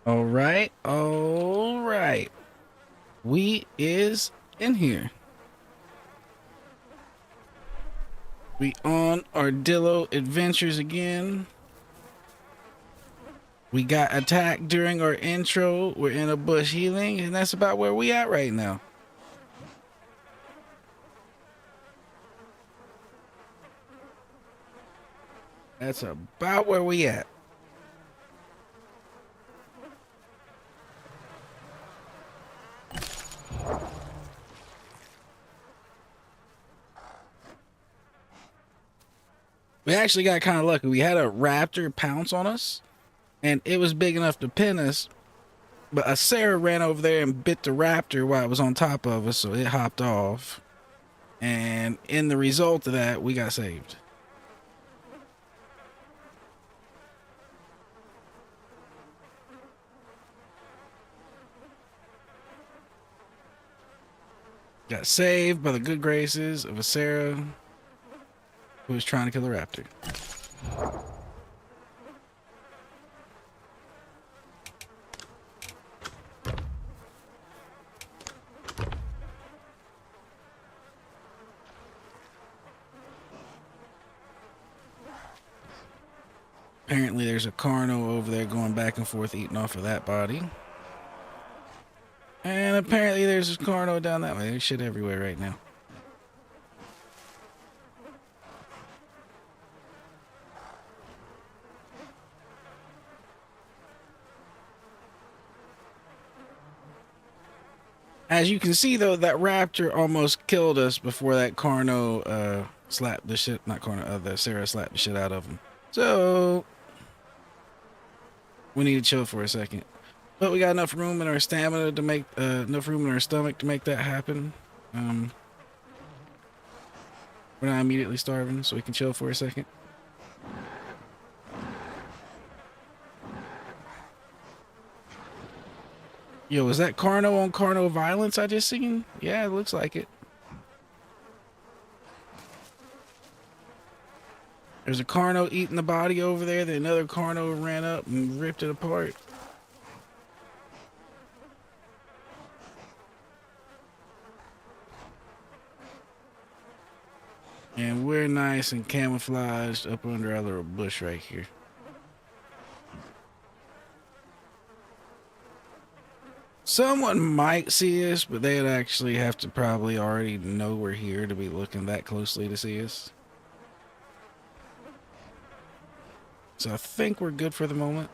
All right, all right. We is in here. We on our Dillo adventures again. We got attacked during our intro. We're in a bush healing, and that's about where we at right now. That's about where we at. We actually got kind of lucky. We had a raptor pounce on us, and it was big enough to pin us, but a Sarah ran over there and bit the raptor while it was on top of us, so it hopped off. And in the result of that, we got saved. Got saved by the good graces of a Sarah who was trying to kill a raptor. Apparently there's a Carno over there going back and forth eating off of that body. And apparently there's a Carno down that way. There's shit everywhere right now. As you can see though, that raptor almost killed us before that Carno slapped the shit, not Carno, the Sarah slapped the shit out of him. So we need to chill for a second. But we got enough room in our stamina to make, enough room in our stomach to make that happen. We're not immediately starving, so we can chill for a second. Yo, is that Carno on Carno violence I just seen? Yeah, it looks like it. There's a Carno eating the body over there. Then another Carno ran up and ripped it apart. And we're nice and camouflaged up under our little bush right here. Someone might see us, but they'd actually have to probably already know we're here to be looking that closely to see us. So I think we're good for the moment.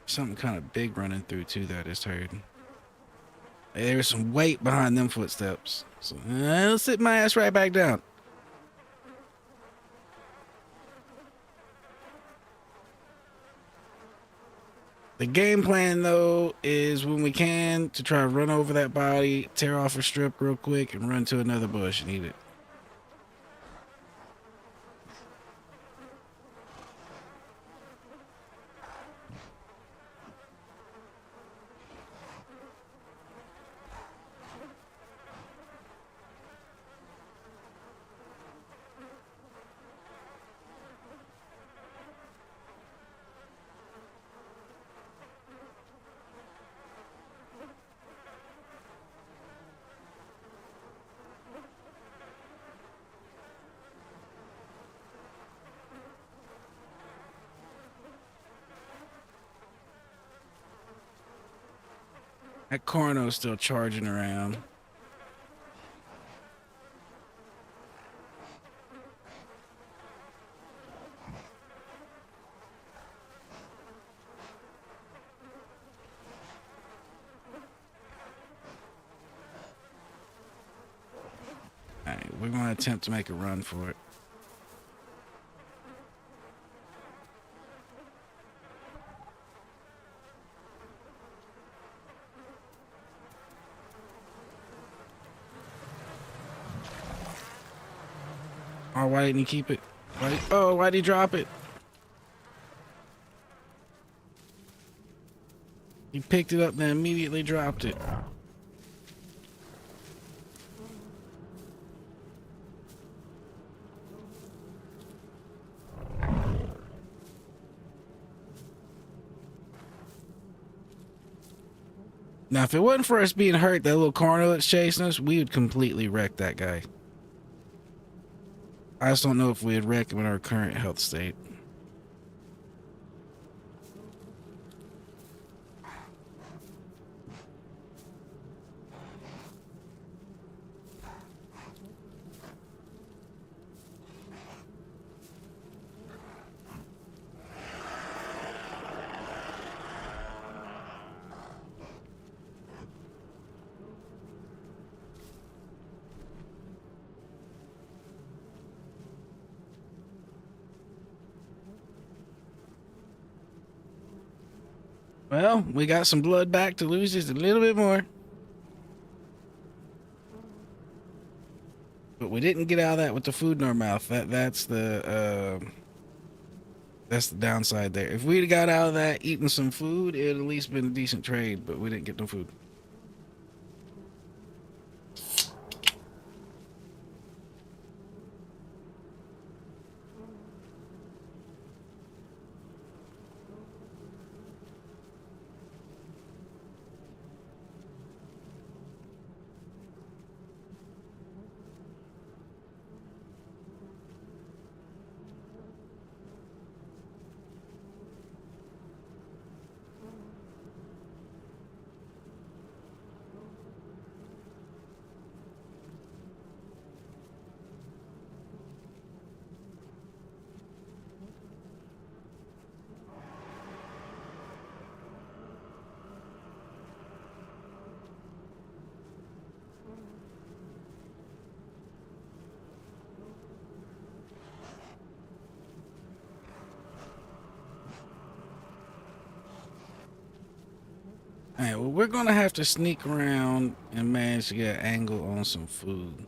Something kind of big running through too that I just heard. Hey, there's some weight behind them footsteps. So I'll sit my ass right back down. The game plan though is when we can to try to run over that body, tear off a strip real quick, and run to another bush and eat it. That Carno's still charging around. Alright, we're gonna attempt to make a run for it. Oh, why didn't he keep it? Why'd he drop it? He picked it up, then immediately dropped it. Now, if it wasn't for us being hurt, that little corner that's chasing us, we would completely wreck that guy. I just don't know if we'd wreck him in our current health state. Well, we got some blood back to lose just a little bit more. But we didn't get out of that with the food in our mouth. That's the downside there. If we'd got out of that eating some food, it'd at least been a decent trade, but we didn't get no food. Alright, well, we're gonna have to sneak around and manage to get an angle on some food.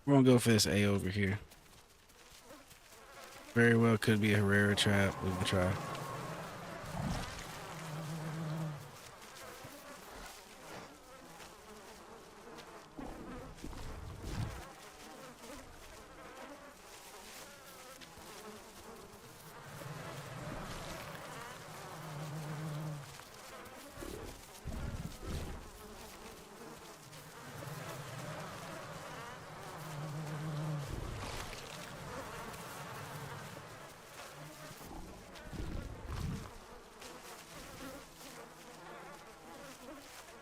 We're gonna go for this A over here. Very well could be a Herrera trap. We can try.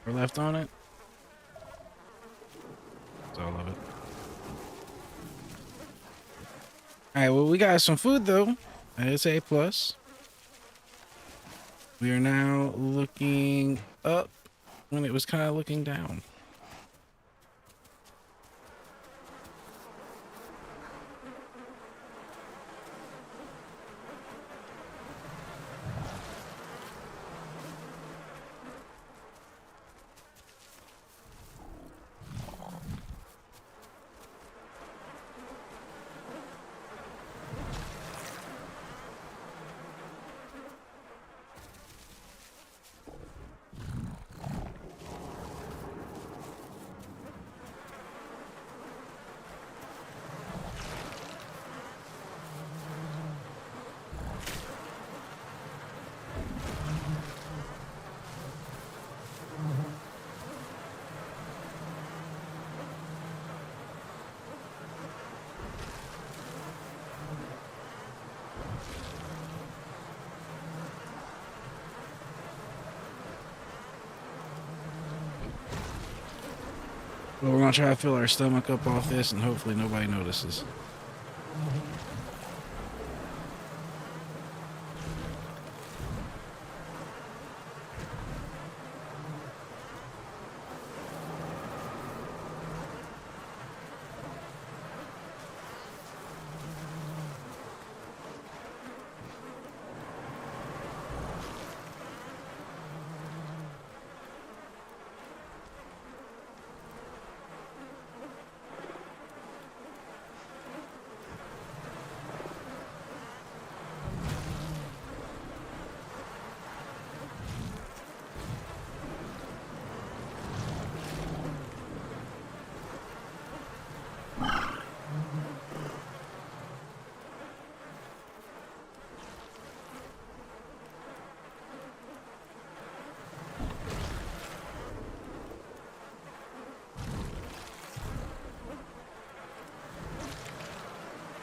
We're left on it. That's all of it. Alright, well, we got some food though. It's A plus. We are now looking up when it was kind of looking down. But we're gonna try to fill our stomach up off this, and hopefully nobody notices.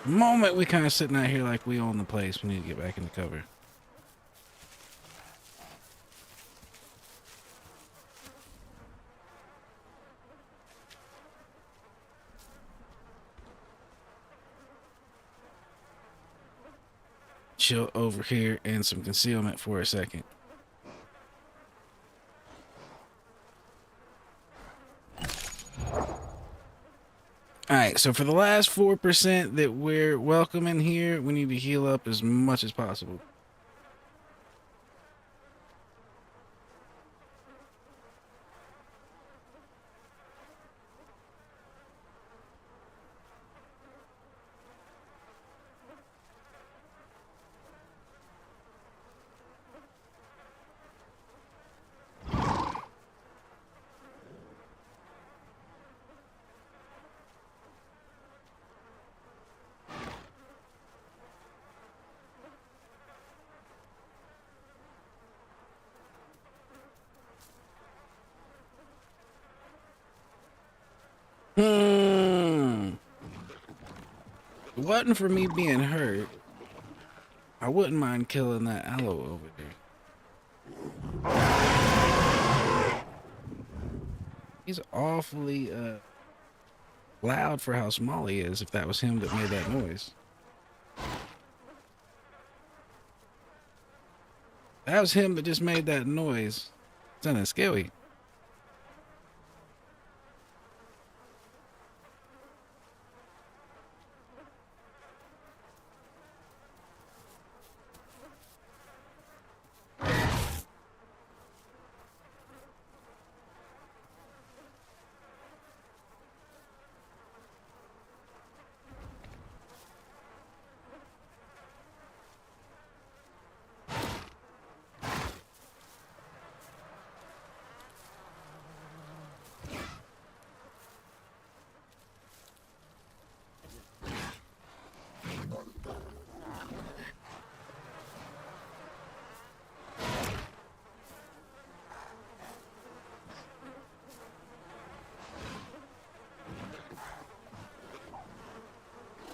Moment we kind of sitting out here like we own the place, we need to get back into cover. Chill over here in some concealment for a second. All right, so for the last 4% that we're welcoming here, we need to heal up as much as possible. If it wasn't for me being hurt, I wouldn't mind killing that aloe over there. He's awfully loud for how small he is, if that was him that made that noise. That was him that just made that noise. It's kind of scary.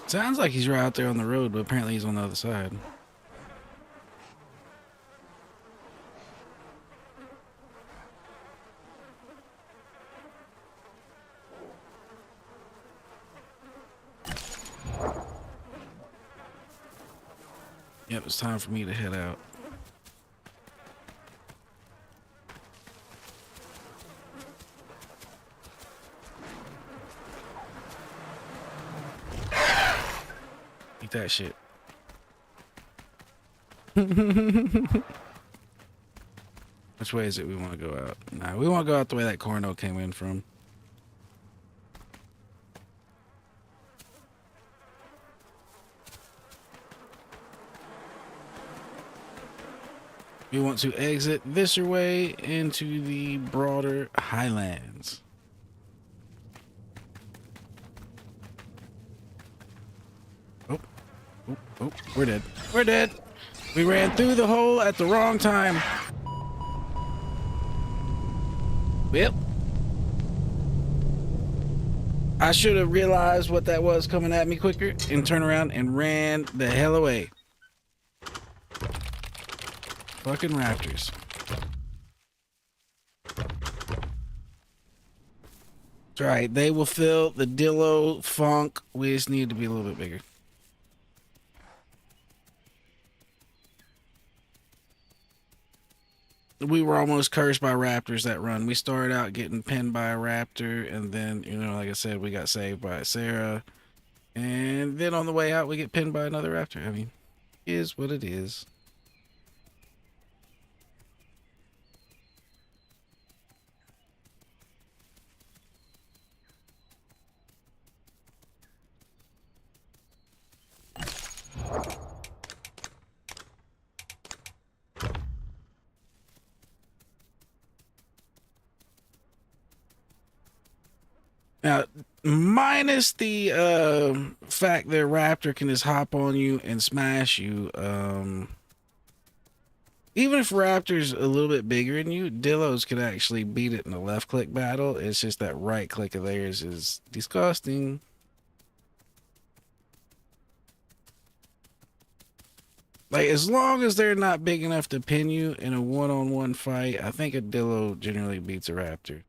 Sounds like he's right out there on the road, but apparently he's on the other side. Yep, it's time for me to head out. Eat that shit. Which way is it we want to go out? Nah, we want to go out the way that corno came in from. We want to exit this way into the broader highlands. Oh, we're dead. We're dead. We ran through the hole at the wrong time. Yep. I should have realized what that was coming at me quicker and turned around and ran the hell away. Fucking raptors. Right. They will fill the Dillo funk. We just need to be a little bit bigger. We were almost cursed by raptors that run. We started out getting pinned by a raptor, and then, you know, like I said, we got saved by Sarah. And then on the way out, we get pinned by another raptor. I mean, it is what it is. Now, minus the fact that Raptor can just hop on you and smash you, even if Raptor's a little bit bigger than you, Dillos can actually beat it in a left click battle. It's just that right click of theirs is disgusting. Like, as long as they're not big enough to pin you in a one-on-one fight, I think a Dillo generally beats a Raptor.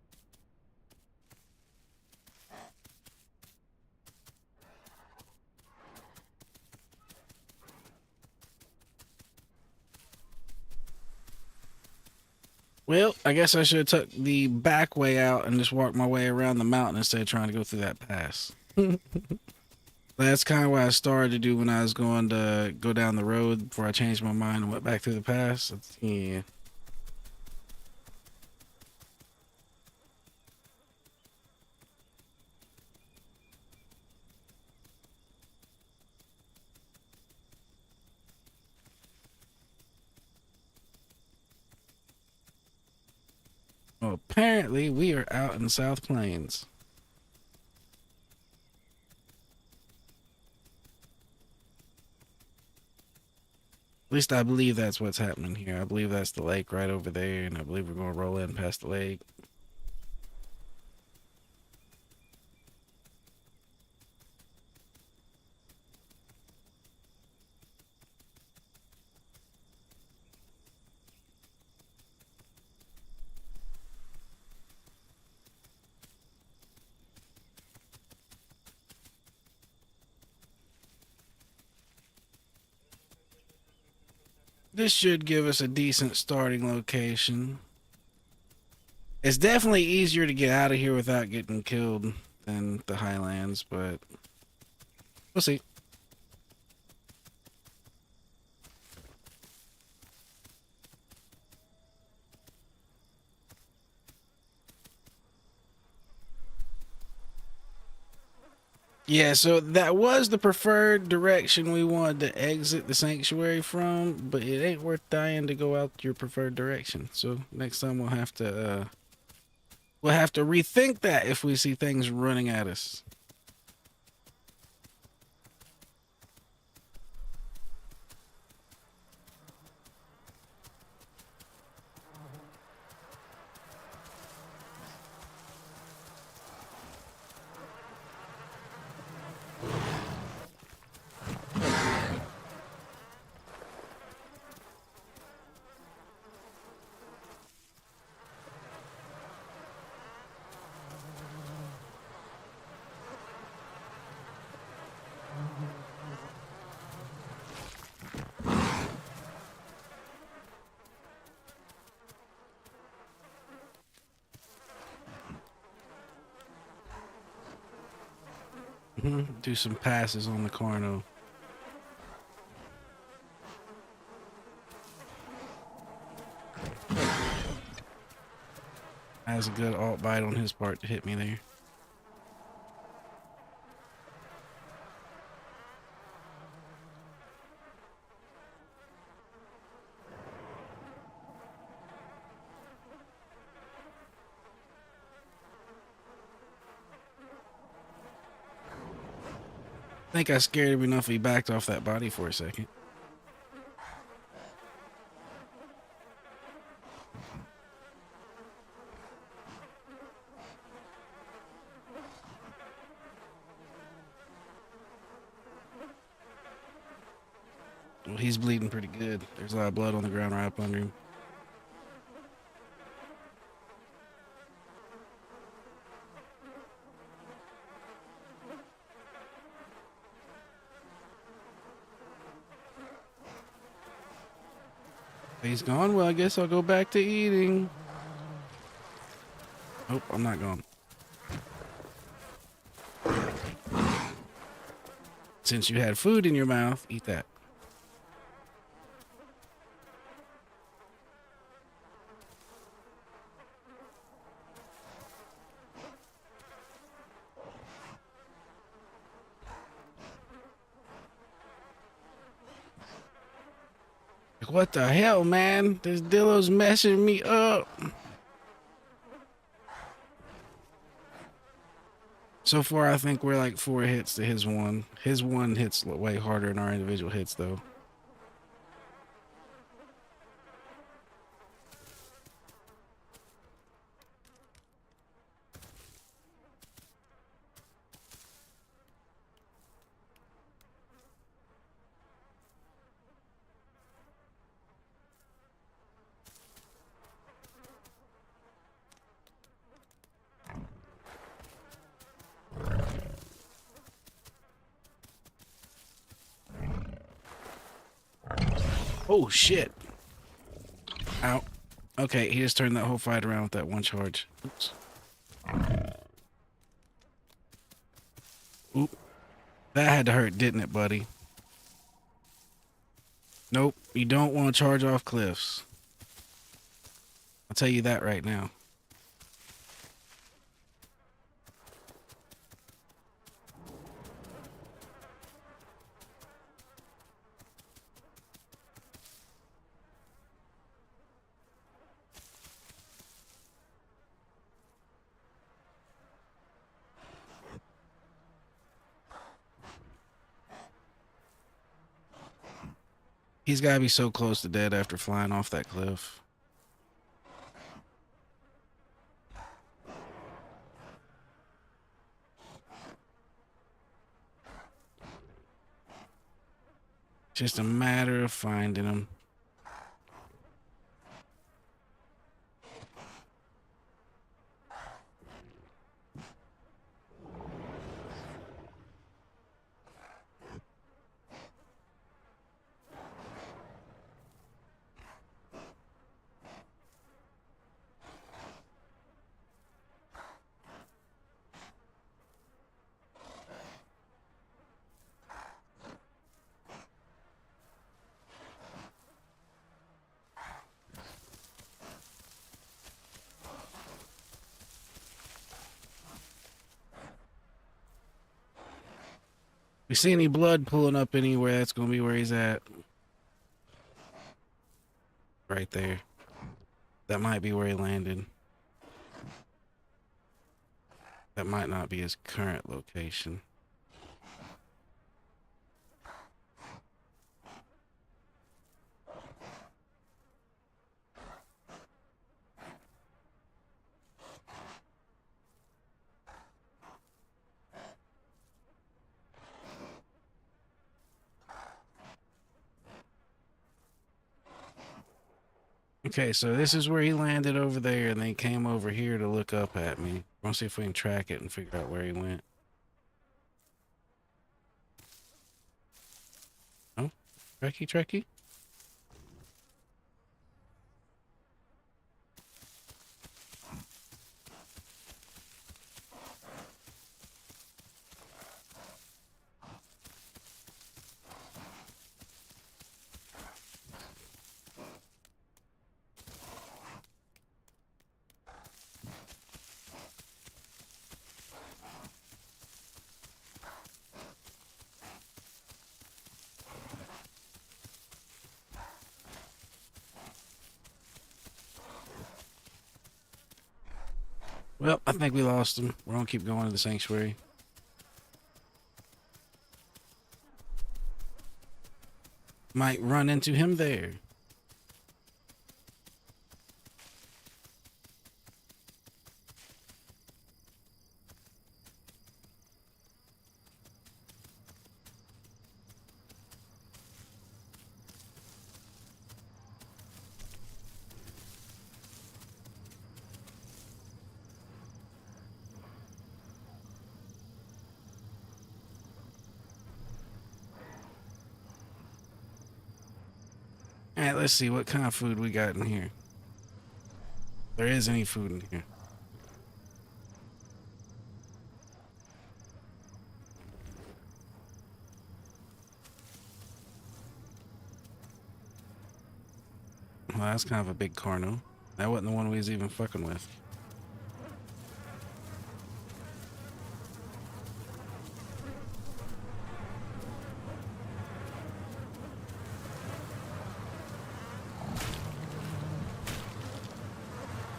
Well, I guess I should have took the back way out and just walked my way around the mountain instead of trying to go through that pass. That's kind of what I started to do when I was going to go down the road before I changed my mind and went back through the pass. Yeah. Well, apparently we are out in South Plains. At least I believe that's what's happening here. I believe that's the lake right over there, and I believe we're going to roll in past the lake. This should give us a decent starting location. It's definitely easier to get out of here without getting killed than the Highlands, but we'll see. Yeah, so that was the preferred direction we wanted to exit the sanctuary from, but it ain't worth dying to go out your preferred direction. So next time we'll have to rethink that if we see things running at us. Do some passes on the Carno. That was a good alt bite on his part to hit me there. I think I scared him enough he backed off that body for a second. Well, he's bleeding pretty good. There's a lot of blood on the ground right up under him. He's gone. Well, I guess I'll go back to eating. Nope, I'm not going. Since you had food in your mouth, eat that. What the hell, man? This Dillo's messing me up. So far, I think we're like 4 hits to his one. His one hits way harder than our individual hits, though. Oh, shit. Ow. Okay, he just turned that whole fight around with that one charge. Oops. Oop. That had to hurt, didn't it, buddy? Nope, you don't want to charge off cliffs. I'll tell you that right now. He's got to be so close to dead after flying off that cliff. Just a matter of finding him. If you see any blood pulling up anywhere, that's going to be where he's at. Right there. That might be where he landed. That might not be his current location. Okay, so this is where he landed over there, and then he came over here to look up at me. We'll see if we can track it and figure out where he went. Oh, Trekkie? Well, I think we lost him. We're gonna keep going to the sanctuary. Might run into him there. All right, let's see what kind of food we got in here. There is any food in here. Well, that's kind of a big carno. That wasn't the one we was even fucking with.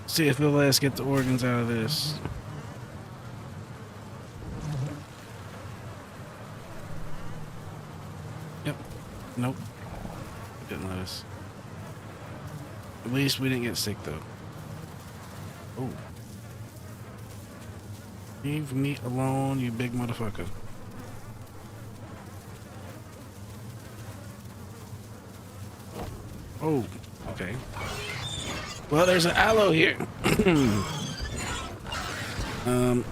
See if they'll let us get the organs out of this. Yep. Nope. Didn't let us. At least we didn't get sick though. Oh. Leave me alone, you big motherfucker. Oh, okay. Well, there's an aloe here. um.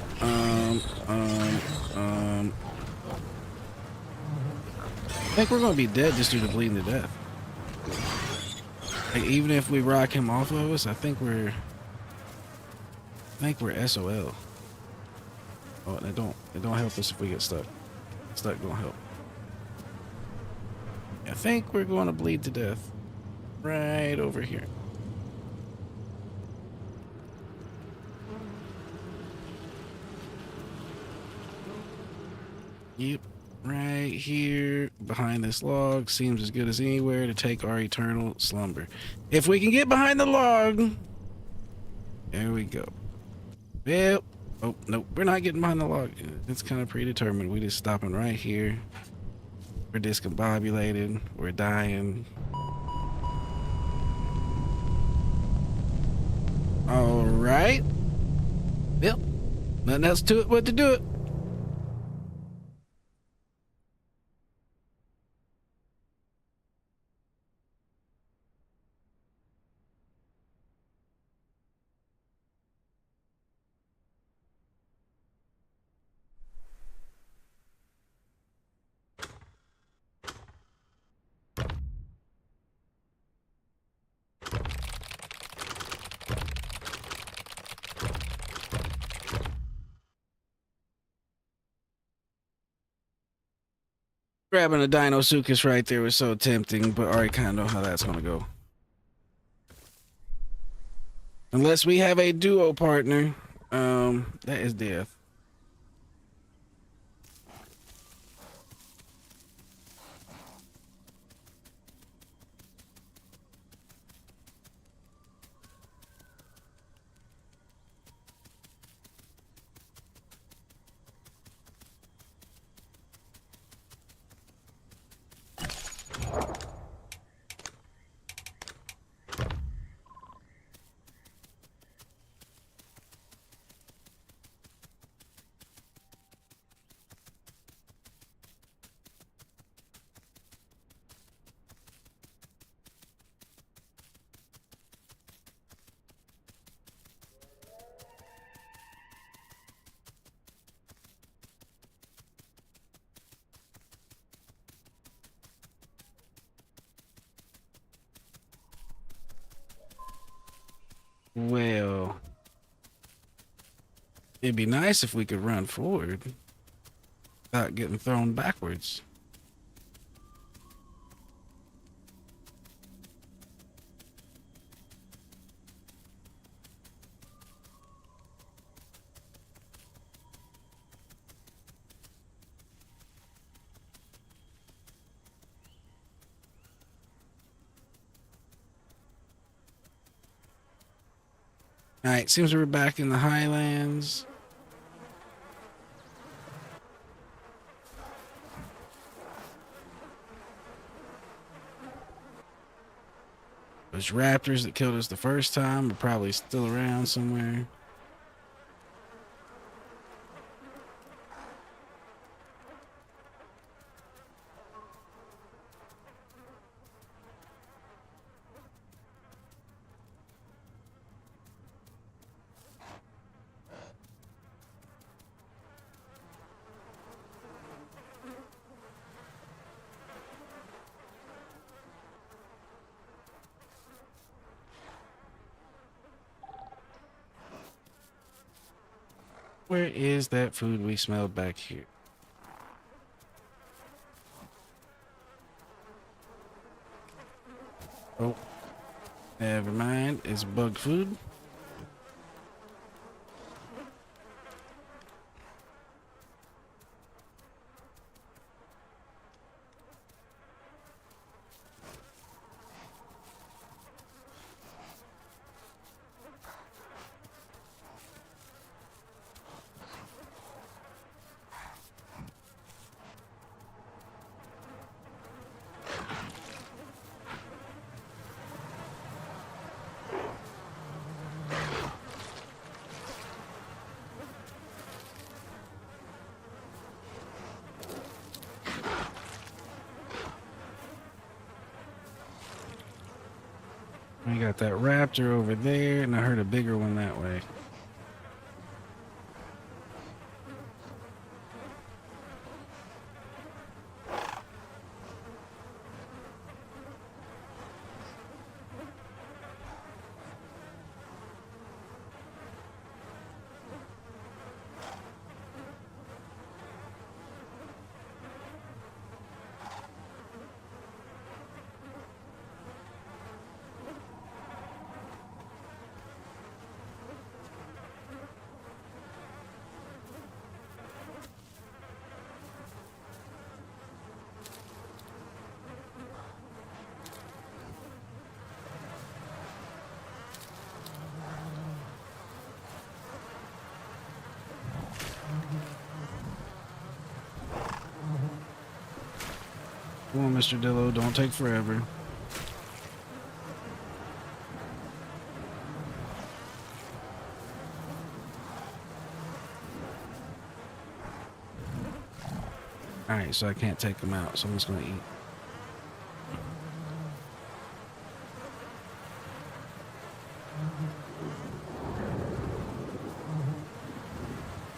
I think we're gonna be dead just due to bleeding to death. Like, even if we rock him off of us, I think we're SOL. Oh, and it don't help us if we get stuck. Stuck don't help. I think we're going to bleed to death right over here. Yep, right here behind this log seems as good as anywhere to take our eternal slumber. If we can get behind the log, there we go. Yep. Oh, nope, we're not getting behind the log. It's kind of predetermined. We just stopping right here. We're discombobulated. We're dying. All right. Yep. Nothing else to it but to do it. Grabbing a Dinosuchus right there was so tempting, but I already kind of know how that's gonna go. Unless we have a duo partner, that is death. Well, it'd be nice if we could run forward without getting thrown backwards. All right, seems we're back in the highlands. Those raptors that killed us the first time are probably still around somewhere. Where is that food we smelled back here? Oh, never mind. It's bug food. We got that raptor over there, and I heard a bigger one that way. Come on, Mr. Dillo, don't take forever. Alright, so I can't take them out, so I'm just gonna eat.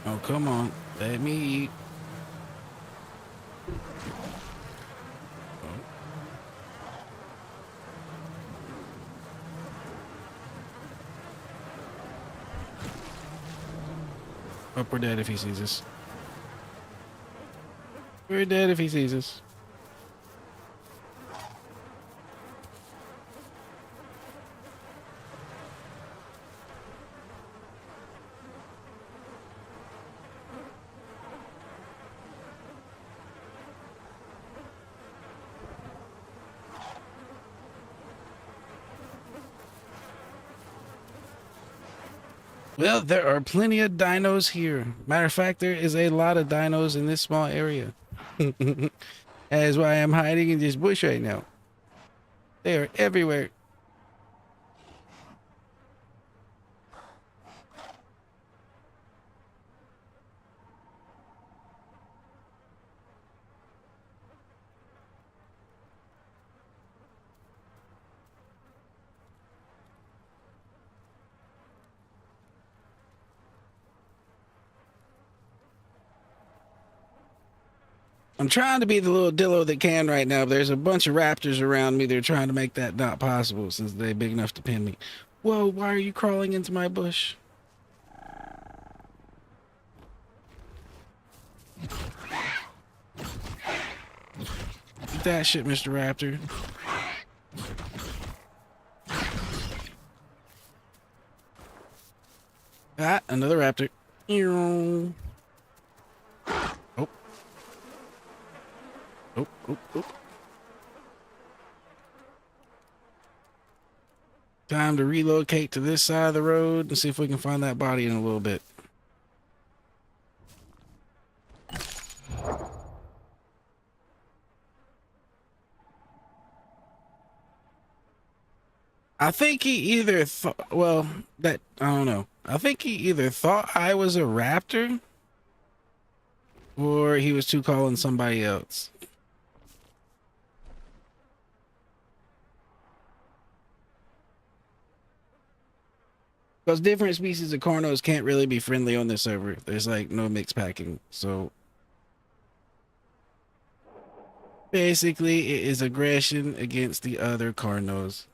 Oh, come on. Let me eat. Oh, we're dead if he sees us. We're dead if he sees us. Well, there are plenty of dinos here. Matter of fact, there is a lot of dinos in this small area. That is why I'm hiding in this bush right now. They are everywhere. I'm trying to be the little dillo that can right now, but there's a bunch of raptors around me. They're trying to make that not possible since they're big enough to pin me. Whoa, why are you crawling into my bush? Eat that shit, Mr. Raptor. Ah, another raptor. Oh. Oh, oh, oh. Time to relocate to this side of the road and see if we can find that body in a little bit. I think he either thought, well, that, I don't know. I think he either thought I was a raptor or he was too calling somebody else. Because different species of cornos can't really be friendly on this server. There's like no mixed packing. So basically it is aggression against the other cornos.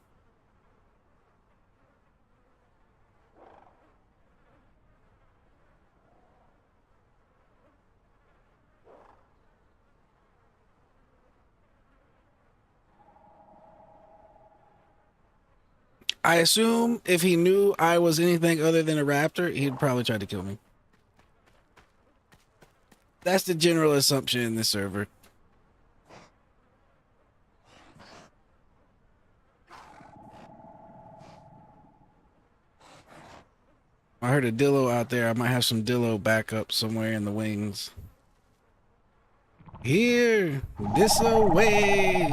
I assume if he knew I was anything other than a raptor, he'd probably try to kill me. That's the general assumption in this server. I heard a Dillo out there. I might have some Dillo backup somewhere in the wings. Here, this away.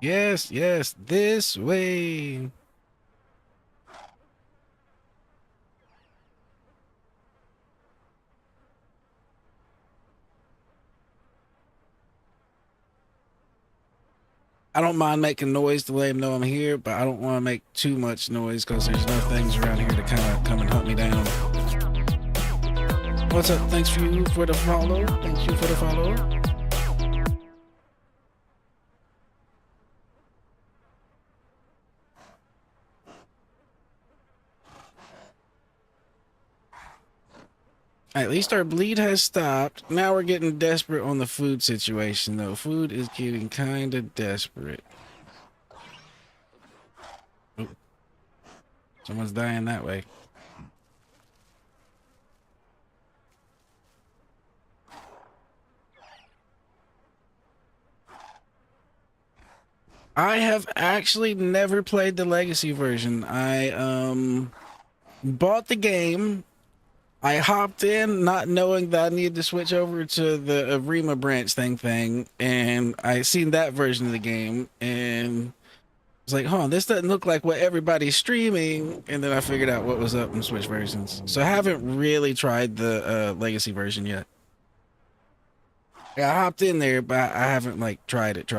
Yes, yes, this way. I don't mind making noise to let him know I'm here, but I don't want to make too much noise because there's no things around here to kind of come and hunt me down. What's up? Thanks for you for the follow. Thank you for the follow. At least our bleed has stopped. Now we're getting desperate on the food situation, though. Food is getting kind of desperate. Oh. Someone's dying that way. I have actually never played the Legacy version. I bought the game. I hopped in not knowing that I needed to switch over to the Arima branch thing, and I seen that version of the game, and I was like, huh, this doesn't look like what everybody's streaming, and then I figured out what was up and switched versions. So I haven't really tried the Legacy version yet. Yeah, I hopped in there, but I haven't like tried it.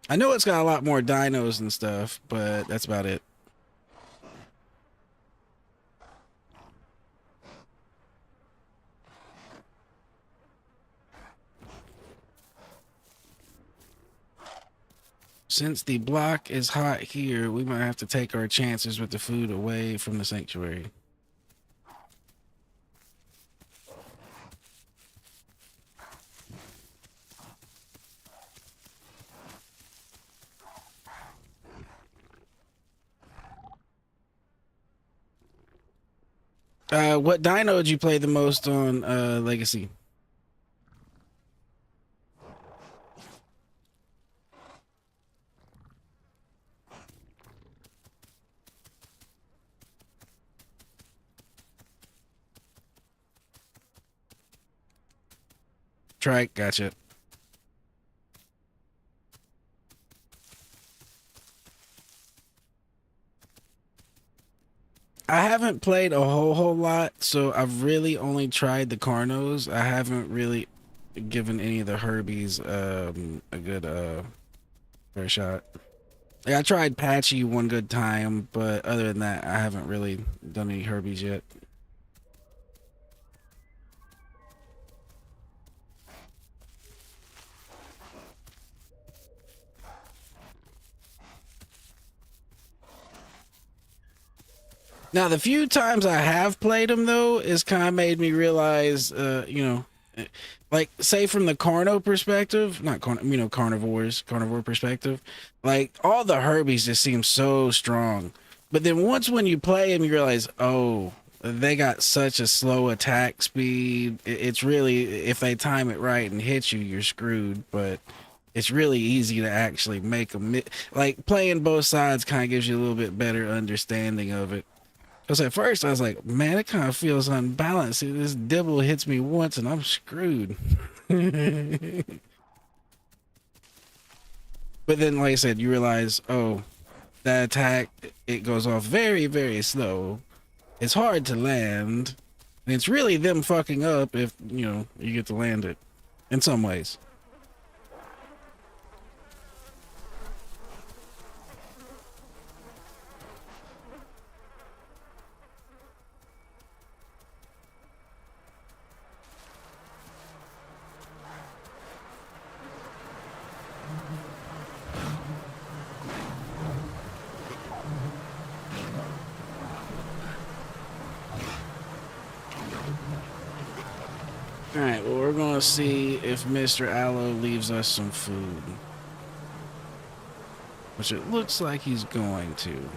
I know it's got a lot more dinos and stuff, but that's about it. Since the block is hot here, we might have to take our chances with the food away from the sanctuary. What dino did you play the most on Legacy? Trike, gotcha. I haven't played a whole lot, so I've really only tried the Carnos. I haven't really given any of the Herbies a good fair shot. Yeah, I tried Patchy one good time, but other than that, I haven't really done any Herbies yet. Now, the few times I have played them, though, is kind of made me realize, you know, like, say from the carno perspective, not carno, you know, carnivore perspective, like, all the Herbies just seem so strong. But then once when you play them, you realize, oh, they got such a slow attack speed. It's really, if they time it right and hit you, you're screwed. But it's really easy to actually make them, like, playing both sides kind of gives you a little bit better understanding of it. Because at first I was like, man, it kind of feels unbalanced. This dibble hits me once and I'm screwed. But then, like I said, you realize, oh, that attack, it goes off very, very slow. It's hard to land. And it's really them fucking up if, you know, you get to land it. In some ways. All right, well, we're we're gonna see if Mr. Aloe leaves us some food. Which it looks like he's going to.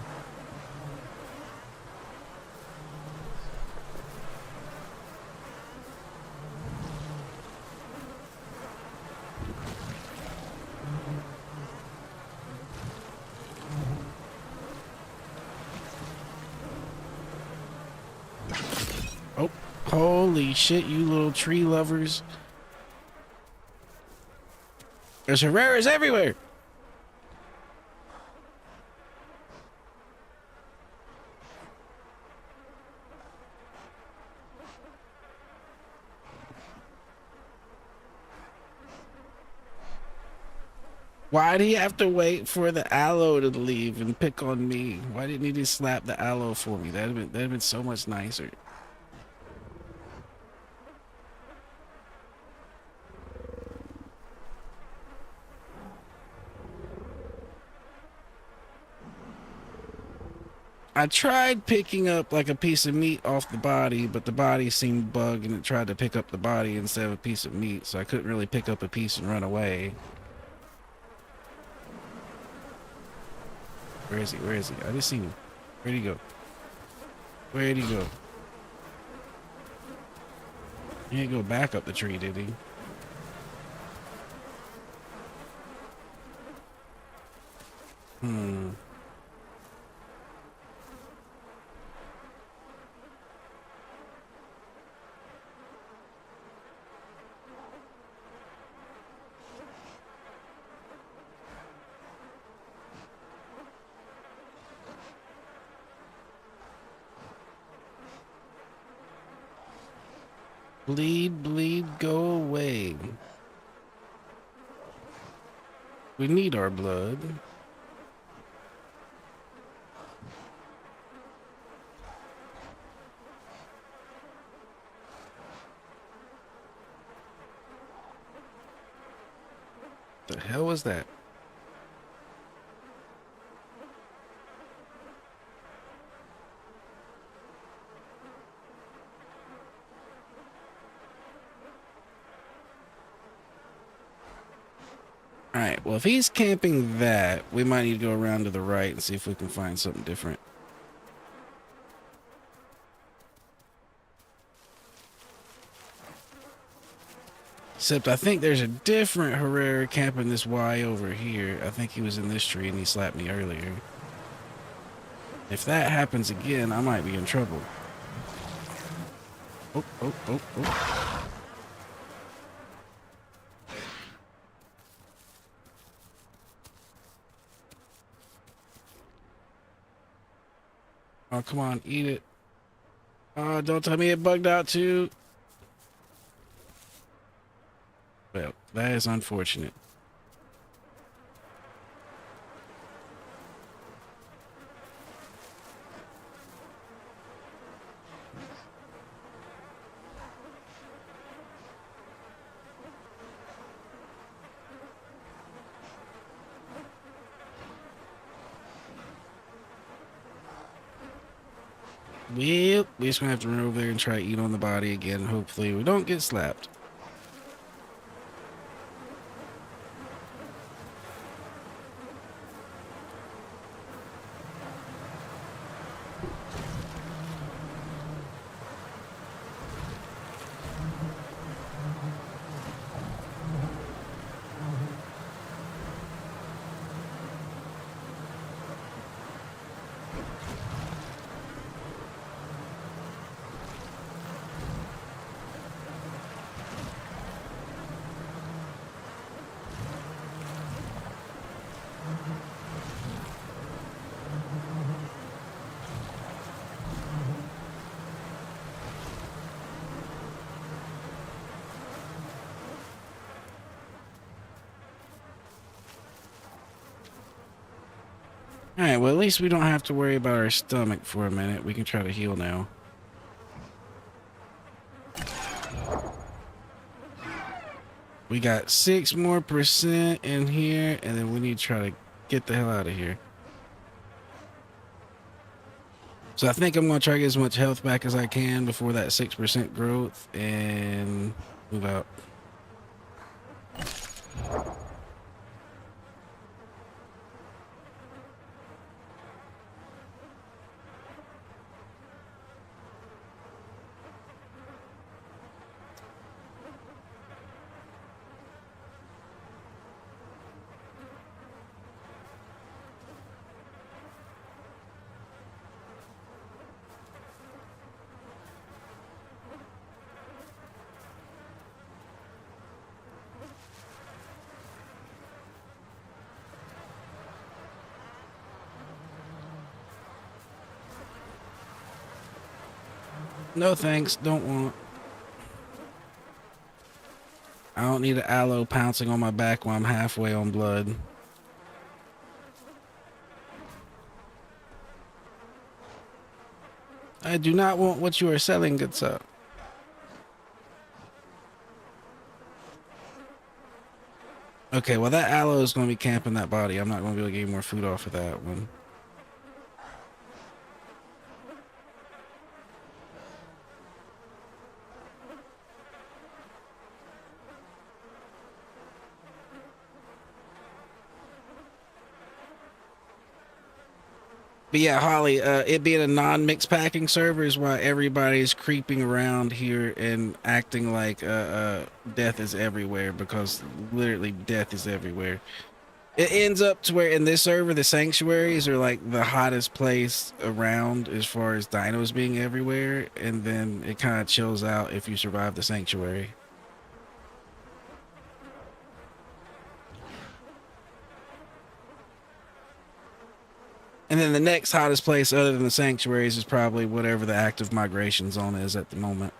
Oh, holy shit, you little tree lovers. There's Herreras everywhere. Why'd he have to wait for the aloe to leave and pick on me? Why didn't he just slap the aloe for me? That'd have been so much nicer. I tried picking up like a piece of meat off the body, but the body seemed bugged and it tried to pick up the body instead of a piece of meat, so I couldn't really pick up a piece and run away. Where is he? Where is he? I just seen him. Where'd he go? Where'd he go? He didn't go back up the tree, did he? Hmm. Bleed, bleed, go away. We need our blood. The hell was that? Alright, well if he's camping that, we might need to go around to the right and see if we can find something different. Except I think there's a different Herrera camping this Y over here. I think he was in this tree and he slapped me earlier. If that happens again, I might be in trouble. Oh, oh, oh, oh. Oh, come on, eat it. Oh, don't tell me it bugged out too. Well, that is unfortunate. Well, we're just gonna have to run over there and try to eat on the body again. Hopefully we don't get slapped. Alright, well at least we don't have to worry about our stomach for a minute. We can try to heal now. We got 6% more in here, and then we need to try to get the hell out of here. So I think I'm going to try to get as much health back as I can before that 6% growth, and Move out. No thanks, don't want. I don't need an aloe pouncing on my back while I'm halfway on blood. I do not want what you are selling, good sir. Okay, well that aloe is going to be camping that body. I'm not going to be able to get any more food off of that one. But yeah, Holly, it being a non-mixed packing server is why everybody's creeping around here and acting like death is everywhere, because literally death is everywhere. It ends up to where in this server, the sanctuaries are like the hottest place around as far as dinos being everywhere, and then it kind of chills out if you survive the sanctuary. And then the next hottest place other than the sanctuaries is probably whatever the active migration zone is at the moment.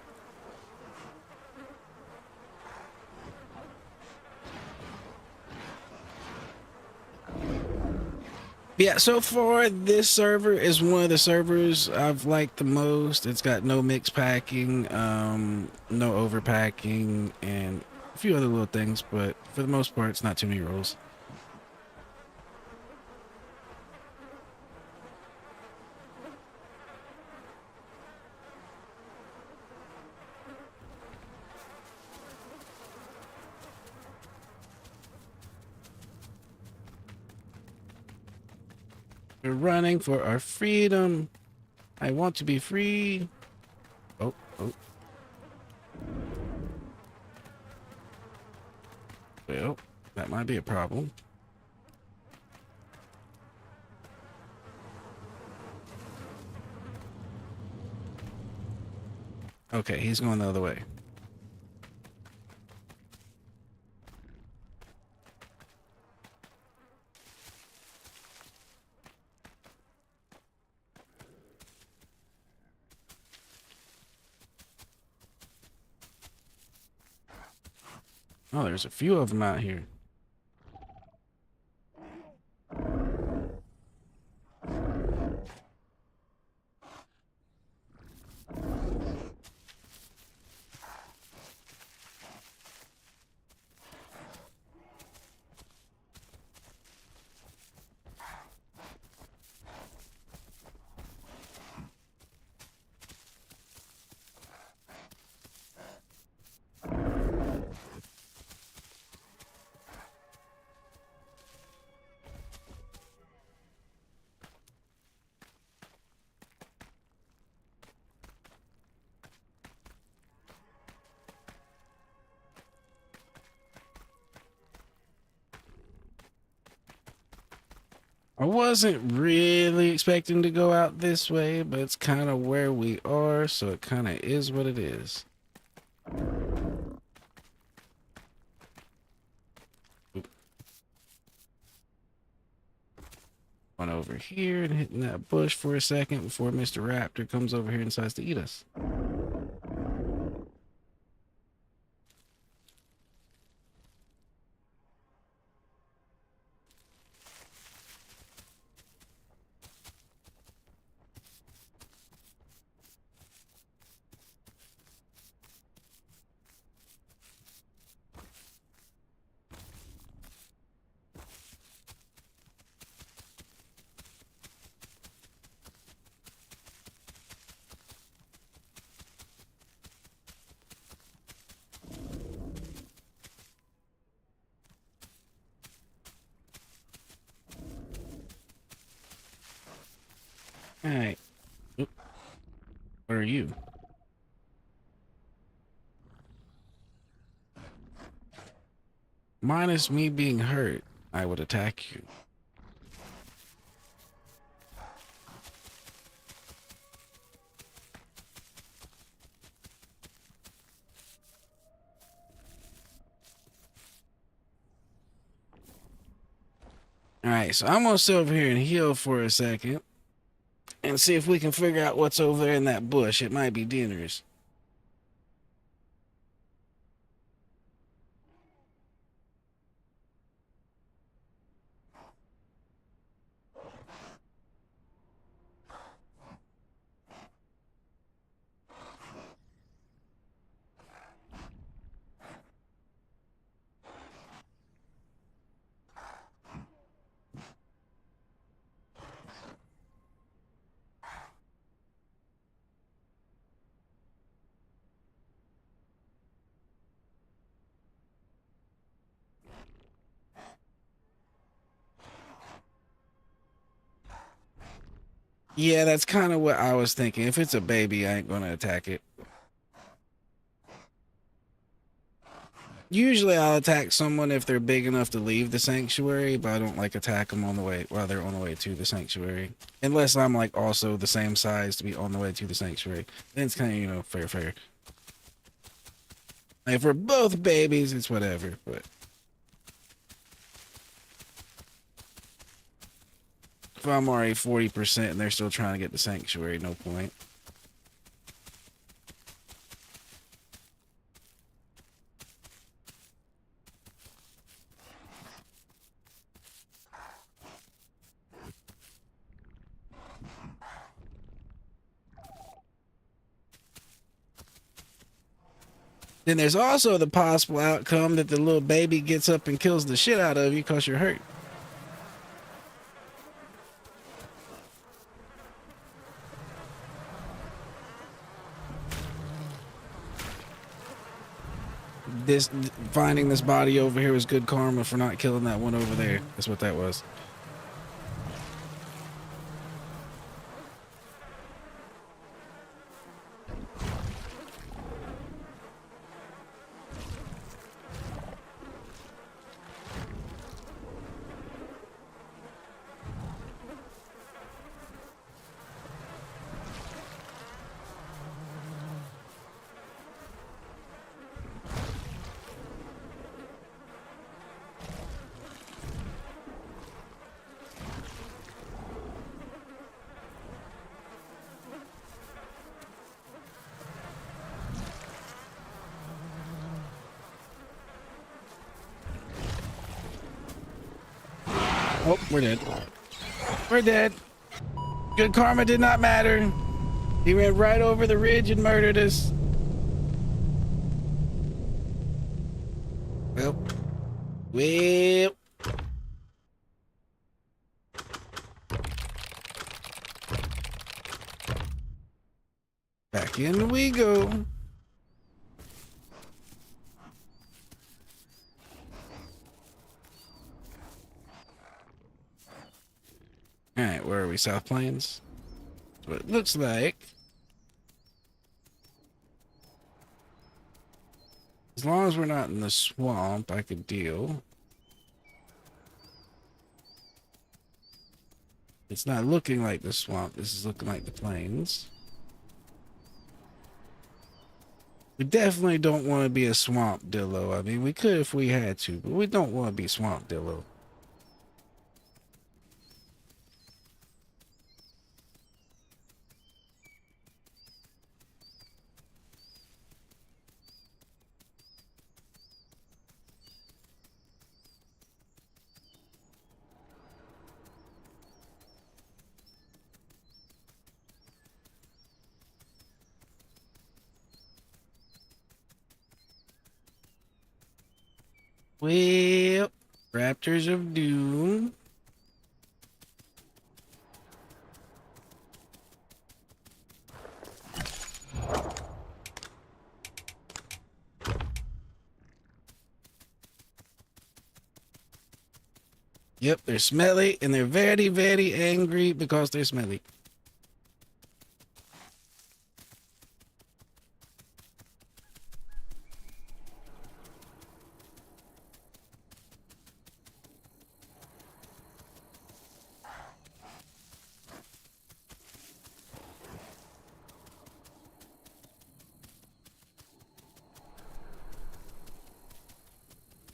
Yeah, so far this server is one of the servers I've liked the most. It's got no mix packing, no overpacking, and a few other little things, but for the most part, it's not too many rolls. We're running for our freedom. I want to be free. Oh, oh. Well, that might be a problem. Okay, he's going the other way. Oh, there's a few of them out here. I wasn't really expecting to go out this way, but it's kind of where we are, so it kind of is what it is. Oop. Going over here and hitting that bush for a second before Mr. Raptor comes over here and decides to eat us. All right. Oop, what are you? Minus me being hurt, I would attack you. All right, so I'm gonna sit over here and heal for a second and see if we can figure out what's over there in that bush. It might be Dinos. Yeah, that's kind of what I was thinking. If it's a baby, I ain't gonna attack it. Usually I'll attack someone if they're big enough to leave the sanctuary, but I don't like attack them on the way while they're on the way to the sanctuary. Unless I'm like also the same size to be on the way to the sanctuary. Then it's kind of, you know, fair. If we're both babies, it's whatever, but if I'm already 40% and they're still trying to get the sanctuary, no point. Then there's also the possible outcome that the little baby gets up and kills the shit out of you because you're hurt. This finding this body over here was good karma for not killing that one over there. That's what that was. Oh, we're dead. We're dead. Good karma did not matter. He ran right over the ridge and murdered us. Well. Back in we go. All right, where are we? South Plains? That's what it looks like. As long as we're not in the swamp, I could deal. It's not looking like the swamp. This is looking like the plains. We definitely don't want to be a swamp dillo. I mean, we could if we had to, but we don't want to be swamp dillo. Well, Raptors of Doom. Yep, they're smelly and they're very angry because they're smelly.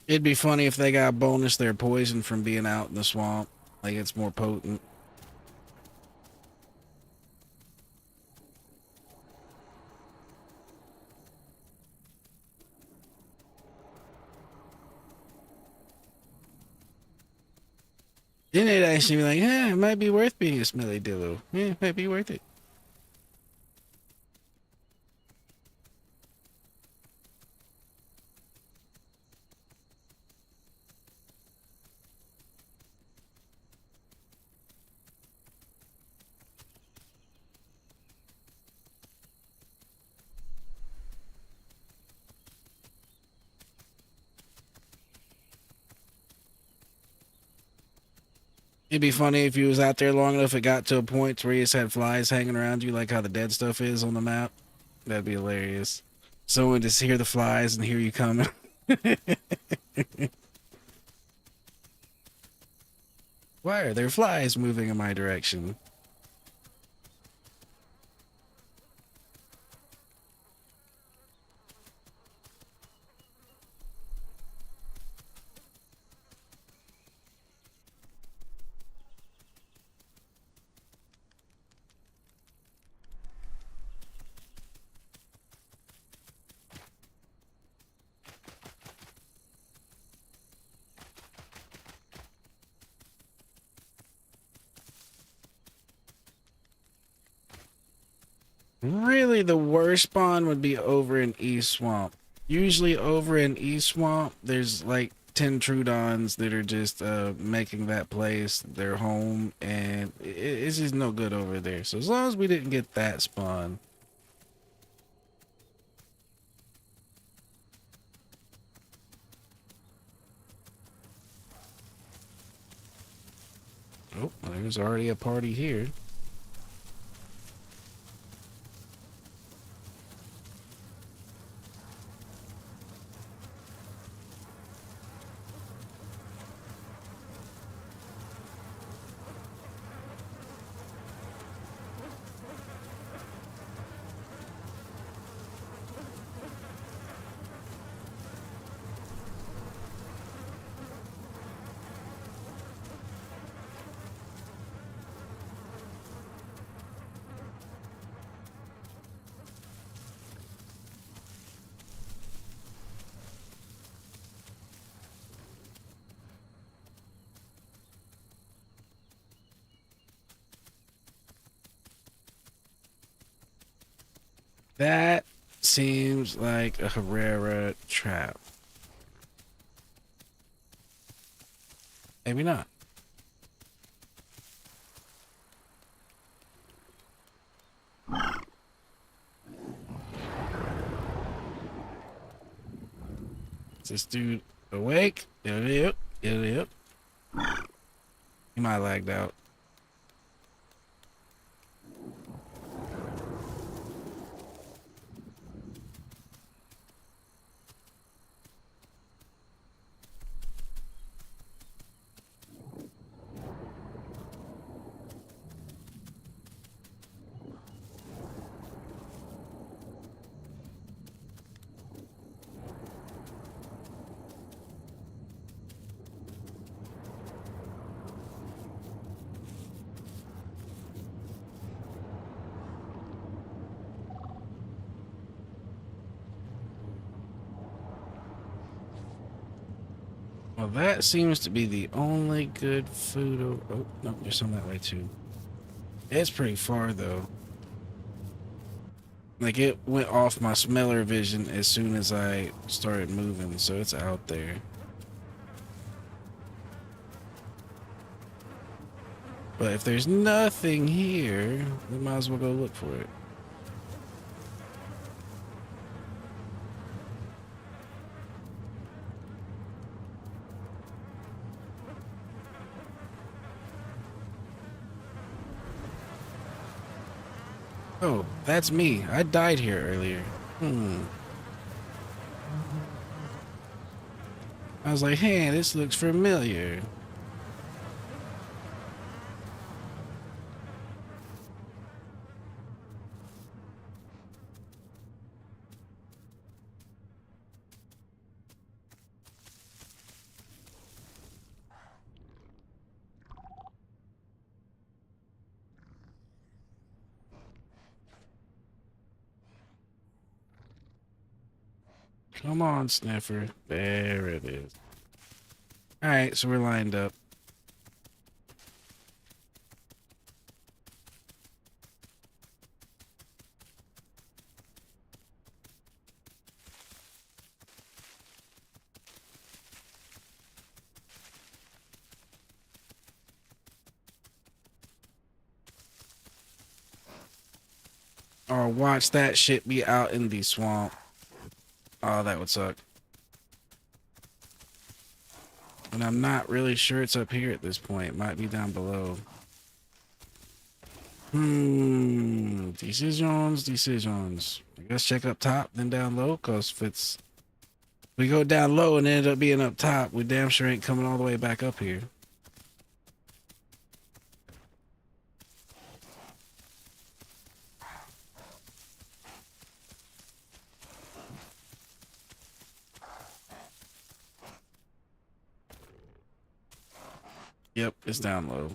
It'd be funny if they got bonus their poison from being out in the swamp. Like it's more potent. Then it'd actually be like, yeah, it might be worth being a smelly dillo. Yeah, it might be worth it. It'd be funny if you was out there long enough, it got to a point where you just had flies hanging around you, like how the dead stuff is on the map. That'd be hilarious. Someone just hear the flies and hear you coming. Why are there flies moving in my direction? Really, the worst spawn would be over in East Swamp. Usually over in East Swamp, there's like 10 Trudons that are just making that place their home, and it's just no good over there. So as long as we didn't get that spawn. Oh, there's already a party here. That seems like a Herrera trap. Maybe not. Is this dude awake? Yep. He might have lagged out. Well, that seems to be the only good food. Oh, no, there's some that way too. It's pretty far though. Like it went off my smeller vision as soon as I started moving, so it's out there. But if there's nothing here, we might as well go look for it. Oh, that's me. I died here earlier. I was like, hey, this looks familiar. Come on, Sniffer. There it is. All right, so we're lined up. Or watch that shit be out in the swamp. Oh, that would suck. And I'm not really sure it's up here at this point. It might be down below. Decisions. I guess check up top, then down low, because if we go down low and end up being up top, we damn sure ain't coming all the way back up here. Yep, it's down low.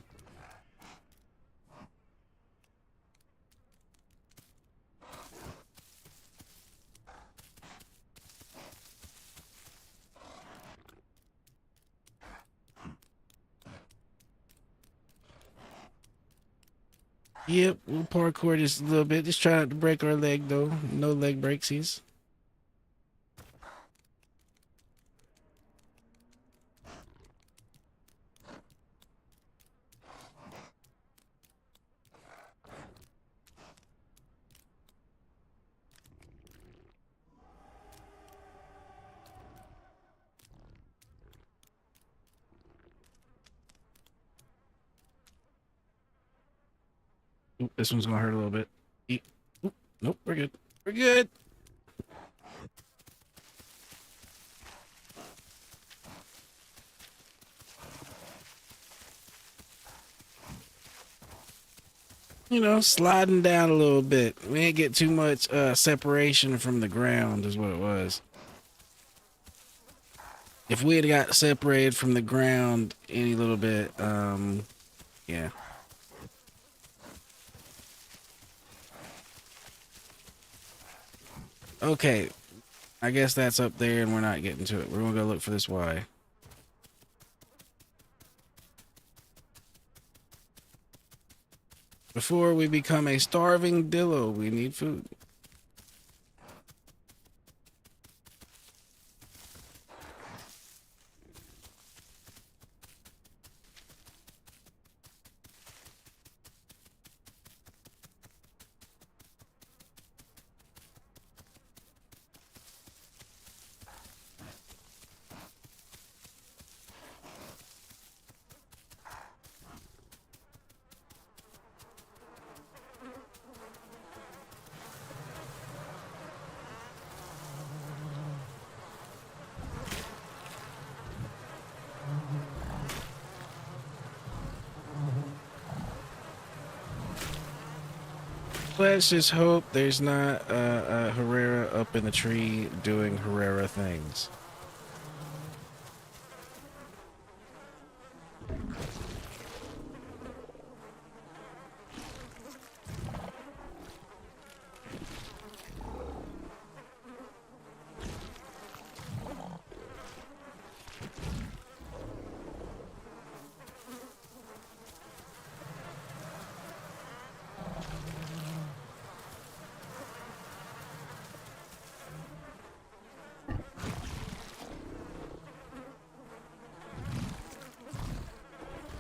Yep, we'll parkour just a little bit. Just try not to break our leg, though. No leg breaksies. Oop, this one's gonna hurt a little bit. Oop, nope, we're good. We're good. You know, sliding down a little bit. We ain't get too much separation from the ground is what it was. If we had got separated from the ground any little bit, yeah. Okay, I guess that's up there and we're not getting to it. We're gonna go look for this Y. Before we become a starving dillo, we need food. Let's just hope there's not a Herrera up in the tree doing Herrera things.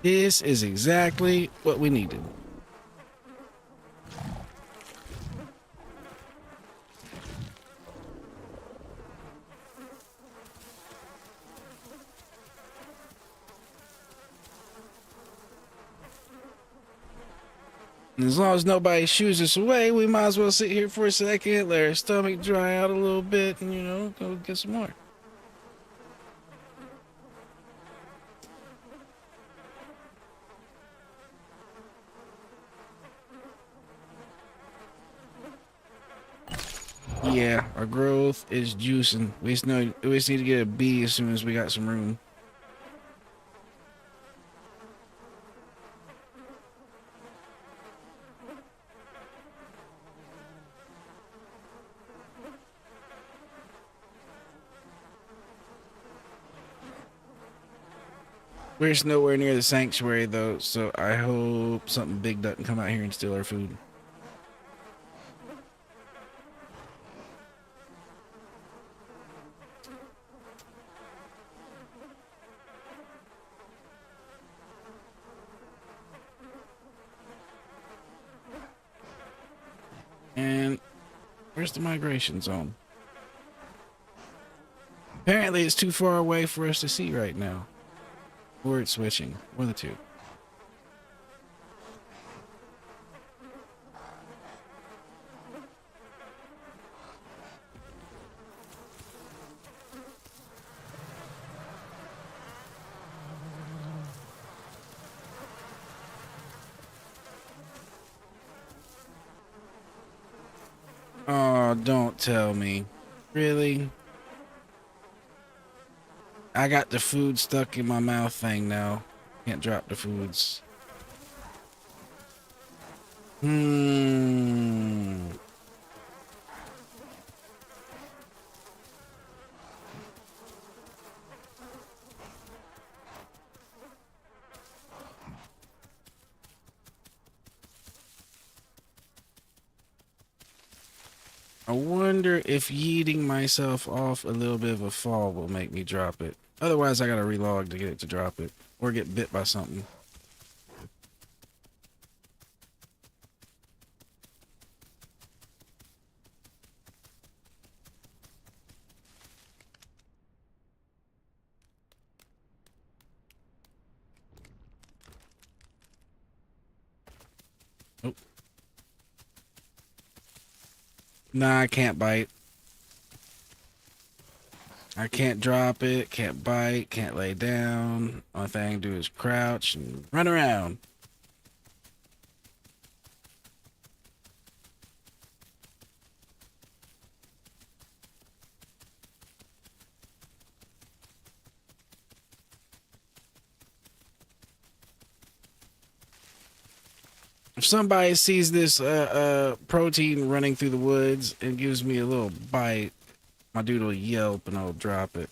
This is exactly what we needed. And as long as nobody shoos us away, we might as well sit here for a second, let our stomach dry out a little bit, and, you know, go get some more. Yeah, our growth is juicing. We just need to get a B as soon as we got some room. We're just nowhere near the sanctuary though, so I hope something big doesn't come out here and steal our food. And where's the migration zone? Apparently it's too far away for us to see right now. Or it's switching. One of the two. Oh, don't tell me. Really? I got the food stuck in my mouth thing now. Can't drop the foods. I wonder if yeeting myself off a little bit of a fall will make me drop it. Otherwise, I gotta relog to get it to drop it. Or get bit by something. Oh. Nah, I can't bite. I can't drop it, can't bite, can't lay down. Only thing I can do is crouch and run around. If somebody sees this protein running through the woods and gives me a little bite, my dude will yelp and I'll drop it.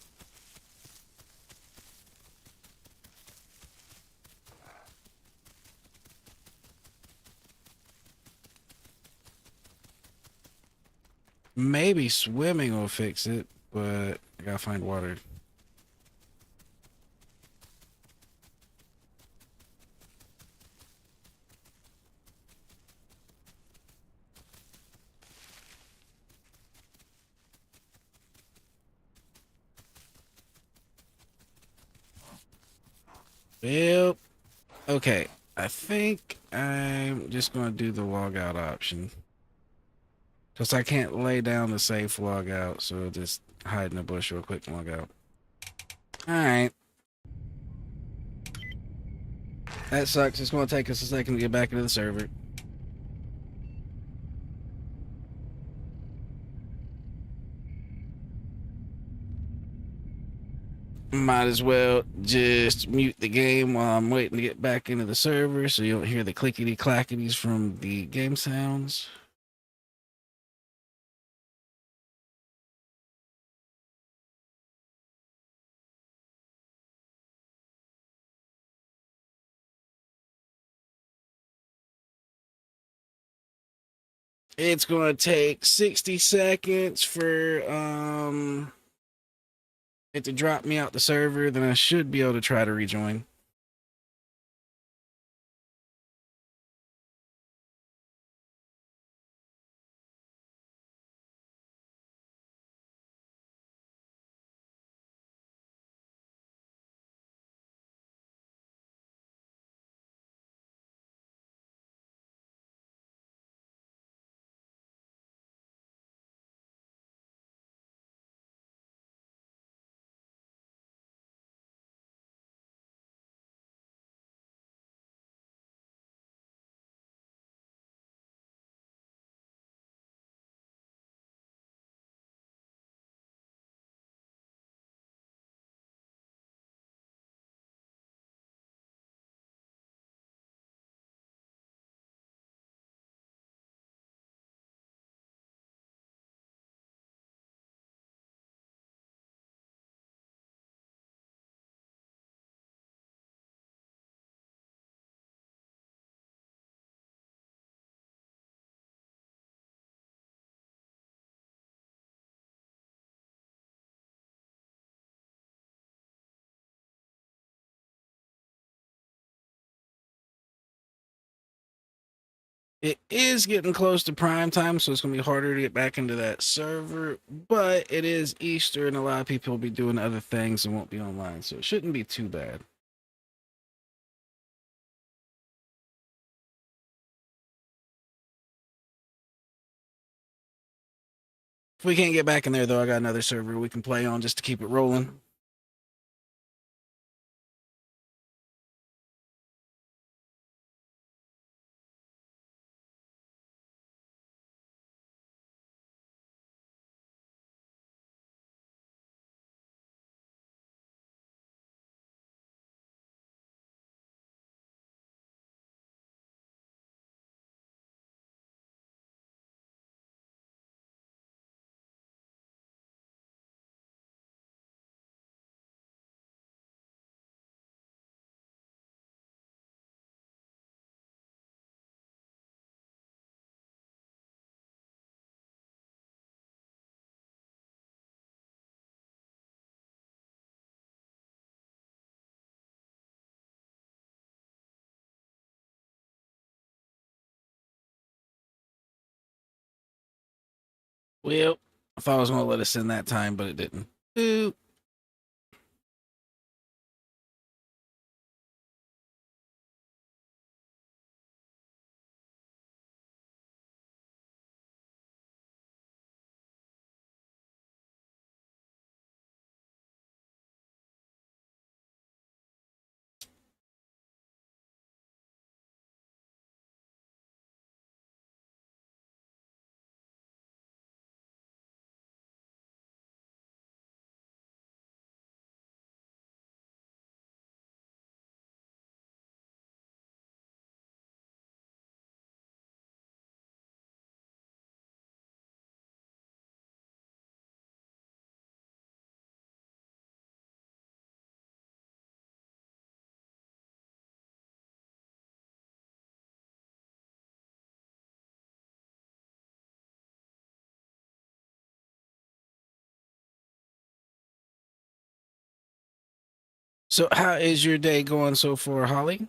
Maybe swimming will fix it, but I gotta find water. Yep. Okay. I think I'm just gonna do the log out option. Cause I can't lay down the safe log out, so I'll just hide in a bush real quick and log out. Alright. That sucks. It's gonna take us a second to get back into the server. Might as well just mute the game while I'm waiting to get back into the server so you don't hear the clickety clackities from the game sounds. It's gonna take 60 seconds for it to drop me out the server, then I should be able to try to rejoin. It is getting close to prime time, so it's gonna be harder to get back into that server. But it is Easter, and a lot of people will be doing other things and won't be online, so it shouldn't be too bad. If we can't get back in there, though, I got another server we can play on just to keep it rolling. Well, I thought I was gonna let us in that time, but it didn't. Ooh. So, how is your day going so far, Holly?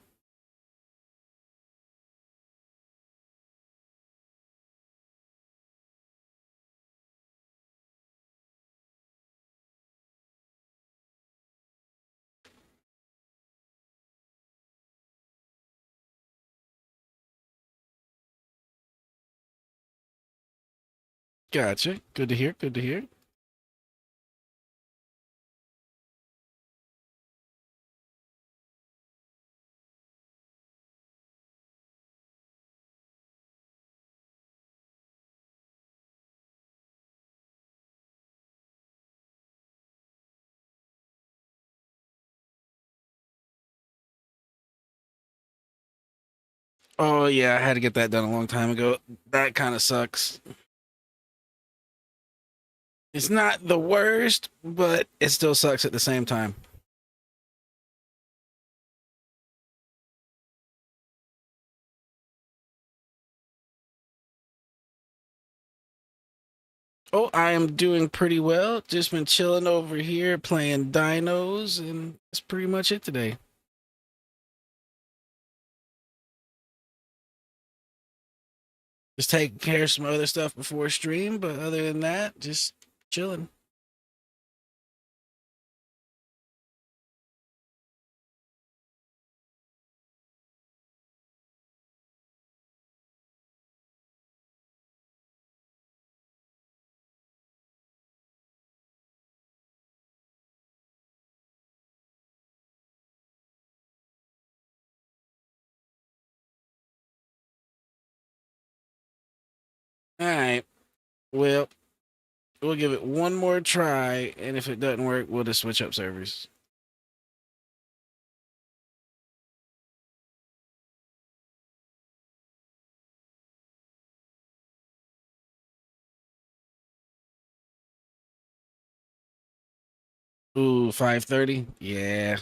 Gotcha. Good to hear. Good to hear. Oh yeah, I had to get that done a long time ago. That kind of sucks. It's not the worst, but it still sucks at the same time. Oh, I am doing pretty well. Just been chilling over here playing Dinos, and that's pretty much it today. Just taking care of some other stuff before stream, but other than that, just chilling. All right. Well, we'll give it one more try, and if it doesn't work, we'll just switch up servers. Ooh, 5:30. Yeah,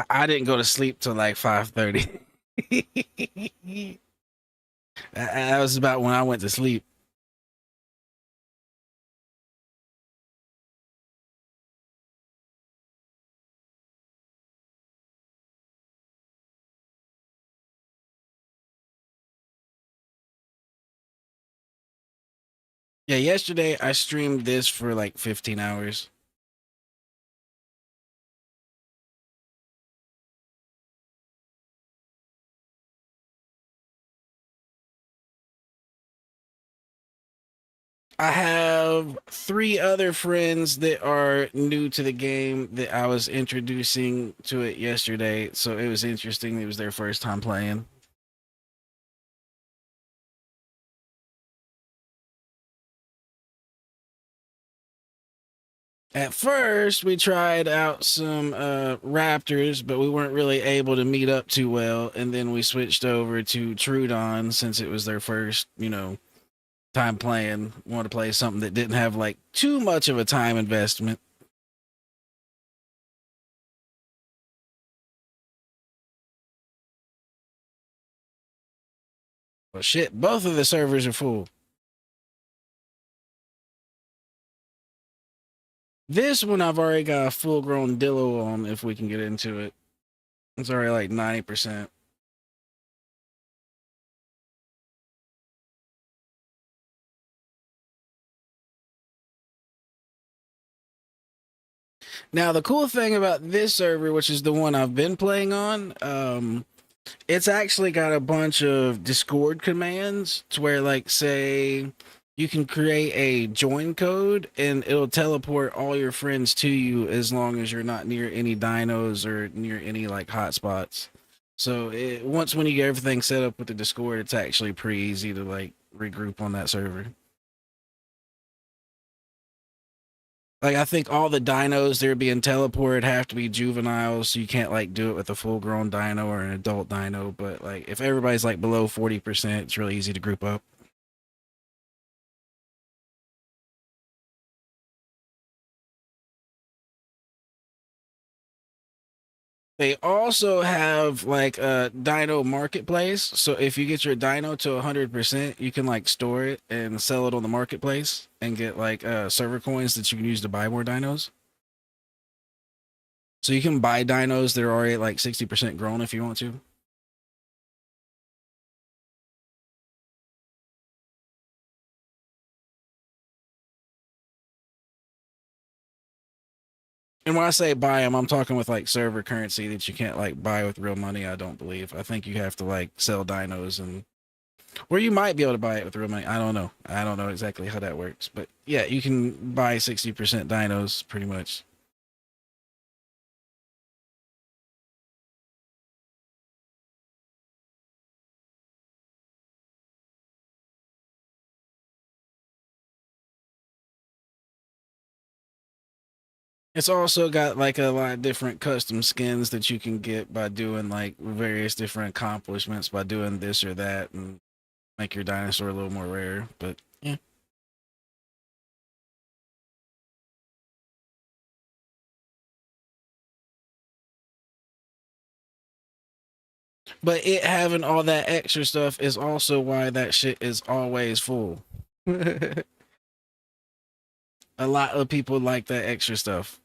I didn't go to sleep till like 5:30. That was about when I went to sleep. Yeah, yesterday I streamed this for like 15 hours. I have three other friends that are new to the game that I was introducing to it yesterday, so it was interesting. It was their first time playing. At first, we tried out some Raptors, but we weren't really able to meet up too well. And then we switched over to Trudon since it was their first, time playing. Want to play something that didn't have like too much of a time investment. Well, shit, both of the servers are full. This one I've already got a full grown Dillo on if we can get into it. It's already like 90%. Now, the cool thing about this server, which is the one I've been playing on, it's actually got a bunch of Discord commands to where, like, say, you can create a join code and it'll teleport all your friends to you as long as you're not near any dinos or near any like hotspots. So once when you get everything set up with the Discord, it's actually pretty easy to like regroup on that server. Like I think all the dinos that are being teleported have to be juveniles, so you can't like do it with a full grown dino or an adult dino. But like if everybody's like below 40%, it's really easy to group up. They also have like a dino marketplace. So if you get your dino to 100%, you can like store it and sell it on the marketplace and get like server coins that you can use to buy more dinos. So you can buy dinos that are already like 60% grown if you want to. And when I say buy them, I'm talking with like server currency that you can't like buy with real money. I don't believe. I think you have to like sell dinos and or you might be able to buy it with real money. I don't know. I don't know exactly how that works, but yeah, you can buy 60% dinos pretty much. It's also got like a lot of different custom skins that you can get by doing like various different accomplishments by doing this or that and make your dinosaur a little more rare. But yeah. But it having all that extra stuff is also why that shit is always full. A lot of people like that extra stuff.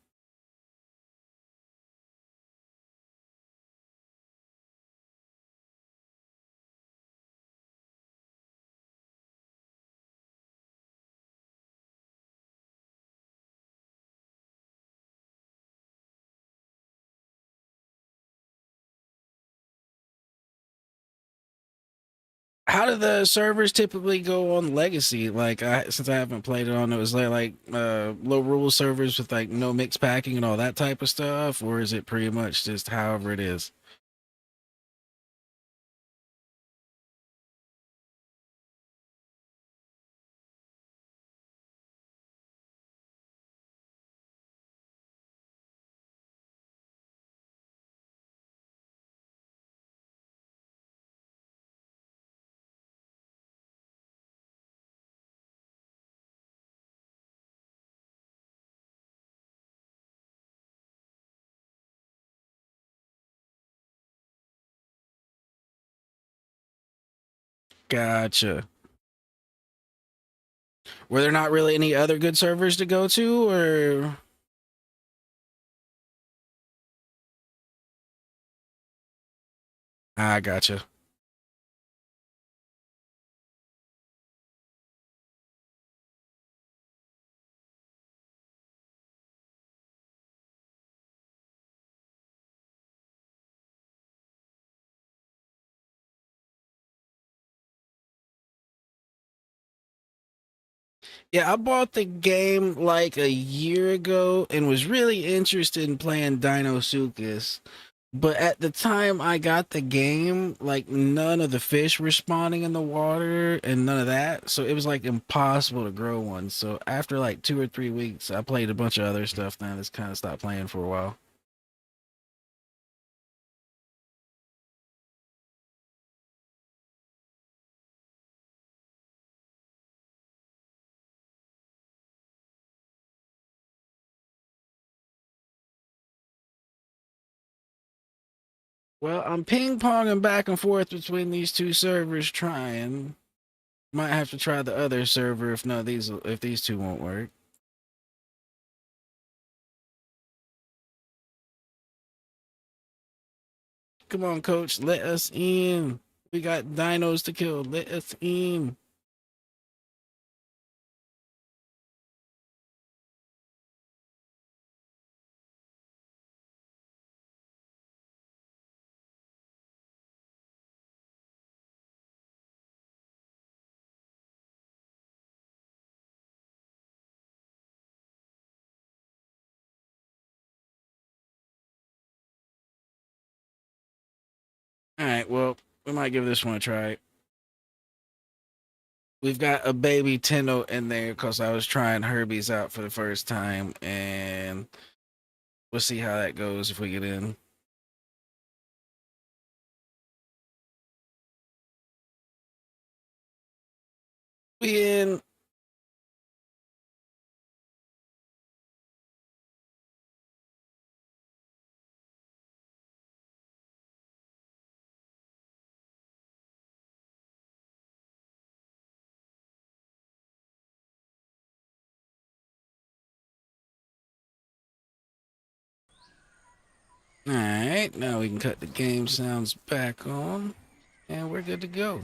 How do the servers typically go on Legacy? Like, since I haven't played it on, it was like low rule servers with like no mix packing and all that type of stuff, or is it pretty much just however it is? Gotcha. Were there not really any other good servers to go to, or I gotcha. Yeah, I bought the game like a year ago and was really interested in playing Dinosuchus. But at the time I got the game, like none of the fish were spawning in the water and none of that. So it was like impossible to grow one. So after like 2 or 3 weeks, I played a bunch of other stuff. Then I just kind of stopped playing for a while. Well, I'm ping ponging back and forth between these two servers trying. Might have to try the other server if these two won't work. Come on, coach, let us in. We got dinos to kill. Let us in. All right, well, we might give this one a try. We've got a baby Tino in there because I was trying Herbie's out for the first time, and we'll see how that goes if we get in. We in. All right, now we can cut the game sounds back on, and we're good to go.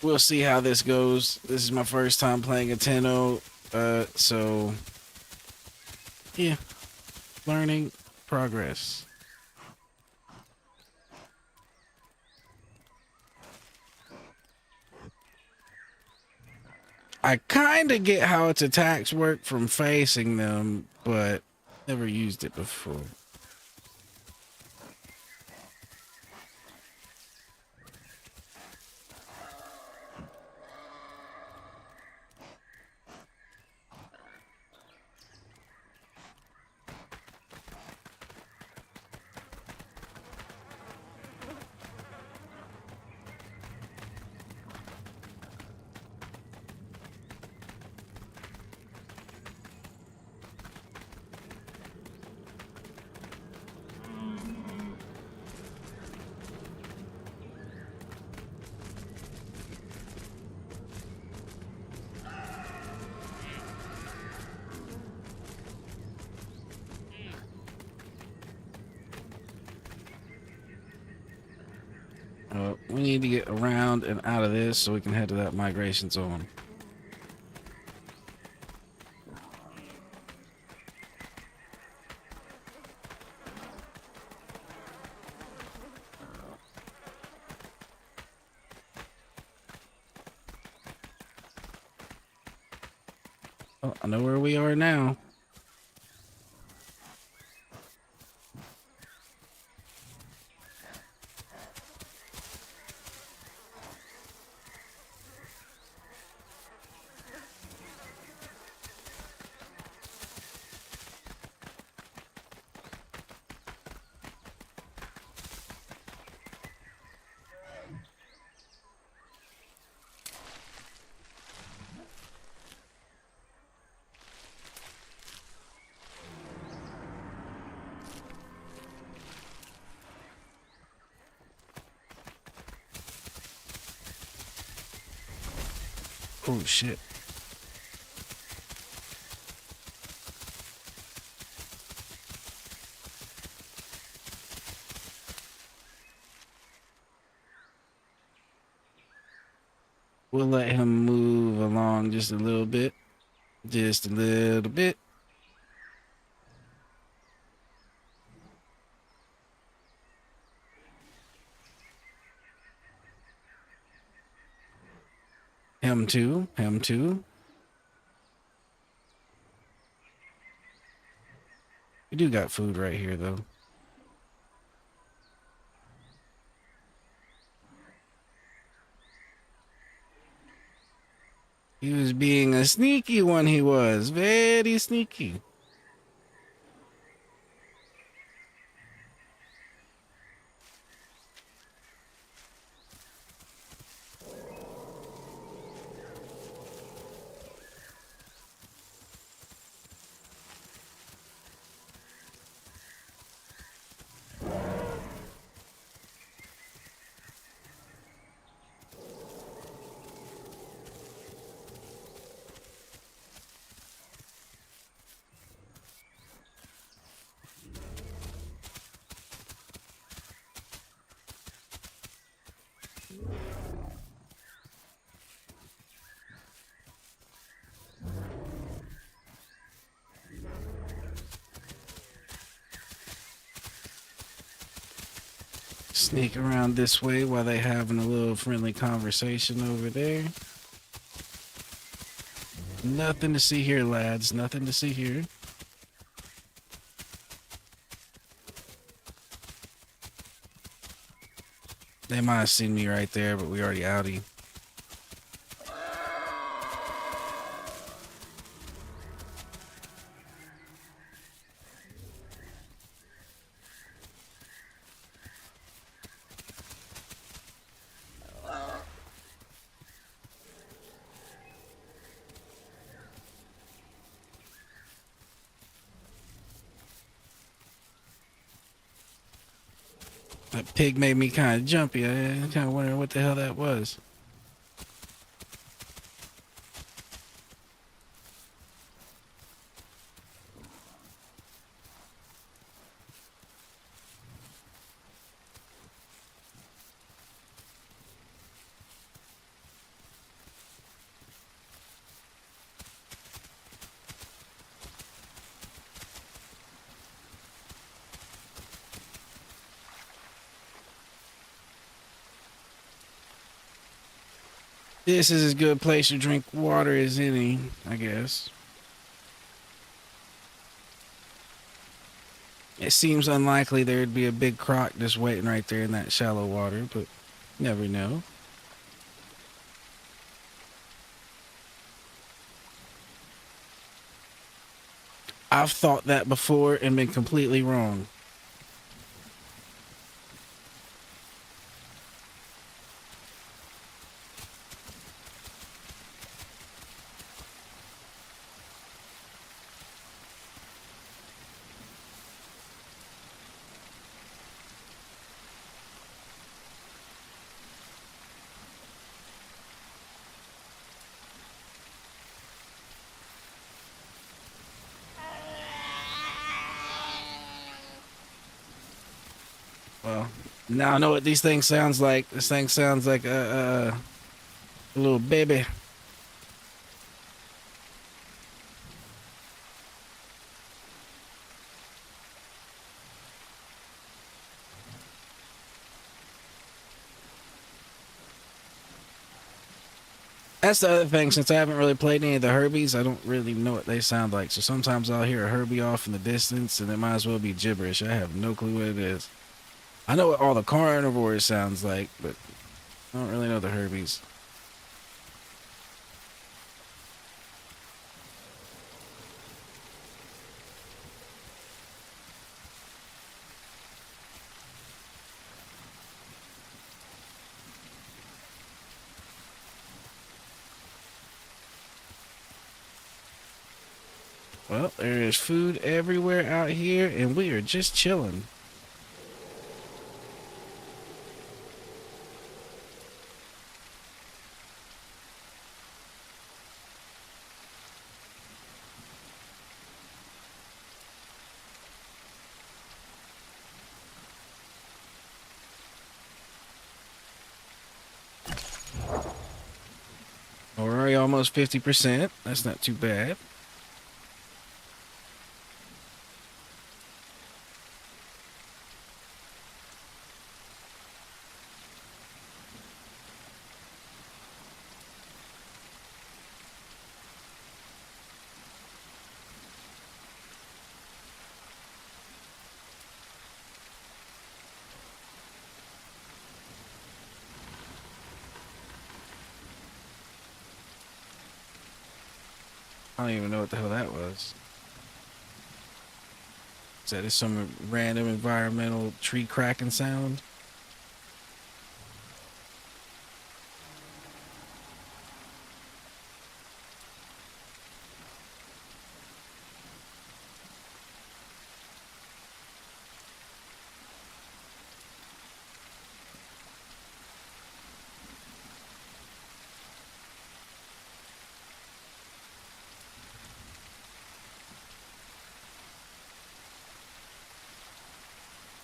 We'll see how this goes. This is my first time playing a Tino, so yeah, learning progress. I kind of get how its attacks work from facing them, but never used it before. We need to get around and out of this so we can head to that migration zone. Oh, I know where we are now. Oh shit. We'll let him move along just a little bit. Just a little bit. Him too. Him too. We do got food right here, though. He was being a sneaky one, he was. Very sneaky. Sneak around this way while they having a little friendly conversation over there. Nothing to see here, lads. Nothing to see here. They might have seen me right there, but we already outie. That pig made me kind of jumpy. I kind of wondering what the hell that was. This is as good a place to drink water as any, I guess. It seems unlikely there'd be a big croc just waiting right there in that shallow water, but never know. I've thought that before and been completely wrong. Well, now I know what these things sounds like. This thing sounds like a little baby. That's the other thing. Since I haven't really played any of the Herbies, I don't really know what they sound like. So sometimes I'll hear a Herbie off in the distance, and it might as well be gibberish. I have no clue what it is. I know what all the carnivores sounds like, but I don't really know the Herbies. Well, there is food everywhere out here, and we are just chilling. Already almost 50%. That's not too bad. I don't even know what the hell that was. Is that just some random environmental tree cracking sound?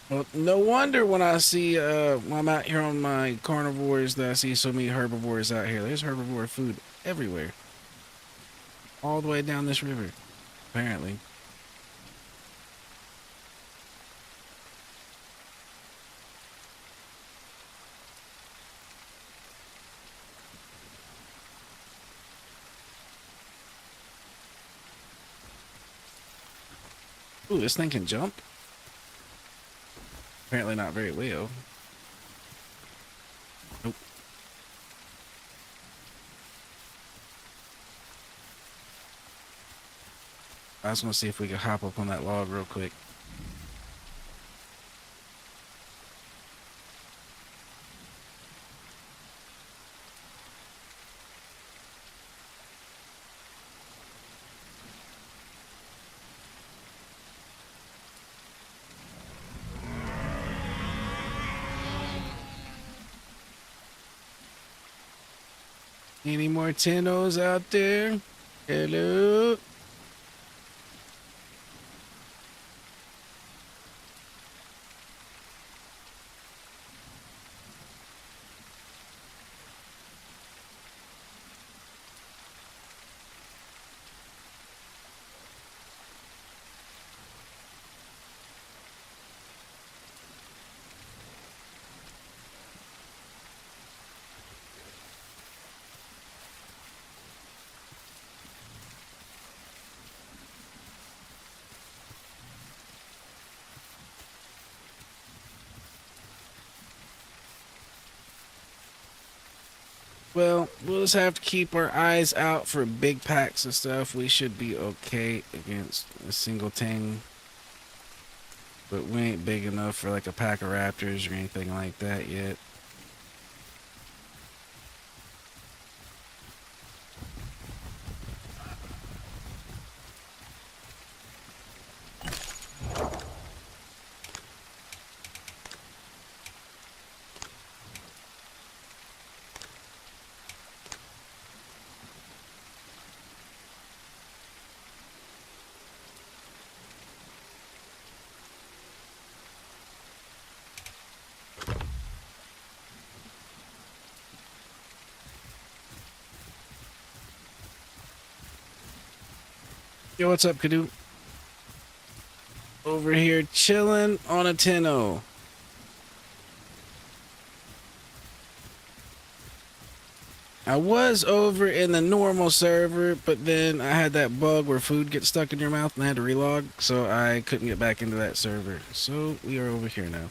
Well, no wonder when I see when I'm out here on my carnivores that I see so many herbivores out here. There's herbivore food everywhere, all the way down this river, apparently. Ooh, this thing can jump? Apparently not very well. Nope. I was gonna see if we could hop up on that log real quick. Any more Dinos out there? Hello? Well, we'll just have to keep our eyes out for big packs of stuff. We should be okay against a single thing. But we ain't big enough for like a pack of raptors or anything like that yet. Yo, what's up, Kadu? Over here chilling on a 10-0. I was over in the normal server, but then I had that bug where food gets stuck in your mouth and I had to relog, so I couldn't get back into that server. So we are over here now.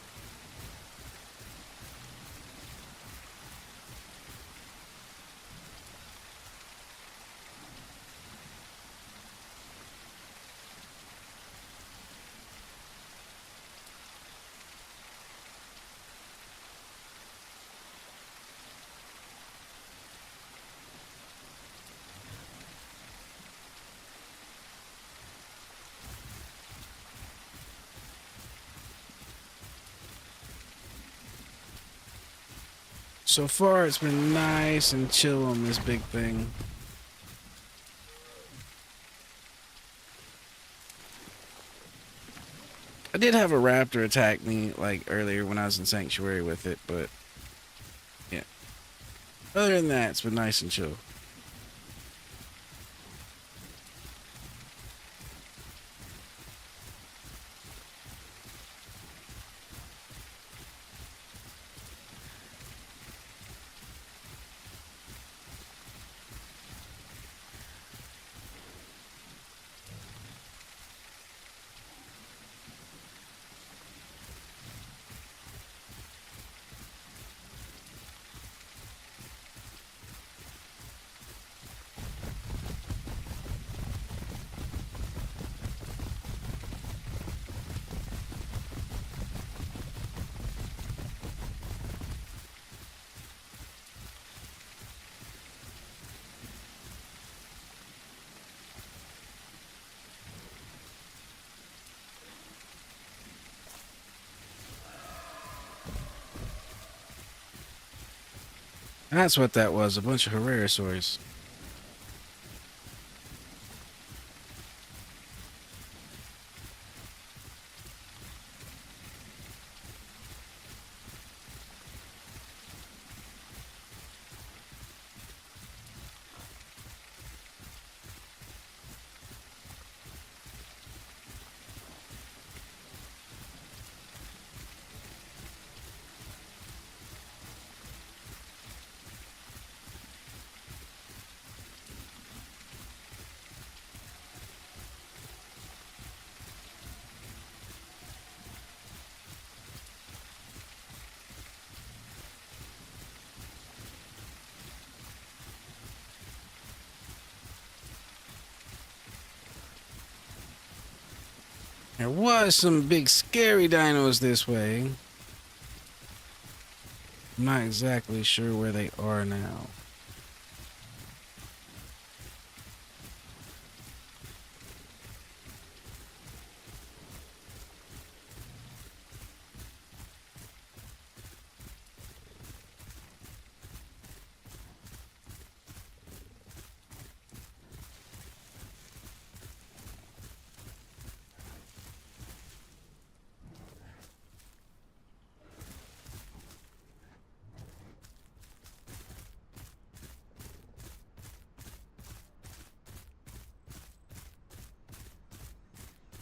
So far, it's been nice and chill on this big thing. I did have a raptor attack me like earlier when I was in Sanctuary with it, but yeah. Other than that, it's been nice and chill. That's what that was, a bunch of Herrerasaurs. There was some big scary dinos this way. I'm not exactly sure where they are now.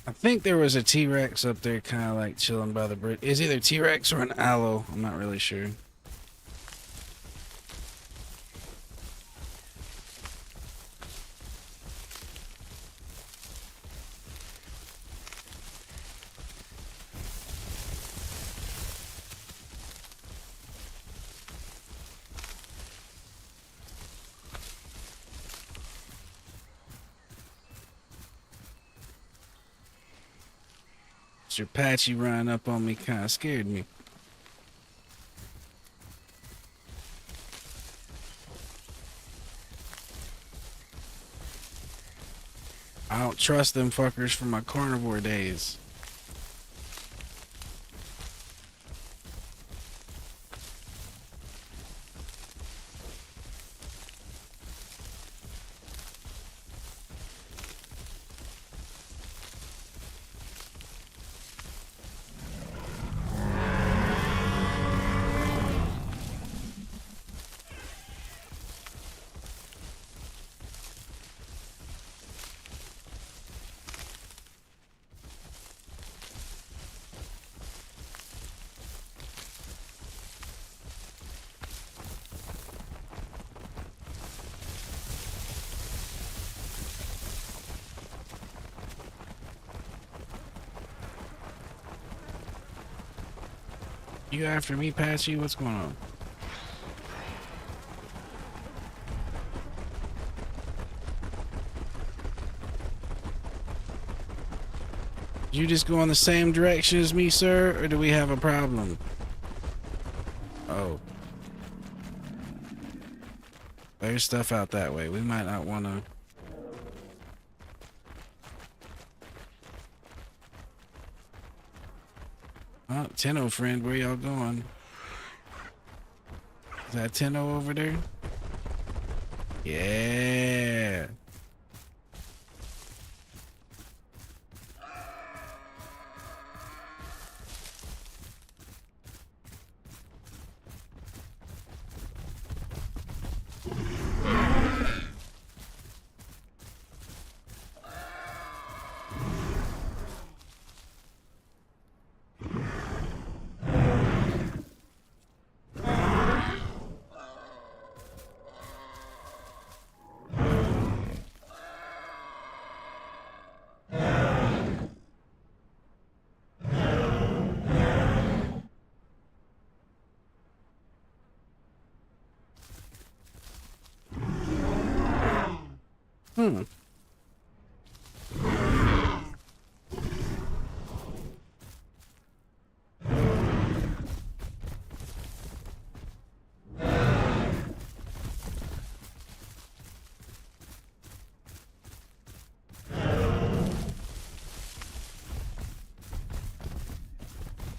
I think there was a T-Rex up there kind of like chilling by the bridge. It's either T-Rex or an aloe. I'm not really sure. Mr. Patchy running up on me kind of scared me. I don't trust them fuckers from my carnivore days. You after me, Patchy? What's going on? You just go in the same direction as me, sir, or do we have a problem? Oh. There's stuff out that way. We might not want to... Oh, Tenno friend, where y'all going? Is that Tenno over there? Yeah. Hmm.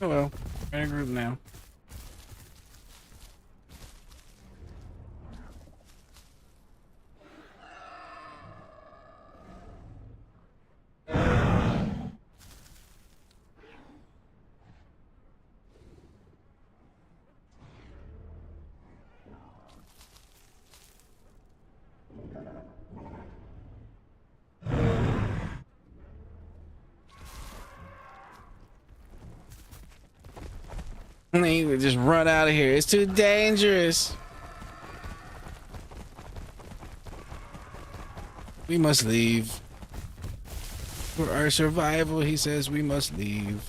Oh well, we're in a group now. He would just run out of here. It's too dangerous. We must leave. For our survival, he says we must leave.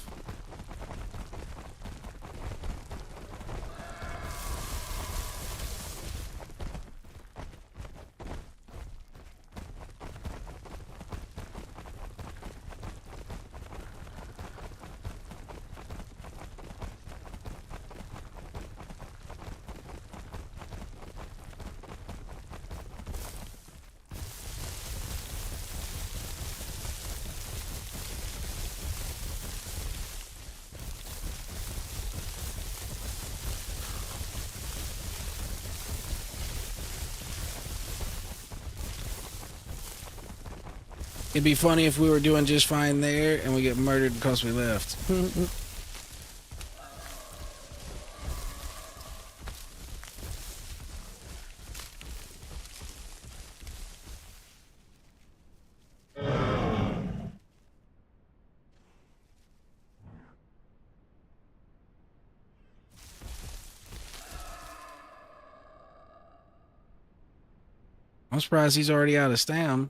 It'd be funny if we were doing just fine there and we get murdered because we left. I'm surprised he's already out of stam.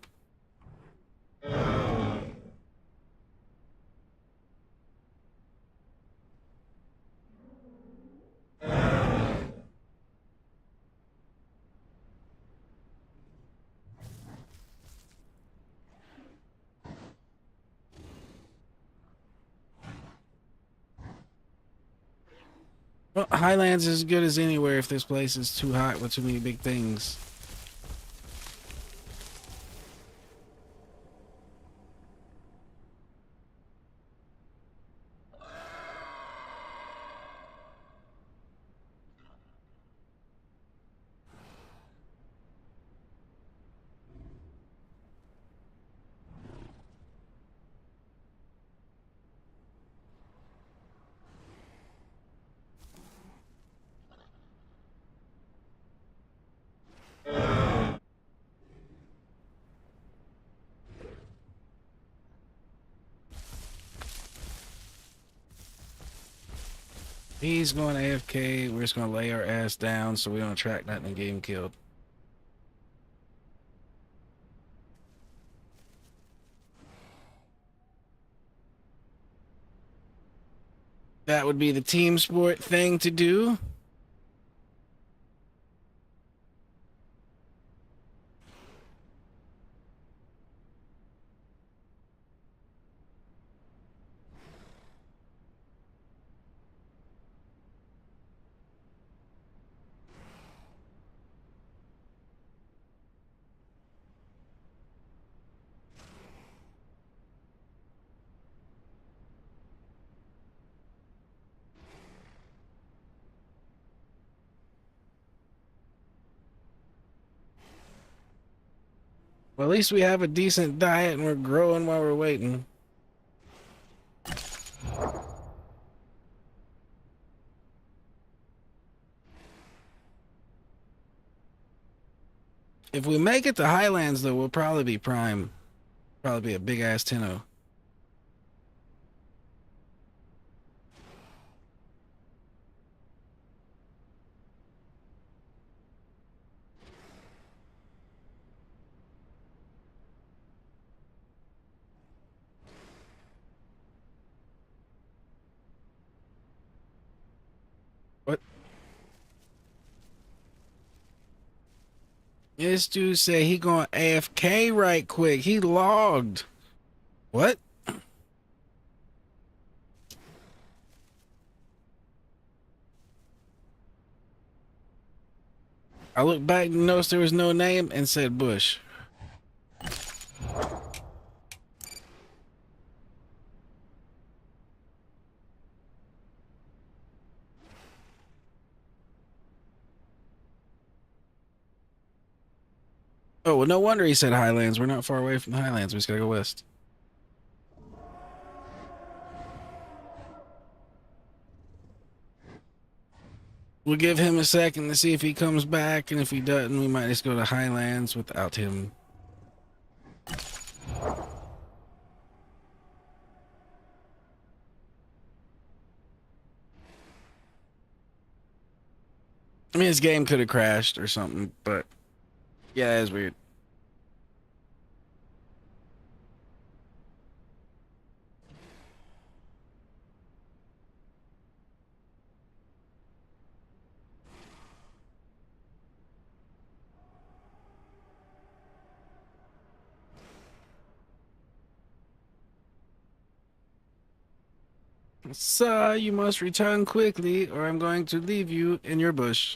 Well, Highlands is as good as anywhere if this place is too hot with too many big things. He's going AFK. We're just going to lay our ass down so we don't attract nothing and get him killed. That would be the team sport thing to do. Well, at least we have a decent diet and we're growing while we're waiting. If we make it to Highlands, though, we'll probably be prime. Probably be a big-ass 10-0. What? This dude said he going AFK right quick. He logged. What? I looked back and noticed there was no name and said Bush. Oh, well, no wonder he said Highlands. We're not far away from the Highlands. We just gotta go west. We'll give him a second to see if he comes back, and if he doesn't, we might just go to Highlands without him. I mean, his game could have crashed or something, but yeah, it's weird. Sir, you must return quickly, or I'm going to leave you in your bush.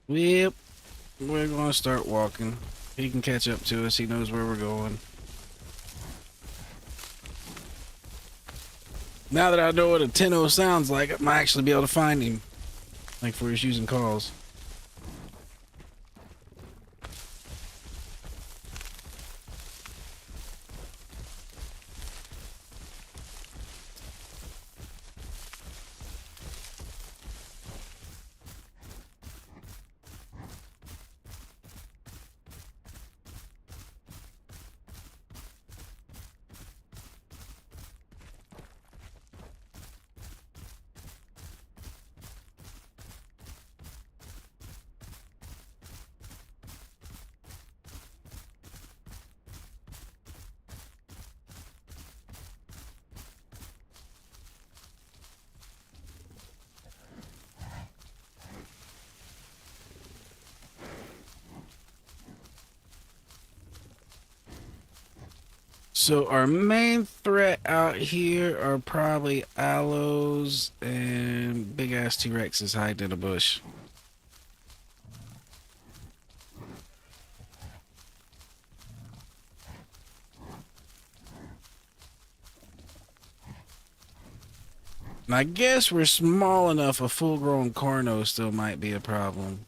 Yep, we're gonna start walking. He can catch up to us. He knows where we're going. Now that I know what a 10-0 sounds like, I might actually be able to find him. Like for his using calls. So our main threat out here are probably aloes and big ass T-Rexes hiding in a bush. And I guess we're small enough a full-grown Carno still might be a problem.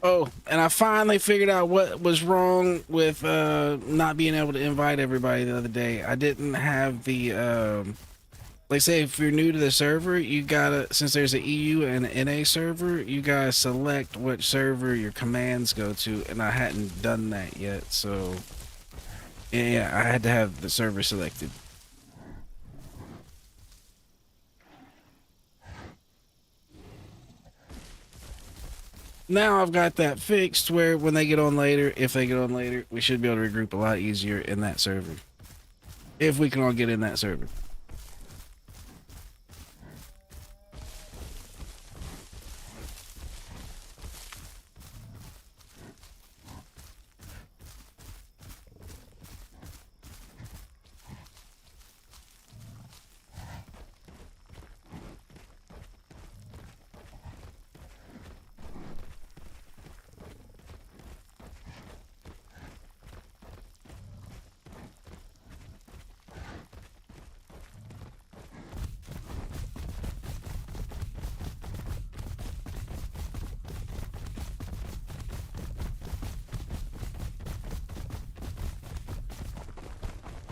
Oh, and I finally figured out what was wrong with not being able to invite everybody the other day. I didn't have the like say if you're new to the server, you gotta, since there's an EU and an NA server, you gotta select which server your commands go to, and I hadn't done that yet, so yeah, I had to have the server selected. Now I've got that fixed where when they get on later, if they get on later, we should be able to regroup a lot easier in that server. If we can all get in that server.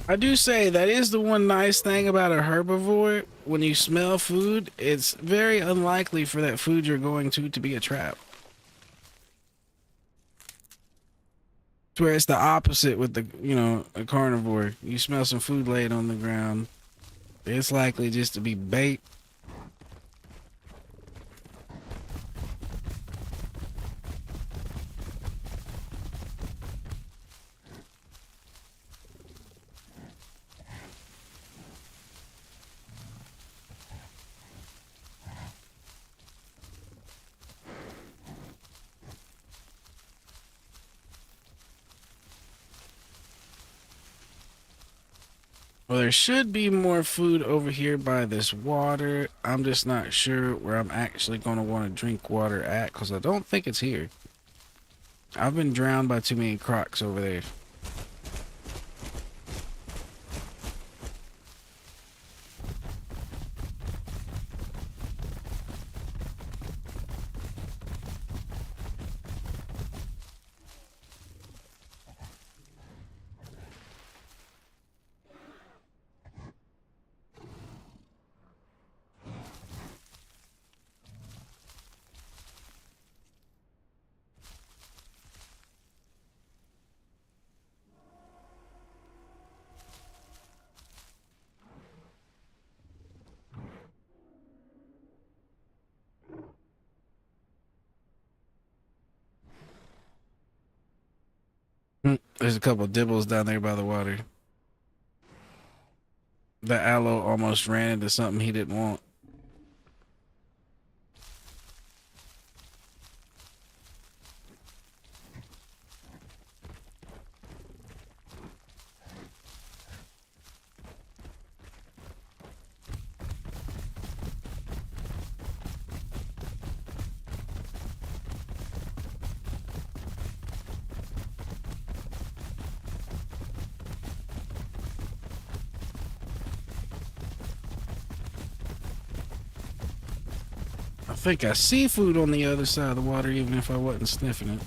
I do say that is the one nice thing about a herbivore. When you smell food, it's very unlikely for that food you're going to be a trap. To where it's the opposite with the, you know, a carnivore. You smell some food laying on the ground, it's likely just to be bait. Well, there should be more food over here by this water. I'm just not sure where I'm actually going to want to drink water at, because I don't think it's here. I've been drowned by too many crocs over there. There's a couple of dibbles down there by the water. The aloe almost ran into something he didn't want. I think I see food on the other side of the water, even if I wasn't sniffing it.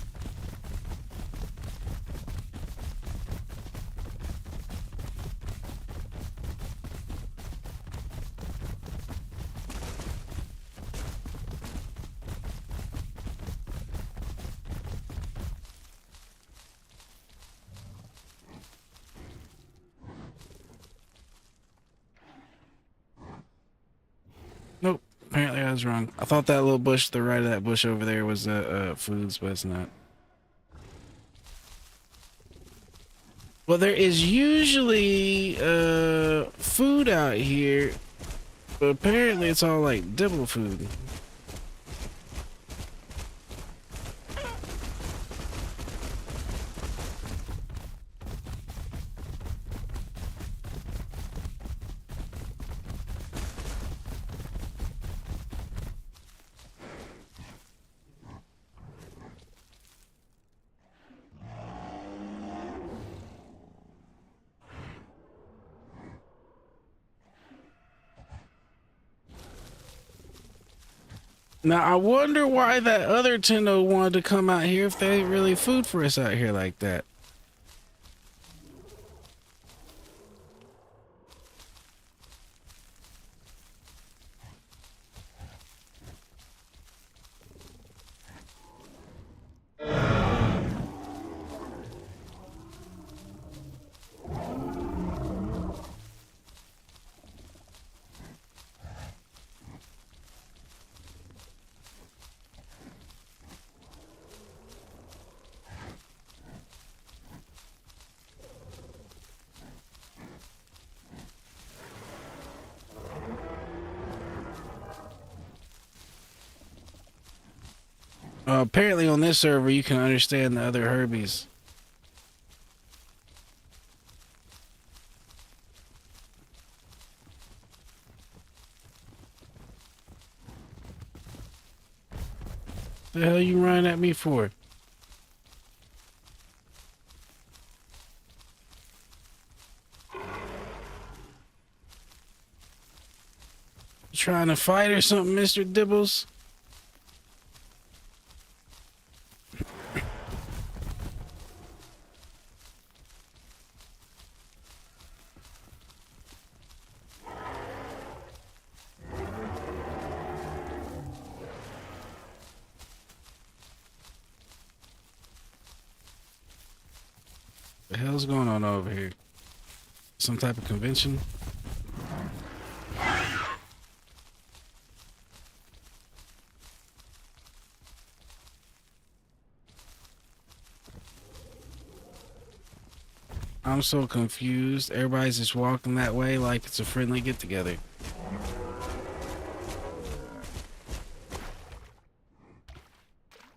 Nope. Apparently I was wrong. I thought that little bush to the right of that bush over there was foods, but it's not. Well, there is usually food out here, but apparently it's all like dibble food. Now, I wonder why that other Tendo wanted to come out here if there ain't really food for us out here like that. Apparently on this server you can understand the other Herbies. The hell you running at me for? You trying to fight or something, Mr. Dibbles? The hell's going on over here? Some type of convention? I'm so confused. Everybody's just walking that way like it's a friendly get-together.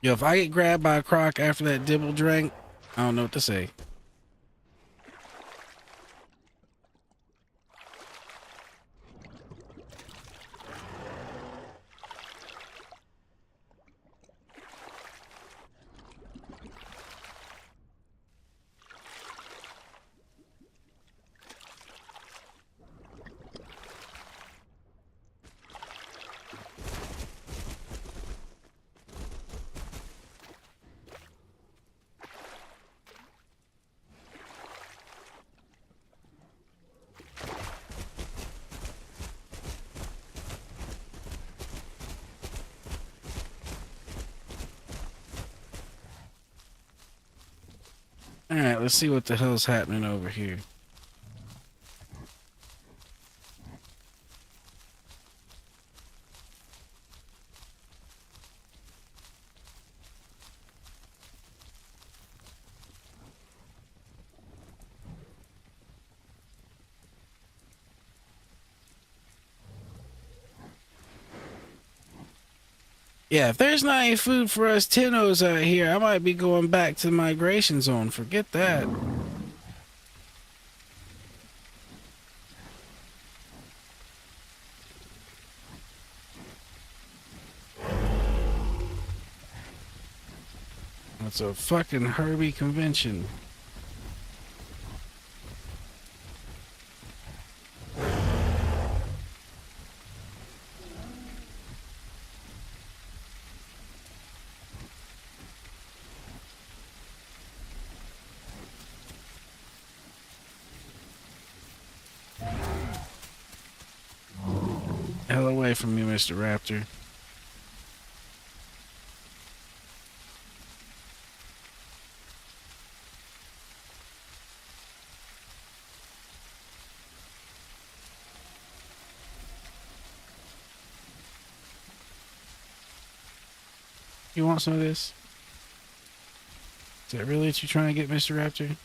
Yo, if I get grabbed by a croc after that dibble drank, I don't know what to say. All right, let's see what the hell's happening over here. Yeah, if there's not any food for us Tinos out here, I might be going back to the migration zone. Forget that. It's a fucking Herbie convention. Hell away from me, Mr. Raptor. You want some of this? Is that really what you're trying to get, Mr. Raptor?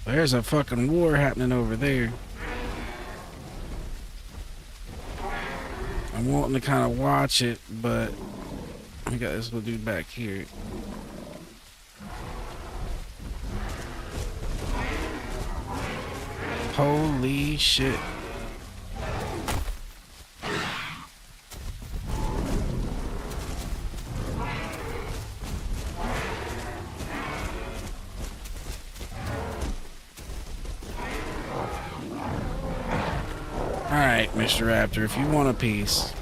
There's a fucking war happening over there. I'm wanting to kind of watch it, but we got this little dude back here. Holy shit. Alright, Mr. Raptor, if you want a piece.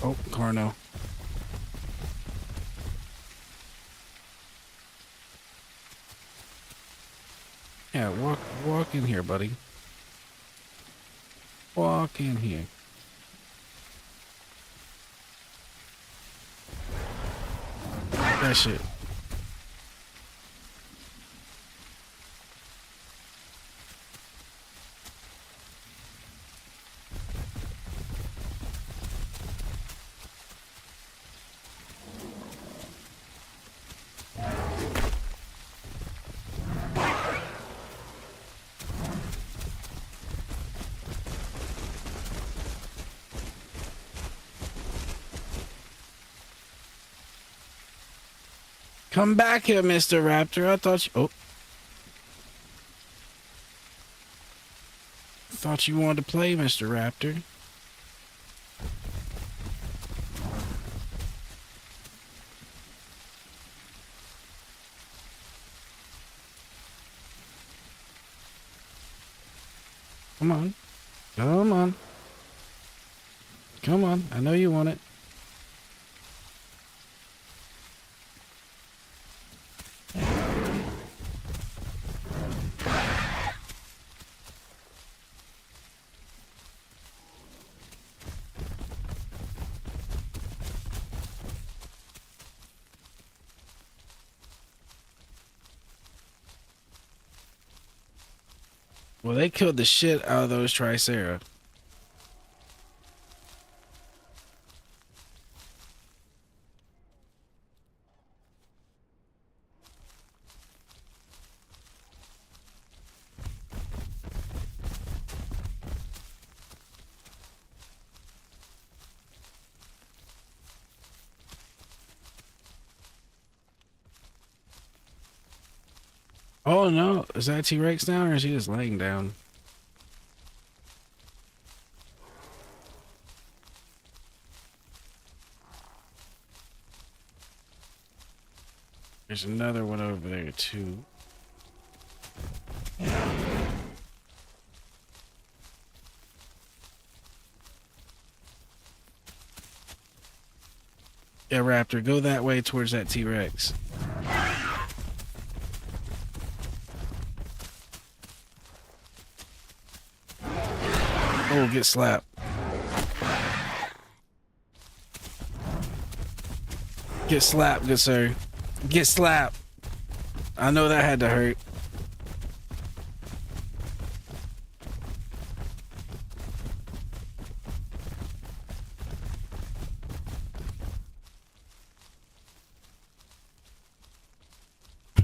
Oh, Carno. Yeah, walk in here, buddy. Walk in here. That shit. Come back here, Mr. Raptor. I thought you... Oh. Thought you wanted to play, Mr. Raptor. Come on. Come on. Come on. I know you want it. Well, they killed the shit out of those Tricera. Oh no, is that T-Rex down or is he just laying down? There's another one over there too. Yeah, Raptor, go that way towards that T-Rex. Oh, get slapped. Get slapped, good sir. Get slapped. I know that had to hurt.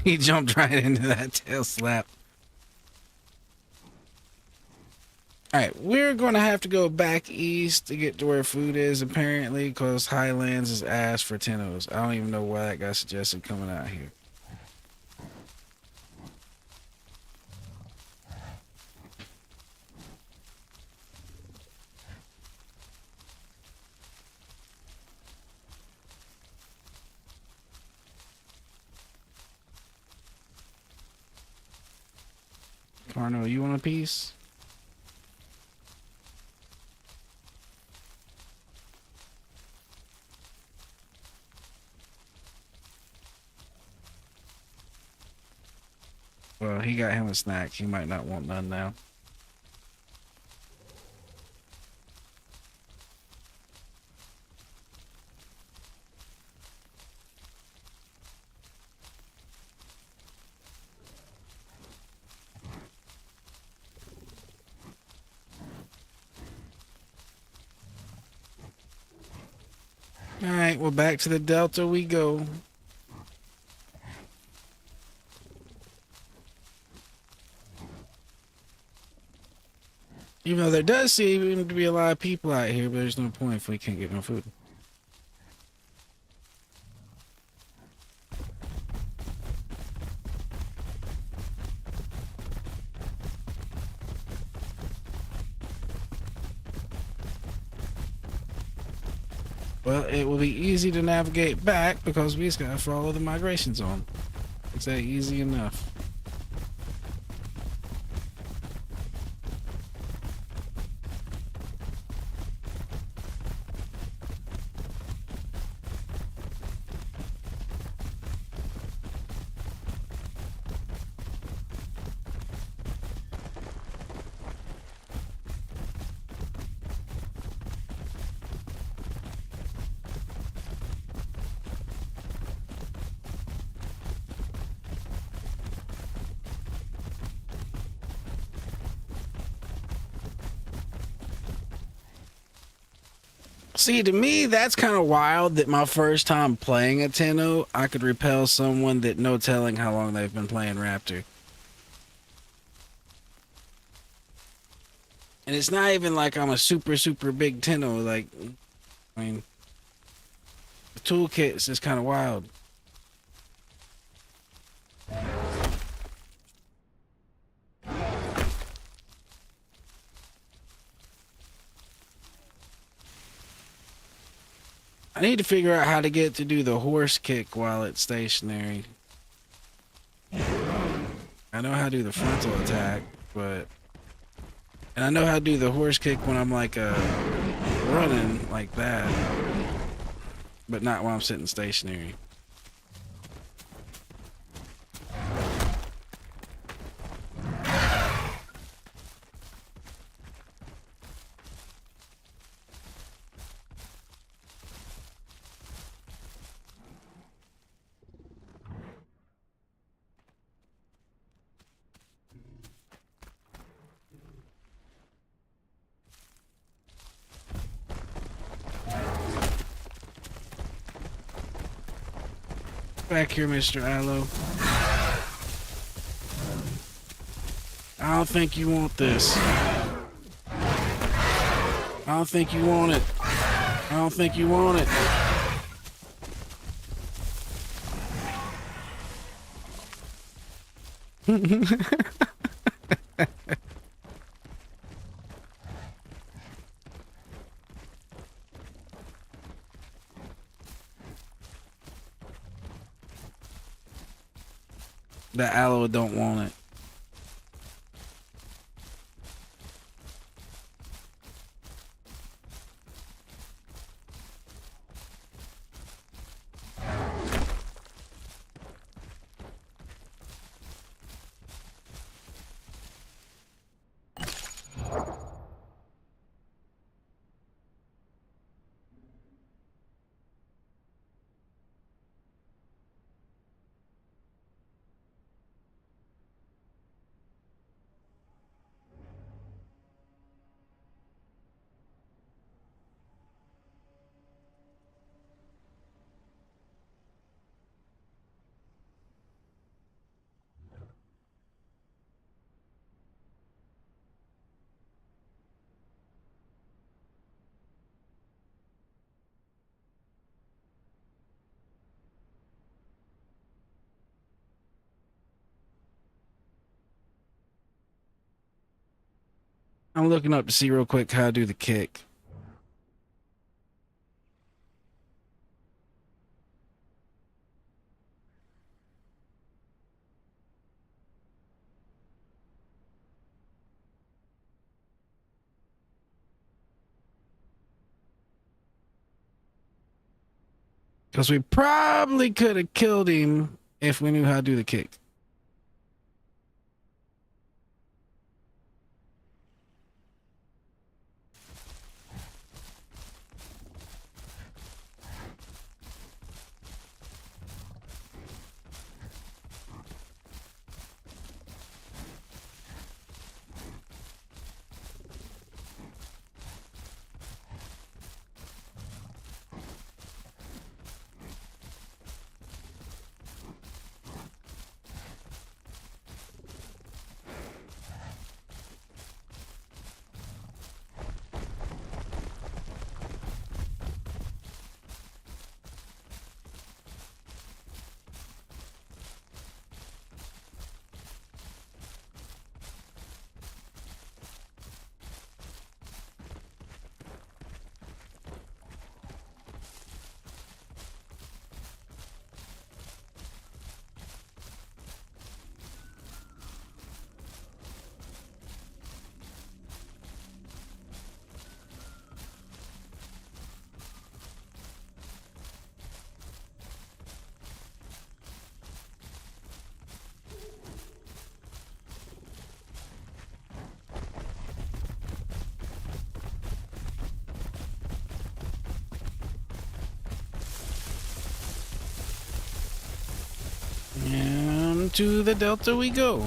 He jumped right into that tail slap. Alright, we're going to have to go back east to get to where food is, apparently, because Highlands is ass for Dinos. I don't even know why that got suggested coming out here. Carno, you want a piece? Well, he got him a snack. He might not want none now. Alright, well, back to the Delta we go. Even though there does seem to be a lot of people out here, but there's no point if we can't get no food. Well, it will be easy to navigate back because we just gotta follow the migration zone. It's that easy enough. See, to me, that's kind of wild that my first time playing a Tenno, I could repel someone that no telling how long they've been playing Raptor. And it's not even like I'm a super, super big Tenno. Like, I mean, the toolkit is just kind of wild. I need to figure out how to get to do the horse kick while it's stationary. I know how to do the frontal attack, but... And I know how to do the horse kick when I'm like running like that. But not while I'm sitting stationary. Back here, Mr. Aloe. I don't think you want this. I don't think you want it. I don't think you want it. The aloe don't want it. I'm looking up to see real quick how to do the kick. Because we probably could have killed him if we knew how to do the kick. And to the Delta we go.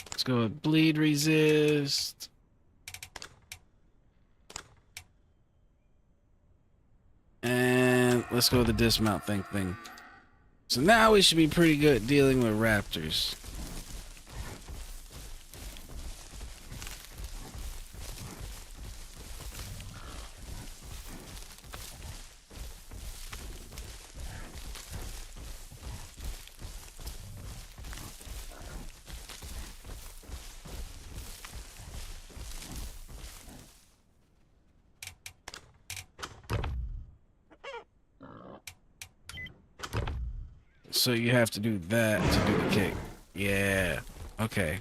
Let's go with bleed resist. And let's go with the dismount thing. So now we should be pretty good at dealing with raptors. So you have to do that to do the kick. Yeah. Okay.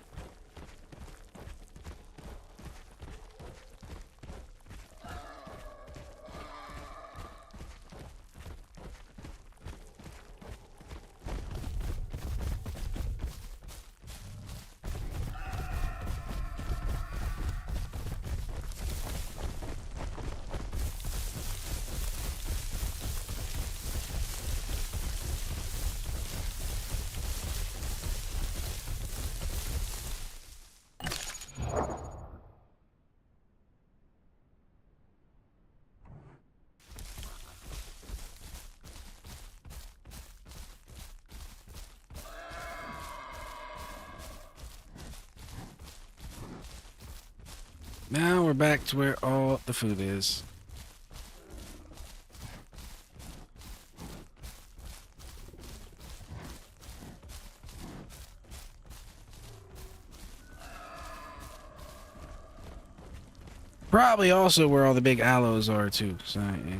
Now we're back to where all the food is. Probably also where all the big aloes are too. So, yeah.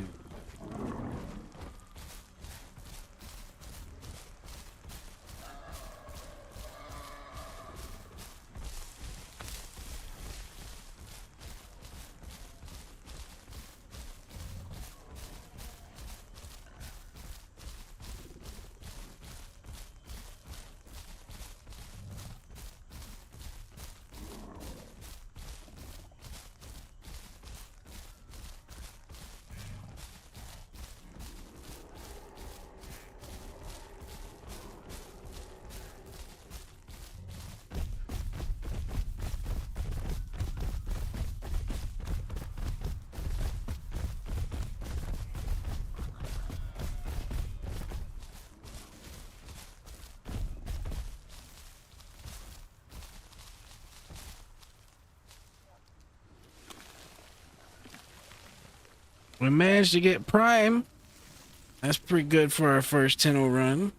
We managed to get Prime. That's pretty good for our first Tenno run.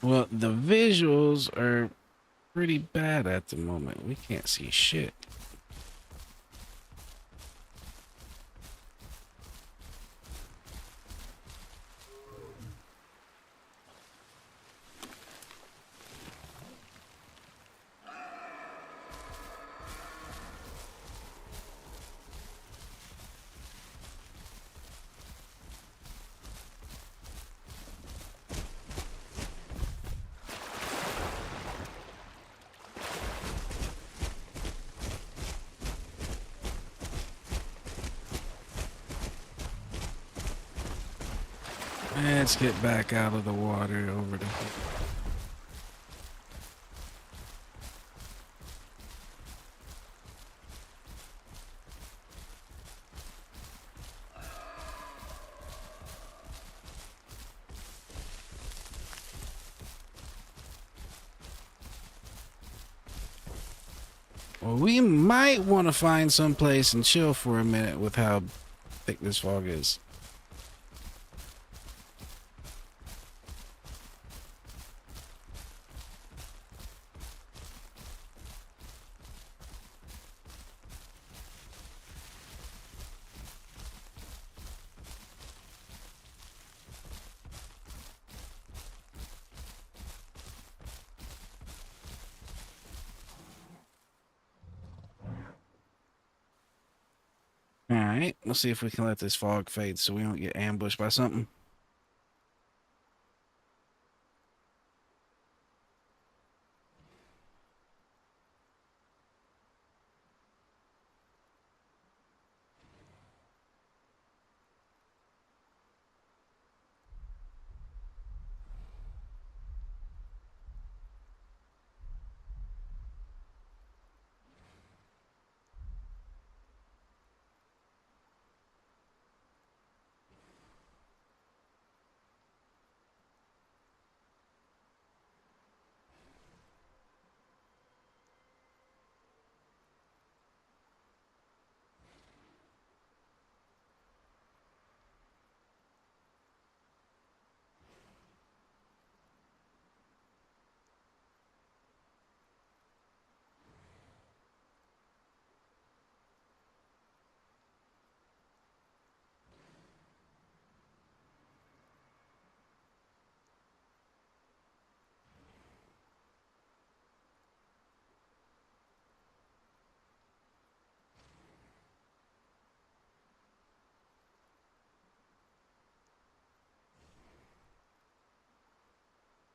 Well, the visuals are pretty bad at the moment. We can't see shit. Let's get back out of the water over the... Well, we might want to find some place and chill for a minute with how thick this fog is. All right, let's see if we can let this fog fade so we don't get ambushed by something.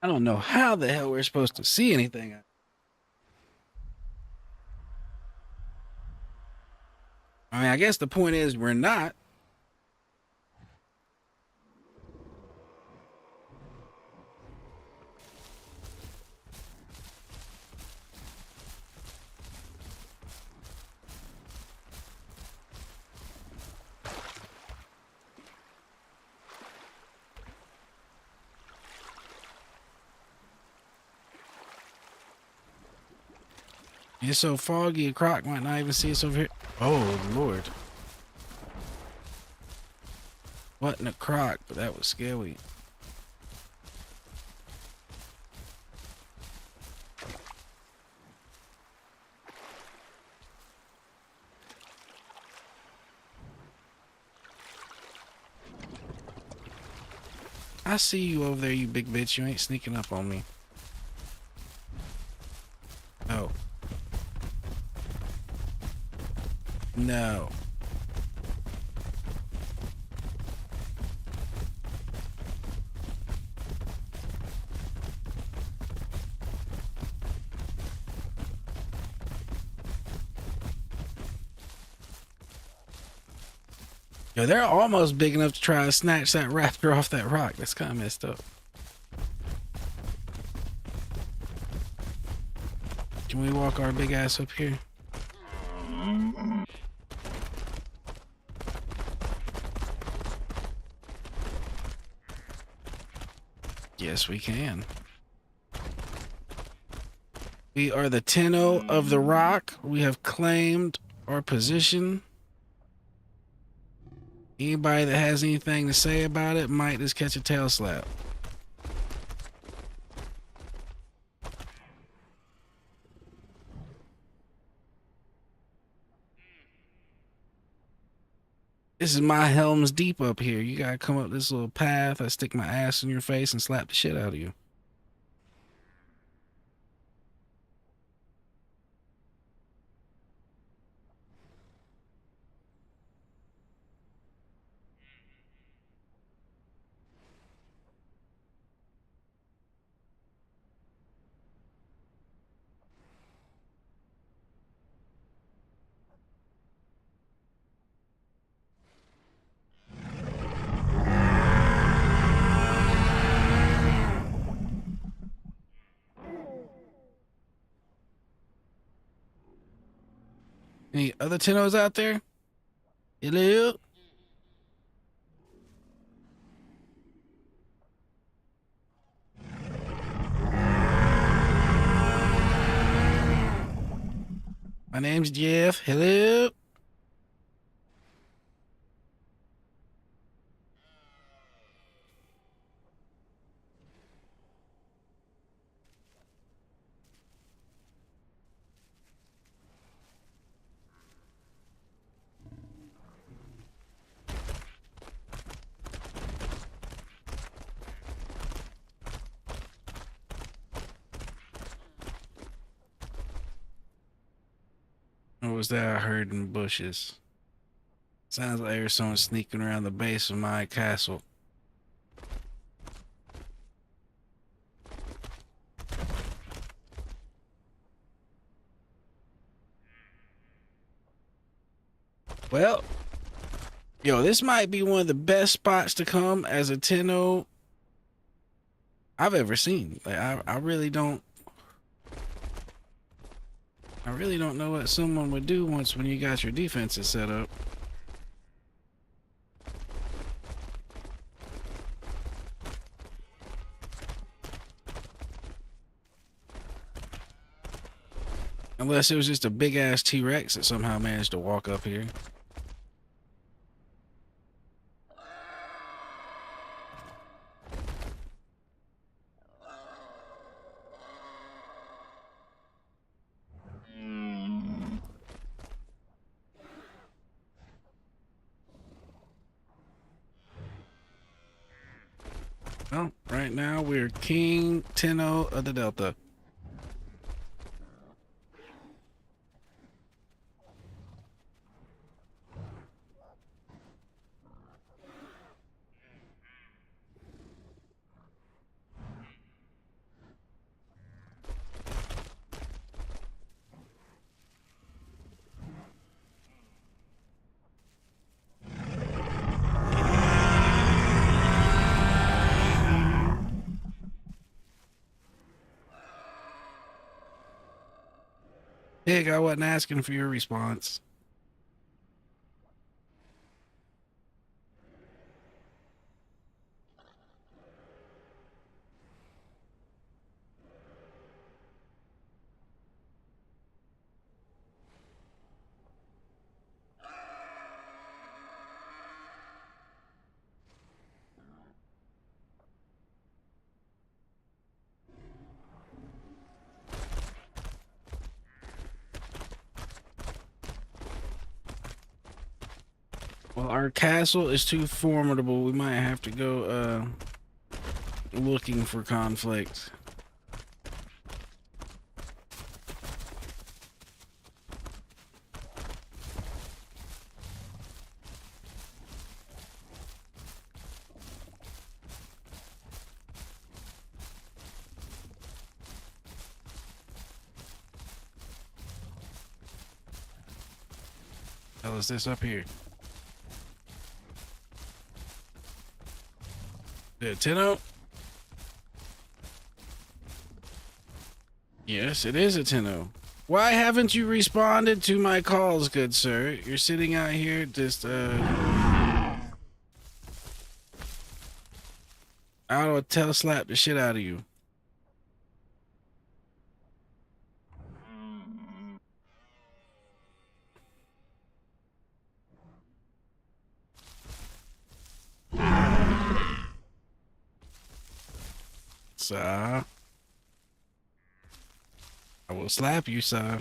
I don't know how the hell we're supposed to see anything. I mean, I guess the point is we're not. It's so foggy, a croc might not even see us over here. Oh, Lord. Wasn't a croc, but that was scary. I see you over there, you big bitch. You ain't sneaking up on me. Oh. No. Yo, they're almost big enough to try to snatch that raptor off that rock. That's kind of messed up. Can we walk our big ass up here? Yes, we can. We are the 10-0 of the rock. We have claimed our position. Anybody that has anything to say about it might just catch a tail slap. This is my Helm's Deep up here. You gotta come up this little path. I stick my ass in your face and slap the shit out of you. Any other 10-0s out there? Hello? My name's Jeff. Hello? What was that I heard in the bushes? Sounds like there's someone sneaking around the base of my castle. Well, yo, this might be one of the best spots to come as a 10-0 I've ever seen. Like, I really don't know what someone would do once when you got your defenses set up. Unless it was just a big ass T-Rex that somehow managed to walk up here. Well, right now we're King 10-0 of the Delta. Pig, I wasn't asking for your response. Well, our castle is too formidable. We might have to go looking for conflict. Hell is this up here? The Tino? Yes, it is a Tino. Why haven't you responded to my calls, good sir? You're sitting out here just I'll tell slap the shit out of you. Sir. I will slap you, sir.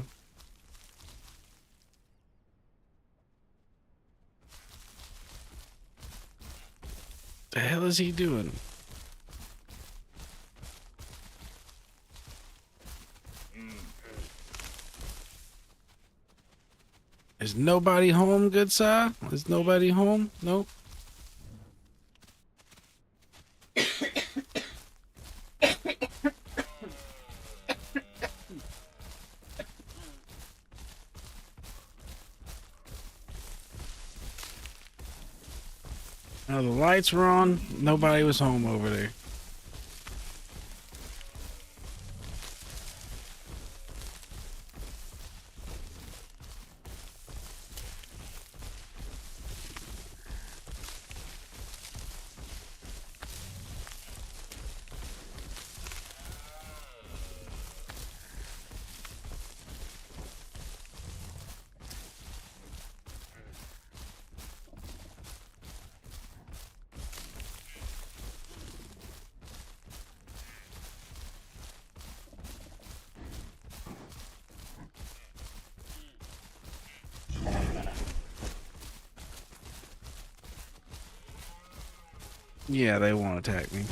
The hell is he doing? Is nobody home, good sir? Is nobody home? Nope. Now the lights were on. Nobody was home over there. Yeah, they won't attack me.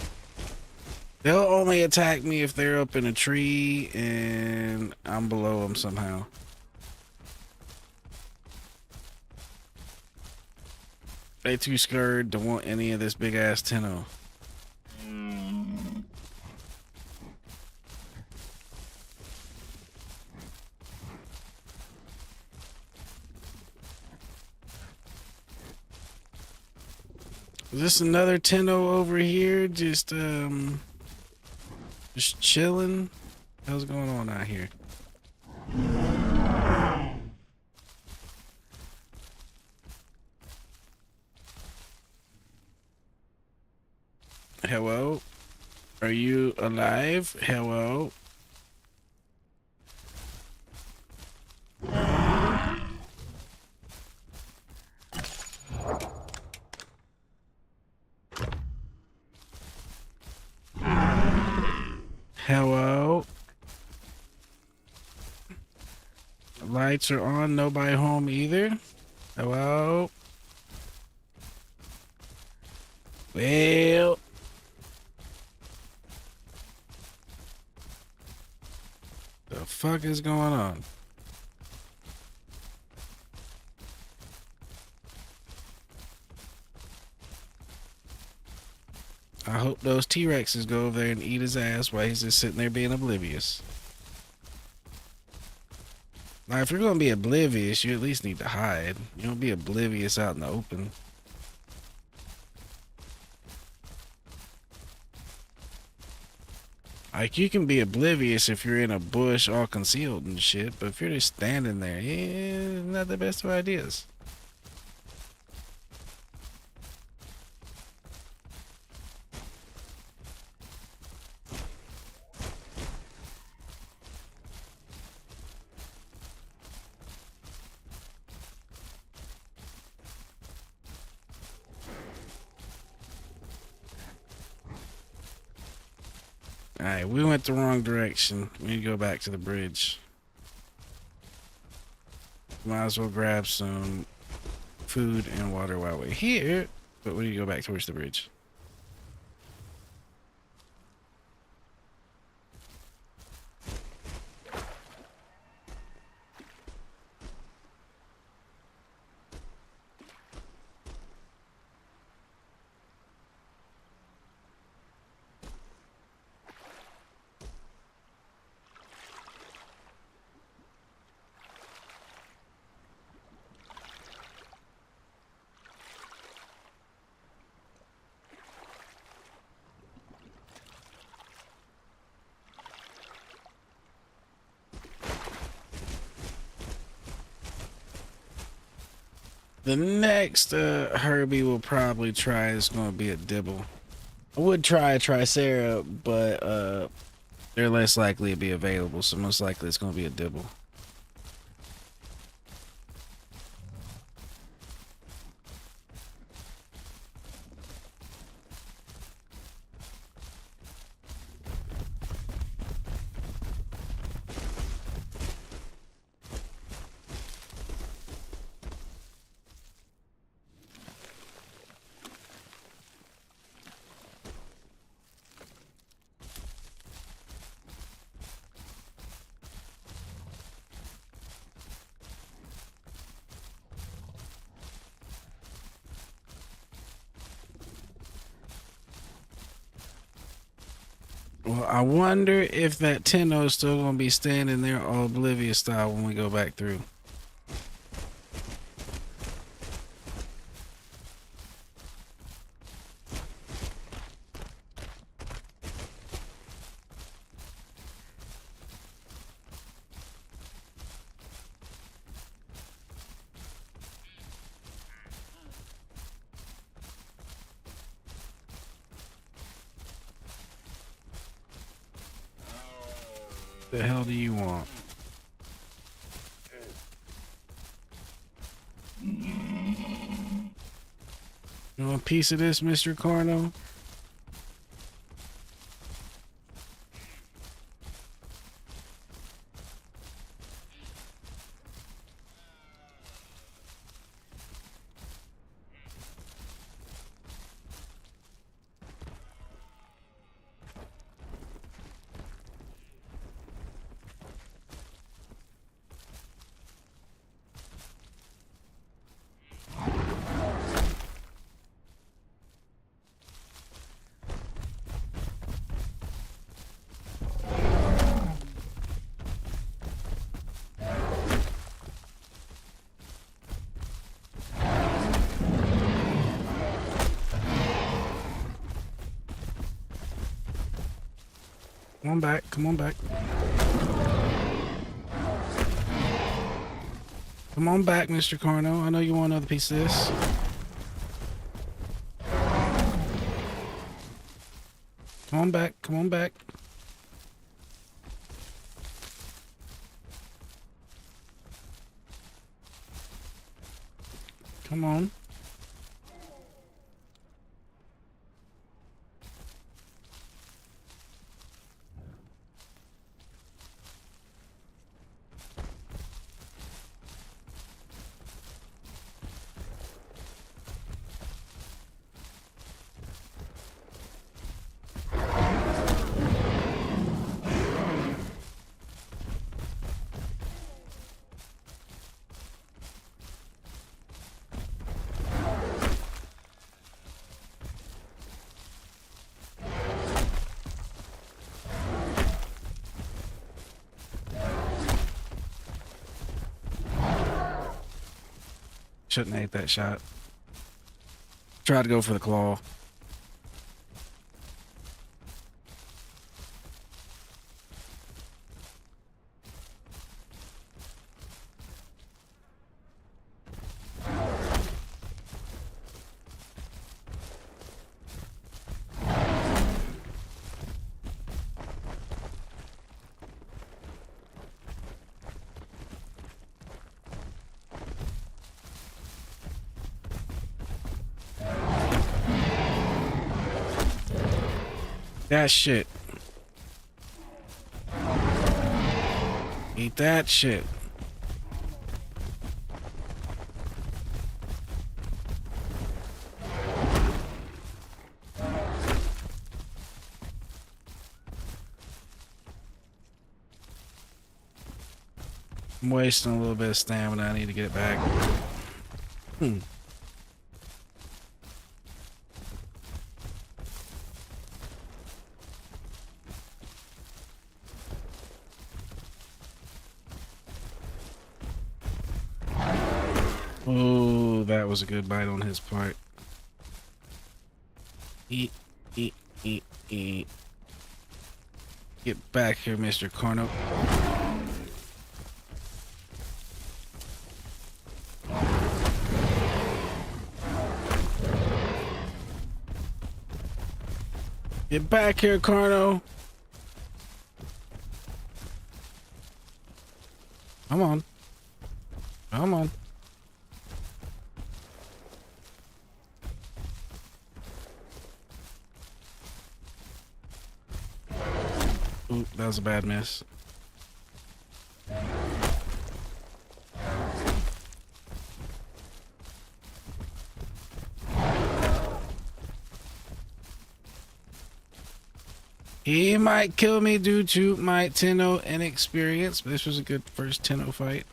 They'll only attack me if they're up in a tree and I'm below them somehow. They too scared to want any of this big ass Tenno. Is this another Tenno over here? Just chilling? What's going on out here? Hello? Are you alive? Hello? Hello? Lights are on, nobody home either. Hello? Well, the fuck is going on? I hope those T-Rexes go over there and eat his ass while he's just sitting there being oblivious. Now, if you're gonna be oblivious, you at least need to hide. You don't be oblivious out in the open. Like, you can be oblivious if you're in a bush all concealed and shit, but if you're just standing there, yeah, not the best of ideas. Alright, we went the wrong direction. We need to go back to the bridge. Might as well grab some food and water while we're here, but we need to go back towards the bridge. The next Herbie will probably try is going to be a dibble. I would try a Tricera, but they're less likely to be available, so most likely it's going to be a dibble. Well, I wonder if that Tendo is still going to be standing there all oblivious style when we go back through. The hell do you want? You want a piece of this, Mr. Carno? Come on back. Come on back. Come on back, Mr. Carno. I know you want another piece of this. Come on back. Come on back. Come on. Shouldn't have ate that shot. Tried to go for the claw. That shit. Eat that shit. I'm wasting a little bit of stamina. I need to get it back. Oh, that was a good bite on his part. Eat, eat, eat, eat. Get back here, Mr. Corno. Get back here, Corno. Come on. Come on. Ooh, that was a bad miss. He might kill me due to my Tenno inexperience, but this was a good first Tenno fight.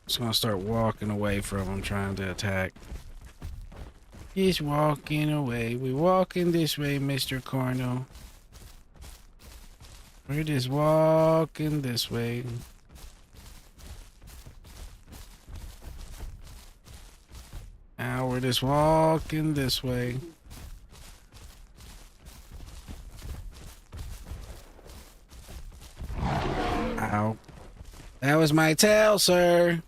Just gonna start walking away from him, trying to attack. He's walking away. We're walking this way, Mr. Corno. We're just walking this way. Now we're just walking this way. Ow. That was my tail, sir.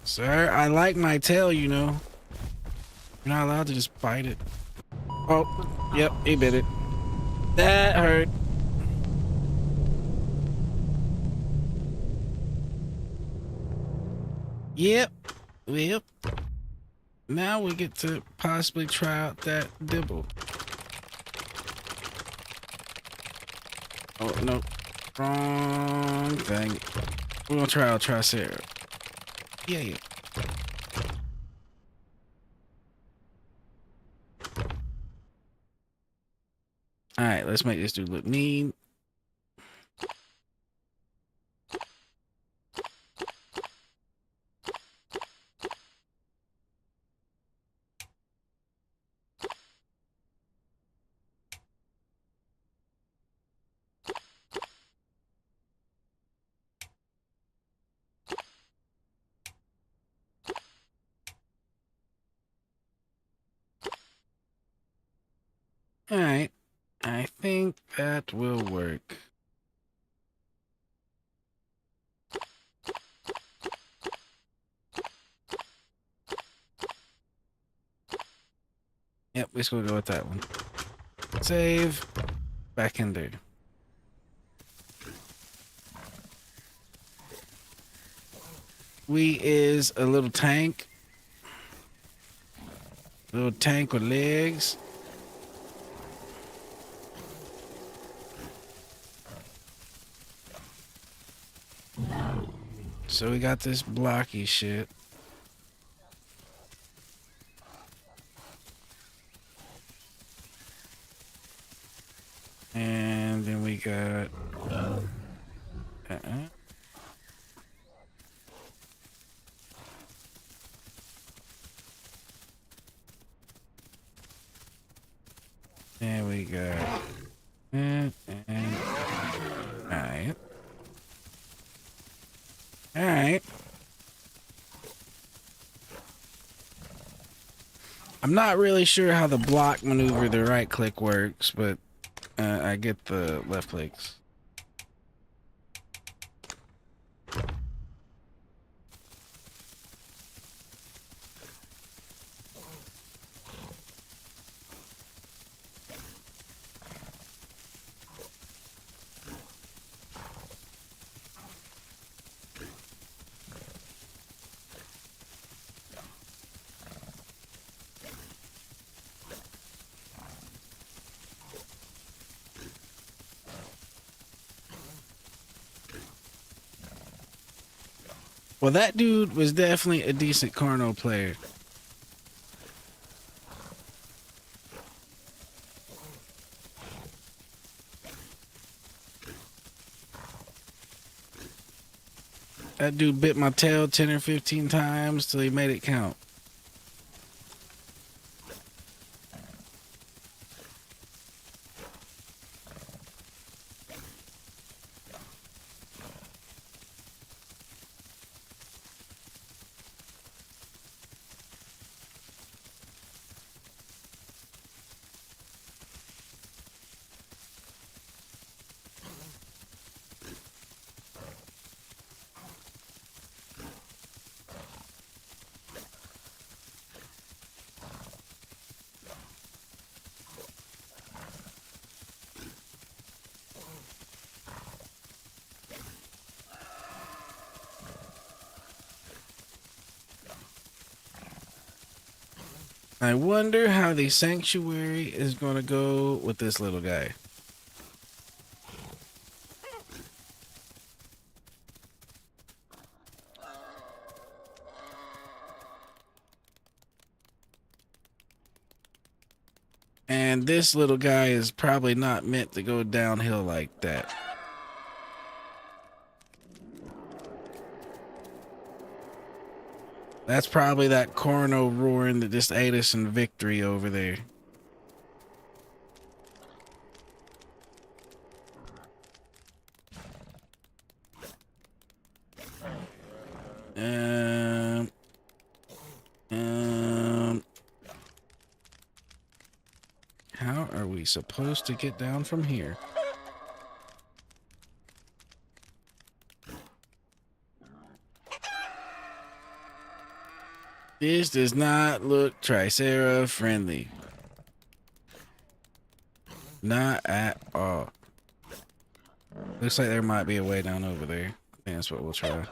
Sir, I like my tail, you know. You're not allowed to just bite it. Oh, yep, he bit it. That hurt. Yep, yep. Now we get to possibly try out that dibble. Oh, no. Wrong thing. We're gonna try out Tricera. Yeah. Alright, let's make this dude look mean. Alright, I think that will work. Yep, let's go with that one. Save. Back in there. We is a little tank. Little tank with legs. So we got this blocky shit. And then we got and we got Alright. I'm not really sure how the block maneuver the right click works, but I get the left clicks. Well, that dude was definitely a decent Carno player. That dude bit my tail 10 or 15 times till he made it count. I wonder how the sanctuary is going to go with this little guy. And this little guy is probably not meant to go downhill like that. That's probably that Corno roaring that just ate us in victory over there. How are we supposed to get down from here? This does not look Tricera friendly. Not at all. Looks like there might be a way down over there. I think that's what we'll try.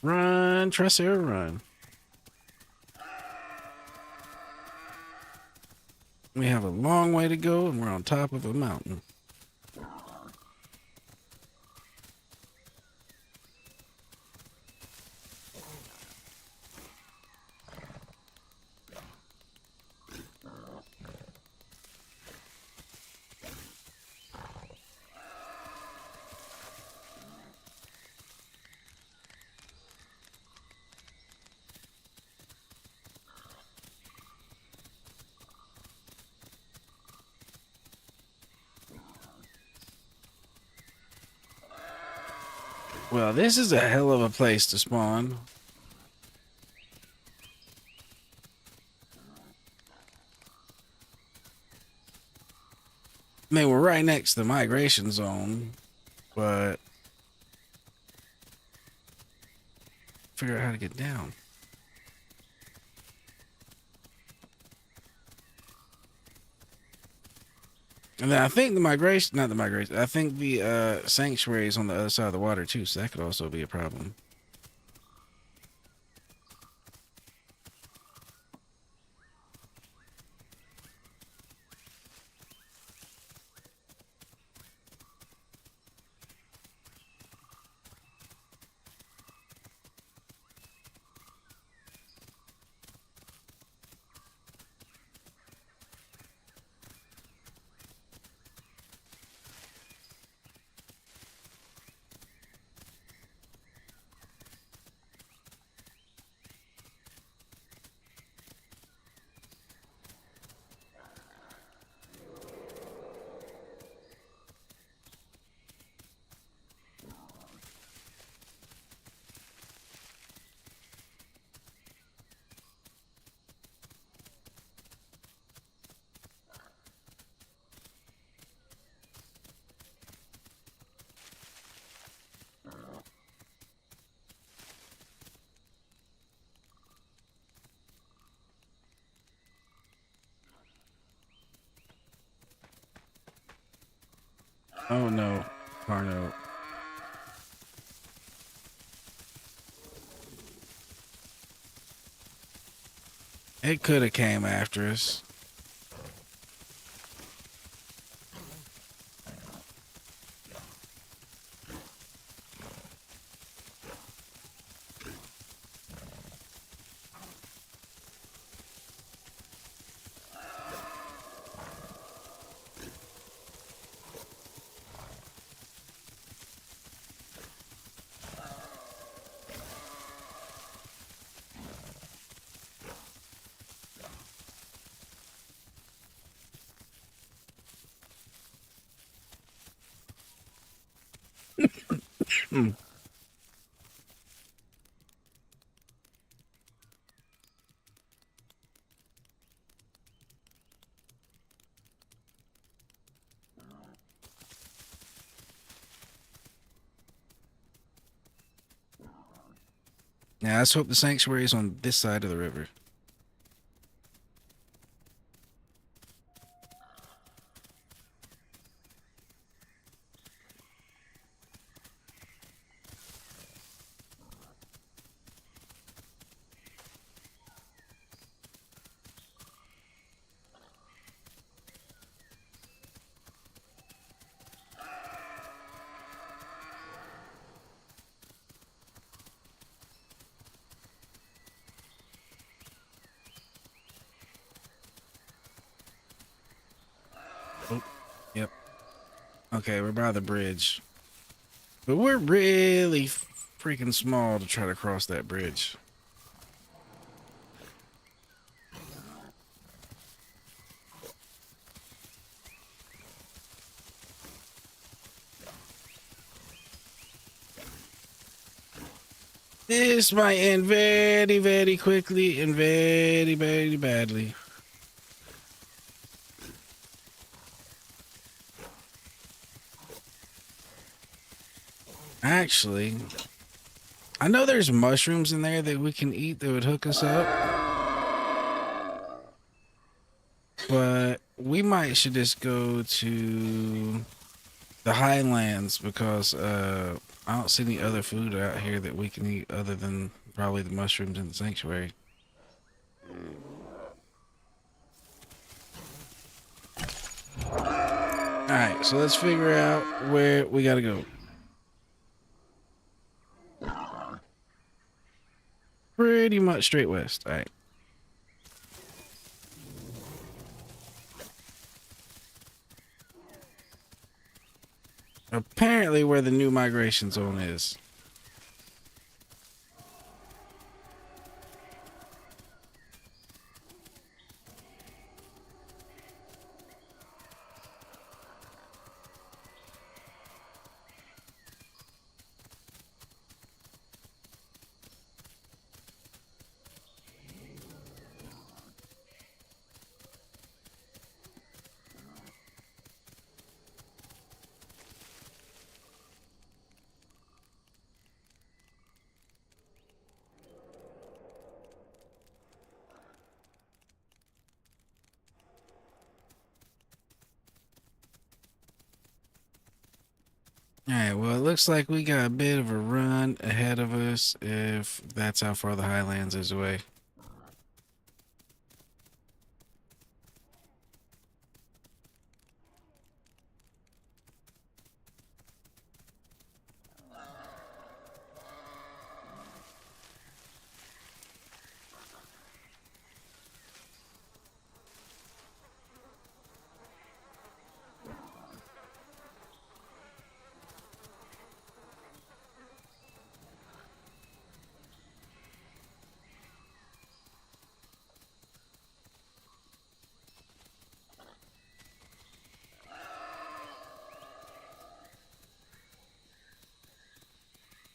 Run, Tricera, run. We have a long way to go and we're on top of a mountain. Well, this is a hell of a place to spawn. I mean, we're right next to the migration zone, but figure out how to get down. And then I think the migration, not the migration, I think the sanctuary is on the other side of the water too, so that could also be a problem. Oh no, Carno. It could have came after us. Hmm. Now let's hope the sanctuary is on this side of the river. Oh, yep. Okay, we're by the bridge. But we're really freaking small to try to cross that bridge. This might end very, very quickly and very, very badly. Actually, I know there's mushrooms in there that we can eat that would hook us up. But we might should just go to the highlands because I don't see any other food out here that we can eat other than probably the mushrooms in the sanctuary. Alright, so let's figure out where we gotta go. Pretty much straight west. Alright. Apparently where the new migration zone is. Alright, well, it looks like we got a bit of a run ahead of us if that's how far the highlands is away.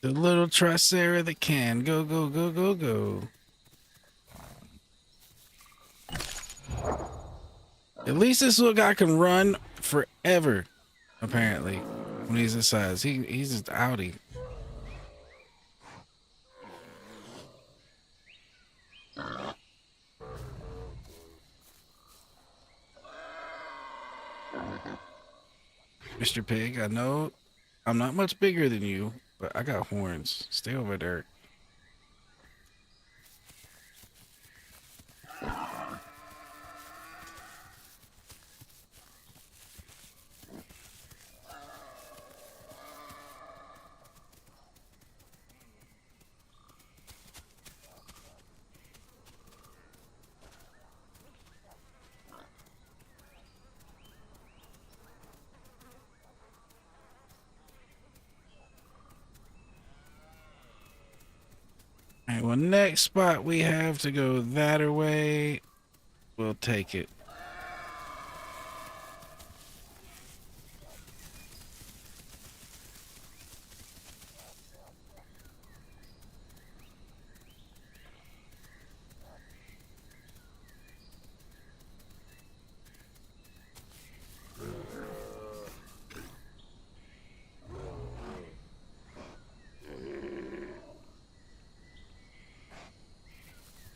The little Tricera that can. Go, go, go, go, go. At least this little guy can run forever, apparently, when he's this size. He's just outie. Mr. Pig. I know I'm not much bigger than you, but I got horns. Stay over there. All right, well, next spot we have to go that way. We'll take it.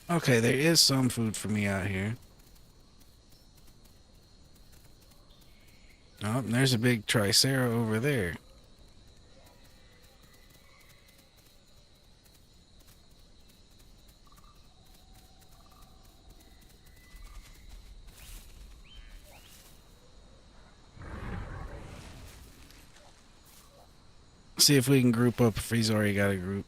Okay, there is some food for me out here. Oh, and there's a big tricera over there. See if we can group up if he's already got a group.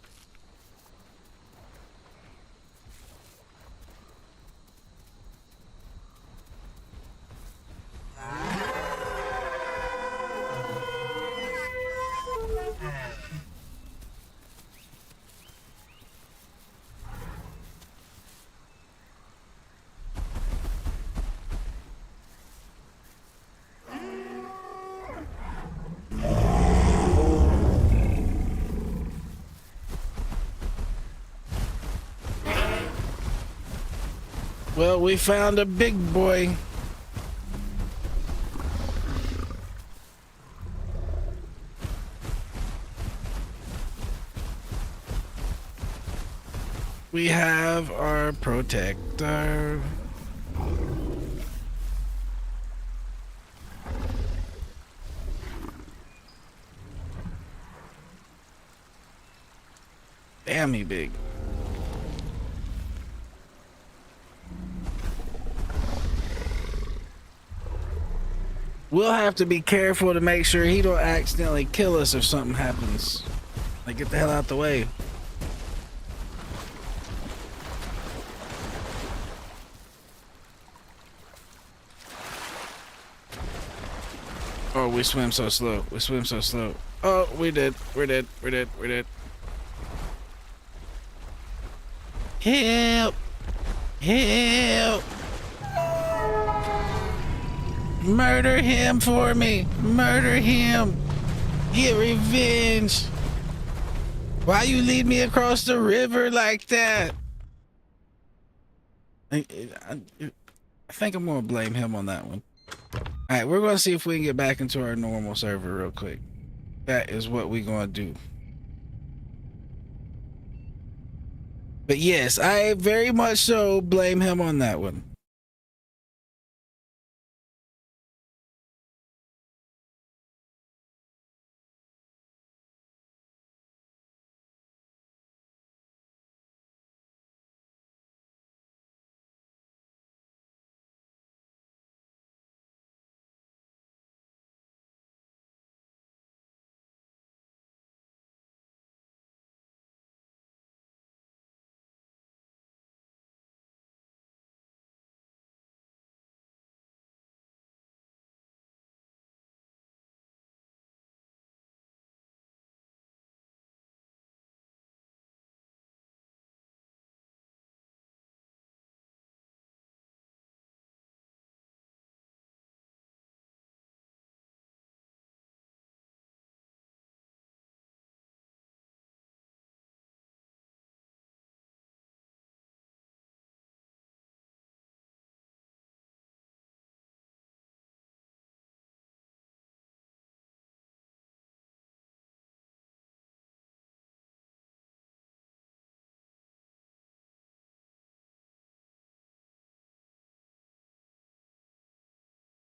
Well, we found a big boy. We have our protector. Damn, he big. We'll have to be careful to make sure he don't accidentally kill us if something happens. Like, get the hell out the way. Oh, we swim so slow. We swim so slow. Oh, we did. We're dead. We're dead. We're dead. Help! Help! Murder him for me! Murder him! Get revenge! Why you lead me across the river like that? I think I'm gonna blame him on that one. Alright, we're gonna see if we can get back into our normal server real quick. That is what we're gonna do. But yes, I very much so blame him on that one.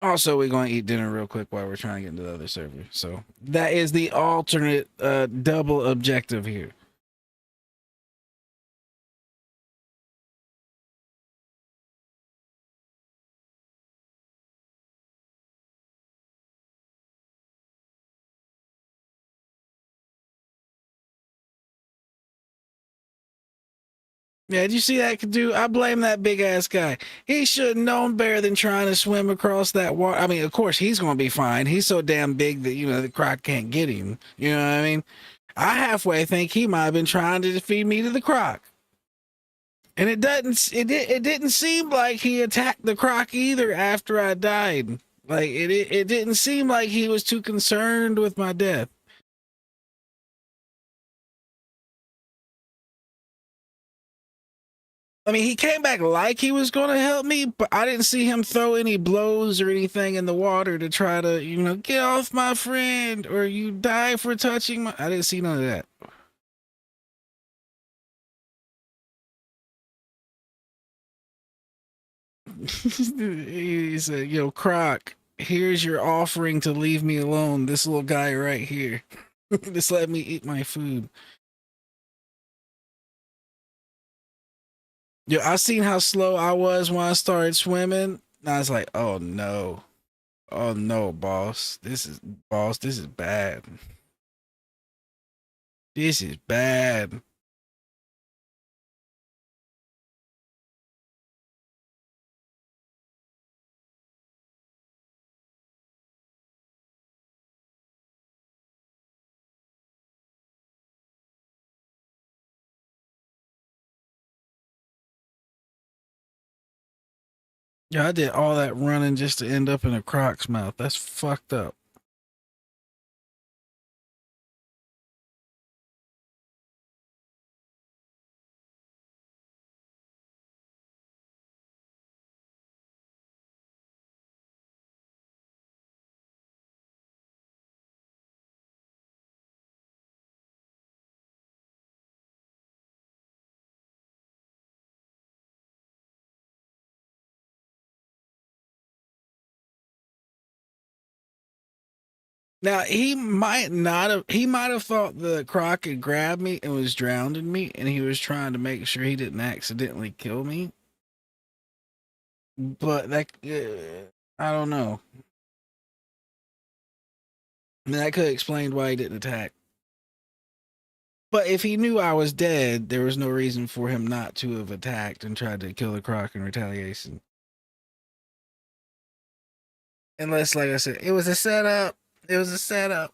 Also, we're going to eat dinner real quick while we're trying to get into the other server. So that is the alternate double objective here. Yeah, did you see that dude? I blame that big ass guy. He should have known better than trying to swim across that water. I mean, of course, he's going to be fine. He's so damn big that, the croc can't get him. You know what I mean? I halfway think he might have been trying to defeat me to the croc. And it didn't seem like he attacked the croc either after I died. Like it didn't seem like he was too concerned with my death. I mean, he came back like he was going to help me, but I didn't see him throw any blows or anything in the water to try to, get off my friend or you die for touching my. I didn't see none of that. He said, "Yo, Croc, here's your offering to leave me alone. This little guy right here. Just let me eat my food." Yo, I seen how slow I was when I started swimming. And I was like, "Oh no, oh no, boss. This is bad. This is bad." Yeah, I did all that running just to end up in a croc's mouth. That's fucked up. Now he might have thought the croc had grabbed me and was drowning me, and he was trying to make sure he didn't accidentally kill me. But I don't know. I mean, that could have explained why he didn't attack. But if he knew I was dead, there was no reason for him not to have attacked and tried to kill the croc in retaliation. Unless, like I said, it was a setup. It was a setup.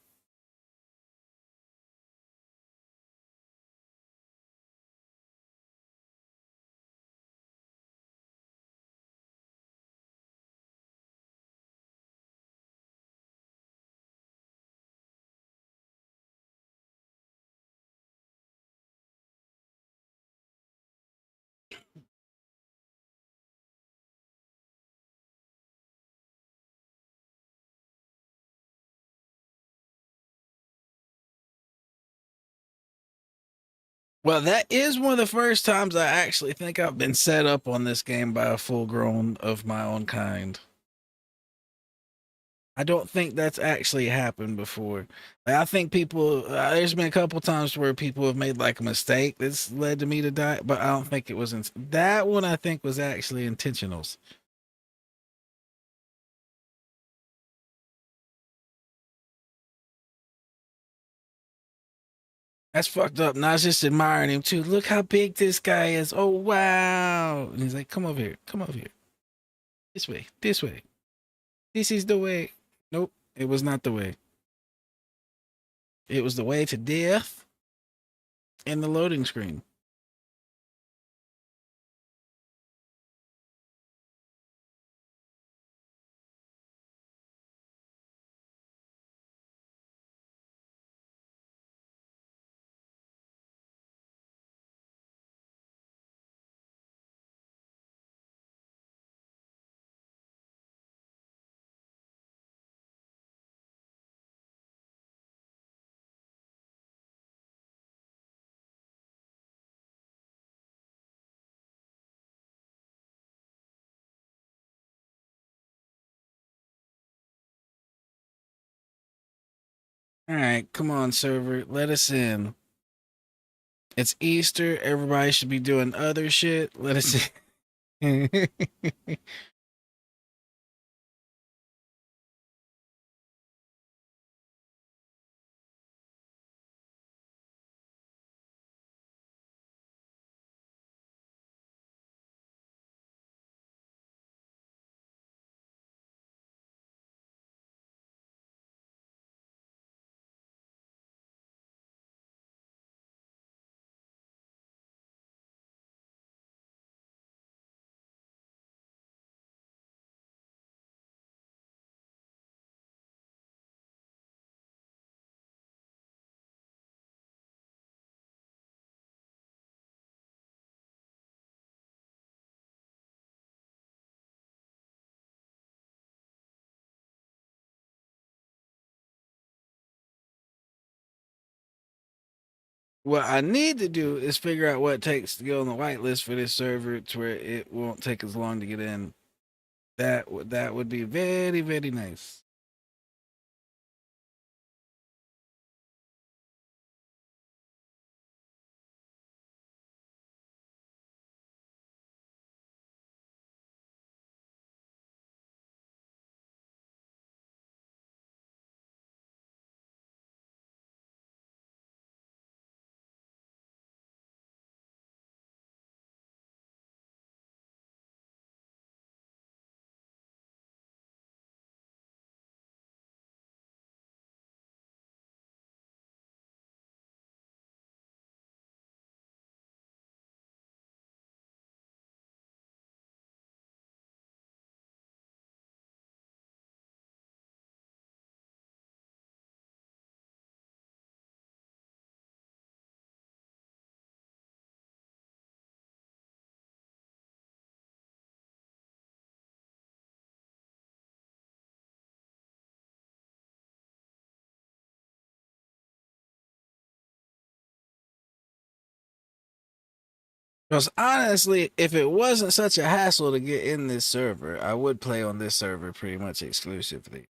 Well, that is one of the first times I actually think I've been set up on this game by a full grown of my own kind. I don't think that's actually happened before. Like, I think people, there's been a couple times where people have made like a mistake that's led to me to die, but I don't think it was that one. I think was actually intentional. That's fucked up. And I was just admiring him too. Look how big this guy is. Oh wow! And he's like, "Come over here. Come over here. This way. This way. This is the way." Nope, it was not the way. It was the way to death and the loading screen. All right, come on, server. Let us in. It's Easter. Everybody should be doing other shit. Let us in. What I need to do is figure out what it takes to get on the whitelist for this server to where it won't take as long to get in. That would be very, very nice. Because honestly, if it wasn't such a hassle to get in this server, I would play on this server pretty much exclusively.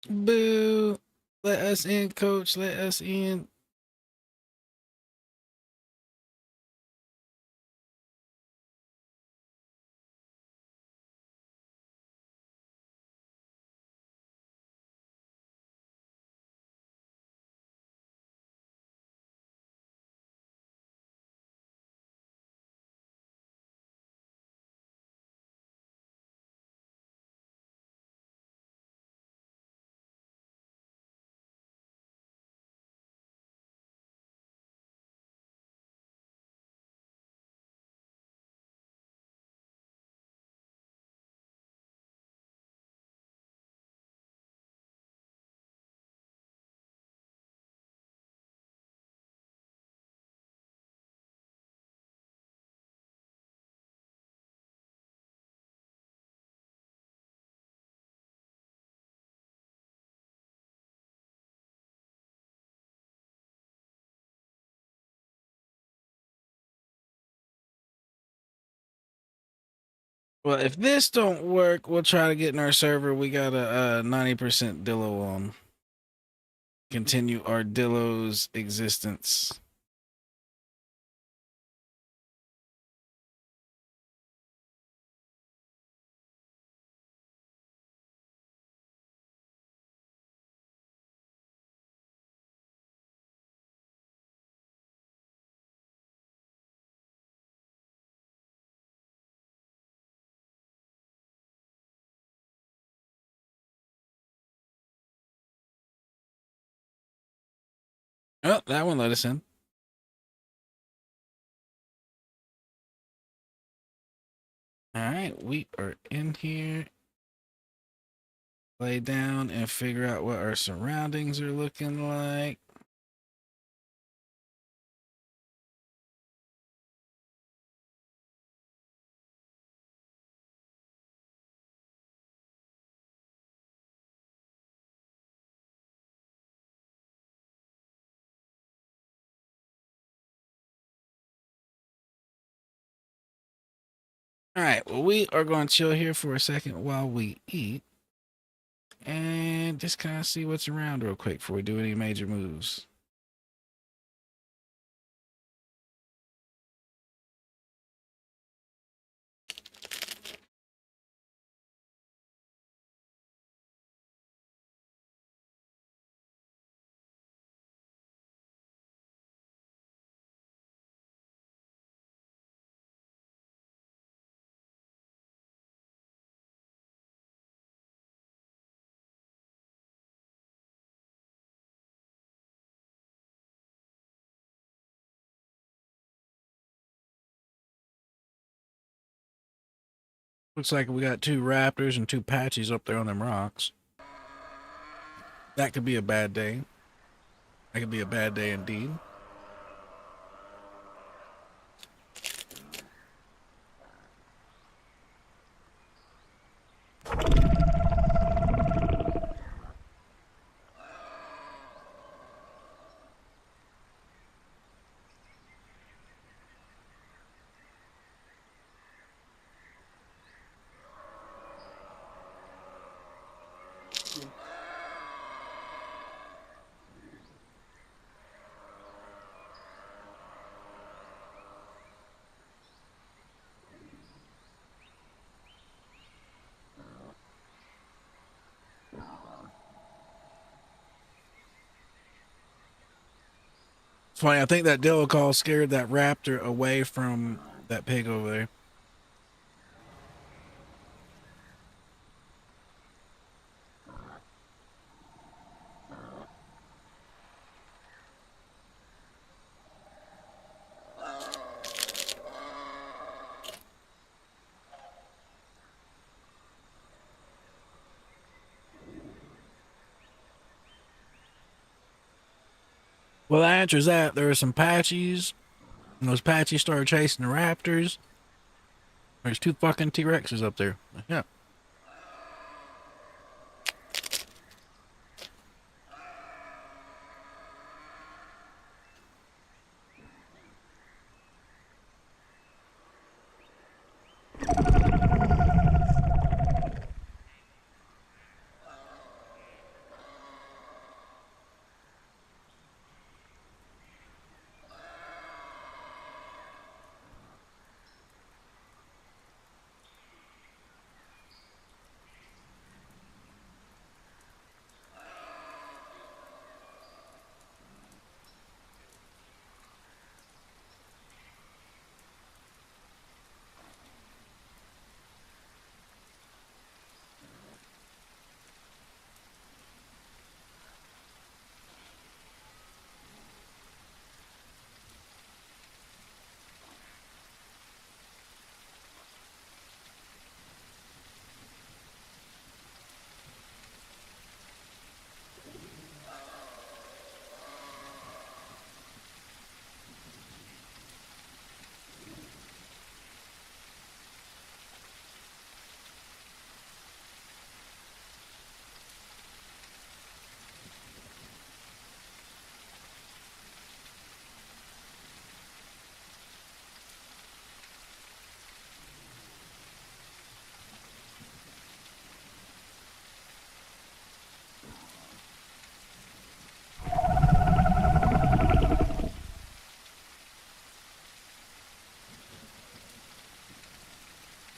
Boo! Let us in, coach. Let us in. Well, if this don't work, we'll try to get in our server. We got a 90% Dillo on. Continue our Dillo's existence. Oh, that one let us in. All right, we are in here. Lay down and figure out what our surroundings are looking like. All right, well, we are going to chill here for a second while we eat and just kind of see what's around real quick before we do any major moves. Looks like we got 2 raptors and 2 patchies up there on them rocks. That could be a bad day. That could be a bad day indeed. It's funny, I think that Dillo call scared that raptor away from that pig over there. Well, the answer is that there were some patchies, and those patchies started chasing the raptors. There's 2 fucking T-Rexes up there. Yeah.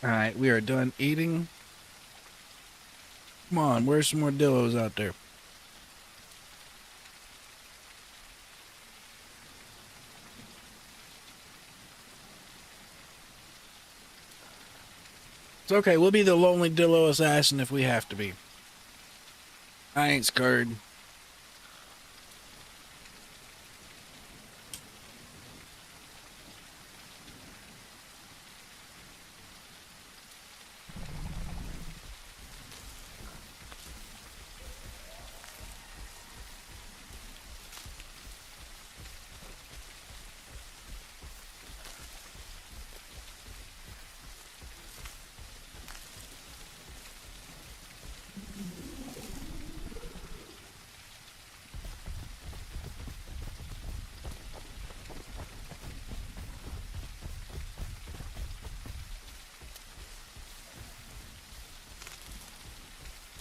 All right, we are done eating. Come on, where's some more Dillos out there? It's okay, we'll be the lonely Dillo assassin if we have to be. I ain't scared.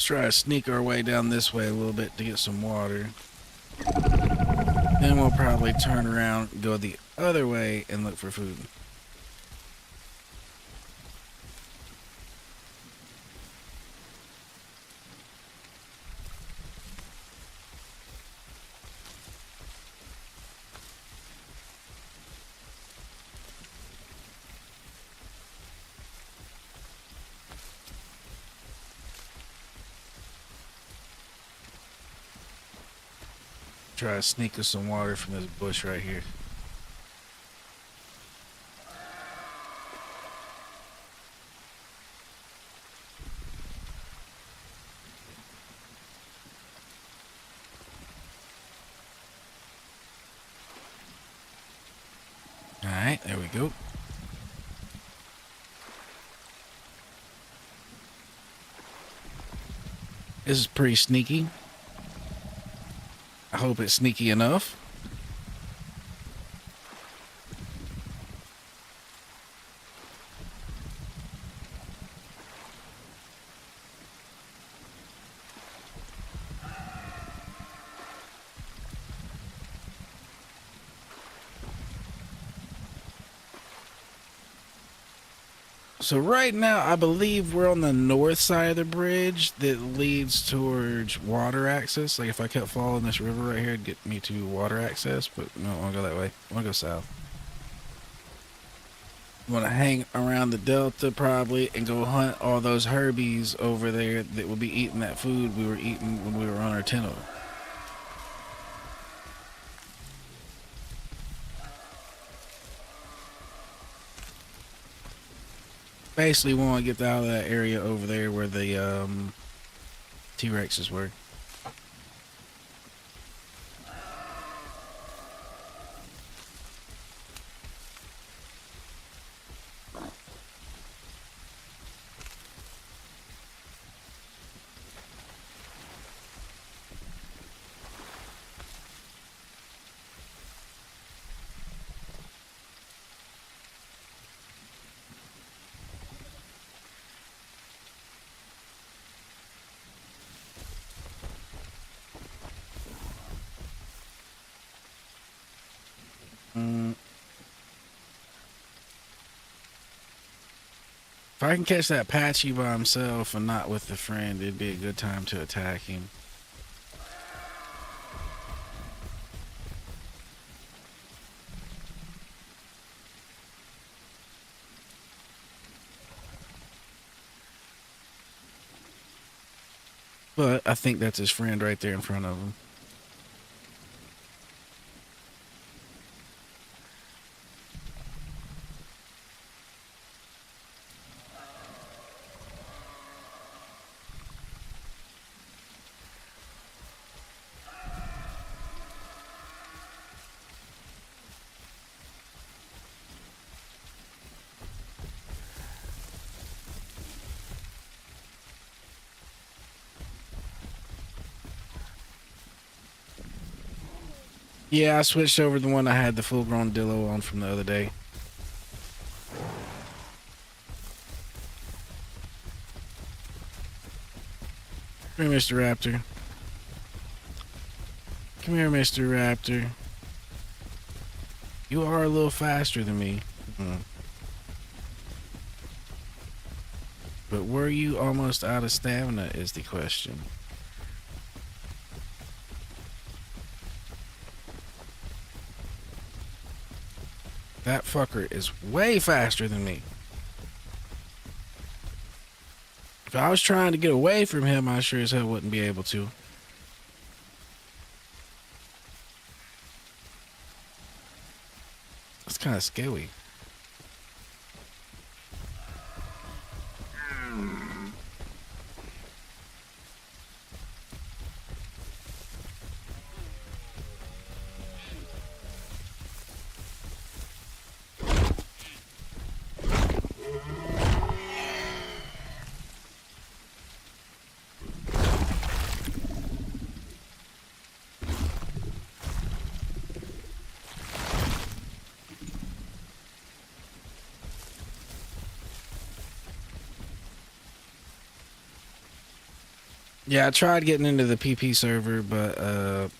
try to sneak our way down this way a little bit to get some water. Then we'll probably turn around, go the other way, and look for food. Try to sneak us some water from this bush right here. Alright, there we go. This is pretty sneaky. I hope it's sneaky enough. So right now, I believe we're on the north side of the bridge that leads towards water access. Like if I kept following this river right here, it'd get me to water access, but no, I don't want to go that way. I want to go south. I want to hang around the delta probably and go hunt all those herbies over there that will be eating that food we were eating when we were on our tent. Basically want to get out of that area over there where the T-Rexes were. If I can catch that Apache by himself and not with the friend, it'd be a good time to attack him. But I think that's his friend right there in front of him. Yeah, I switched over to the one I had the full-grown dillo on from the other day. Come here, Mr. Raptor. Come here, Mr. Raptor. You are a little faster than me. But were you almost out of stamina is the question. That fucker is way faster than me. If I was trying to get away from him, I sure as hell wouldn't be able to. That's kind of scary. Yeah, I tried getting into the PP server, but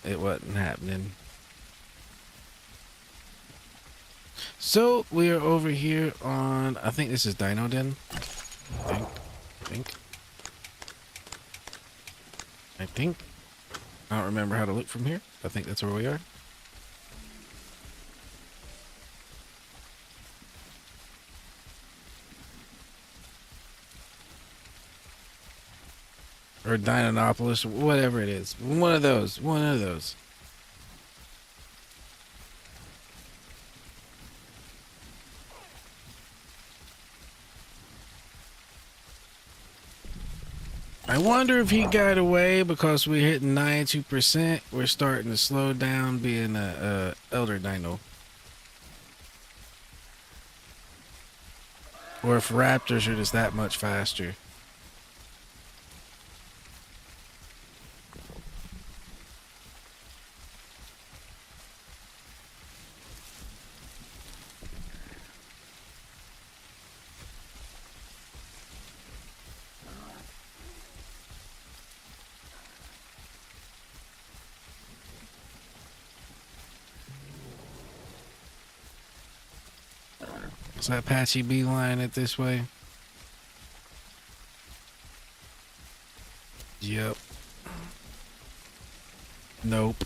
it wasn't happening. So we are over here on, I think this is Dino Den. I think. I don't remember how to look from here. I think that's where we are. Or Dinonopolis, whatever it is. One of those. One of those. I wonder if he got away because we're hitting 92%. We're starting to slow down being a elder dino. Or if raptors are just that much faster. Is that Apache beeline it this way? Yep. Nope.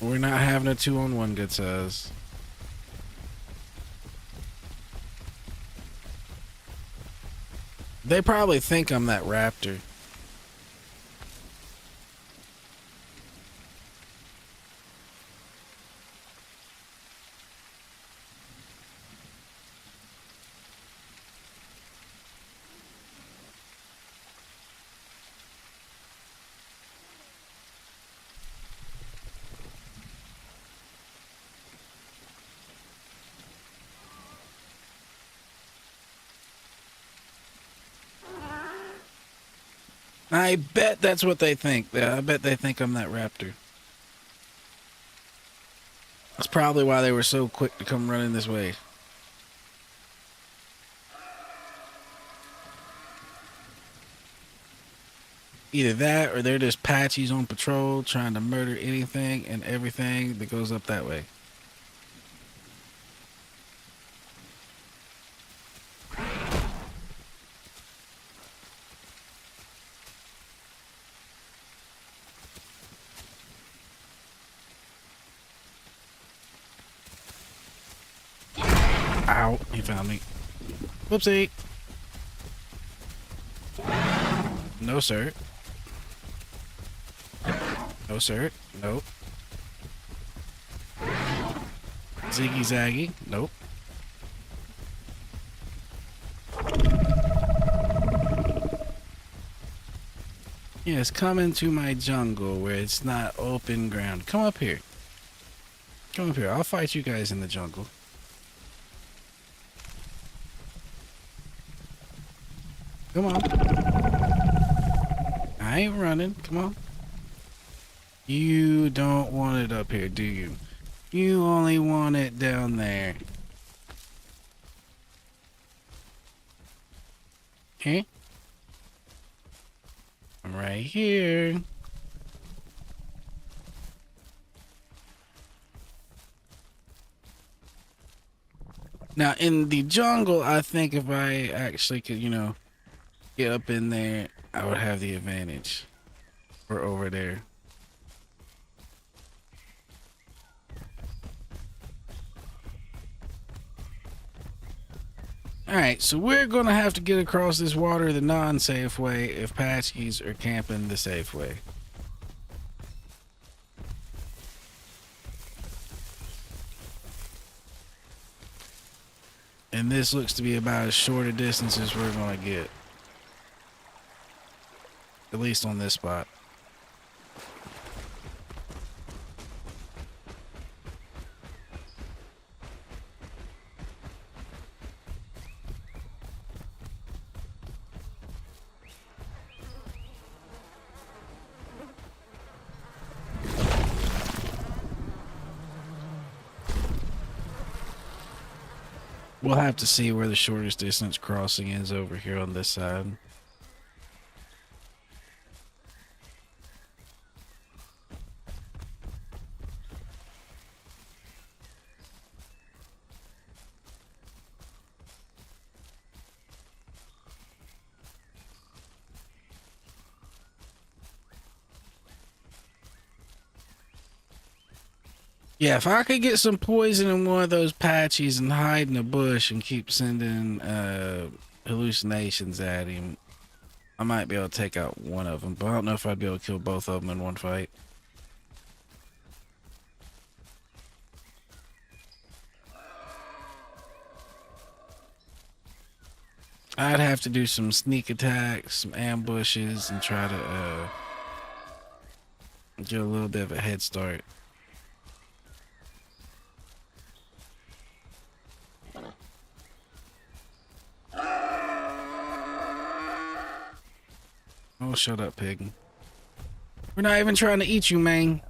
We're not having a 2-on-1 good size. They probably think I'm that raptor. I bet that's what they think. I bet they think I'm that raptor. That's probably why they were so quick to come running this way. Either that or they're just Apaches on patrol trying to murder anything and everything that goes up that way. Ow, he found me. Whoopsie. No, sir. No, sir. Nope. Ziggy Zaggy. Nope. Yes, come into my jungle where it's not open ground. Come up here. Come up here. I'll fight you guys in the jungle. Come on. I ain't running. Come on. You don't want it up here, do you? You only want it down there. Okay? I'm right here. Now, in the jungle, I think if I actually could, you know, get up in there, I would have the advantage. Or over there. Alright, so we're gonna have to get across this water the non-safe way if Apaches are camping the safe way. And this looks to be about as short a distance as we're gonna get. At least on this spot. We'll have to see where the shortest distance crossing is over here on this side. Yeah, if I could get some poison in one of those patches and hide in a bush and keep sending hallucinations at him, I might be able to take out one of them. But I don't know if I'd be able to kill both of them in one fight. I'd have to do some sneak attacks, some ambushes, and try to get a little bit of a head start. Oh, shut up, pig. We're not even trying to eat you, man.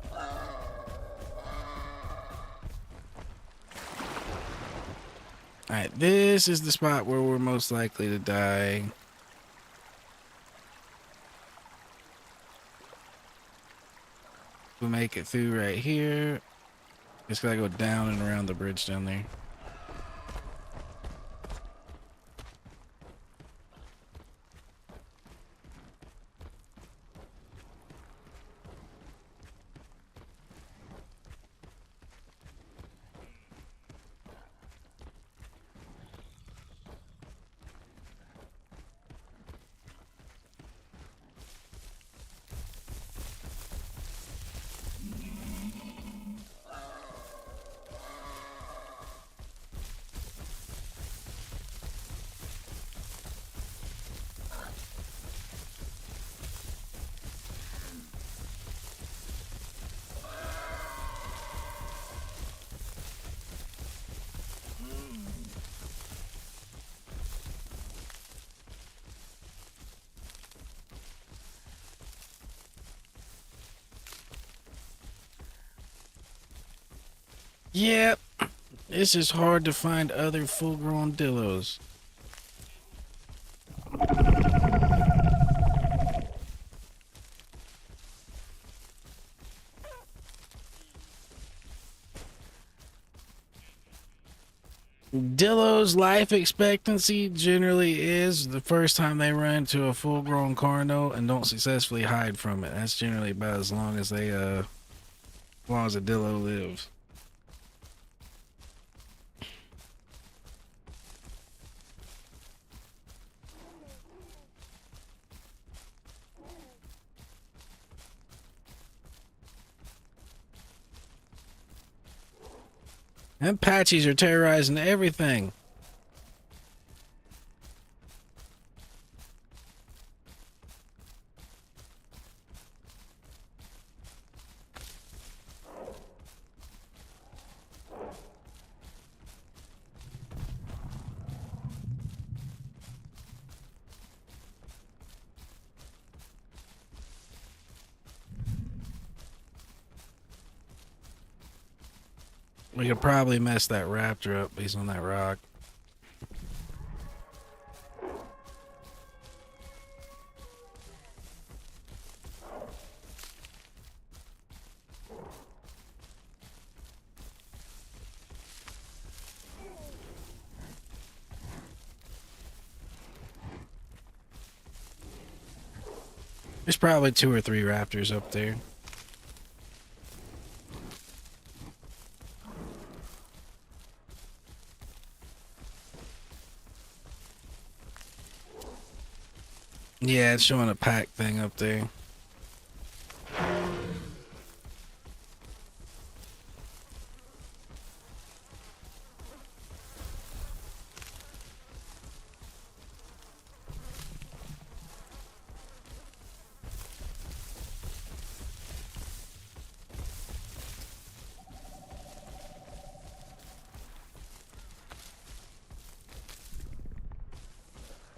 Alright, this is the spot where we're most likely to die. We'll make it through right here. Just gotta go down and around the bridge down there. Yep. It's just hard to find other full-grown dillos. Dillo's life expectancy generally is the first time they run into a full-grown carno and don't successfully hide from it. That's generally about as long as a dillo lives. Them Apaches are terrorizing everything. We could probably mess that raptor up based on that rock. There's probably 2 or 3 raptors up there. Yeah, it's showing a pack thing up there.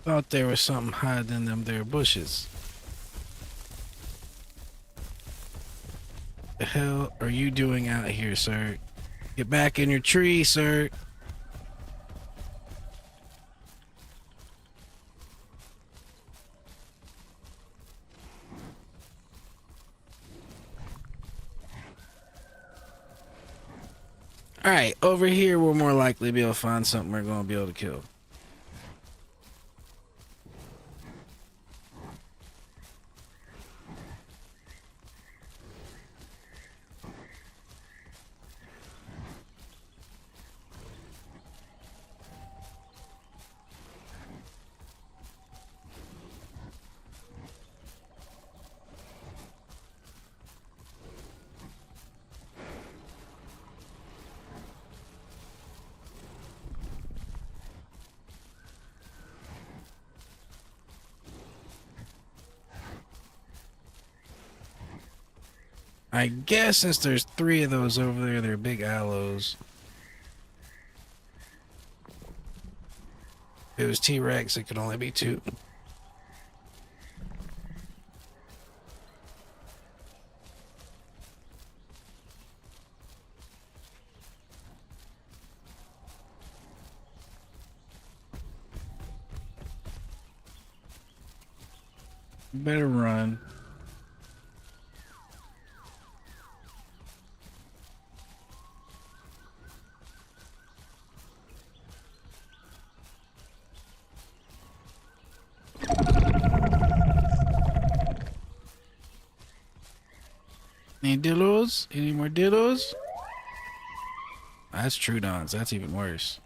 Thought there was something hiding in them there bushes. The hell are you doing out here, sir? Get back in your tree, sir. Alright, over here we're more likely to be able to find something we're going to be able to kill. I guess since there's 3 of those over there, they're big aloes. If it was T-Rex, it could only be 2. Better run. Any dillos? Any more dillos? That's Trudons. That's even worse.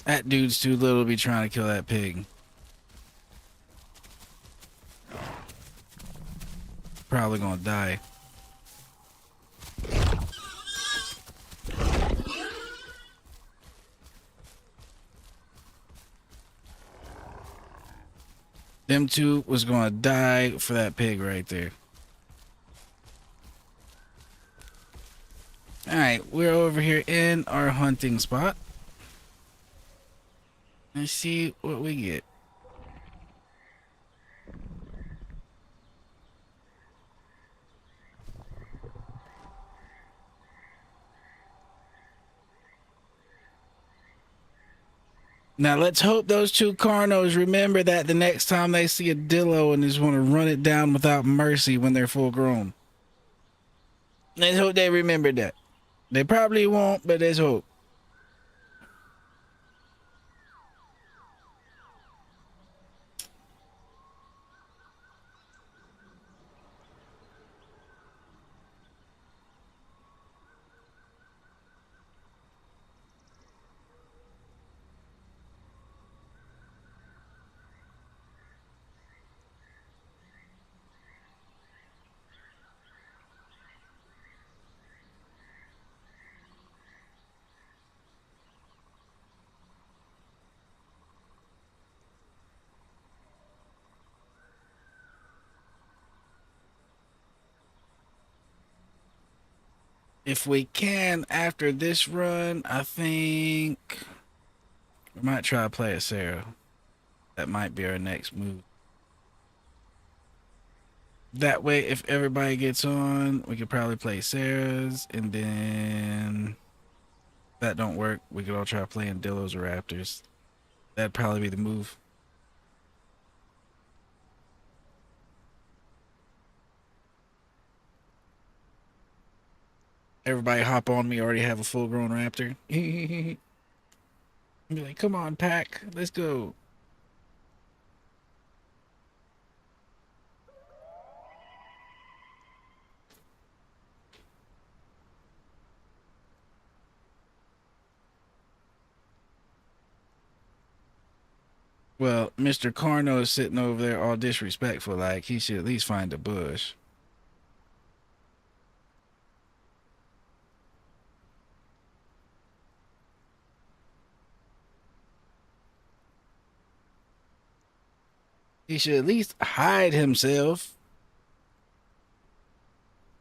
That dude's too little to be trying to kill that pig. Probably gonna die. Them 2 was gonna die for that pig right there. Alright, we're over here in our hunting spot. Let's see what we get. Now let's hope those 2 Carnos remember that the next time they see a Dillo and just want to run it down without mercy when they're full grown. Let's hope they remember that. They probably won't, but let's hope. If we can, after this run, I think we might try to play a Sarah. That might be our next move. That way, if everybody gets on, we could probably play Sarah's, and then if that don't work, we could all try playing Dillos or Raptors. That'd probably be the move. Everybody hop on me, already have a full-grown Raptor. Be like, come on, pack, let's go. Well, Mr. Carno is sitting over there all disrespectful, like he should at least find a bush. He should at least hide himself.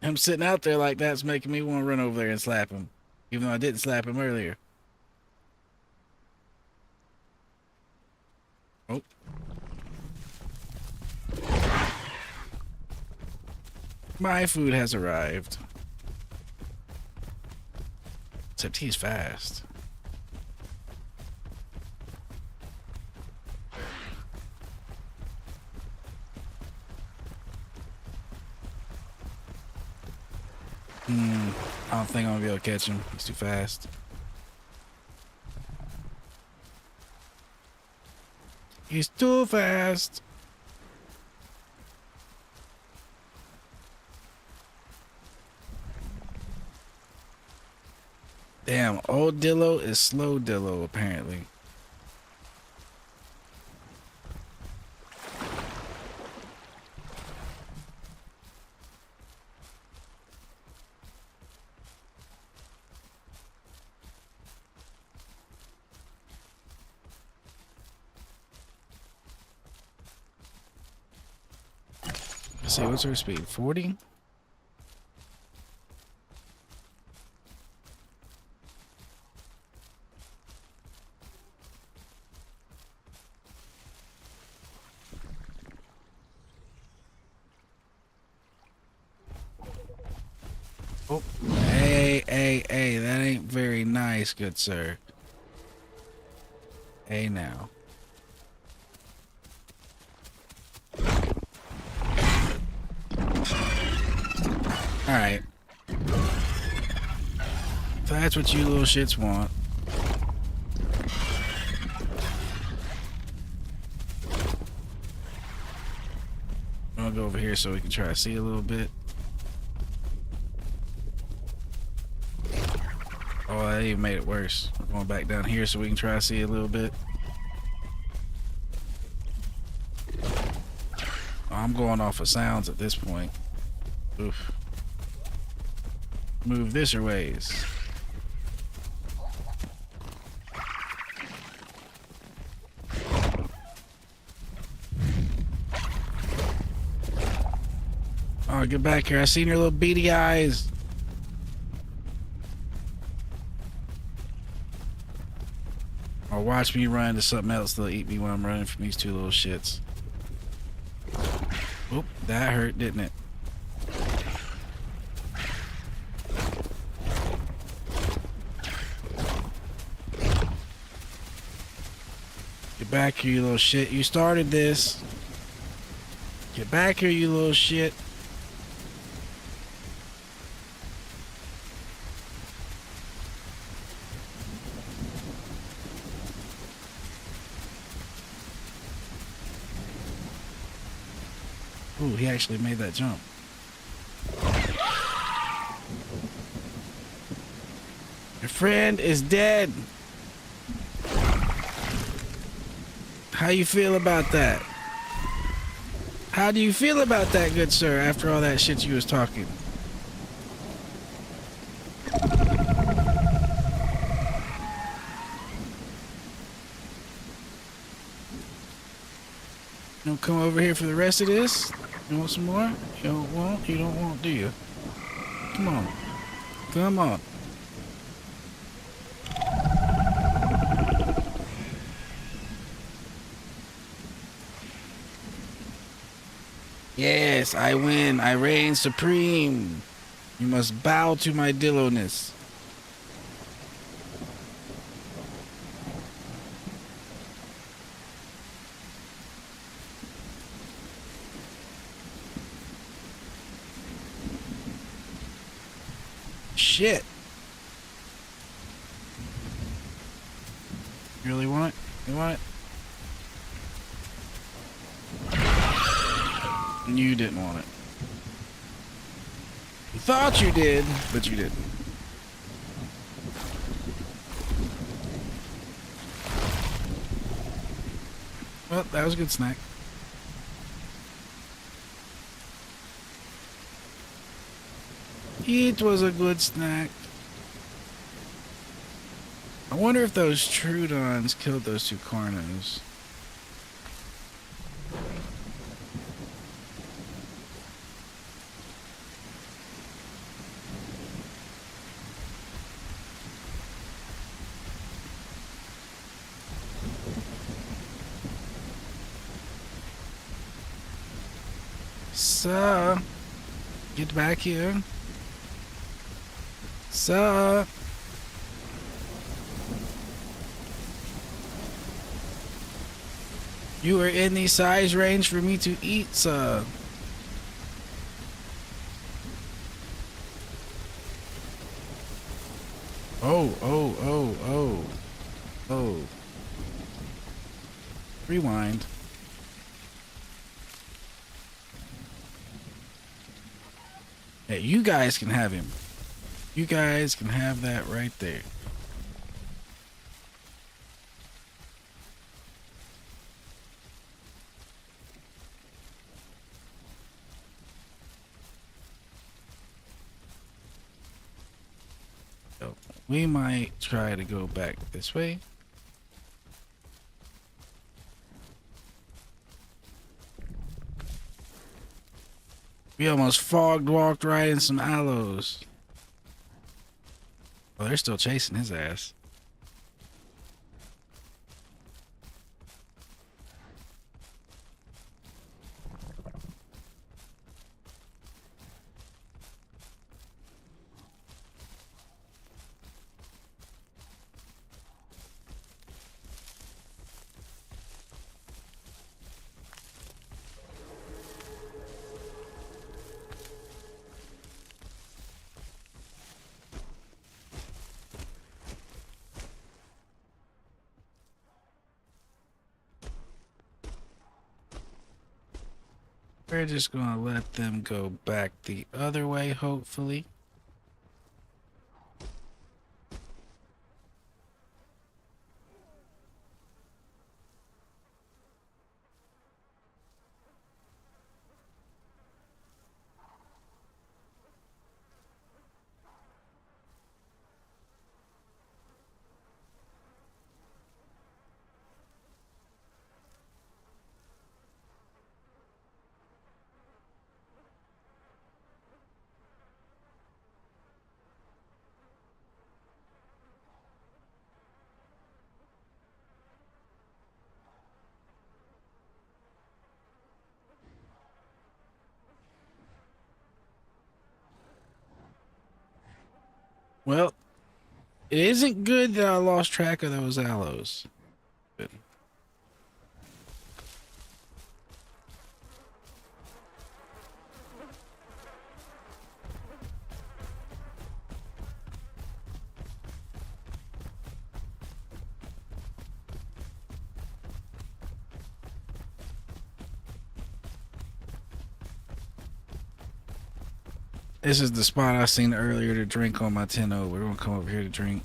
Him sitting out there like that's making me want to run over there and slap him, even though I didn't slap him earlier. Oh. My food has arrived. Except he's fast. I don't think I'm gonna be able to catch him. He's too fast. He's too fast. Damn, old Dillo is slow Dillo, apparently. Let's see, what's her speed? 40? Oh, hey, that ain't very nice, good sir. Hey now. Alright. So that's what you little shits want. I'll go over here so we can try to see a little bit. Oh, that even made it worse. We're going back down here so we can try to see a little bit. Oh, I'm going off of sounds at this point. Oof. Move this or ways. Oh, get back here. I seen your little beady eyes. Or watch me run into something else that'll eat me when I'm running from these two little shits. Oop, that hurt, didn't it? Get back here, you little shit. You started this. Get back here, you little shit. Ooh, he actually made that jump. Your friend is dead. How you feel about that? How do you feel about that, good sir, after all that shit you was talking? You don't come over here for the rest of this? You want some more? You don't want? You don't want, do you? Come on. Come on. Yes, I win. I reign supreme. You must bow to my Dillo-ness. Shit. You really want it? You want it? You didn't want it. You thought you did, but you didn't. Well, that was a good snack. It was a good snack. I wonder if those Trudons killed those two Carnos. So, get back here. So, you are in the size range for me to eat, sir. Oh. Rewind. Hey, you guys can have him. You guys can have that right there. So we might try to go back this way. We almost fogged walked right in some aloes. Oh, they're still chasing his ass. We're just gonna let them go back the other way, hopefully. Well, it isn't good that I lost track of those aloes. But this is the spot I seen earlier to drink on my 10-0. We're gonna come over here to drink.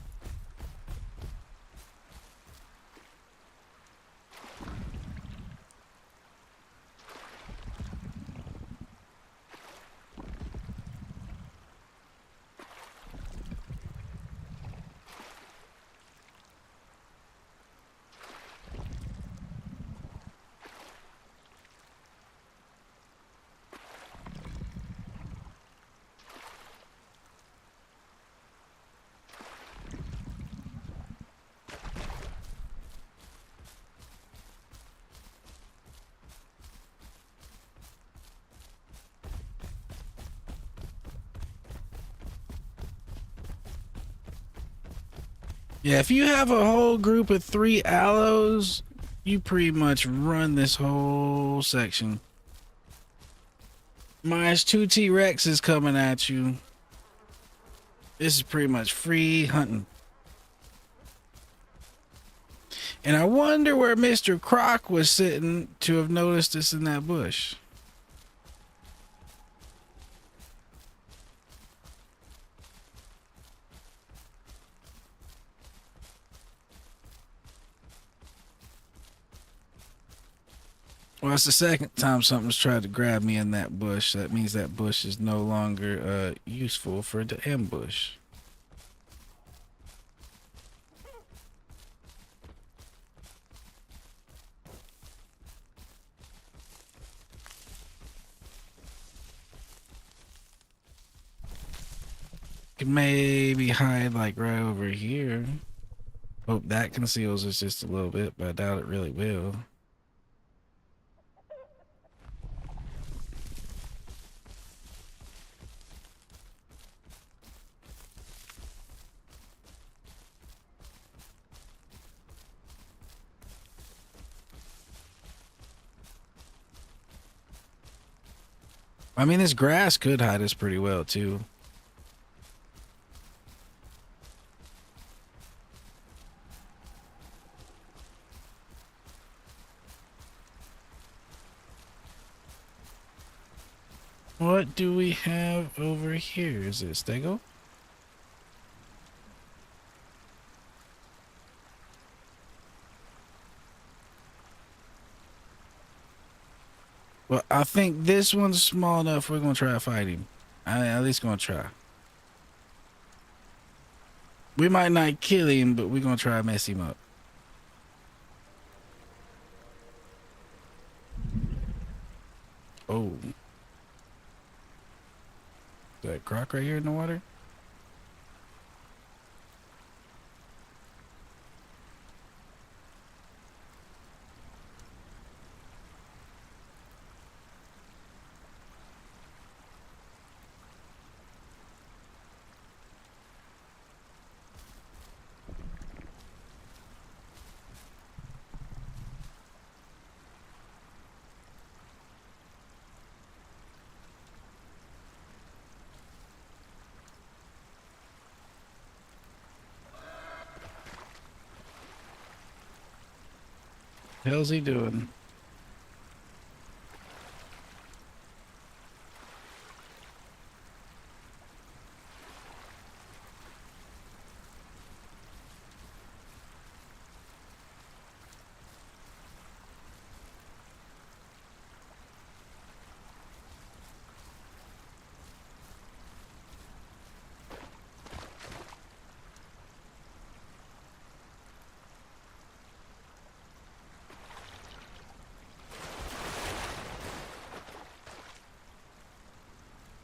Yeah, if you have a whole group of 3 aloes, you pretty much run this whole section. Minus 2 T-Rexes coming at you. This is pretty much free hunting. And I wonder where Mr. Croc was sitting to have noticed us in that bush. Well, it's the second time something's tried to grab me in that bush. That means that bush is no longer useful for the ambush. Could maybe hide like right over here. Hope that conceals us just a little bit, but I doubt it really will. I mean, this grass could hide us pretty well too. What do we have over here? Is it Stego? Well, I think this one's small enough. We're gonna try to fight him. At least gonna try. We might not kill him, but we're gonna try to mess him up. Oh, that croc right here in the water. Hell's he doing?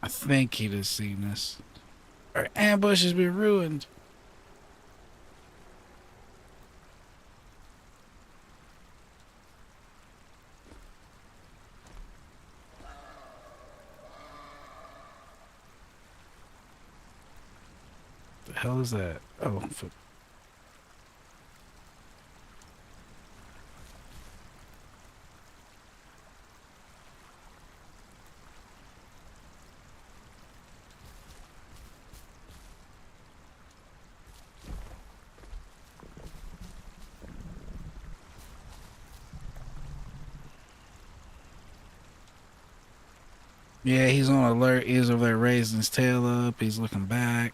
I think he'd have seen us. Our ambush has been ruined. The hell is that? Oh, yeah, he's on alert. He's over there raising his tail up. He's looking back.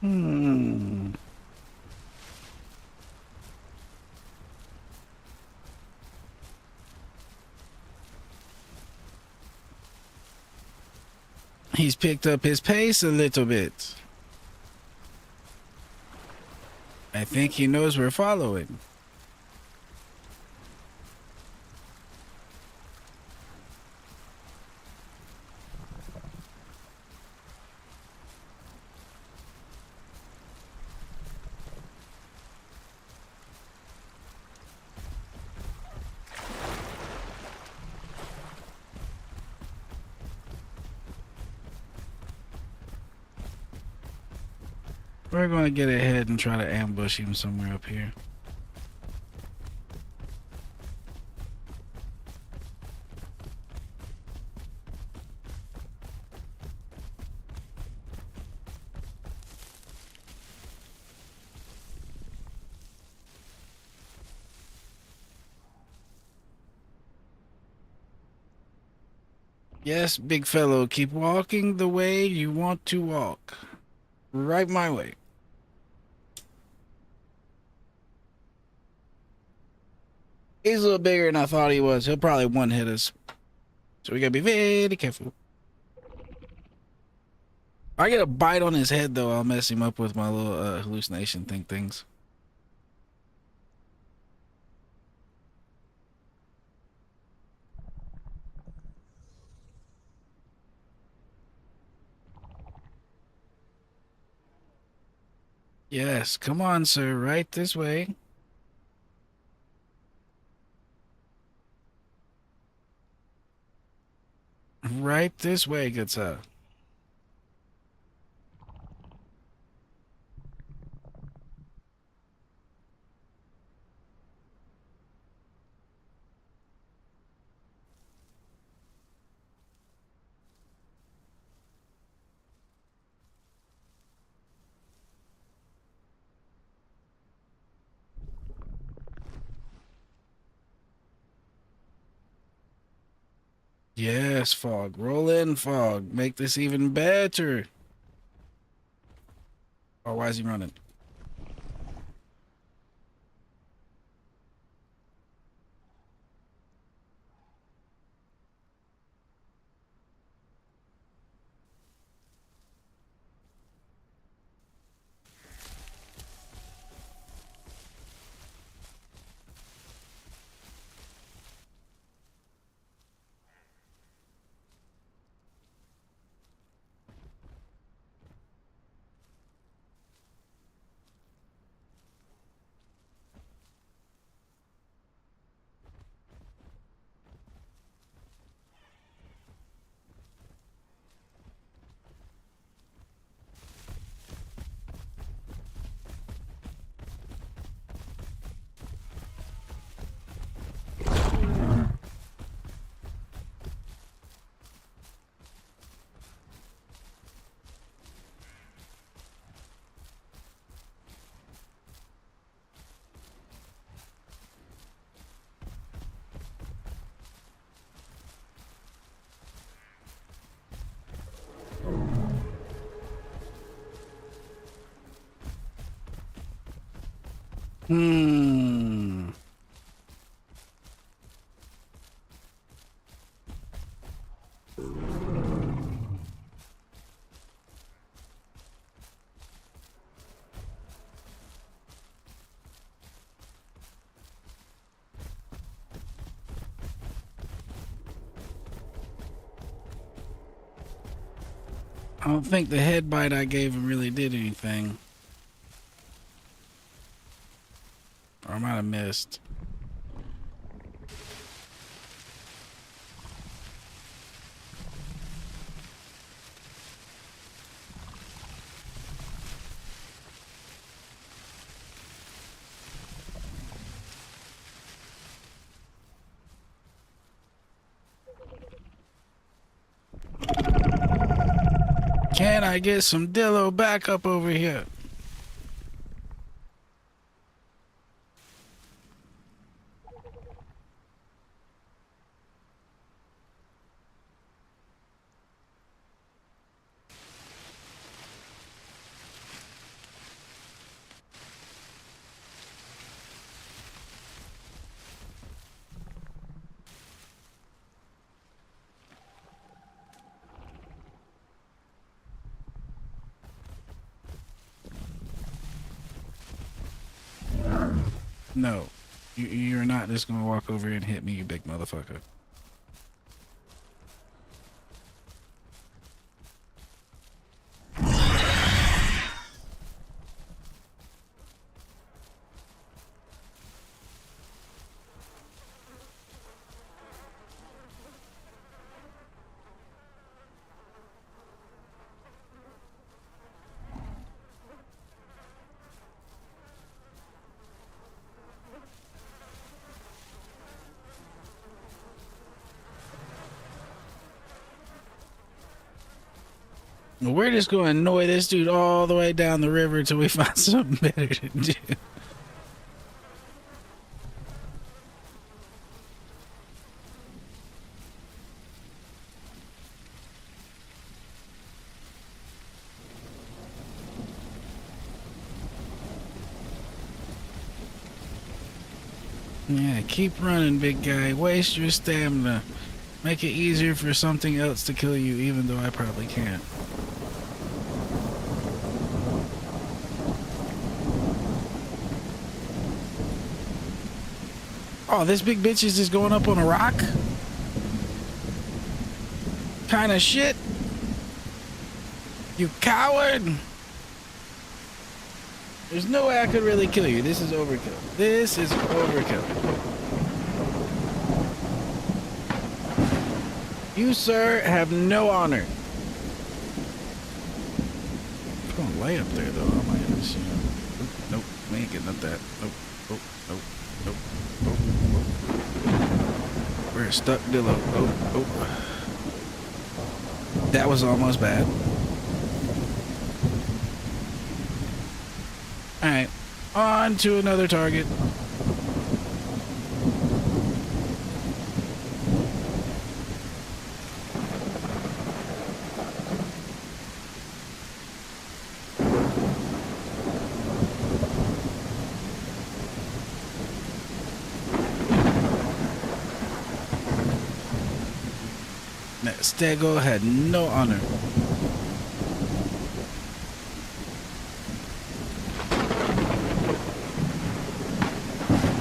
Hmm. He's picked up his pace a little bit. I think he knows we're following. We're going to get ahead and try to ambush him somewhere up here. Yes, big fellow, keep walking the way you want to walk. Right my way. He's a little bigger than I thought he was. He'll probably one-hit us. So we gotta be very careful. I get a bite on his head, though. I'll mess him up with my little hallucination things. Yes, come on, sir. Right this way. Right this way, good sir. Yes, fog. Roll in, fog. Make this even better. Oh, why is he running? Hmm. I don't think the head bite I gave him really did anything. Or I might have missed. Can I get some Dillo back up over here? No. You're not just gonna walk over and hit me, you big motherfucker. We're just going to annoy this dude all the way down the river until we find something better to do. Yeah, keep running, big guy. Waste your stamina. Make it easier for something else to kill you, even though I probably can't. Oh, this big bitch is just going up on a rock? Kind of shit? You coward! There's no way I could really kill you. This is overkill. This is overkill. You, sir, have no honor. I'm gonna lay up there, though. I might just, you know. Nope, we ain't getting up that. Nope, nope, nope, nope, nope, nope. We're a stuck Dillo. Oh, oh. That was almost bad. Alright, on to another target. Stego had no honor.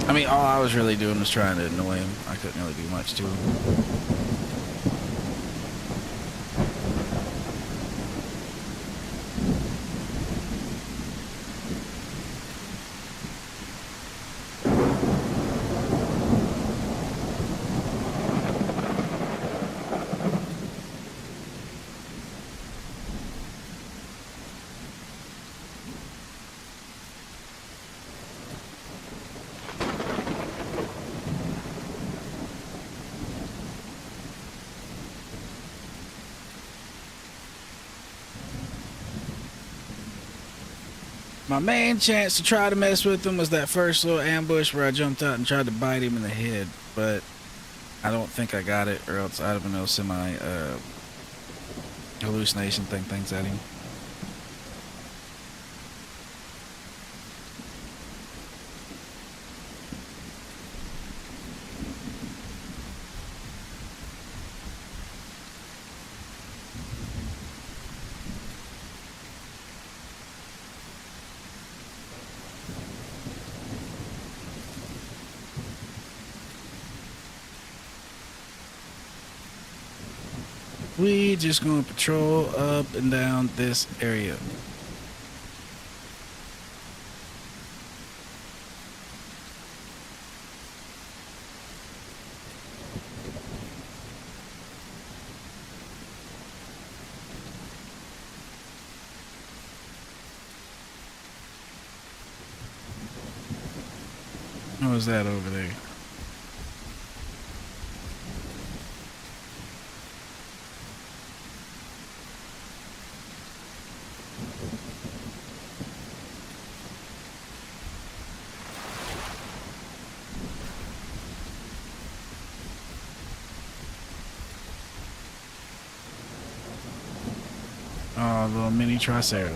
I mean, all I was really doing was trying to annoy him. I couldn't really do much to him. My main chance to try to mess with him was that first little ambush where I jumped out and tried to bite him in the head, but I don't think I got it, or else I'd have been able to semi hallucination things at him. We just gonna patrol up and down this area. What was that over there? Oh, a little mini Tricera.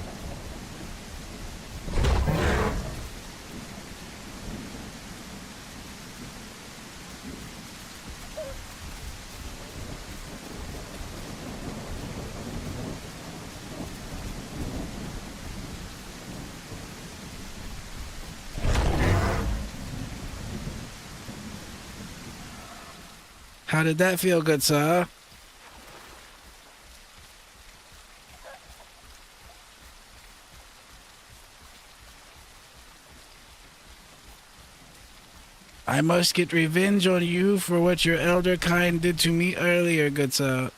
How did that feel, good sir? I must get revenge on you for what your elder kind did to me earlier, good sir.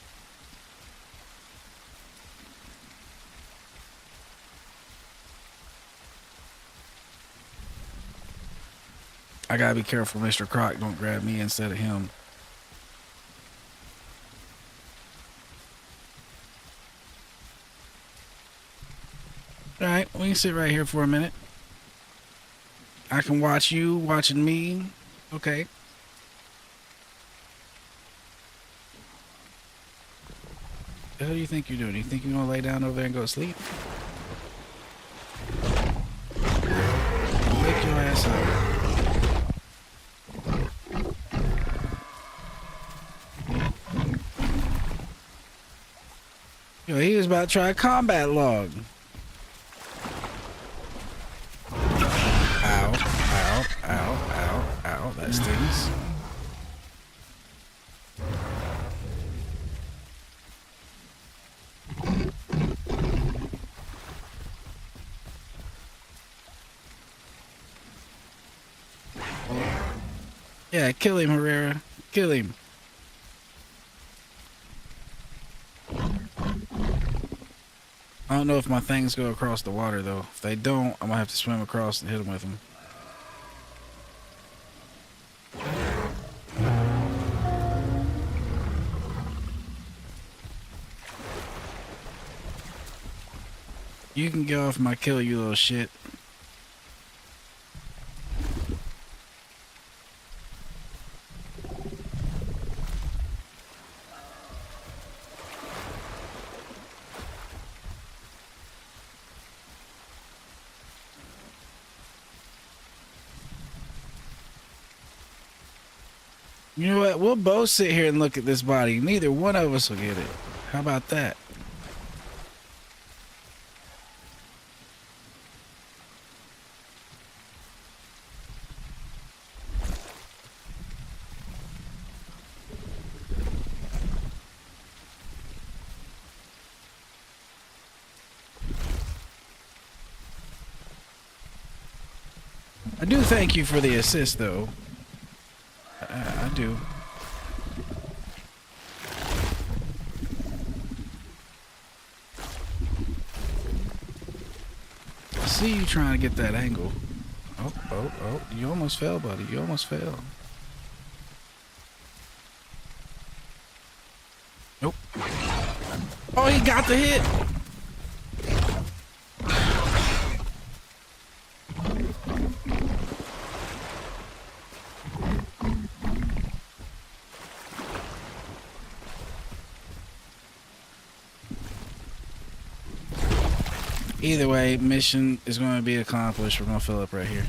I gotta be careful Mr. Croc don't grab me instead of him. Alright, we can sit right here for a minute. I can watch you watching me. Okay. What do you think you're doing? You think you're gonna lay down over there and go to sleep? Wake your ass up. Yo, he was about to try a combat log. Ow, ow, ow, ow, ow. That stings. Yeah, kill him, Herrera. Kill him. I don't know if my things go across the water, though. If they don't, I'm gonna have to swim across and hit him with them. You can get off my kill, you little shit. You know what? We'll both sit here and look at this body. Neither one of us will get it. How about that? I do thank you for the assist, though. I do. I see you trying to get that angle. Oh, oh, oh. You almost fell, buddy. You almost fell. Nope. Oh, he got the hit. Either way, mission is going to be accomplished. We're going to fill up right here.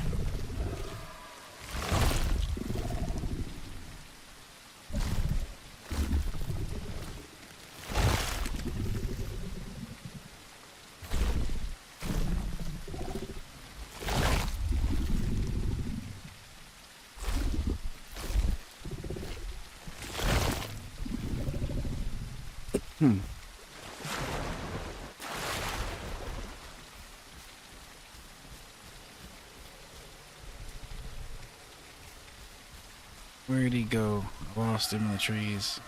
Where'd he go? I lost him in the trees.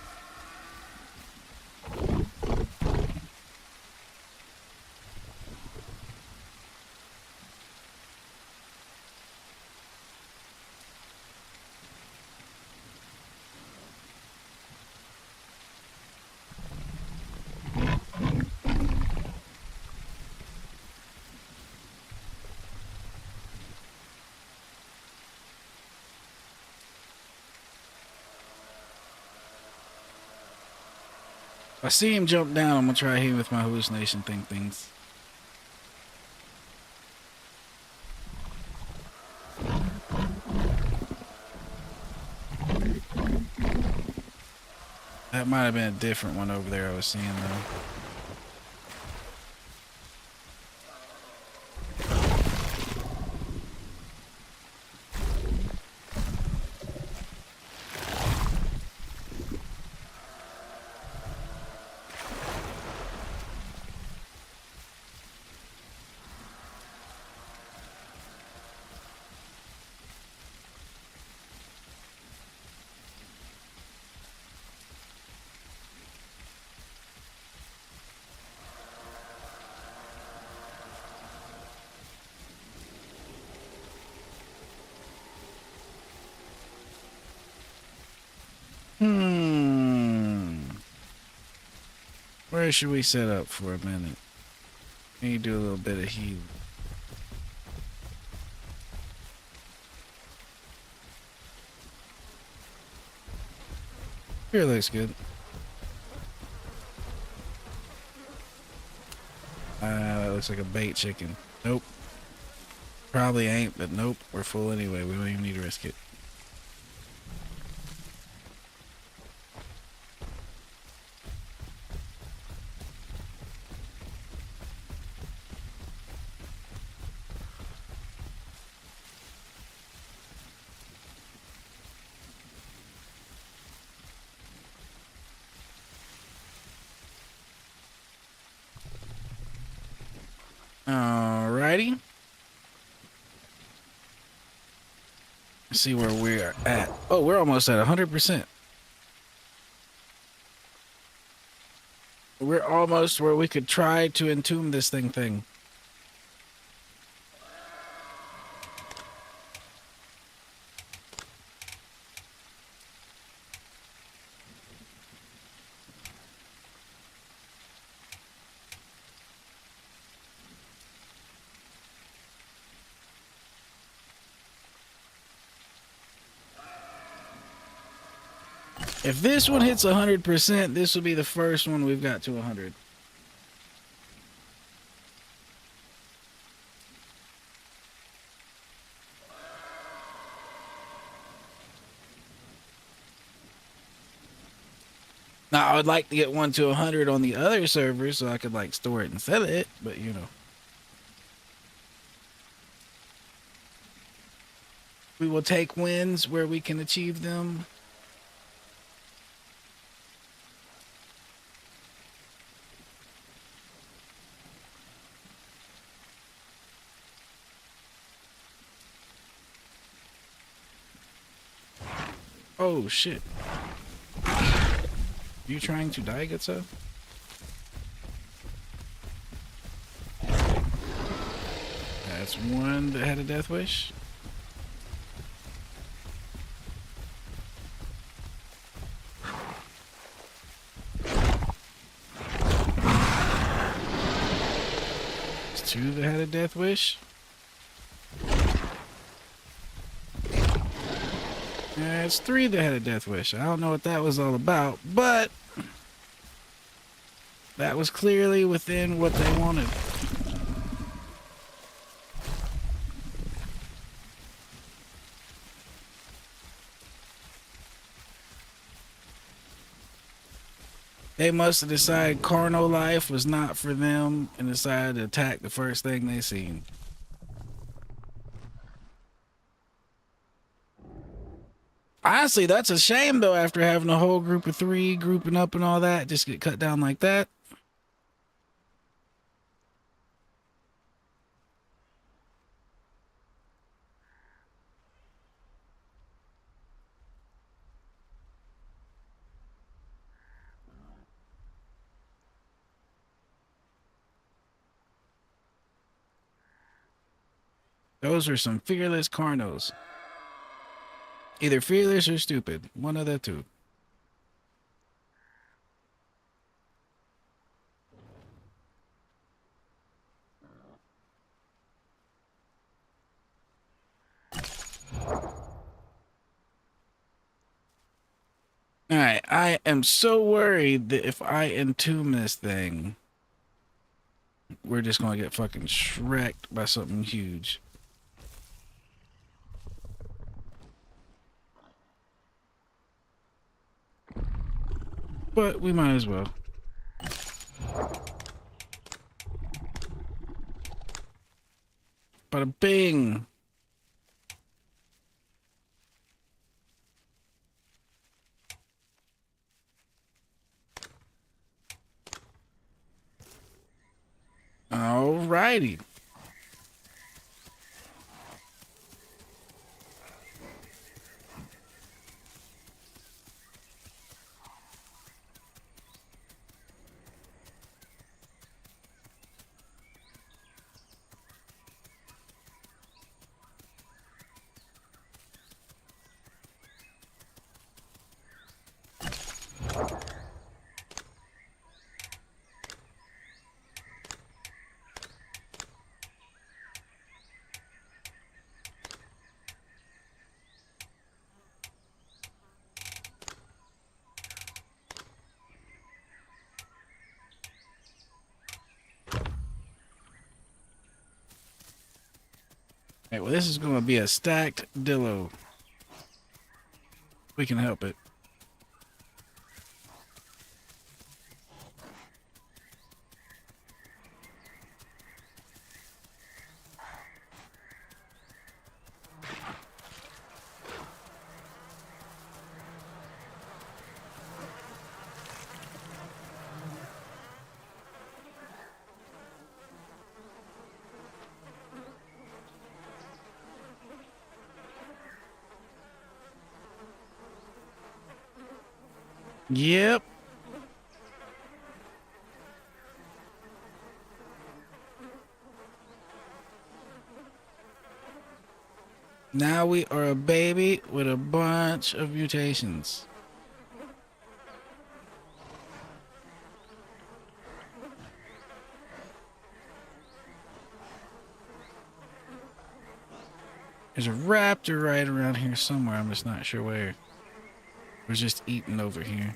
If I see him jump down, I'm gonna try him with my hallucination things. That might have been a different one over there I was seeing though. Where should we set up for a minute? Maybe do a little bit of healing. Here looks good. That looks like a bait chicken. Nope. Probably ain't, but nope. We're full anyway. We don't even need to risk it. Alrighty. Let's see where we're at. Oh, we're almost at 100%. We're almost where we could try to entomb this thing. If this one hits 100%, this will be the first one we've got to 100. Now, I would like to get 1 to 100 on the other server so I could like store it and sell it, but you know. We will take wins where we can achieve them. Oh shit. You trying to die, Gitso? That's one that had a death wish. There's two that had a death wish. There's three that had a death wish. I don't know what that was all about, but that was clearly within what they wanted. They must have decided carnal life was not for them and decided to attack the first thing they seen. Honestly, that's a shame though, after having a whole group of 3 grouping up and all that, just get cut down like that. Those are some fearless carnos. Either fearless or stupid. One of the two. Alright, I am so worried that if I entomb this thing, we're just gonna get fucking shreked by something huge. But we might as well. Bada bing! Alrighty. Hey, well, this is going to be a stacked Dillo. We can help it. Yep. Now we are a baby with a bunch of mutations. There's a raptor right around here somewhere. I'm just not sure where. We're just eating over here.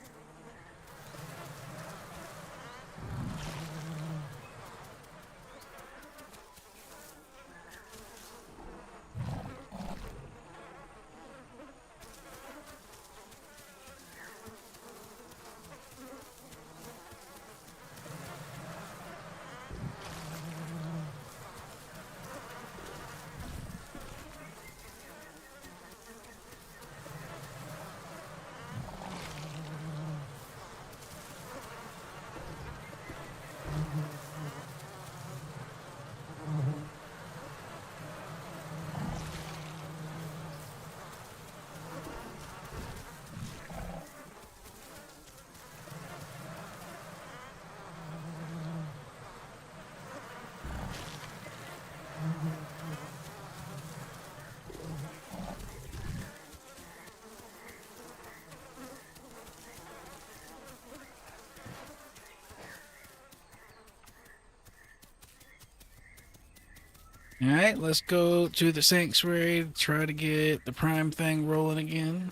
All right, let's go to the sanctuary to try to get the prime thing rolling again.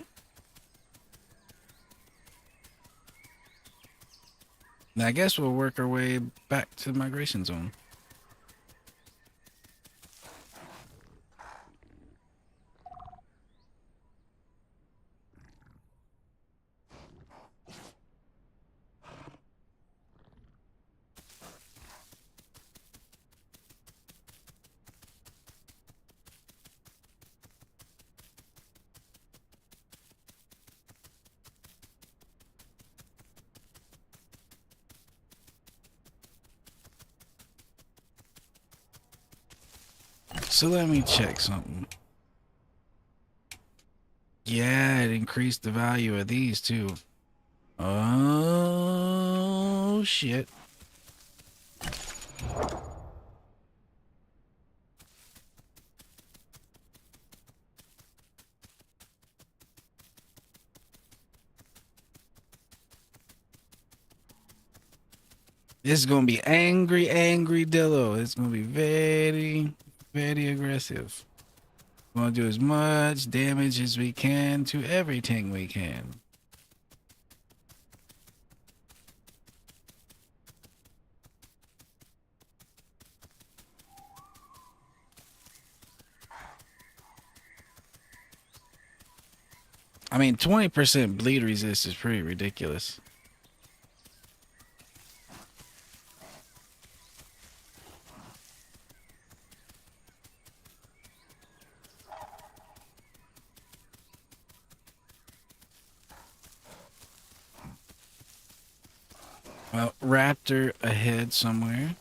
Now, I guess we'll work our way back to the migration zone. So let me check something. Yeah, it increased the value of these too. Oh, shit. This is gonna be angry, angry Dillo. It's gonna be very, very aggressive. We're gonna do as much damage as we can to everything we can. I mean, 20% bleed resist is pretty ridiculous. Well, Raptor ahead somewhere.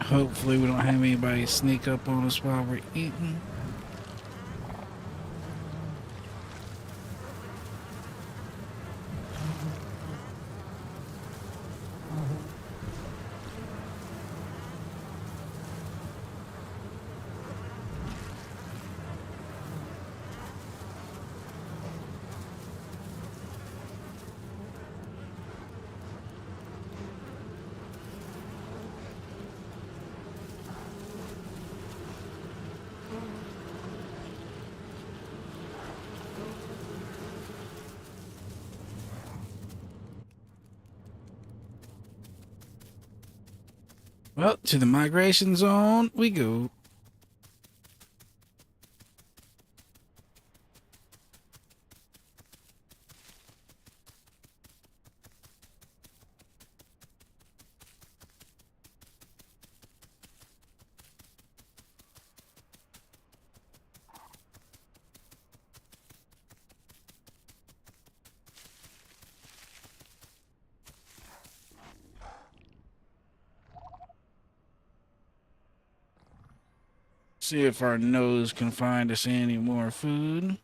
Hopefully we don't have anybody sneak up on us while we're eating. Well, to the migration zone we go. See if our nose can find us any more food.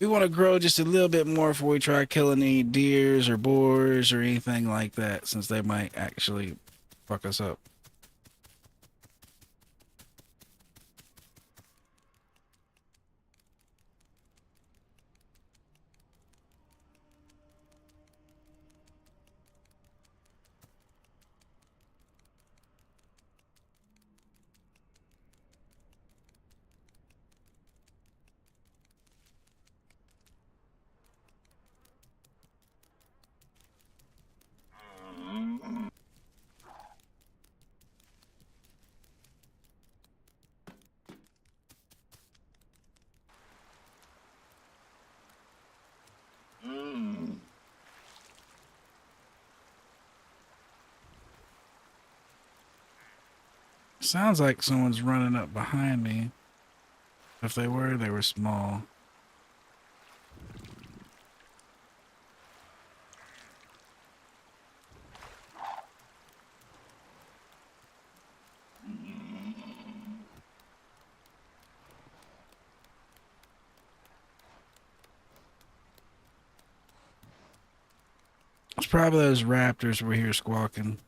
We want to grow just a little bit more before we try killing any deers or boars or anything like that, since they might actually fuck us up. Sounds like someone's running up behind me. If they were small. It's probably those raptors we hear squawking.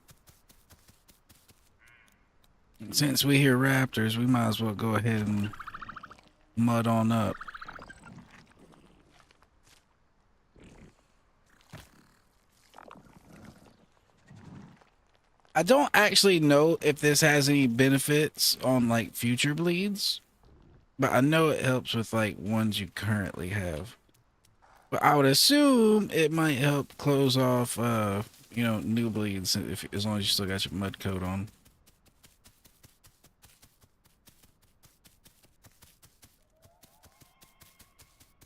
And since we hear raptors, we might as well go ahead and mud on up. I don't actually know if this has any benefits on like future bleeds, but I know it helps with like ones you currently have. But I would assume it might help close off, new bleeds if as long as you still got your mud coat on.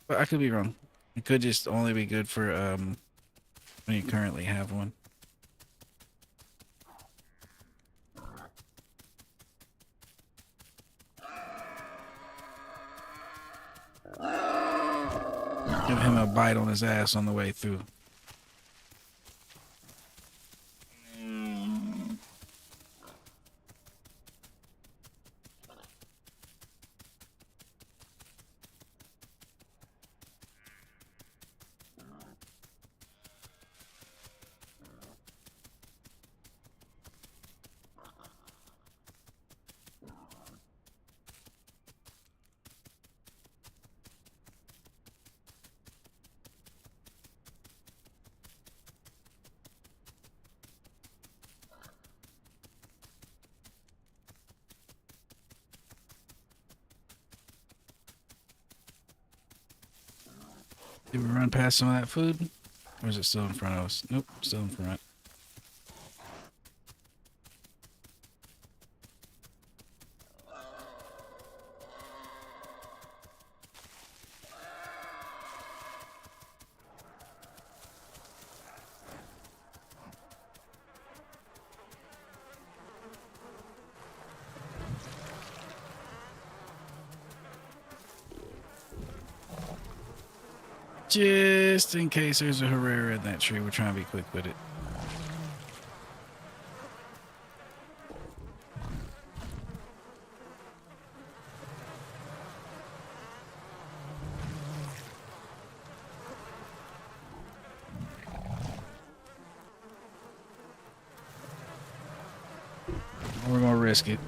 But I could be wrong. It could just only be good for when you currently have one. Give him a bite on his ass on the way through. Did we run past some of that food? Or is it still in front of us? Nope, still in front. Just in case there's a Herrera in that tree, we're trying to be quick with it. We're gonna risk it.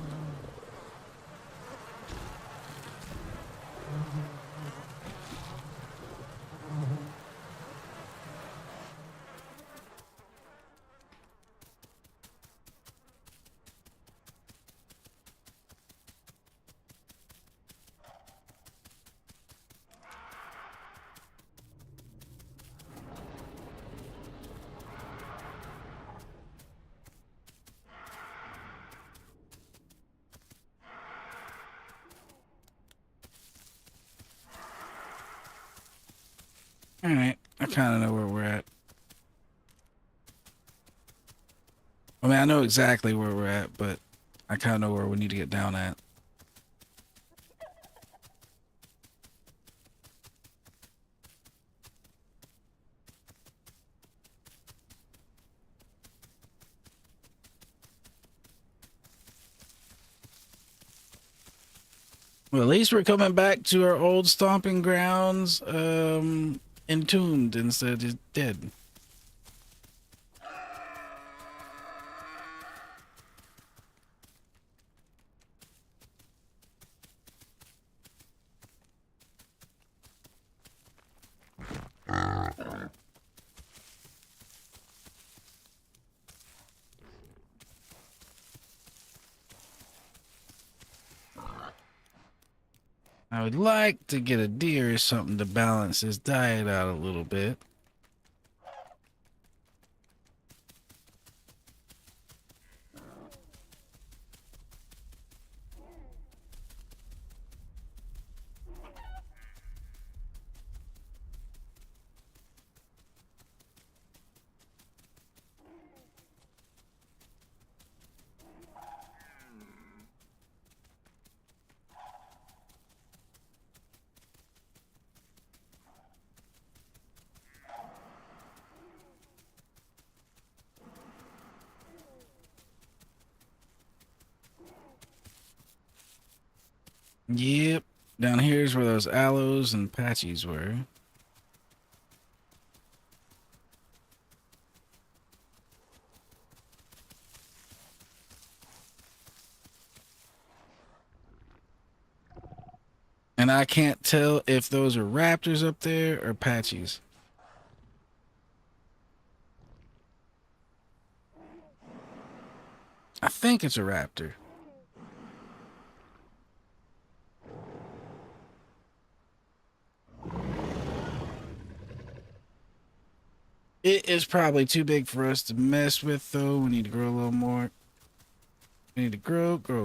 Alright, I kind of know where we're at. I mean, I know exactly where we're at, but I kind of know where we need to get down at. Well, at least we're coming back to our old stomping grounds, entombed instead of just dead. I would like to get a deer or something to balance his diet out a little bit. Yep. Down here's where those aloes and patchies were. And I can't tell if those are raptors up there or patchies. I think it's a raptor. It is probably too big for us to mess with, though. We need to grow a little more. We need to grow. All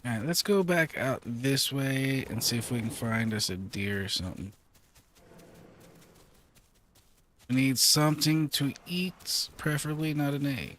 right, let's go back out this way and see if we can find us a deer or something. We need something to eat, preferably not an egg.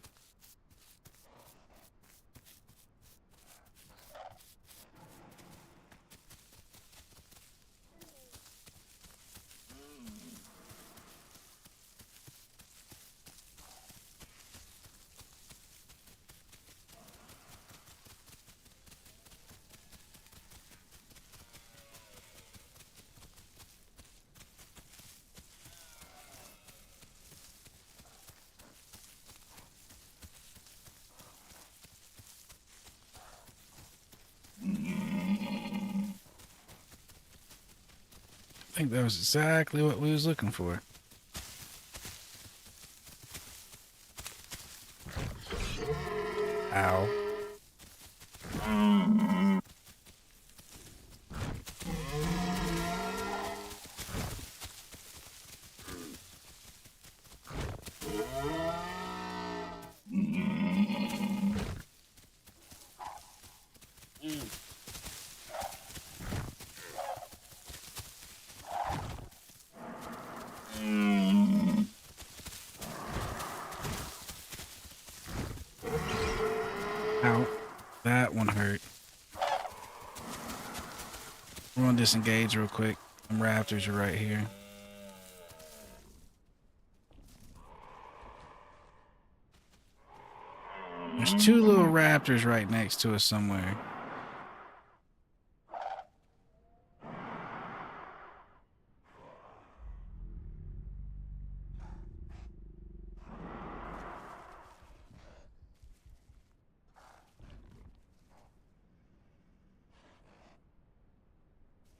I think that was exactly what we was looking for. Ow. Ow. That one hurt. We're gonna disengage real quick. Them raptors are right here. There's two little raptors right next to us somewhere.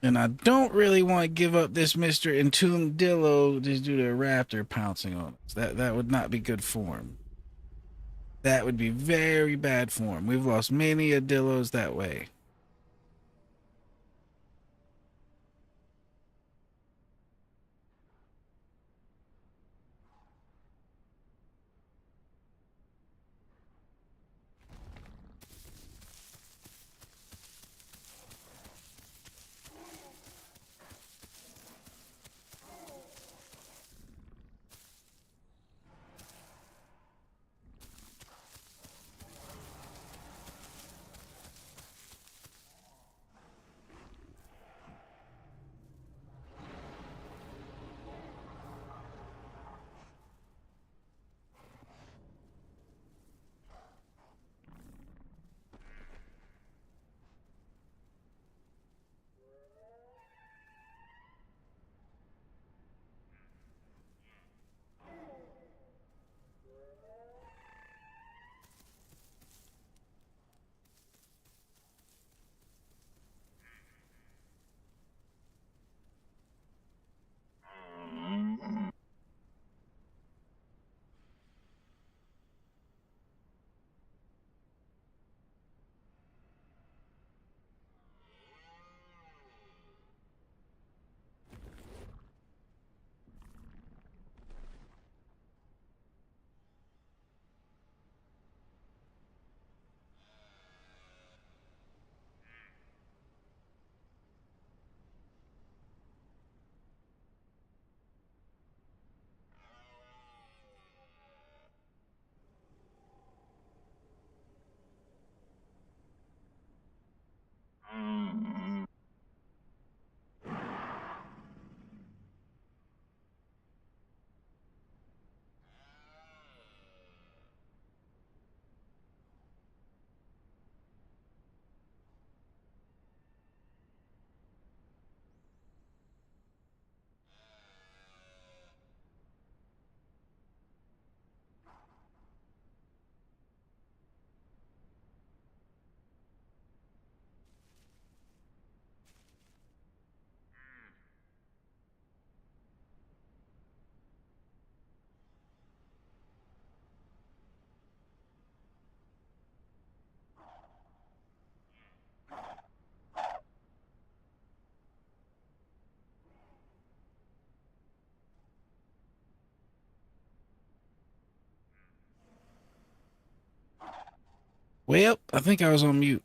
And I don't really want to give up this Mr. Entombed Dillo just due to a raptor pouncing on us. That would not be good form. That would be very bad form. We've lost many a Dillos that way. Well, I think I was on mute.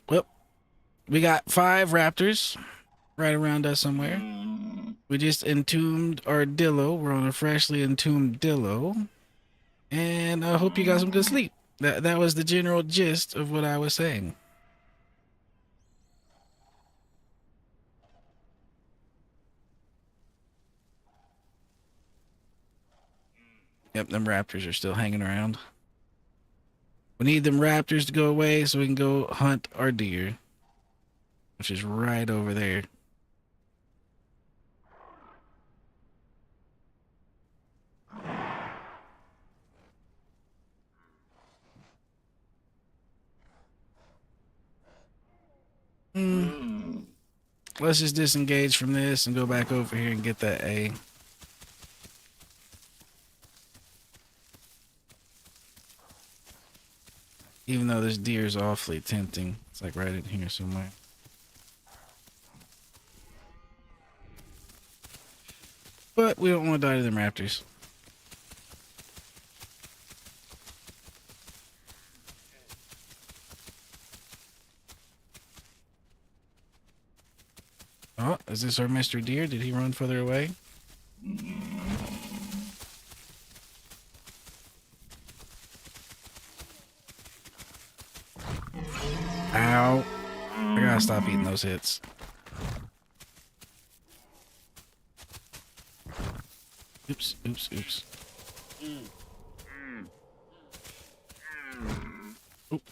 Well, we got 5 raptors right around us somewhere. We just entombed our Dillo. We're on a freshly entombed Dillo. And I hope you got some good sleep. That was the general gist of what I was saying. Yep, them raptors are still hanging around. We need them raptors to go away so we can go hunt our deer, which is right over there. Let's just disengage from this and go back over here and get that A. Even though this deer is awfully tempting. It's like right in here somewhere. But we don't want to die to them raptors. Oh, is this our Mr. Deer? Did he run further away? Ow. I gotta stop eating those hits. Oops, oops, oops. Oop.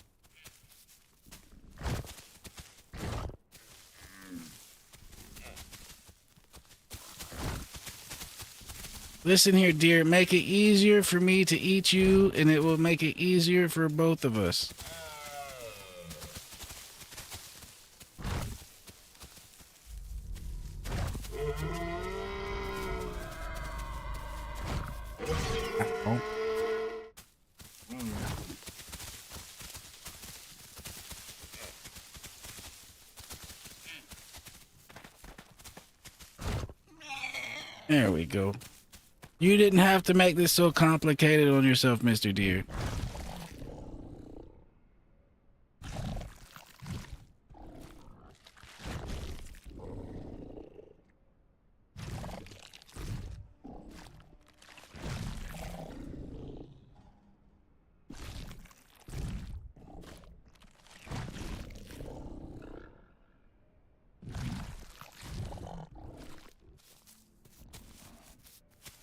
Listen here, dear. Make it easier for me to eat you, and it will make it easier for both of us. Ow. There we go. You didn't have to make this so complicated on yourself, Mr. Deer.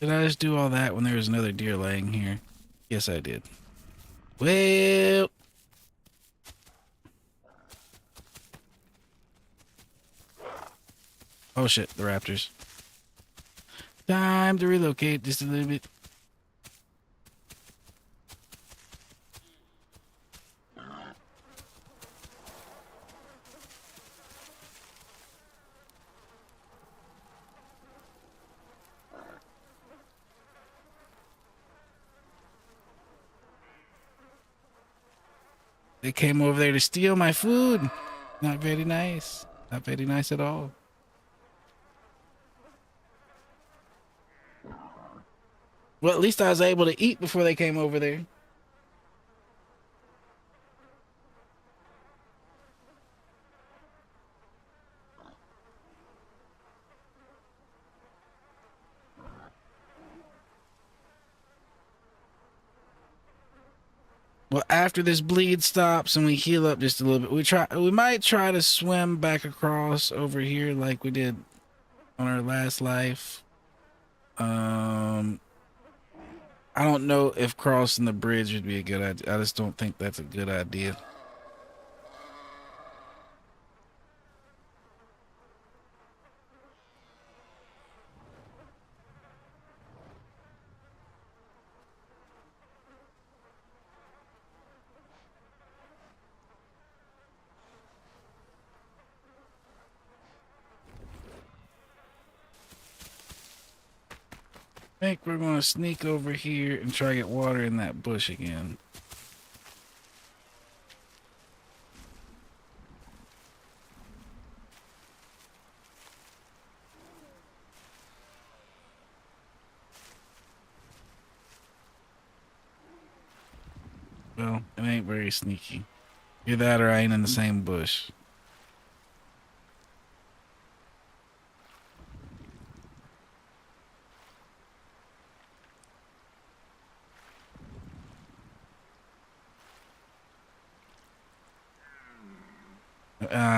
Did I just do all that when there was another deer laying here? Yes, I did. Well... Oh shit, the raptors. Time to relocate just a little bit. They came over there to steal my food. Not very nice. Not very nice at all. Well, at least I was able to eat before they came over there. Well, after this bleed stops and we heal up just a little bit, we might try to swim back across over here like we did on our last life. I don't know if crossing the bridge would be a good idea. I just don't think that's a good idea. I think we're going to sneak over here and try to get water in that bush again. Well, it ain't very sneaky. Either that or I ain't in the same bush.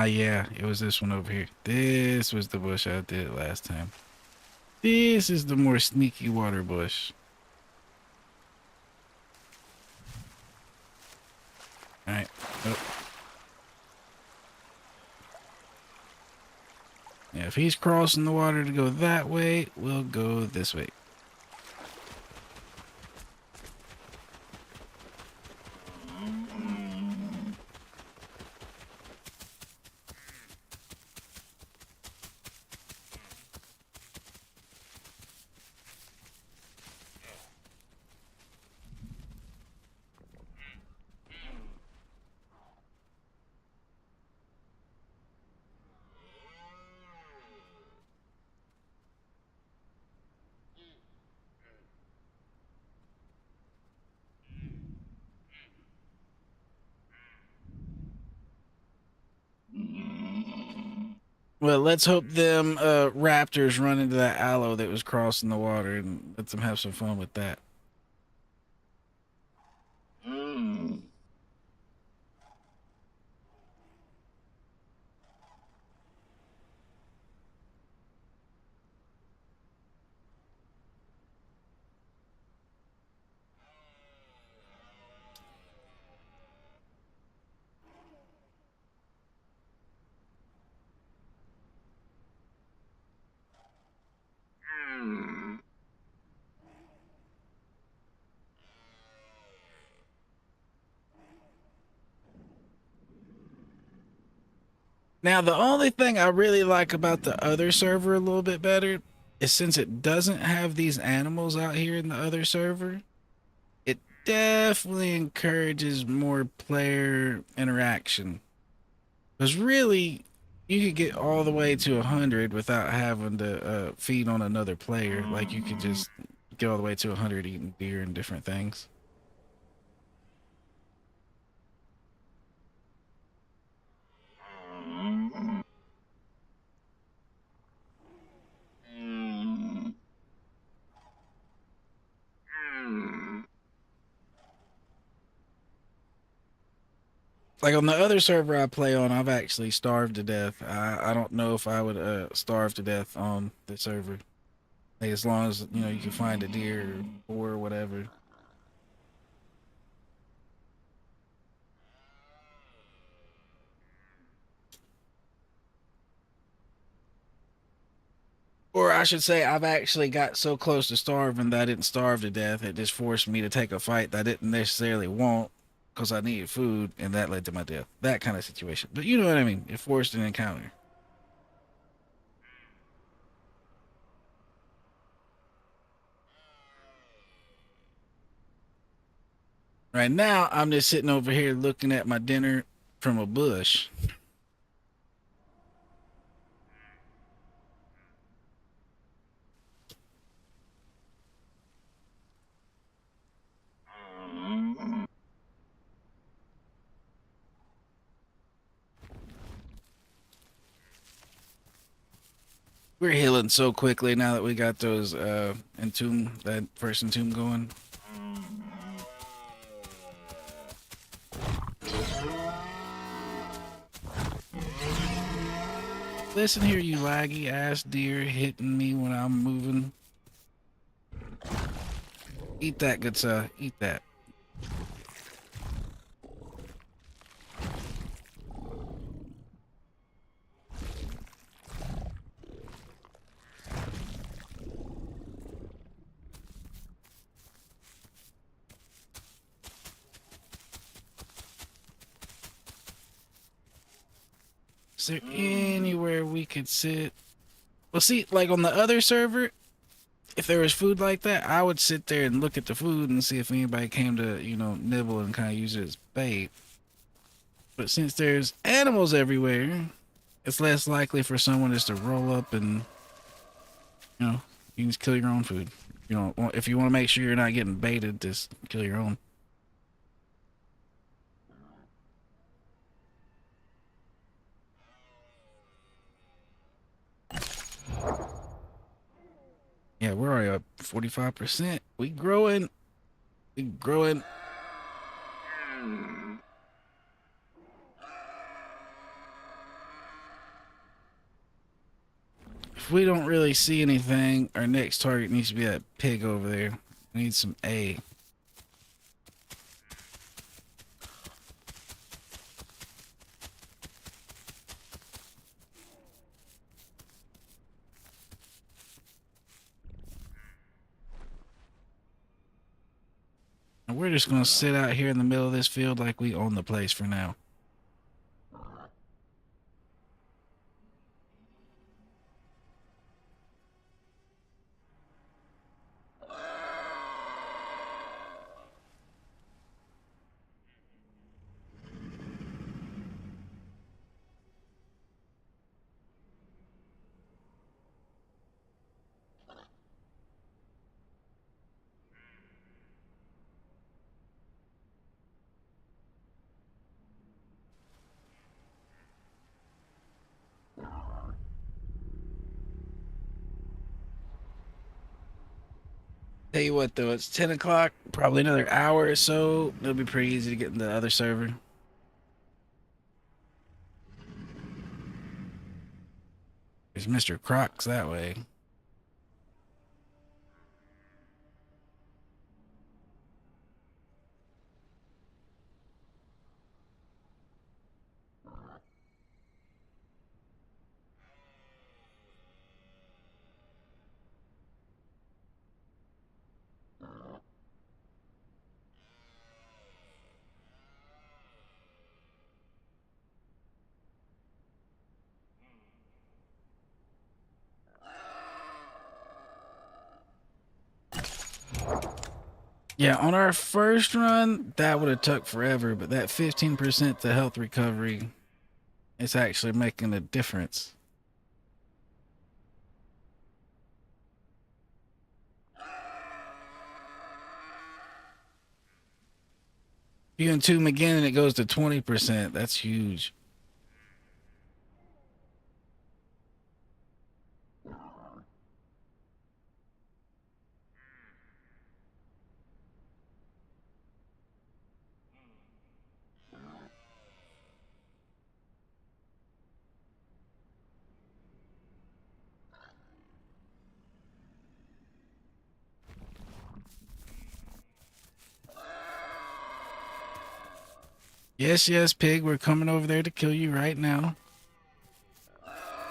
Yeah, it was this one over here. This was the bush I did last time. This is the more sneaky water bush. All right. Oh. Yeah, if he's crossing the water to go that way, we'll go this way. Well, let's hope them raptors run into that aloe that was crossing the water and let them have some fun with that. Now, the only thing I really like about the other server a little bit better is since it doesn't have these animals out here in the other server, it definitely encourages more player interaction. Because really, you could get all the way to 100 without having to feed on another player. Like, you could just get all the way to 100 eating deer and different things. Like on the other server I play on, I've actually starved to death. I don't know if I would starve to death on the server. Like as long as you know you can find a deer or whatever. Or I should say, I've actually got so close to starving that I didn't starve to death. It just forced me to take a fight that I didn't necessarily want because I needed food, and that led to my death. That kind of situation. But you know what I mean? It forced an encounter. Right now, I'm just sitting over here looking at my dinner from a bush. We're healing so quickly now that we got those entomb that first entomb going. Listen here, you laggy ass deer hitting me when I'm moving. Eat that, good sir. Eat that. Is there anywhere we could sit? Well, see, like on the other server, if there was food like that, I would sit there and look at the food and see if anybody came to, nibble and kind of use it as bait. But since there's animals everywhere, it's less likely for someone just to roll up and, you can just kill your own food. If you want to make sure you're not getting baited, just kill your own. Yeah, we're already up 45%. We growing. We growing. If we don't really see anything, our next target needs to be that pig over there. We need some A. And we're just going to sit out here in the middle of this field like we own the place for now. Tell you what, though, it's 10 o'clock, probably another hour or so. It'll be pretty easy to get in the other server. There's Mr. Crocs that way. Yeah, on our first run, that would have took forever, but that 15% to health recovery is actually making a difference. You entomb again and it goes to 20%. That's huge. Yes, yes, pig, we're coming over there to kill you right now.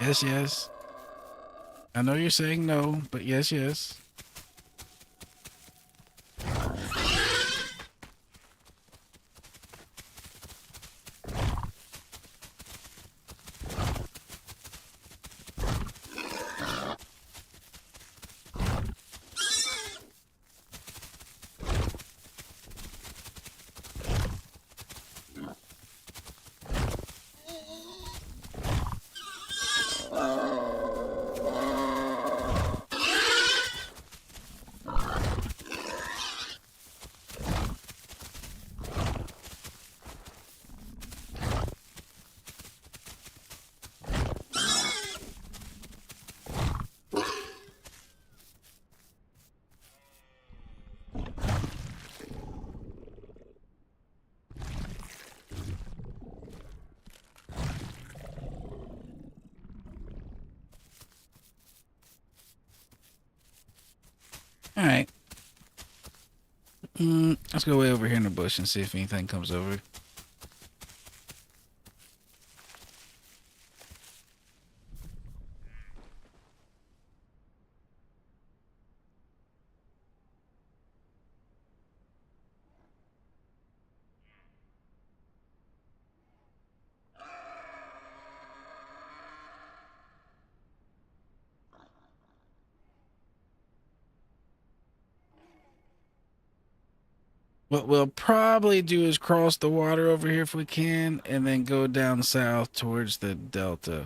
Yes, yes. I know you're saying no, but yes, yes. All right. Let's go way over here in the bush and see if anything comes over. What we'll probably do is cross the water over here if we can, and then go down south towards the delta.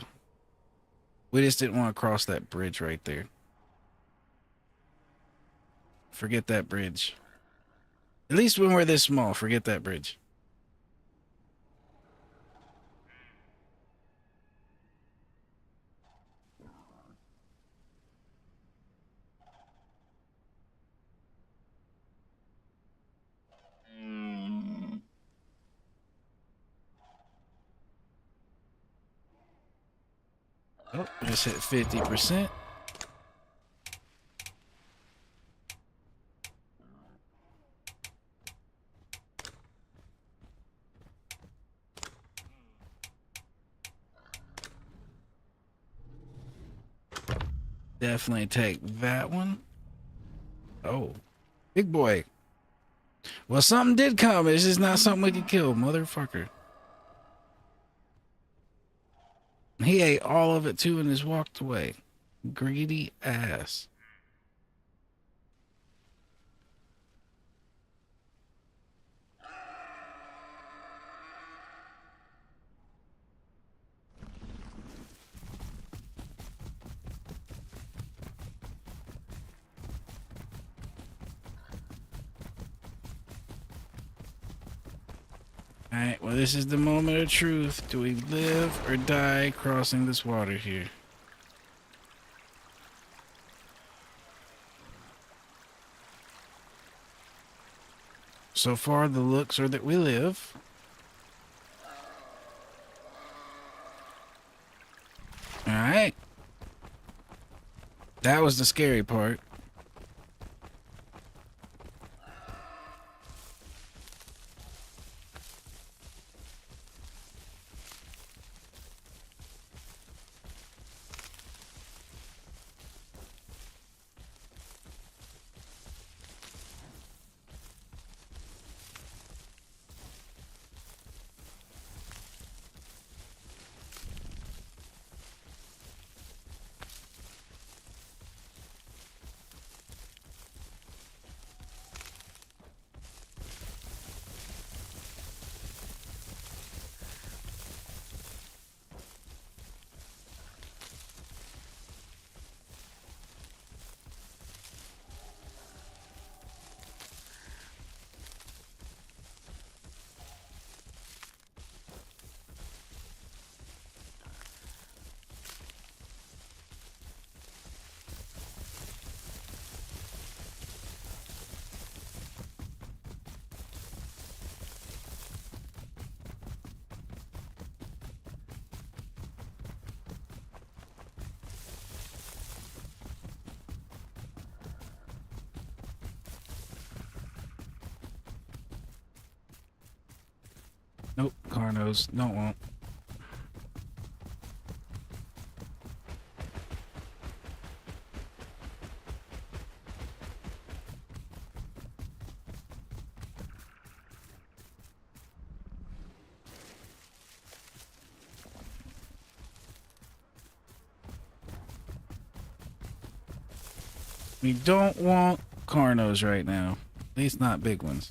We just didn't want to cross that bridge right there. Forget that bridge. At least when we're this small, forget that bridge. Oh, just hit 50%. Definitely take that one. Oh, big boy. Well, something did come. It's just not something we could kill, motherfucker. He ate all of it too and just walked away. Greedy ass. Alright, well, this is the moment of truth. Do we live or die crossing this water here? So far, the looks are that we live. Alright. That was the scary part. Nope, Carnos. Don't want. We don't want Carnos right now. At least not big ones.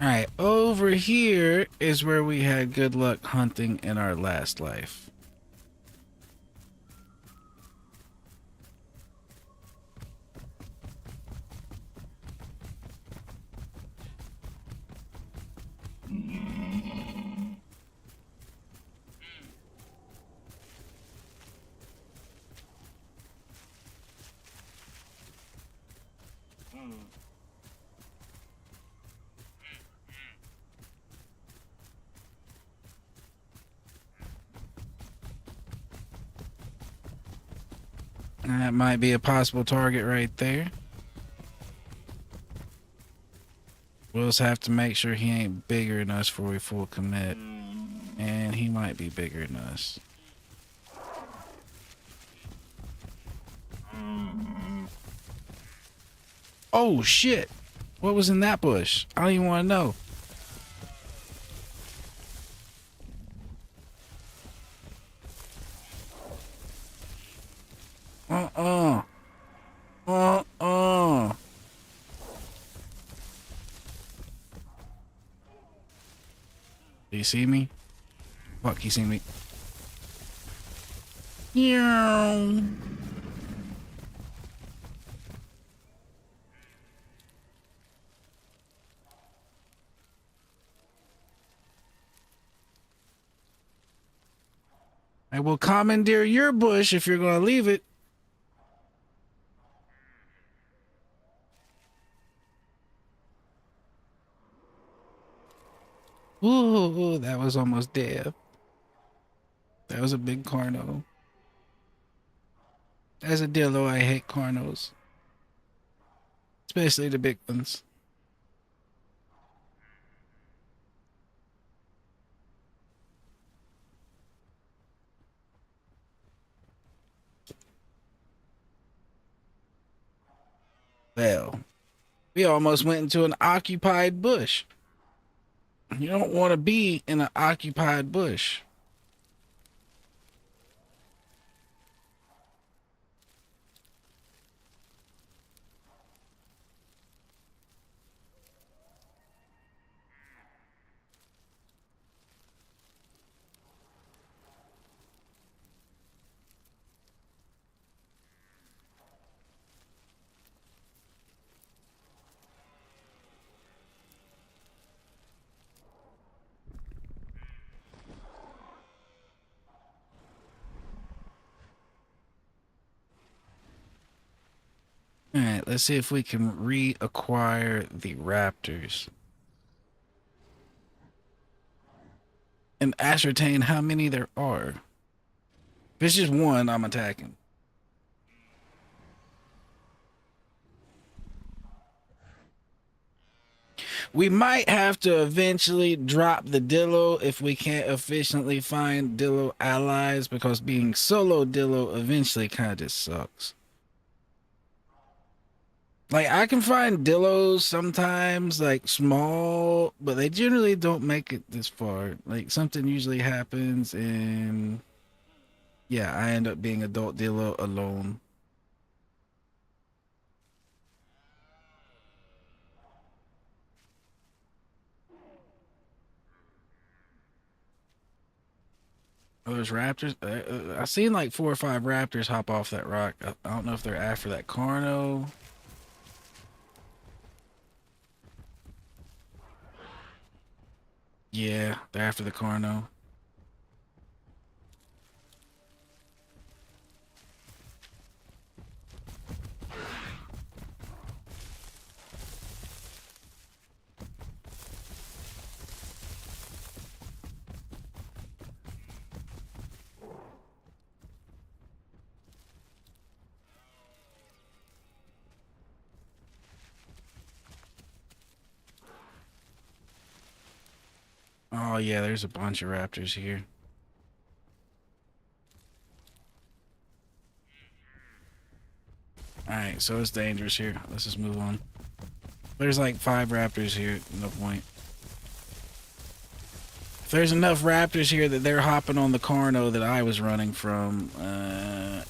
Alright, over here is where we had good luck hunting in our last life. That might be a possible target right there. We'll just have to make sure he ain't bigger than us before we full commit. And he might be bigger than us. Oh shit! What was in that bush? I don't even want to know. Do you see me? Fuck, you see me? Yeah. I will commandeer your bush if you're going to leave it. Ooh, that was almost dead. That was a big Carno. As a Dillo, I hate Carnos. Especially the big ones. Well, we almost went into an occupied bush. You don't want to be in an occupied bush. All right, let's see if we can reacquire the raptors and ascertain how many there are. If it's just one, I'm attacking. We might have to eventually drop the Dillo if we can't efficiently find Dillo allies, because being solo Dillo eventually kind of just sucks. Like, I can find Dillos sometimes, like, small, but they generally don't make it this far. Like, something usually happens, and yeah, I end up being adult Dillo alone. Oh, there's raptors. I seen like 4 or 5 raptors hop off that rock. I don't know if they're after that Carno. Yeah, they're after the Carno. Oh yeah, there's a bunch of raptors here. Alright, so it's dangerous here. Let's just move on. There's like 5 raptors here. No point. If there's enough raptors here that they're hopping on the Carno that I was running from,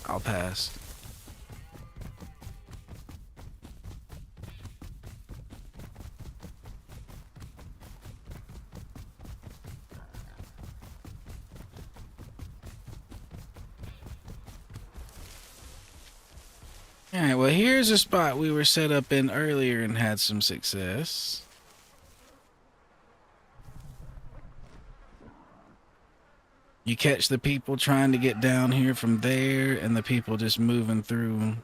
I'll pass. Alright, well here's a spot we were set up in earlier and had some success. You catch the people trying to get down here from there and the people just moving through.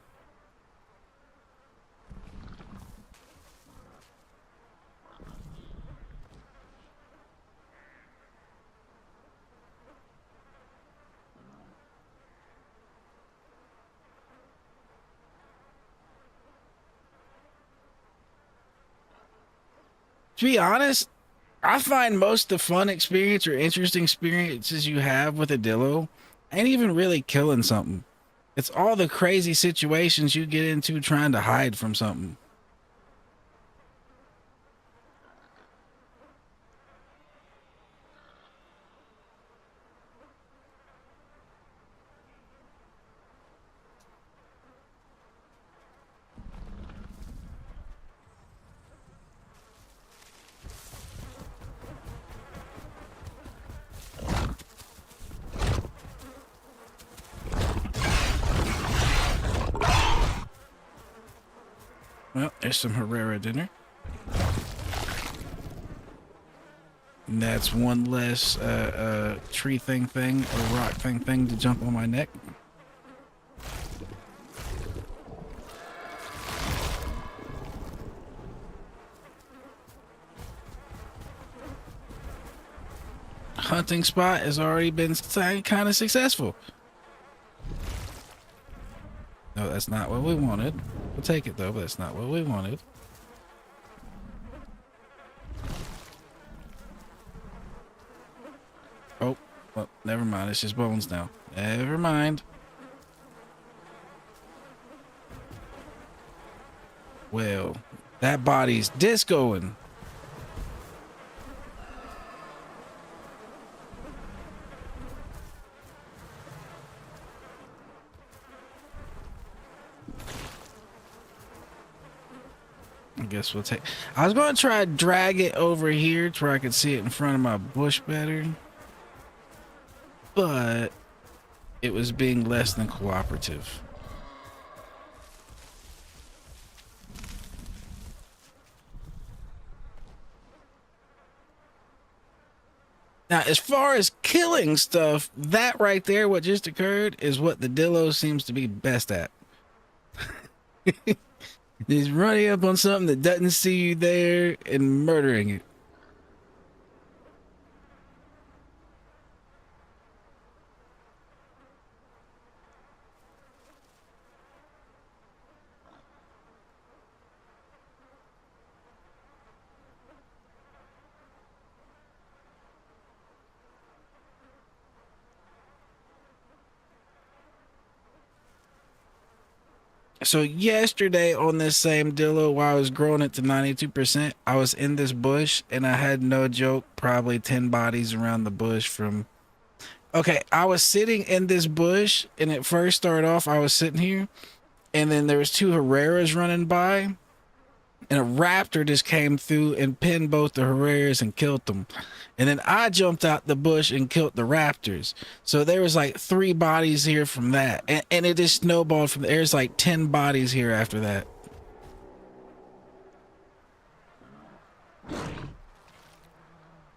To be honest, I find most of the fun experience or interesting experiences you have with a Dillo ain't even really killing something. It's all the crazy situations you get into trying to hide from something. Well, there's some Herrera dinner. And that's one less tree thing or rock thing to jump on my neck. Hunting spot has already been kind of successful. No, that's not what we wanted. We'll take it though, but that's not what we wanted. Oh, well, never mind. It's just bones now. Never mind. Well, that body's discoing. I guess we'll take. I was going to try to drag it over here to where I could see it in front of my bush better, but it was being less than cooperative. Now, as far as killing stuff, that right there, what just occurred, is what the Dillo seems to be best at. He's running up on something that doesn't see you there and murdering it. So yesterday on this same Dillo, while I was growing it to 92%, I was in this bush and I had, no joke, probably 10 bodies around the bush from... Okay, I was sitting in this bush and it first started off, I was sitting here and then there was 2 Herreras running by and a raptor just came through and pinned both the Herreras and killed them. And then I jumped out the bush and killed the raptors. So there was like 3 bodies here from that. And it just snowballed from there. There's like 10 bodies here after that.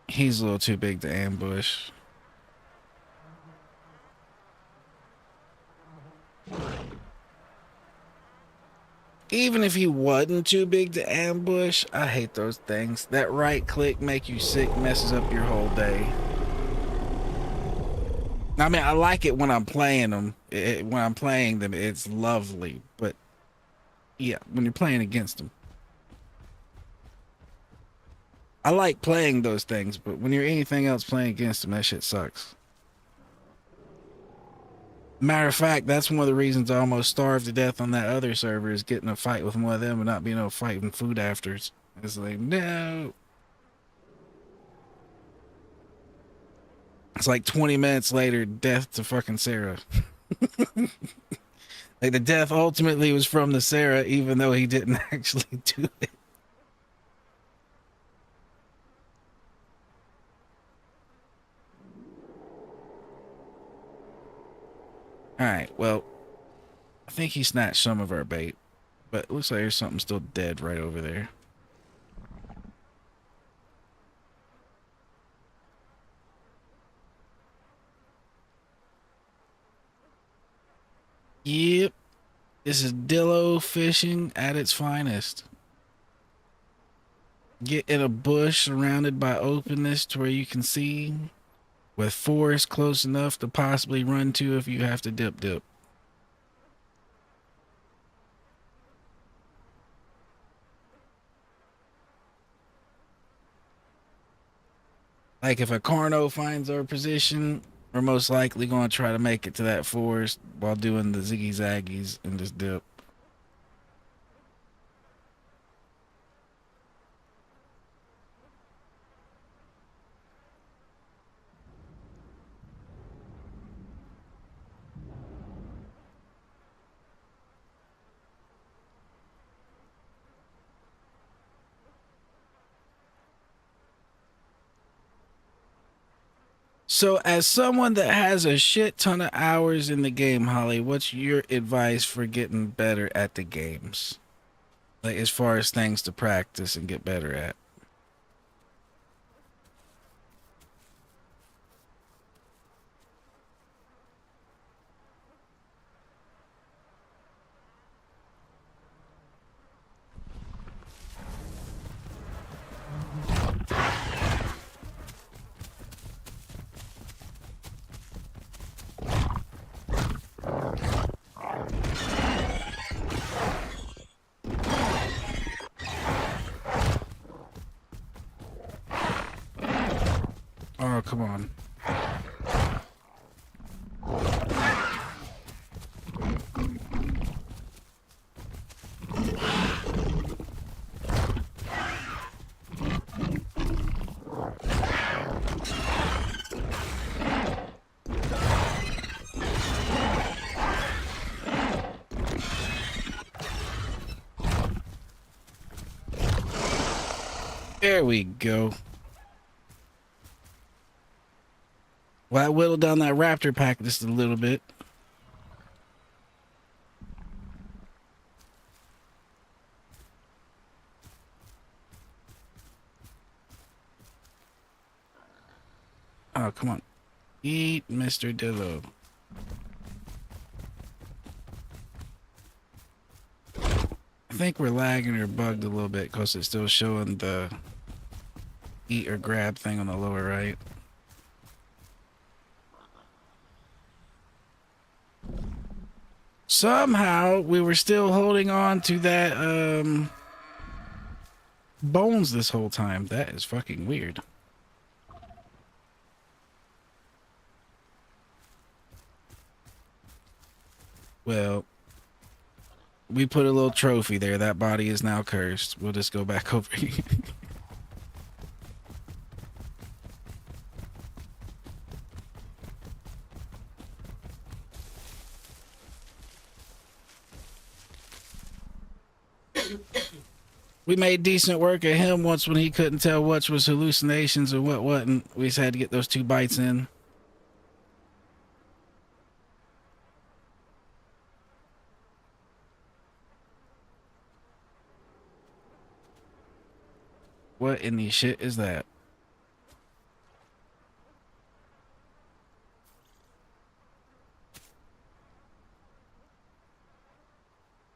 He's a little too big to ambush. Even if he wasn't too big to ambush, I hate those things. That right click make you sick, messes up your whole day. I mean, I like it when I'm playing them. When I'm playing them, it's lovely. But yeah, when you're playing against them, I like playing those things. But when you're anything else playing against them, that shit sucks. Matter of fact, that's one of the reasons I almost starved to death on that other server, is getting a fight with one of them and not being able to fight in food afters. It's like, no. It's like 20 minutes later, death to fucking Sarah. Like the death ultimately was from the Sarah, even though he didn't actually do it. Alright, well, I think he snatched some of our bait, but it looks like there's something still dead right over there. Yep, this is Dillo fishing at its finest. Get in a bush surrounded by openness to where you can see, with forest close enough to possibly run to if you have to dip. Like if a Carno finds our position, we're most likely going to try to make it to that forest while doing the ziggy zaggies and just dip. So as someone that has a shit ton of hours in the game, Holly, what's your advice for getting better at the games? Like as far as things to practice and get better at? Oh, come on. There we go. Well, I whittled down that raptor pack just a little bit. Oh, come on. Eat, Mr. Dillo. I think we're lagging or bugged a little bit because it's still showing the eat or grab thing on the lower right. Somehow we were still holding on to that bones this whole time. That is fucking weird. Well, we put a little trophy there. That body is now cursed. We'll just go back over here. We made decent work of him once when he couldn't tell what was hallucinations and what wasn't. We just had to get those 2 bites in. What in the shit is that?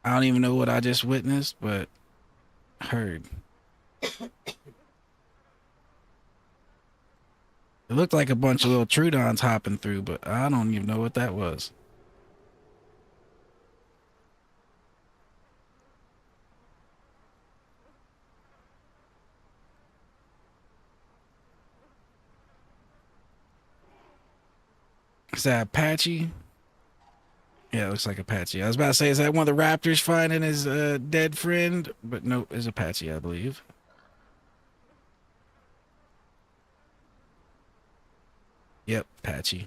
I don't even know what I just witnessed, but heard. It looked like a bunch of little Trudons hopping through, but I don't even know what that was. Is that Apache? Yeah, it looks like Apache. I was about to say, is that one of the raptors finding his dead friend? But no, it's Apache, I believe. Yep, Apache.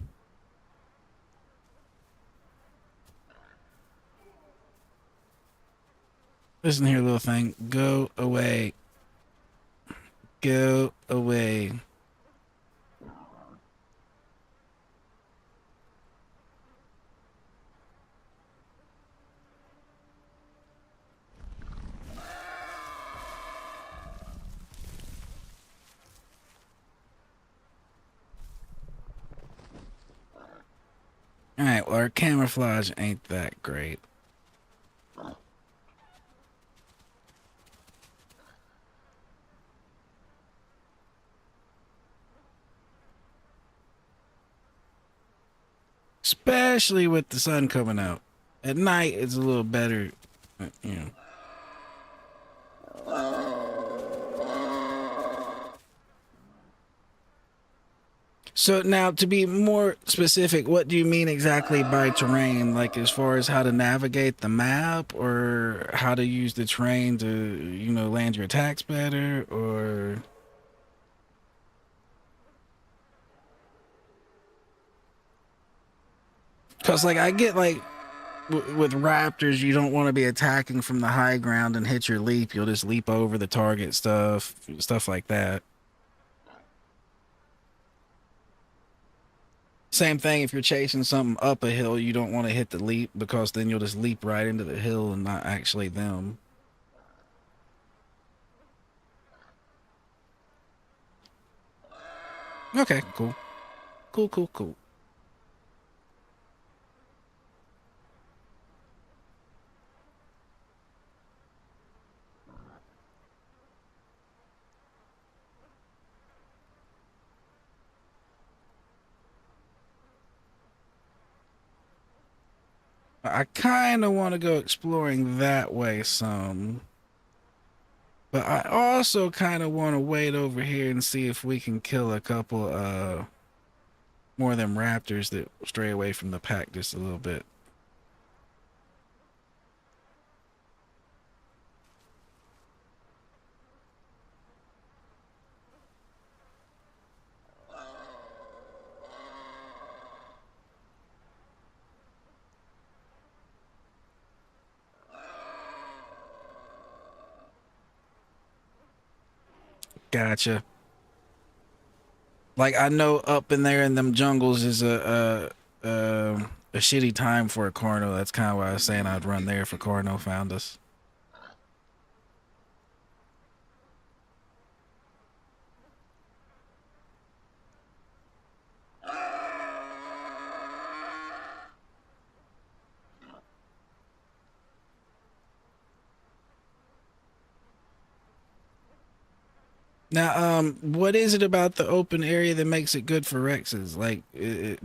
Listen here, little thing. Go away. Go away. Alright, well, our camouflage ain't that great. Especially with the sun coming out. At night, it's a little better, you know. So now, to be more specific, what do you mean exactly by terrain? Like as far as how to navigate the map, or how to use the terrain to, you know, land your attacks better, or... Because, like, I get, like, with raptors, you don't want to be attacking from the high ground and hit your leap. You'll just leap over the target stuff like that. Same thing if you're chasing something up a hill, you don't want to hit the leap because then you'll just leap right into the hill and not actually them. Okay, cool. Cool. I kind of want to go exploring that way some. But I also kind of want to wait over here and see if we can kill a couple more of them raptors that stray away from the pack just a little bit. Gotcha. Like I know up in there in them jungles is a shitty time for a corno. That's kind of why I was saying I'd run there for corno found us. Now, what is it about the open area that makes it good for Rexes? Like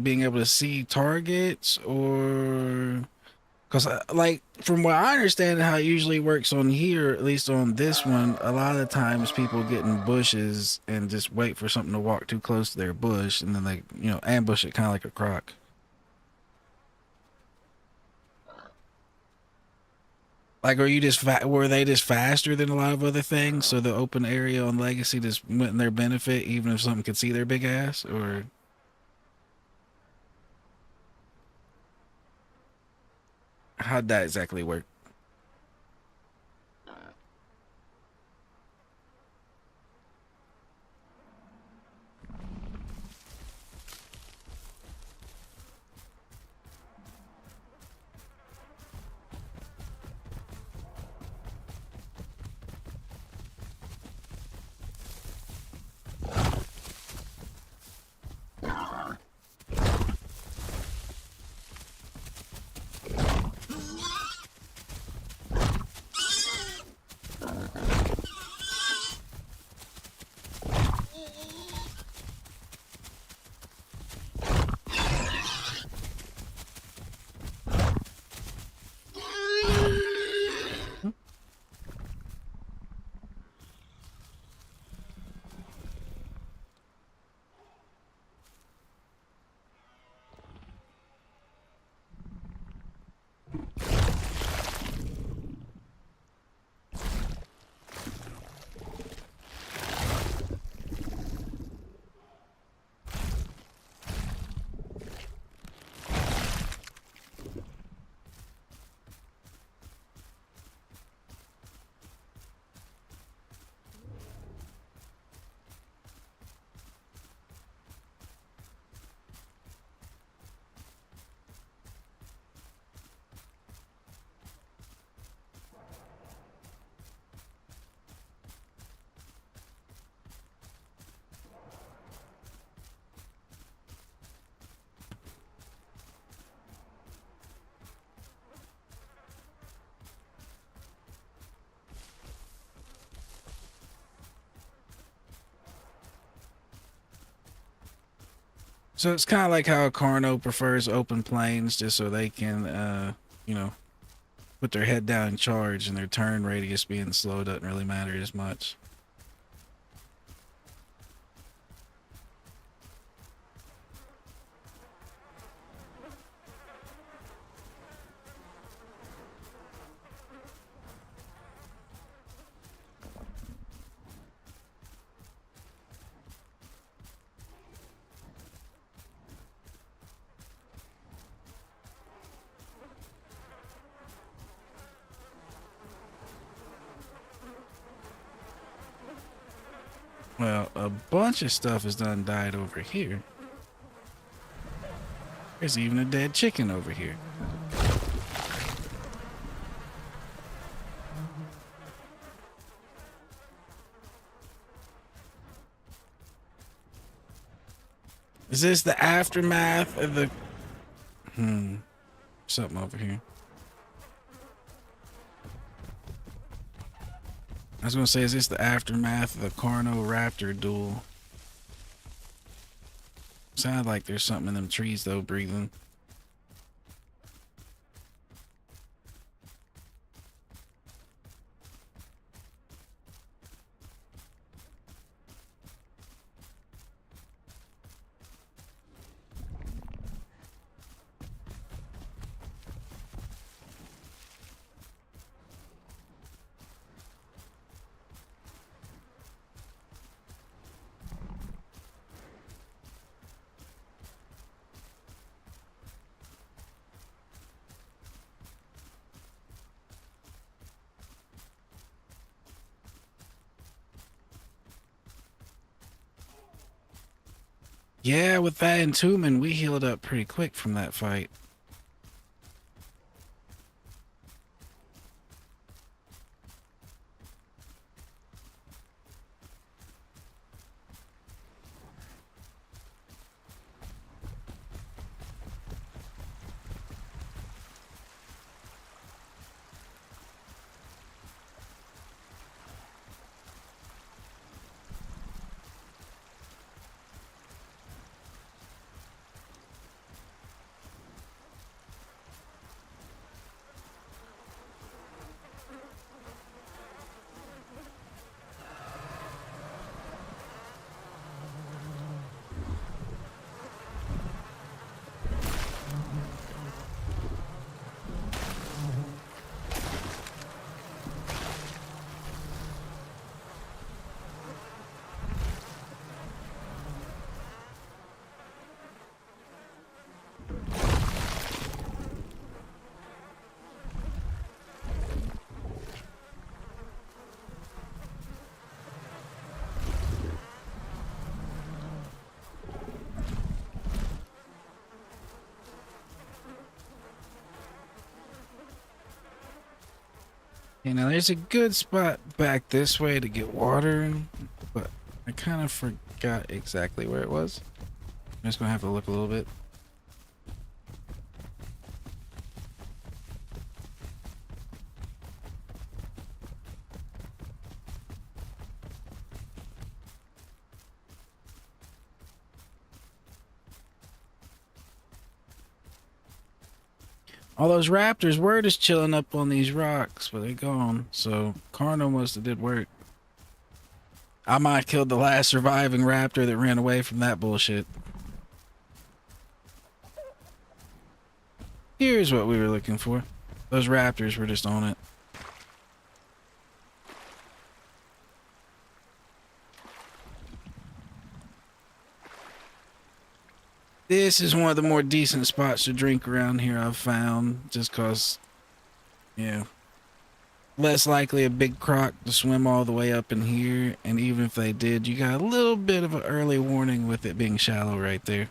being able to see targets, or because like from what I understand how it usually works on here, at least on this one, a lot of the times people get in bushes and just wait for something to walk too close to their bush, and then they ambush it kind of like a croc. Like, are you just were they just faster than a lot of other things? So the open area on Legacy just went in their benefit, even if something could see their big ass, or how'd that exactly work? So it's kind of like how a Carno prefers open plains just so they can, you know, put their head down and charge, and their turn radius being slow doesn't really matter as much. Well, a bunch of stuff has done died over here. There's even a dead chicken over here. Is this the aftermath of the... Something over here. I was gonna say, is this the aftermath of the Carno Raptor duel? Sounds like there's something in them trees though, breathing. Yeah, with that entombment, we healed up pretty quick from that fight. You know, there's a good spot back this way to get water, but I kind of forgot exactly where it was. I'm just gonna have to look a little bit. All those raptors were just chilling up on these rocks, but they're gone. So Carno must have did work. I might have killed the last surviving raptor that ran away from that bullshit. Here's what we were looking for. Those raptors were just on it. This is one of the more decent spots to drink around here I've found, just cause, yeah, less likely a big croc to swim all the way up in here, and even if they did, you got a little bit of an early warning with it being shallow right there.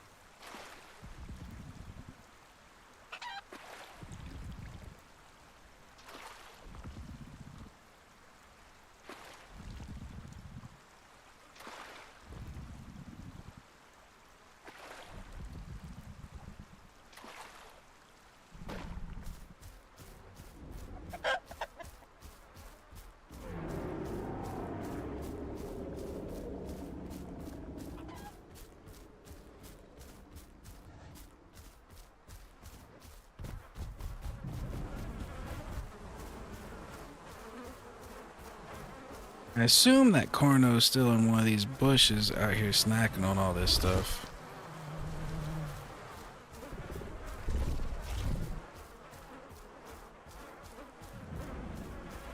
I assume that Carno's still in one of these bushes out here snacking on all this stuff.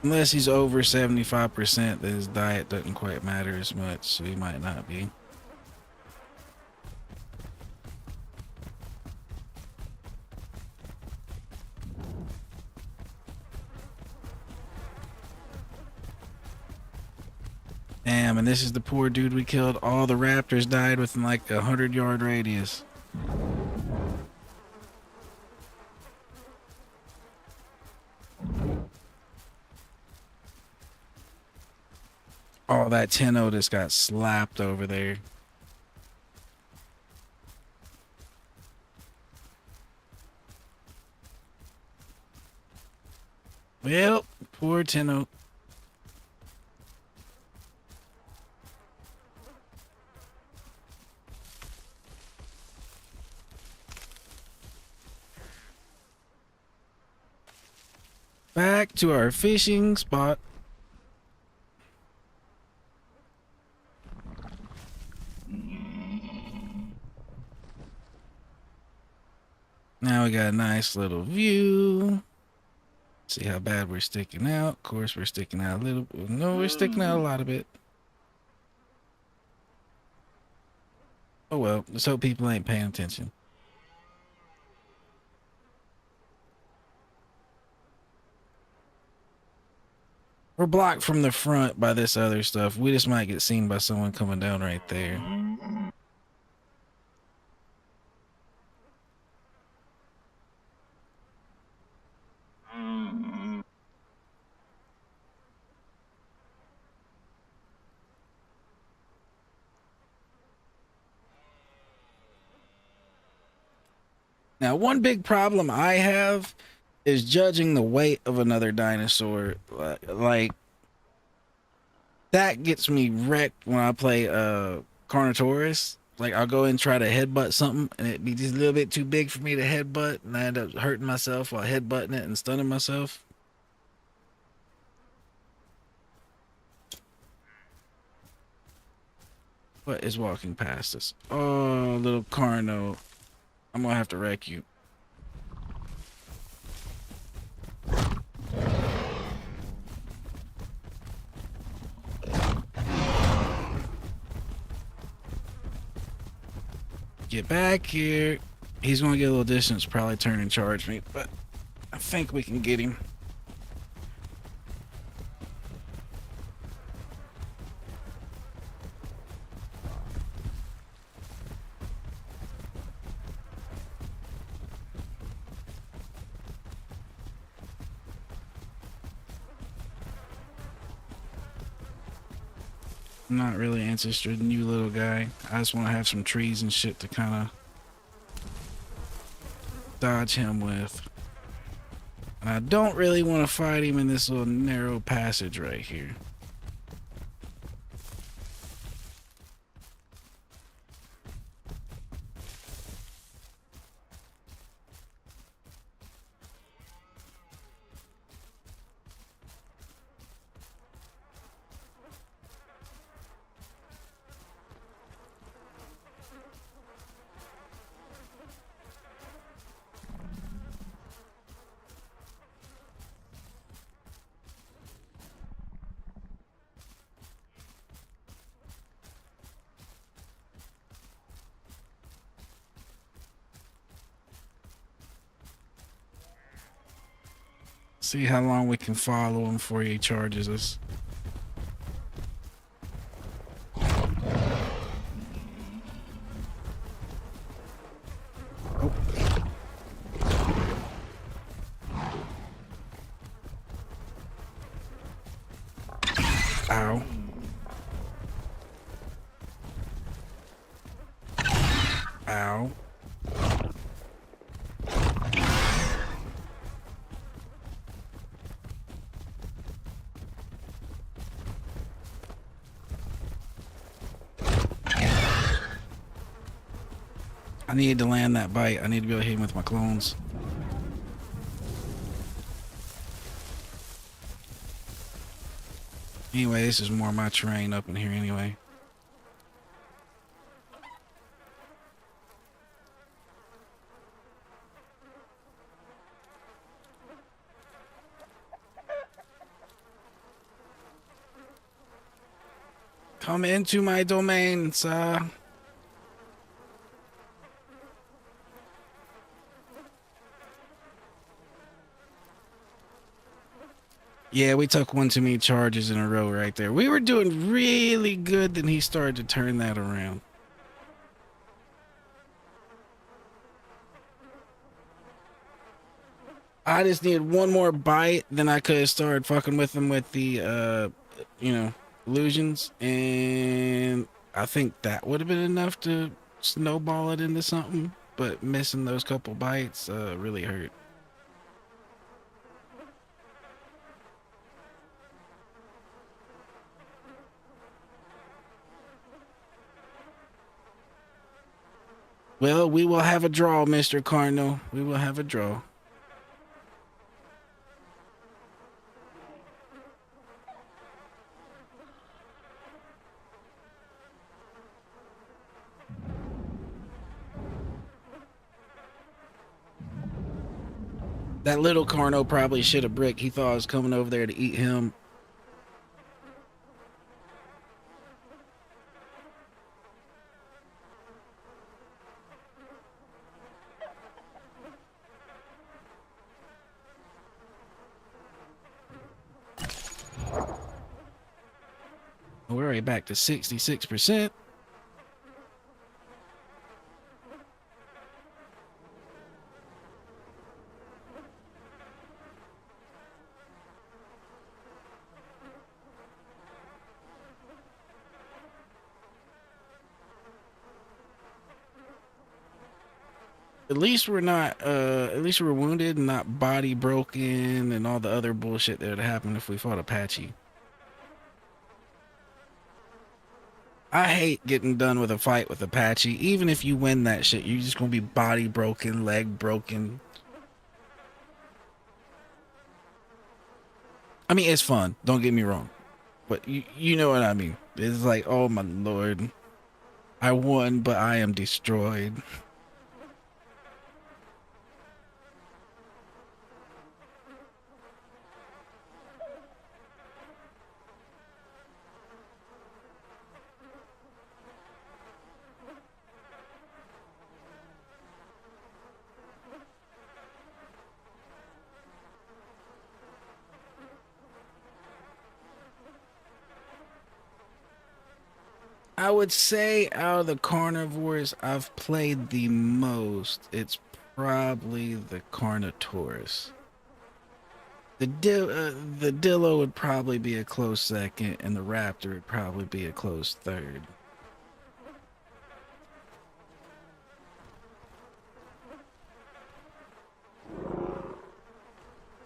Unless he's over 75%, then his diet doesn't quite matter as much, so he might not be. Damn, and this is the poor dude we killed. All the raptors died within like 100-yard radius. Oh, that Tenno just got slapped over there. Well, poor Tenno. Back to our fishing spot. Now we got a nice little view. See how bad we're sticking out. Of course, we're sticking out a little. No, we're sticking out a lot of it. Oh well, let's hope people ain't paying attention. We're blocked from the front by this other stuff. We just might get seen by someone coming down right there. Now, one big problem I have is judging the weight of another dinosaur. Like that gets me wrecked when I play Carnotaurus. Like I'll go and try to headbutt something and it be just a little bit too big for me to headbutt, and I end up hurting myself while headbutting it and stunning myself. What is walking past us? Oh, little Carno. I'm gonna have to wreck you. Get back here. He's gonna get a little distance, probably turn and charge me, but I think we can get him. I'm not really interested in you, little guy. I just want to have some trees and shit to kind of dodge him with. And I don't really want to fight him in this little narrow passage right here. See how long we can follow him before he charges us. Oh. Ow. Ow. I need to land that bite. I need to be able to hit him with my clones. Anyway, this is more my terrain up in here anyway. Come into my domain, sir. Yeah, we took one too many charges in a row right there. We were doing really good, then he started to turn that around. I just needed one more bite, then I could have started fucking with him with the, illusions. And I think that would have been enough to snowball it into something. But missing those couple bites really hurt. Well, we will have a draw, Mr. Carno. We will have a draw. That little Carno probably shit a brick. He thought I was coming over there to eat him. We're already back to 66%. At least we're not, at least we're wounded and not body broken and all the other bullshit that would happen if we fought Apache. I hate getting done with a fight with Apache. Even if you win that shit, you're just gonna be body broken, leg broken. I mean, it's fun. Don't get me wrong, but you know what I mean. It's like, oh my lord, I won, but I am destroyed. I would say out of the carnivores I've played the most, it's probably the Carnotaurus. The Dillo would probably be a close second, and the Raptor would probably be a close third.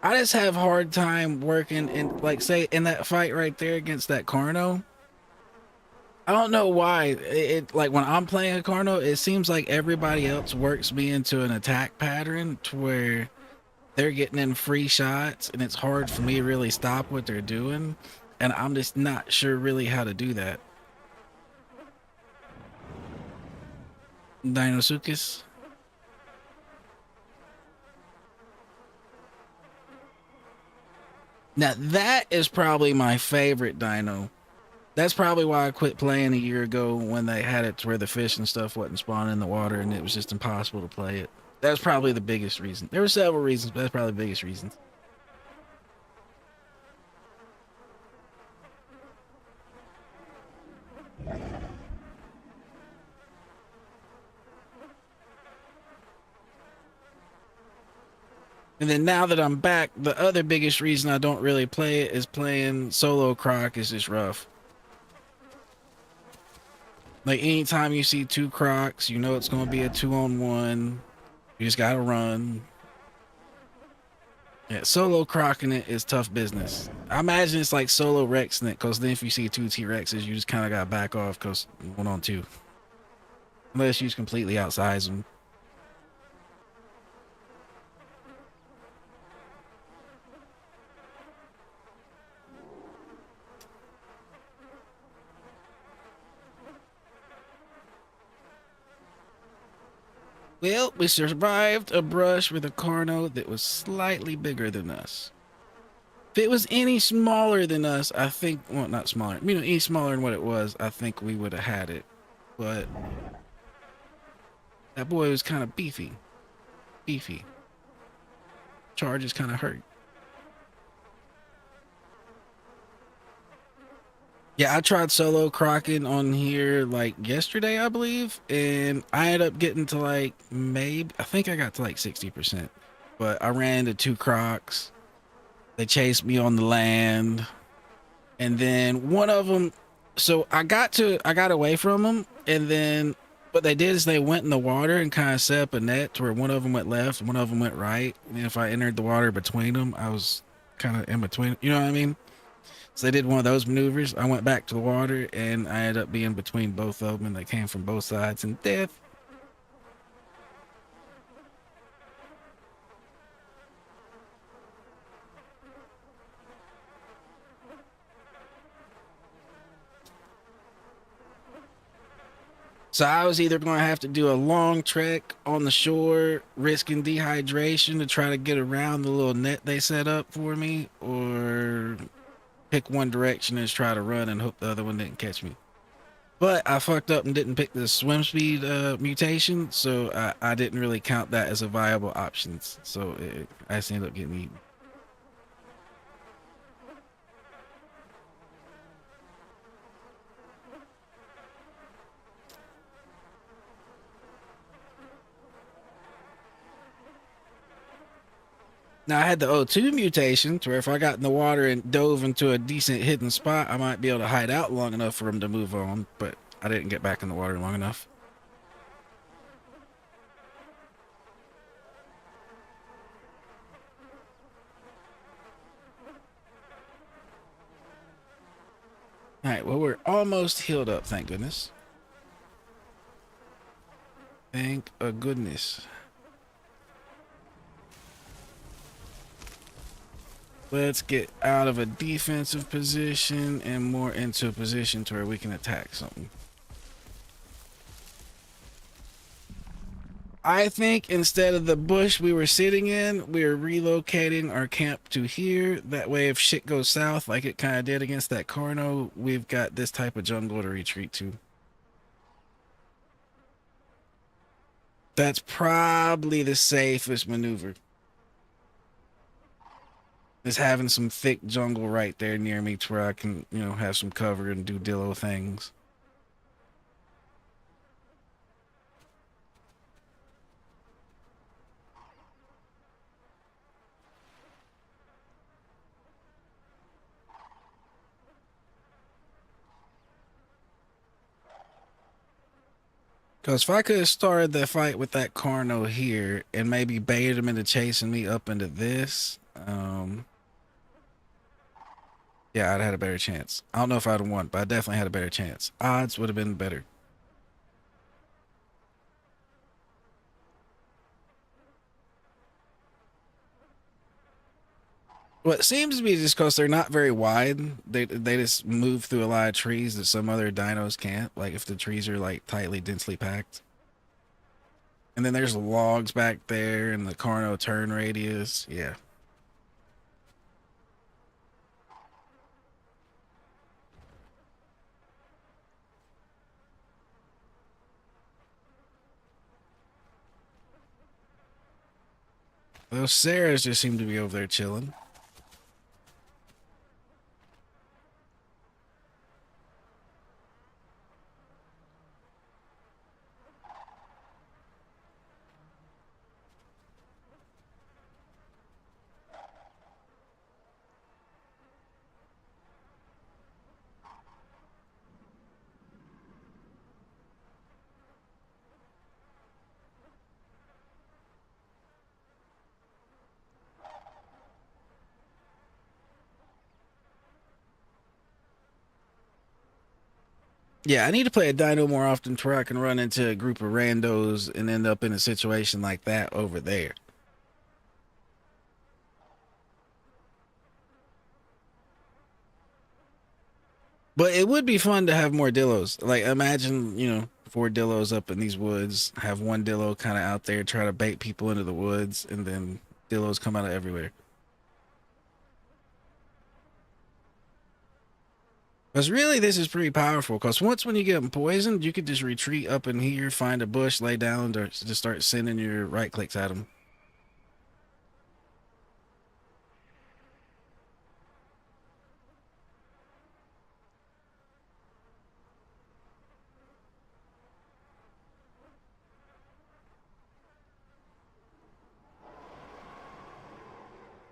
I just have hard time working in, like, say in that fight right there against that Carno. I don't know why it like when I'm playing a Carno, it seems like everybody else works me into an attack pattern to where they're getting in free shots and it's hard for me to really stop what they're doing, and I'm just not sure really how to do that. Dinosuchus. Now that is probably my favorite dino. That's probably why I quit playing a year ago when they had it to where the fish and stuff wasn't spawning in the water and it was just impossible to play it. That's probably the biggest reason. There were several reasons, but that's probably the biggest reason. And then now that I'm back, the other biggest reason I don't really play it is playing solo croc is just rough. Like anytime you see two crocs, you know it's gonna be a 2-on-1. You just gotta run. Yeah, solo crocking it is tough business. I imagine it's like solo rexing it, cause then if you see two T-Rexes, you just kind of gotta back off, cause 1-on-2. Unless you just completely outsize them. Well, we survived a brush with a Carno that was slightly bigger than us. If it was any smaller than us, I think, well, not smaller, you know, any smaller than what it was, I think we would have had it. But that boy was kind of beefy. Beefy. Charges kind of hurt. Yeah, I tried solo crocking on here like yesterday, I believe, and I ended up getting to like maybe, I think I got to like 60%. But I ran into two crocs. They chased me on the land. And then one of them, so I got away from them, and then what they did is they went in the water and kind of set up a net to where one of them went left, one of them went right. And if I entered the water between them, I was kind of in between, you know what I mean? So they did one of those maneuvers. I went back to the water and I ended up being between both of them, and they came from both sides and death. So I was either going to have to do a long trek on the shore, risking dehydration to try to get around the little net they set up for me, or pick one direction and just try to run and hope the other one didn't catch me. But I fucked up and didn't pick the swim speed mutation, so I didn't really count that as a viable option. So I just ended up getting eaten. Now I had the O2 mutation, to where if I got in the water and dove into a decent hidden spot, I might be able to hide out long enough for him to move on. But I didn't get back in the water long enough. All right, well, we're almost healed up, thank goodness. Thank a goodness. Let's get out of a defensive position and more into a position to where we can attack something. I think instead of the bush we were sitting in, we're relocating our camp to here. That way, if shit goes south, like it kind of did against that Carno, we've got this type of jungle to retreat to. That's probably the safest maneuver. Is having some thick jungle right there near me to where I can, have some cover and do Dillo things. Because if I could have started the fight with that Carno here and maybe baited him into chasing me up into this, yeah, I'd had a better chance. I don't know if I'd have won, but I definitely had a better chance. Odds would have been better. Well, it seems to be just because they're not very wide. They just move through a lot of trees that some other dinos can't. Like if the trees are like tightly, densely packed. And then there's logs back there and the Carno turn radius. Yeah. Those Sarahs just seem to be over there chilling. Yeah, I need to play a dino more often to where I can run into a group of randos and end up in a situation like that over there. But it would be fun to have more Dillos. Like imagine, 4 Dillos up in these woods, have one Dillo kind of out there try to bait people into the woods, and then Dillos come out of everywhere. Because really, this is pretty powerful. Because once when you get them poisoned, you could just retreat up in here, find a bush, lay down, or just start sending your right clicks at them.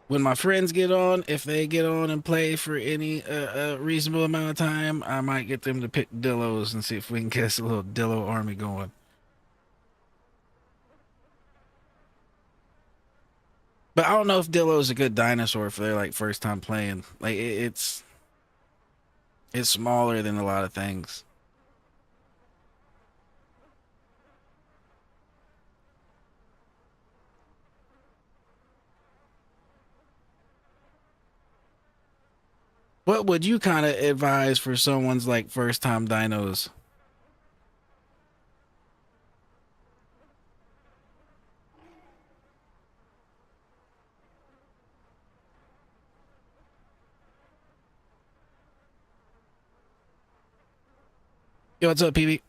When my friends get on, if they get on and play for any reasonable amount of time, I might get them to pick Dillos and see if we can get us a little Dillo army going. But I don't know if Dillo's a good dinosaur for their like first time playing. Like it's smaller than a lot of things. What would you kind of advise for someone's like first time dinos? Yo, what's up, PB?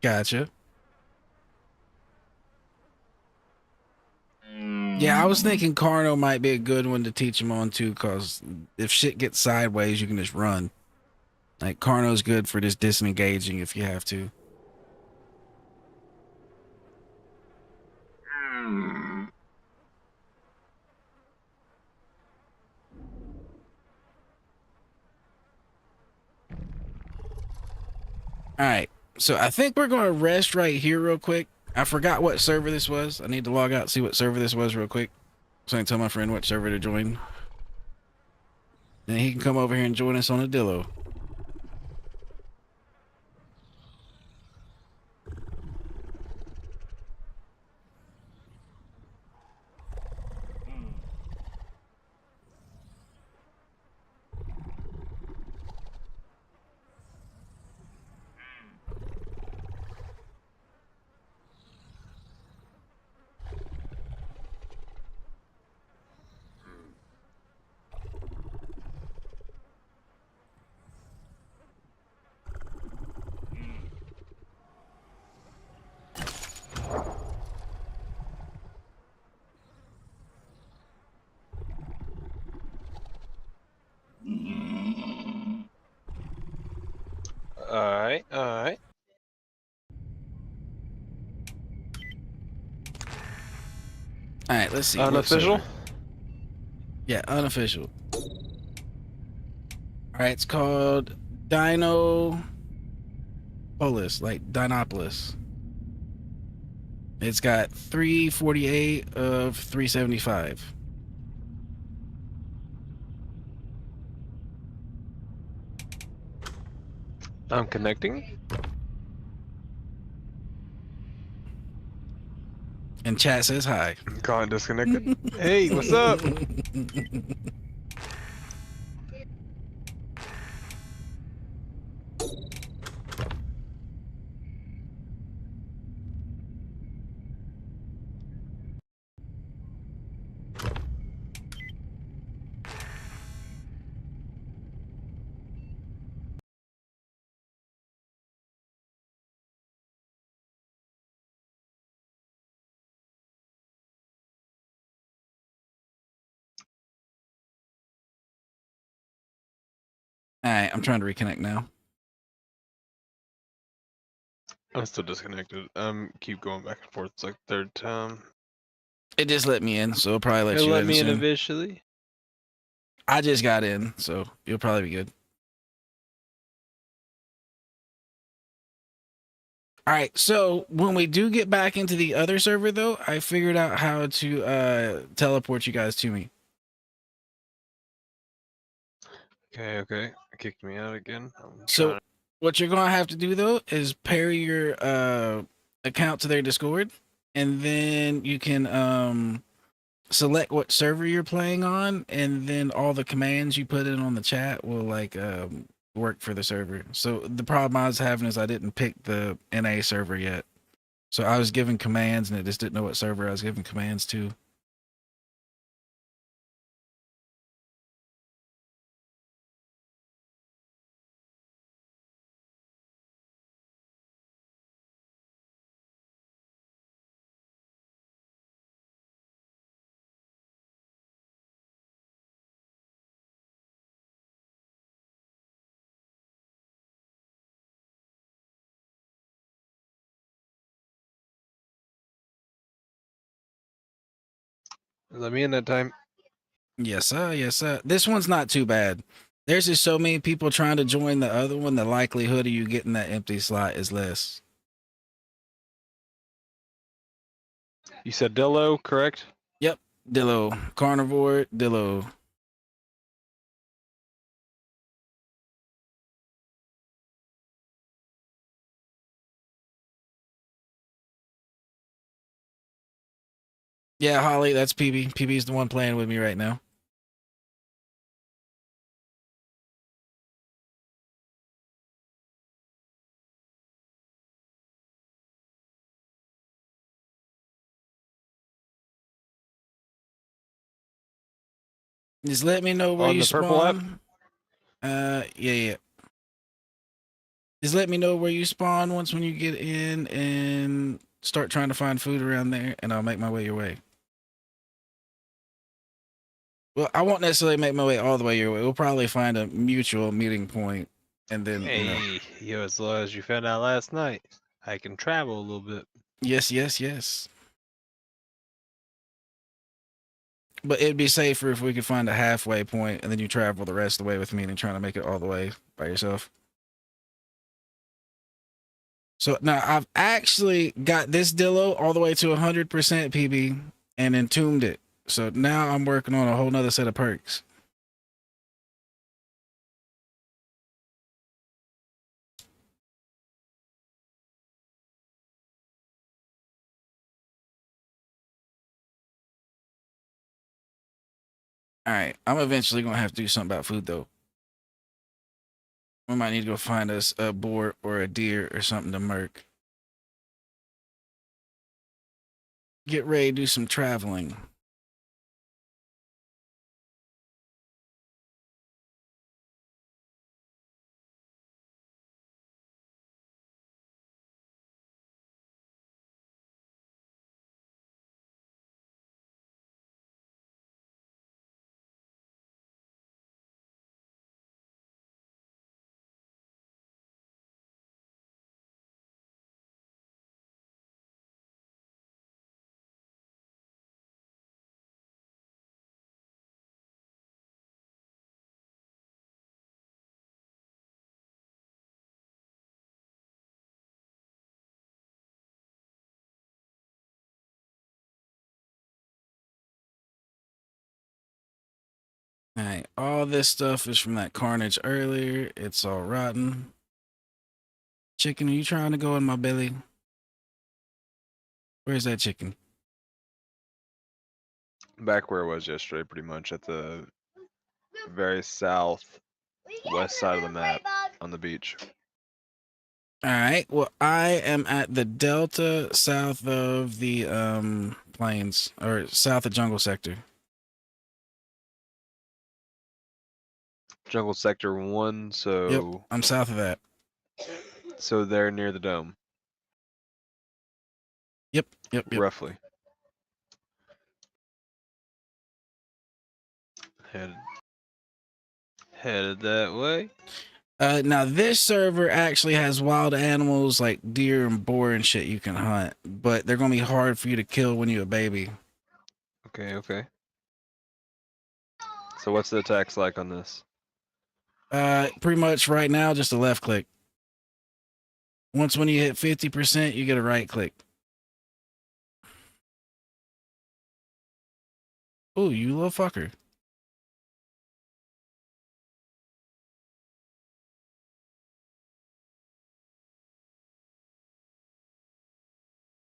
Gotcha. Yeah, I was thinking Carno might be a good one to teach him on too, cause if shit gets sideways, you can just run. Like Carno's good for just disengaging if you have to. All right, so I think we're gonna rest right here real quick. I forgot what server this was. I need to log out and see what server this was real quick, so I can tell my friend what server to join. Then he can come over here and join us on a Dillo. Alright, alright. All right, let's see. Unofficial? Yeah, unofficial. All right, it's called Dino Polis, like Dinopolis. It's got 348 of 375. I'm connecting. And chat says hi. Calling disconnected. Hey, what's up? All right, I'm trying to reconnect now. I'm still disconnected. Keep going back and forth. It's like third time. It just let me in, so it'll probably let It you let in me in soon. eventually. I just got in, so you'll probably be good. All right, so when we do get back into the other server, though, I figured out how to teleport you guys to me. Okay, okay. It kicked me out again. So what you're gonna have to do though is pair your account to their Discord, and then you can select what server you're playing on, and then all the commands you put in on the chat will like work for the server. So the problem I was having is I didn't pick the NA server yet. So I was giving commands and it just didn't know what server I was giving commands to. Let me in that time. Yes, sir. Yes, sir. This one's not too bad. There's just so many people trying to join the other one. The likelihood of you getting that empty slot is less. You said Dillo, correct? Yep. Dillo. Carnivore. Dillo. Yeah, Holly, that's PB. PB's the one playing with me right now. Just let me know where On you the purple app? spawn. Yeah, yeah. Just let me know where you spawn once when you get in and start trying to find food around there, and I'll make my way your way. Well, I won't necessarily make my way all the way your way. We'll probably find a mutual meeting point, and then, you know. Hey, yo, as long as you found out last night, I can travel a little bit. Yes, yes, yes. But it'd be safer if we could find a halfway point, and then you travel the rest of the way with me than trying to make it all the way by yourself. So now I've actually got this Dillo all the way to 100% PB and entombed it. So now I'm working on a whole nother set of perks. All right, I'm eventually gonna have to do something about food though. We might need to go find us a boar or a deer or something to murk. Get ready to do some traveling. All right, all this stuff is from that carnage earlier. It's all rotten. Chicken, are you trying to go in my belly? Where's that chicken? Back where I was yesterday, pretty much at the very south west side of the map on the beach. All right. Well, I am at the delta south of the plains or south of jungle sector. Jungle Sector 1, Yep, so I'm south of that. they're near the dome, Yep, yep, yep. roughly. Headed headed that way. Now this server actually has wild animals like deer and boar and shit you can hunt, but they're gonna be hard for you to kill when you're a baby. Okay, okay. So what's the attacks like on this? Pretty much right now, just a left click. Once when you hit 50%, you get a right click. Ooh, you little fucker.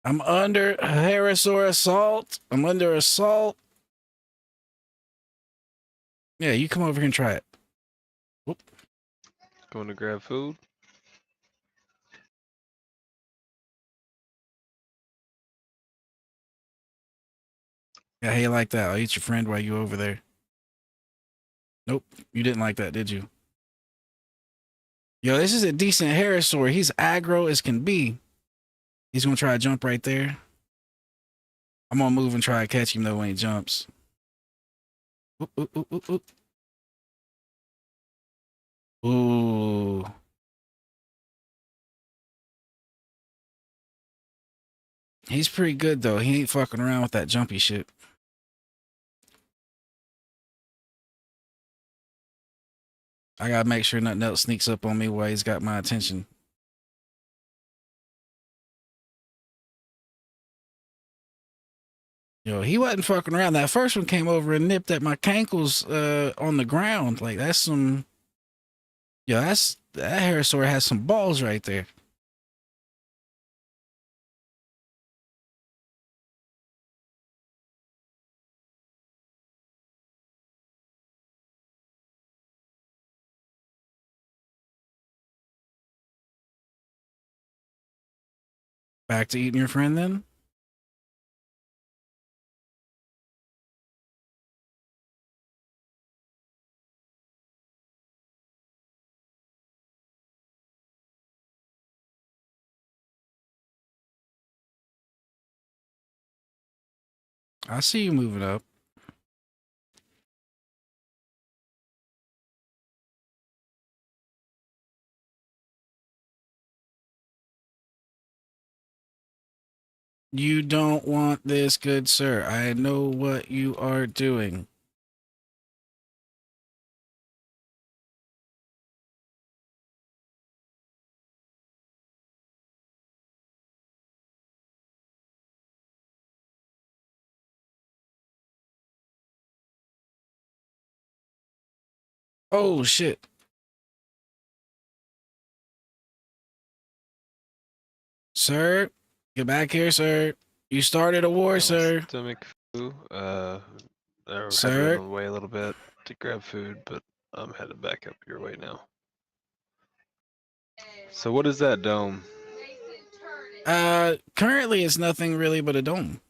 I'm under harassor assault. I'm under assault. Yeah, you come over here and try it. Whoop. Going to grab food? Yeah, how you like that? I'll eat your friend while you over there. Nope, you didn't like that, did you? Yo, this is a decent harassor. He's aggro as can be. He's gonna try to jump right there. I'm gonna move and try to catch him though when he jumps. Oop, oop, oop, oop, oop. Ooh. He's pretty good though. He ain't fucking around with that jumpy shit. I gotta make sure nothing else sneaks up on me while he's got my attention. Yo, he wasn't fucking around. That first one came over and nipped at my cankles on the ground. Like that's some yo, that harassor has some balls right there. Back to eating your friend then? I see you moving up. You don't want this, good sir. I know what you are doing. Oh, shit. Sir, get back here, sir. You started a war, Got my sir. stomach flu. I had been Sir, on the way a little bit to grab food, but I'm headed back up your way now. So what is that dome? currently it's nothing really but a dome.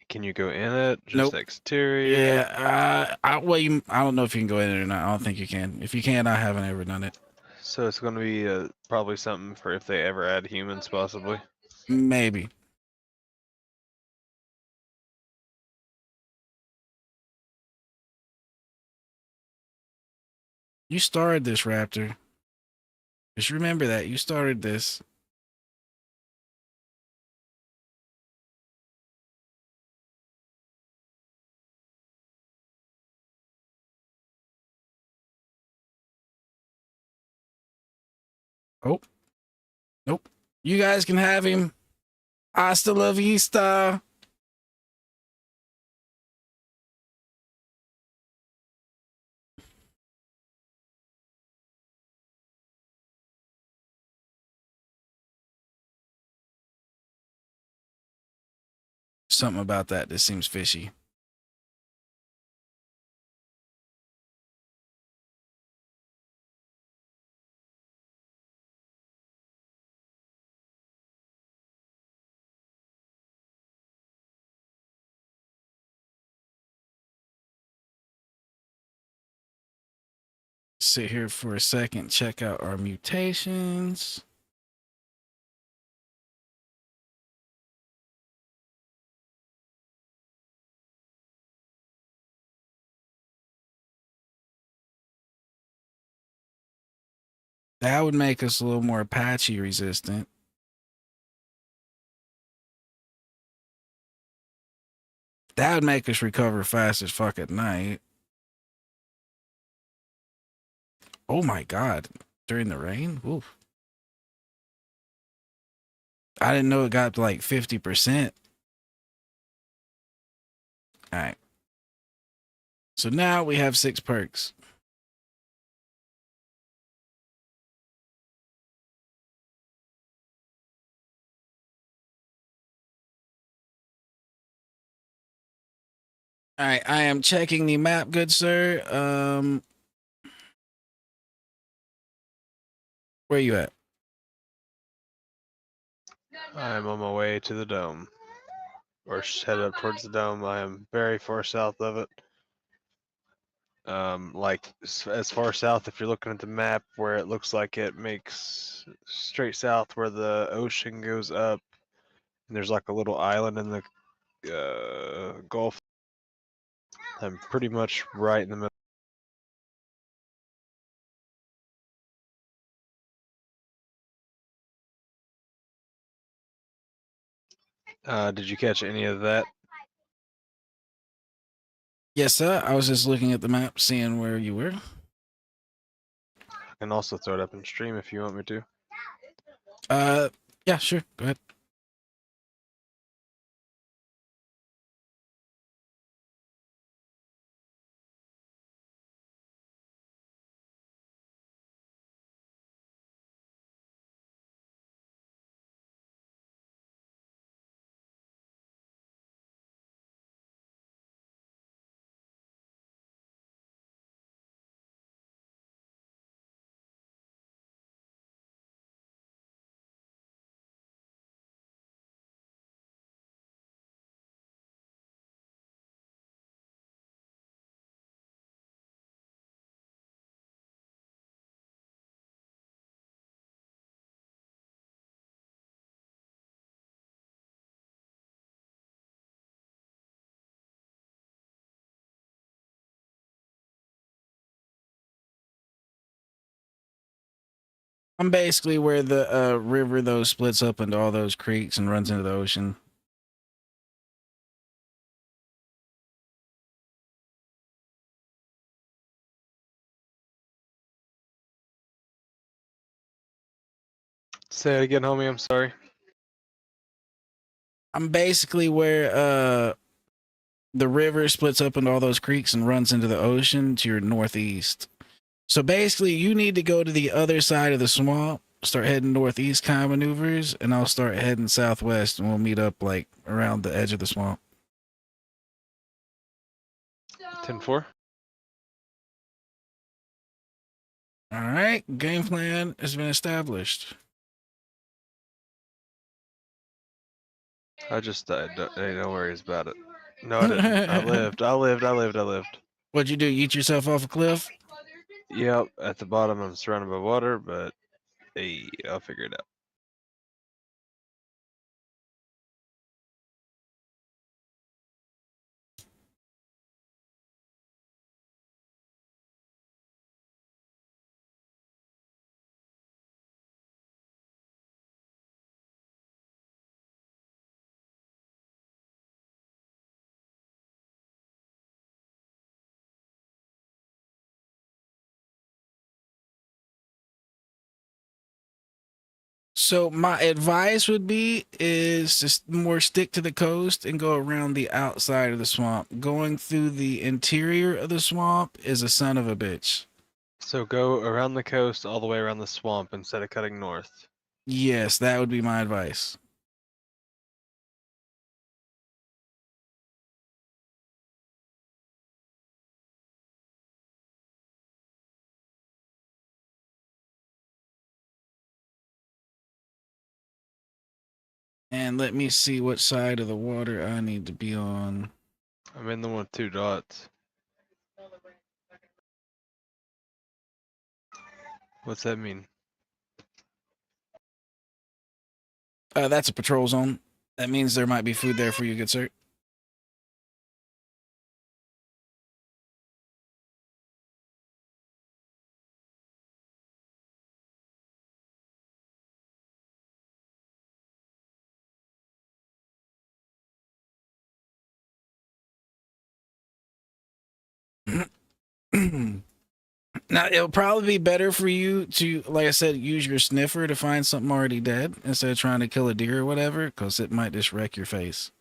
Can you go in it? Just Nope. exterior? Yeah, I don't know if you can go in it or not. I don't think you can. If you can, I haven't ever done it. So it's going to be probably something for if they ever add humans, possibly. Maybe. You started this, Raptor. Just remember that. You started this. Oh, nope. You guys can have him. Hasta la vista. Something about that seems fishy. Sit here for a second, check out our mutations. That would make us a little more Apache resistant. That would make us recover fast as fuck at night. Oh my god. During the rain? Oof. I didn't know it got to like 50%. All right. So now we have 6 perks. All right, I am checking the map, good sir. Where you at? I'm on my way to the dome. Or headed up towards the dome. I am very far south of it. Like as far south, if you're looking at the map, where it looks like it makes straight south where the ocean goes up, and there's like a little island in the Gulf. I'm pretty much right in the middle. Did you catch any of that? Yes, sir. I was just looking at the map, seeing where you were. I can also throw it up in stream if you want me to. Yeah, sure. Go ahead. I'm basically where the river though splits up into all those creeks and runs into the ocean. Say it again, homie. I'm sorry. I'm basically where the river splits up into all those creeks and runs into the ocean to your northeast. So basically, you need to go to the other side of the swamp, start heading northeast kind of maneuvers, and I'll start heading southwest, and we'll meet up like around the edge of the swamp. 10-4. All right, game plan has been established. I just died. Hey, no worries about it. No, I didn't. I lived. I lived. I lived. I lived. What'd you do? Eat yourself off a cliff? Yep. At the bottom, I'm surrounded by water, but hey, I'll figure it out. So my advice would be is just more stick to the coast and go around the outside of the swamp. Going through the interior of the swamp is a son of a bitch. So go around the coast all the way around the swamp instead of cutting north. Yes, that would be my advice. And let me see what side of the water I need to be on. I'm in the one with 2 dots. What's that mean? That's a patrol zone. That means there might be food there for you, good sir. Now, it'll probably be better for you to, like I said, use your sniffer to find something already dead instead of trying to kill a deer or whatever, because it might just wreck your face.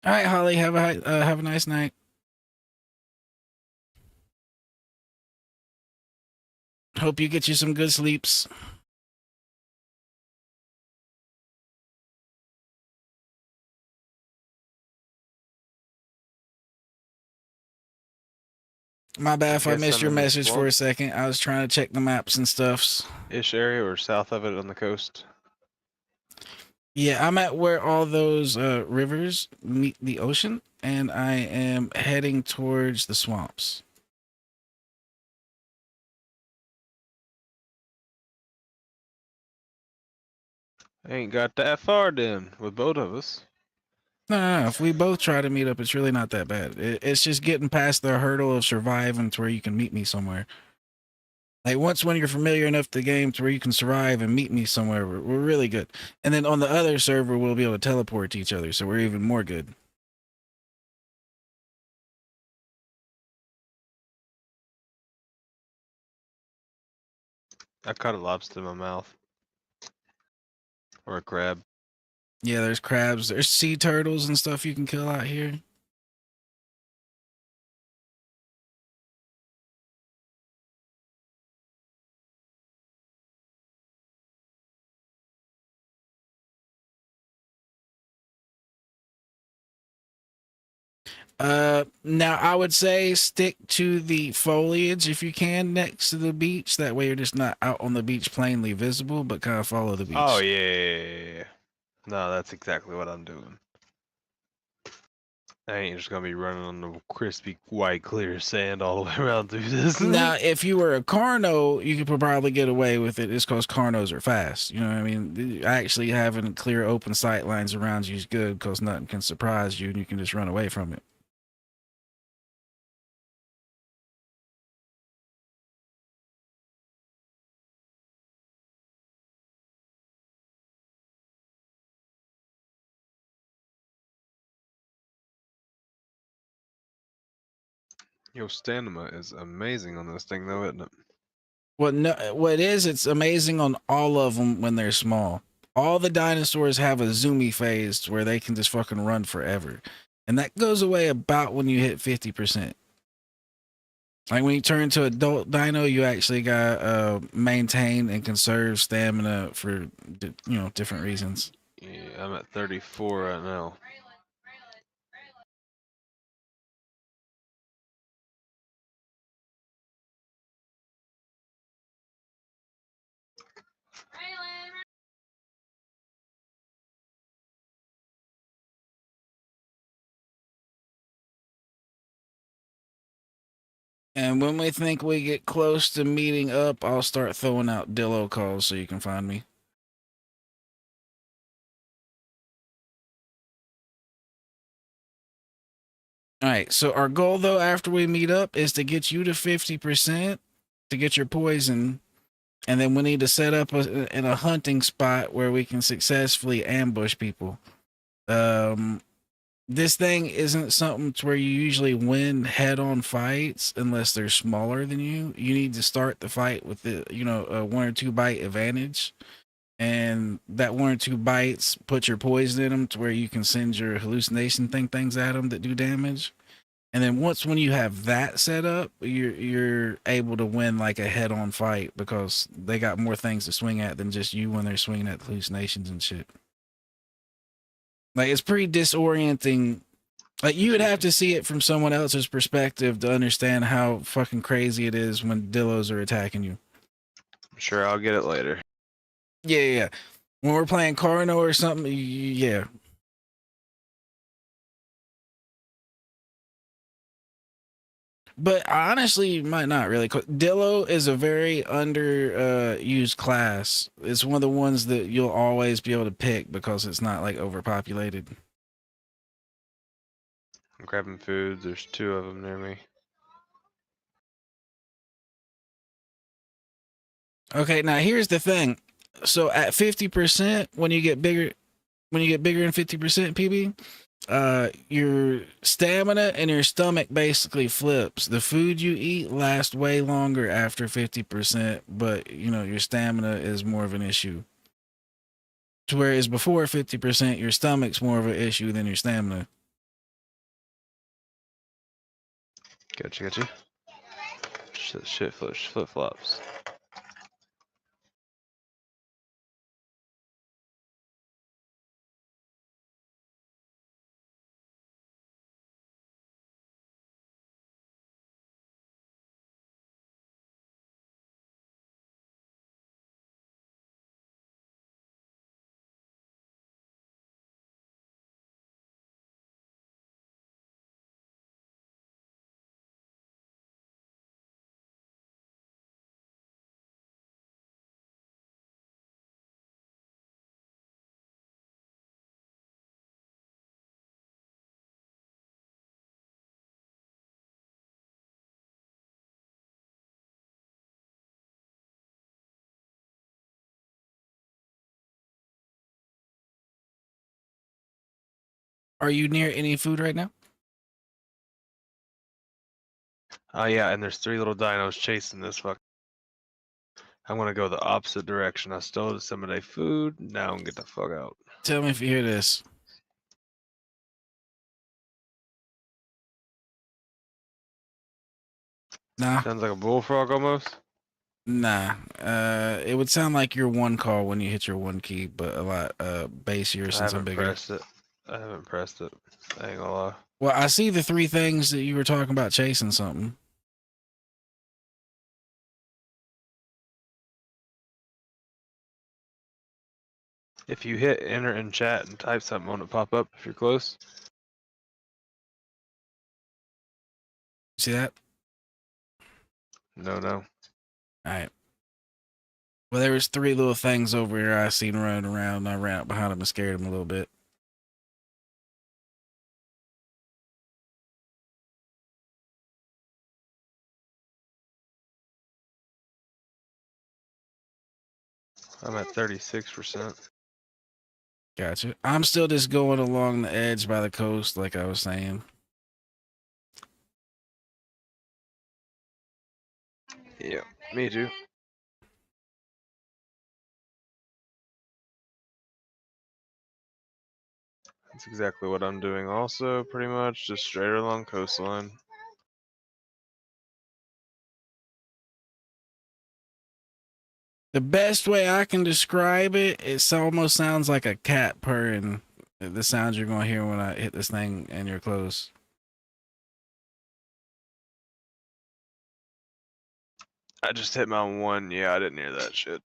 All right, Holly, have a nice night. Hope you get you some good sleeps. My bad if I Guess missed I'm your in the message for a swamp second. I was trying to check the maps and stuffs. ish area or south of it on the coast. Yeah, I'm at where all those rivers meet the ocean, and I am heading towards the swamps. Ain't got that far then with both of us. No, if we both try to meet up, it's really not that bad. It's just getting past the hurdle of surviving to where you can meet me somewhere. Like once when you're familiar enough with the game to where you can survive and meet me somewhere, we're really good. And then on the other server, we'll be able to teleport to each other, so we're even more good. I caught a lobster in my mouth. Or a crab. Yeah, there's crabs, there's sea turtles and stuff you can kill out here. Now I would say stick to the foliage if you can next to the beach. That way you're just not out on the beach plainly visible, but kind of follow the Oh beach. yeah. No, that's exactly what I'm doing. I ain't just gonna be running on the crispy white clear sand all the way around through this. Now, if you were a Carno, you could probably get away with it. It's because Carnos are fast. You know what I mean? Actually, having clear open sight lines around you is good because nothing can surprise you and you can just run away from it. Yo, stamina is amazing on this thing, though, isn't it? What is, it's amazing on all of them when they're small. All the dinosaurs have a zoomy phase where they can just fucking run forever. And that goes away about when you hit 50%. Like when you turn to adult dino, you actually got maintain and conserve stamina for different reasons. Yeah, I'm at 34 right now. And when we think we get close to meeting up, I'll start throwing out Dillo calls so you can find me. All right, so our goal though after we meet up is to get you to 50% to get your poison, and then we need to set up in a hunting spot where we can successfully ambush people. This thing isn't something to where you usually win head-on fights unless they're smaller than you. You need to start the fight with the a 1 or 2 bite advantage, and that 1 or 2 bites put your poison in them to where you can send your hallucination things at them that do damage. And then when you have that set up, you're able to win like a head-on fight because they got more things to swing at than just you when they're swinging at hallucinations and shit. Like it's pretty disorienting. Like you would have to see it from someone else's perspective to understand how fucking crazy it is when Dillos are attacking you. I'm sure I'll get it later. Yeah. When we're playing Carno or something, yeah. But honestly, you might not really. Dillo is a very used class. It's one of the ones that you'll always be able to pick because it's not like overpopulated. I'm grabbing food. There's 2 of them near me. Okay, now here's the thing. So at 50%, when you get bigger than 50%, PB, your stamina and your stomach basically flips. The food you eat lasts way longer after 50%, but your stamina is more of an issue. To whereas before 50%, your stomach's more of an issue than your stamina. Gotcha. Shit flip-flops. Are you near any food right now? Oh yeah, and there's 3 little dinos chasing this fuck. I'm gonna go the opposite direction. I stole some of their food. Now I'm get the fuck out. Tell me if you hear this. Nah. Sounds like a bullfrog almost. Nah. It would sound like your 1 call when you hit your 1 key, but a lot bassier I since I'm haven't bigger. pressed it. I haven't pressed it. I ain't gonna lie. Well, I see the 3 things that you were talking about chasing something. If you hit enter in chat and type something, won't it pop up if you're close? See that? No. All right. Well, there was 3 little things over here I seen running around, and I ran up behind them and scared them a little bit. I'm at 36%. Gotcha. I'm still just going along the edge by the coast, like I was saying. Yeah, me too. That's exactly what I'm doing also, pretty much, just straight along coastline. The best way I can describe it, it almost sounds like a cat purring. The sounds you're going to hear when I hit this thing and you're close. I just hit my 1. Yeah, I didn't hear that shit.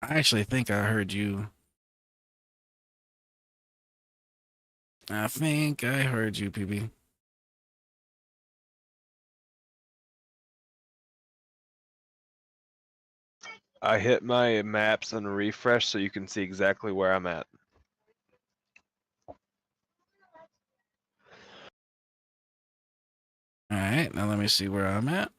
I actually think I heard you. I think I heard you, PB. I hit my maps and refresh so you can see exactly where I'm at. All right, now let me see where I'm at.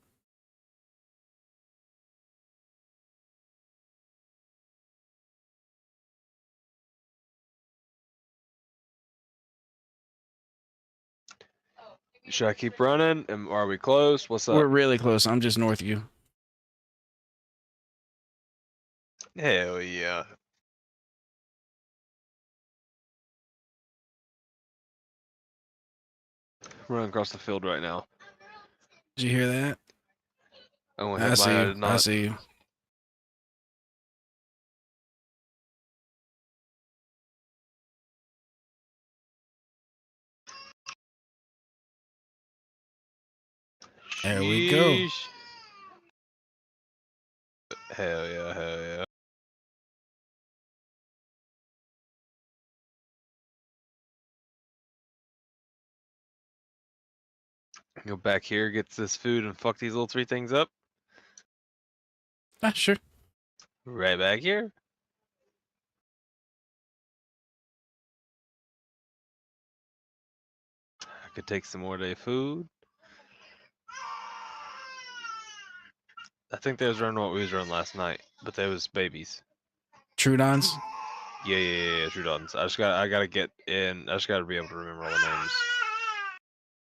Should I keep running? Are we close? What's We're up? really close. I'm just north of you. Hell yeah. I'm running across the field right now. Did you hear that? I went I hit see my, I you. did I not. see you. There we go. Sheesh. Hell yeah, hell yeah. Go back here, get this food, and fuck these little 3 things up. Ah, sure. Right back here. I could take some more day food. I think they was running what we was running last night, but they was babies. Trudons. Yeah, True Dons. I gotta get in. I just gotta be able to remember all the names.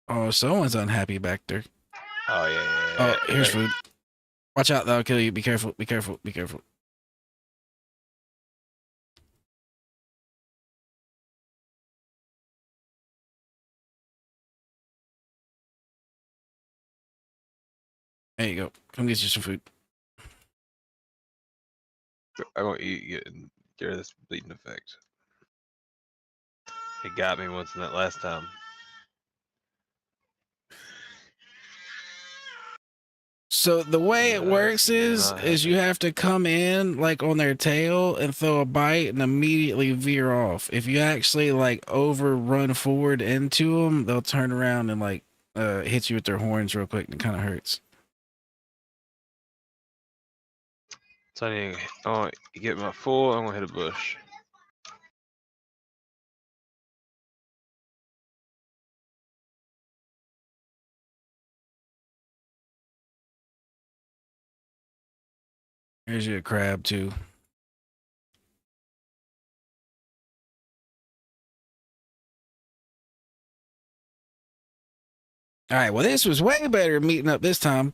Oh, someone's unhappy back there. Oh yeah. Oh, here's food. Watch out, that'll kill you. Be careful. Be careful. Be careful. There you go. Come get you some food. I'm gonna eat and get rid of this bleeding effect. It got me once in that last time. So the way it works is you have to come in like on their tail and throw a bite and immediately veer off. If you actually like run forward into them, they'll turn around and like hit you with their horns real quick, and it kind of hurts. So I need to get my full. I'm gonna hit a bush. Here's your crab too. All right, well this was way better meeting up this time.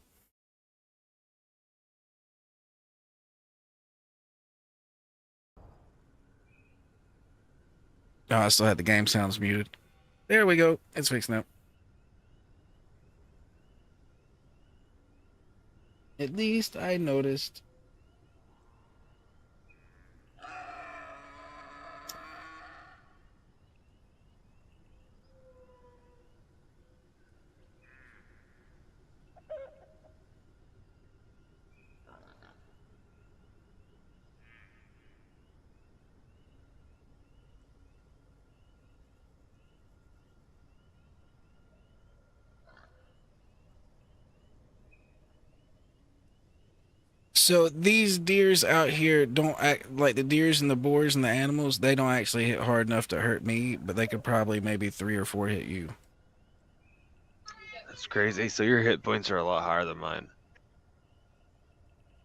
Oh, I still had the game sounds muted. There we go. It's fixed now. At least I noticed. So these deers out here don't act like the deers and the boars and the animals. They don't actually hit hard enough to hurt me, but they could probably maybe 3 or 4 hit you. That's crazy. So your hit points are a lot higher than mine.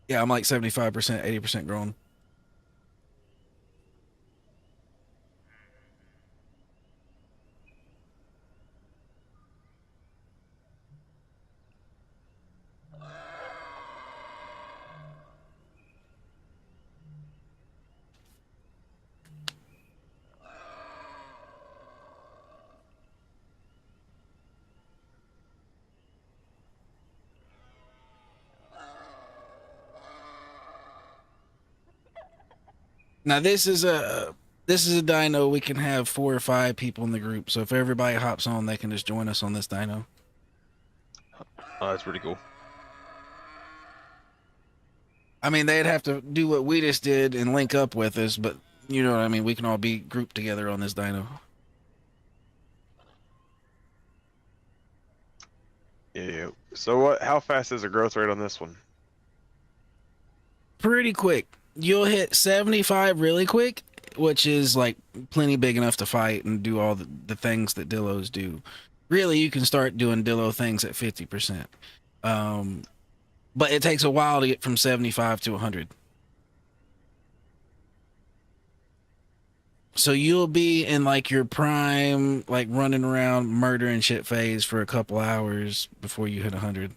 Yeah, I'm like 75%, 80% grown. Now this is a dino. We can have 4 or 5 people in the group. So if everybody hops on, they can just join us on this dino. Oh, that's pretty cool. I mean, they'd have to do what we just did and link up with us, but you know what I mean. We can all be grouped together on this dino. Yeah. So what? How fast is the growth rate on this one? Pretty quick. You'll hit 75 really quick, which is like plenty big enough to fight and do all the things that Dillos do. Really, you can start doing Dillo things at 50%. But it takes a while to get from 75 to 100. So you'll be in like your prime, like running around murdering shit phase for a couple hours before you hit 100.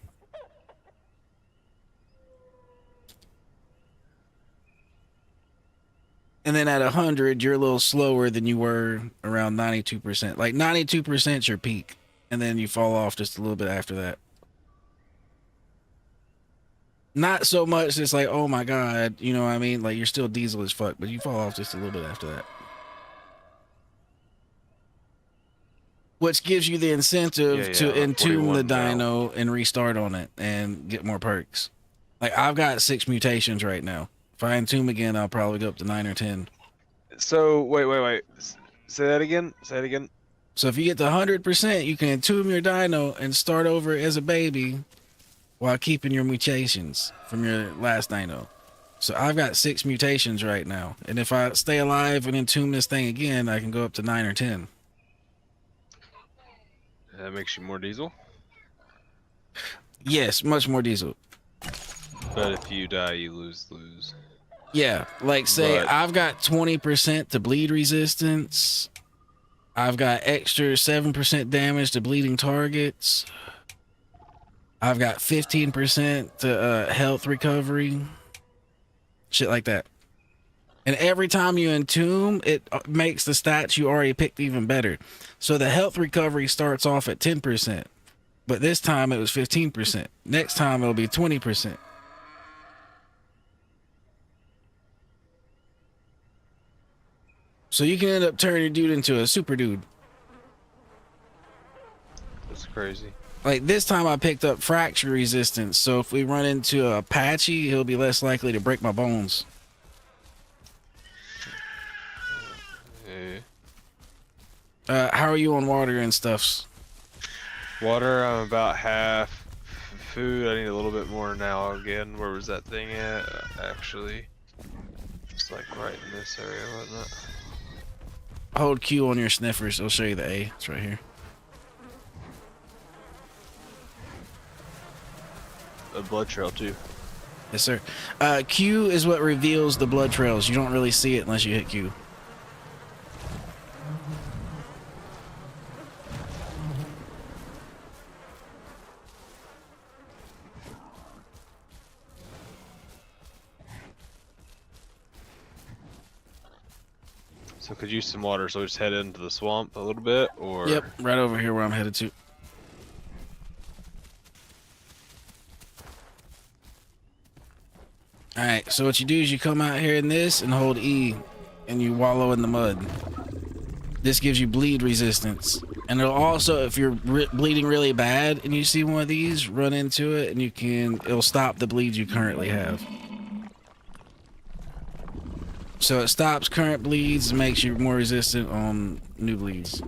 And then at 100, you're a little slower than you were around 92%. Like 92% is your peak. And then you fall off just a little bit after that. Not so much it's like, oh my God, you know what I mean? Like you're still diesel as fuck, but you fall off just a little bit after that. Which gives you the incentive to like entomb 41 the now. dino and restart on it and get more perks. Like I've got 6 mutations right now. If I entomb again, I'll probably go up to 9 or 10. So wait. Say that again. Say it again. So if you get to 100%, you can entomb your dino and start over as a baby while keeping your mutations from your last dino. So I've got 6 mutations right now. And if I stay alive and entomb this thing again, I can go up to 9 or 10. That makes you more diesel. Yes, much more diesel. But if you die, you lose. Yeah, like say But- I've got 20% to bleed resistance. I've got extra 7% damage to bleeding targets. I've got 15% to health recovery. Shit like that. And every time you entomb, it makes the stats you already picked even better. So the health recovery starts off at 10%. But this time it was 15%. Next time it'll be 20%. So you can end up turning your dude into a super dude. That's crazy. Like this time I picked up fracture resistance. So if we run into a Apache, he'll be less likely to break my bones. Yeah. How are you on water and stuffs? Water, I'm about half. Food, I need a little bit more now again. Where was that thing at? Actually, it's like right in this area, wasn't it? Hold Q on your sniffers. It'll show you the A. It's right here. A blood trail too. Yes, sir. Q is what reveals the blood trails. You don't really see it unless you hit Q. So could use some water, so we just head into the swamp a little bit, or Yep, right over here where I'm headed to. Alright, so what you do is you come out here in this and hold E, and you wallow in the mud. This gives you bleed resistance. And it'll also, if you're bleeding really bad and you see one of these, run into it and it'll stop the bleeds you currently have. So it stops current bleeds and makes you more resistant on new bleeds.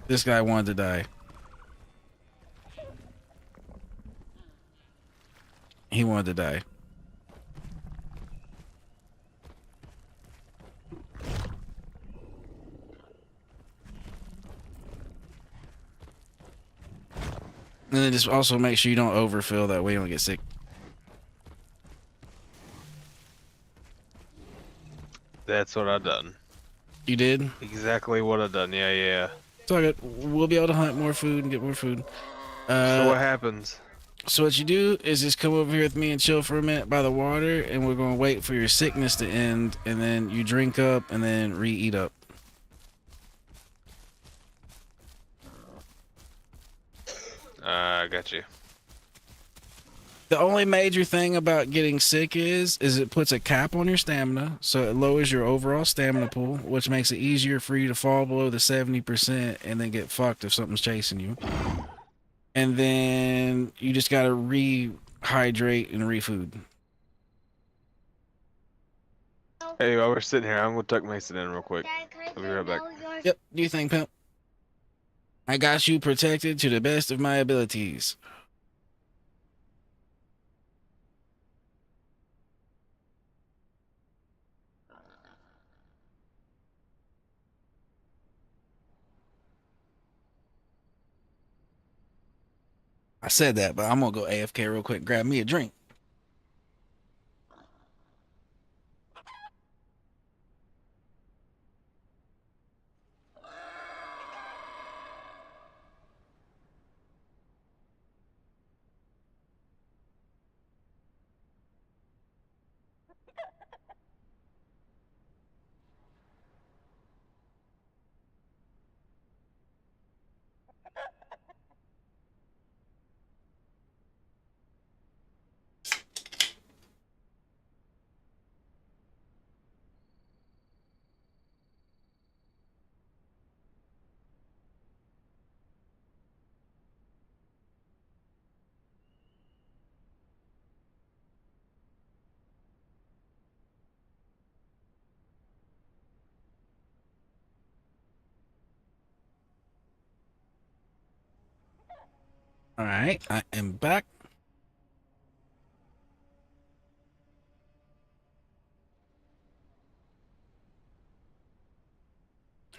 This guy wanted to die. He wanted to die. And then just also make sure you don't overfill, that way you don't get sick. That's what I done. You did? Exactly what I done. Yeah, yeah. It's all good. We'll be able to hunt more food and get more food. So what happens? So what you do is just come over here with me and chill for a minute by the water, and we're gonna wait for your sickness to end, and then you drink up and then re-eat up. I got you. The only major thing about getting sick is it puts a cap on your stamina, so it lowers your overall stamina pool, which makes it easier for you to fall below the 70% and then get fucked if something's chasing you. And then you just gotta rehydrate and refood. Hey, while we're sitting here, I'm gonna tuck Mason in real quick. I'll be right back. Yep, do you think, pimp? I got you protected to the best of my abilities. I said that, but I'm gonna go AFK real quick and grab me a drink. All right, I am back.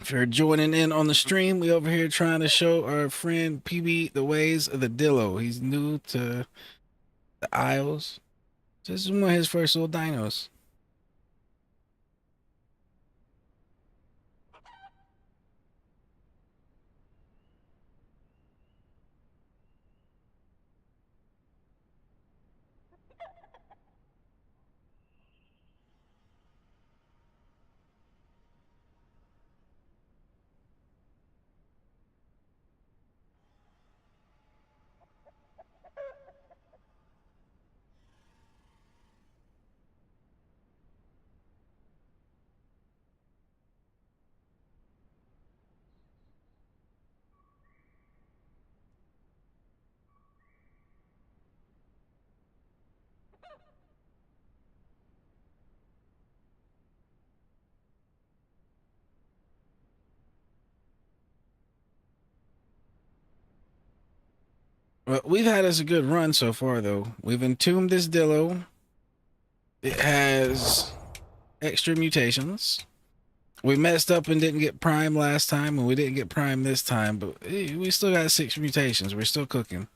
If you're joining in on the stream, we over here trying to show our friend PB the ways of the Dillo. He's new to the Isles. This is one of his first little dinos. Well, we've had us a good run so far, though. We've entombed this Dillo. It has extra mutations. We messed up and didn't get Prime last time, and we didn't get Prime this time, but we still got 6 mutations. We're still cooking.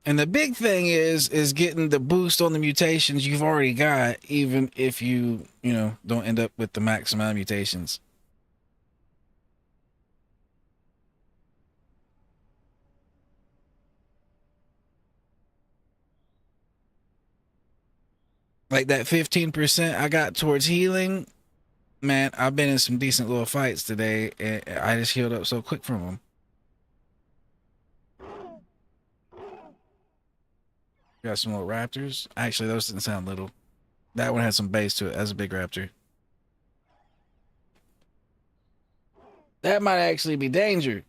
And the big thing is getting the boost on the mutations you've already got, even if you don't end up with the max amount of mutations. Like that 15% I got towards healing, man, I've been in some decent little fights today, and I just healed up so quick from them. Got some little raptors. Actually, those didn't sound little. That one had some bass to it. That's a big raptor. That might actually be danger.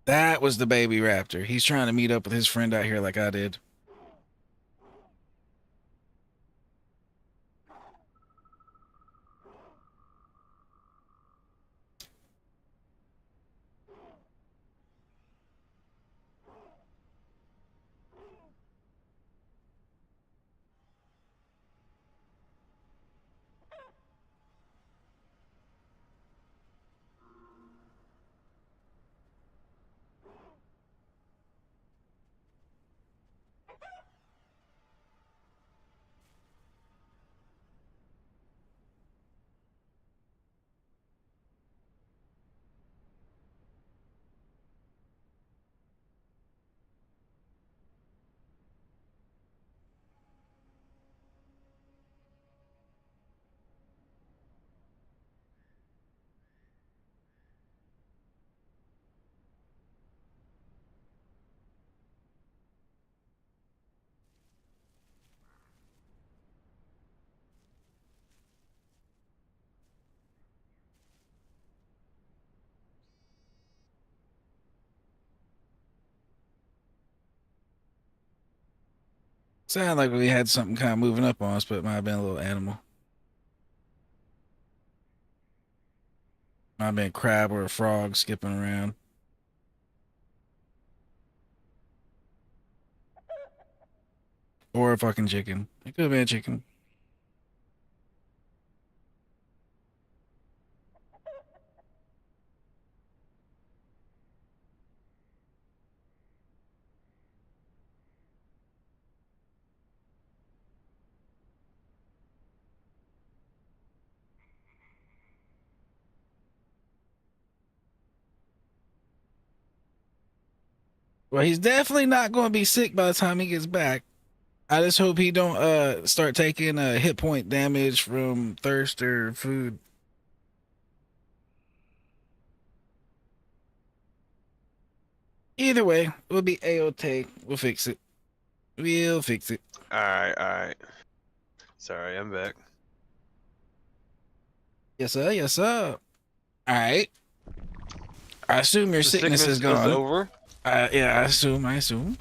That was the baby raptor. He's trying to meet up with his friend out here like I did. Sounded like we had something kind of moving up on us, but it might have been a little animal. Might have been a crab or a frog skipping around. Or a fucking chicken. It could have been a chicken. Well, he's definitely not going to be sick by the time he gets back. I just hope he don't start taking hit point damage from thirst or food. Either way, we'll be A-OK. We'll fix it. We'll fix it. Alright, alright. Sorry, I'm back. Yes, sir. Yes, sir. All right. I assume your The sickness is gone. over. Yeah, I assume.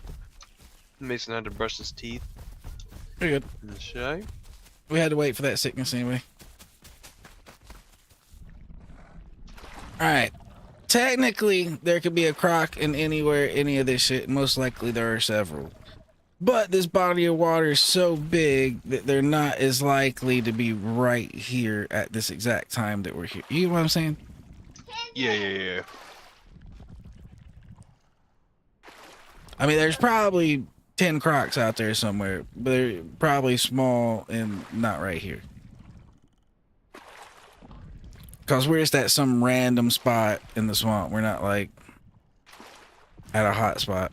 Mason had to brush his teeth. Pretty good. In the show. We had to wait for that sickness anyway. All right. Technically, there could be a croc in anywhere, any of this shit. Most likely, there are several. But this body of water is so big that they're not as likely to be right here at this exact time that we're here. You know what I'm saying? Yeah. I mean, there's probably 10 crocs out there somewhere, but they're probably small and not right here. Because we're just at some random spot in the swamp. We're not like at a hot spot.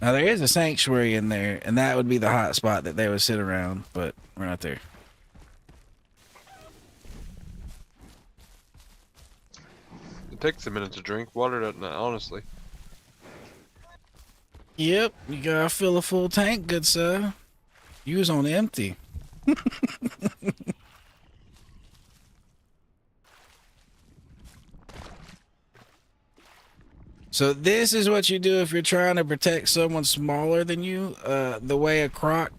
Now, there is a sanctuary in there, and that would be the hot spot that they would sit around, but we're not there. It takes a minute to drink water, doesn't it? Honestly. Yep, you gotta fill a full tank, good sir. You was on empty. So this is what you do if you're trying to protect someone smaller than you. The way a croc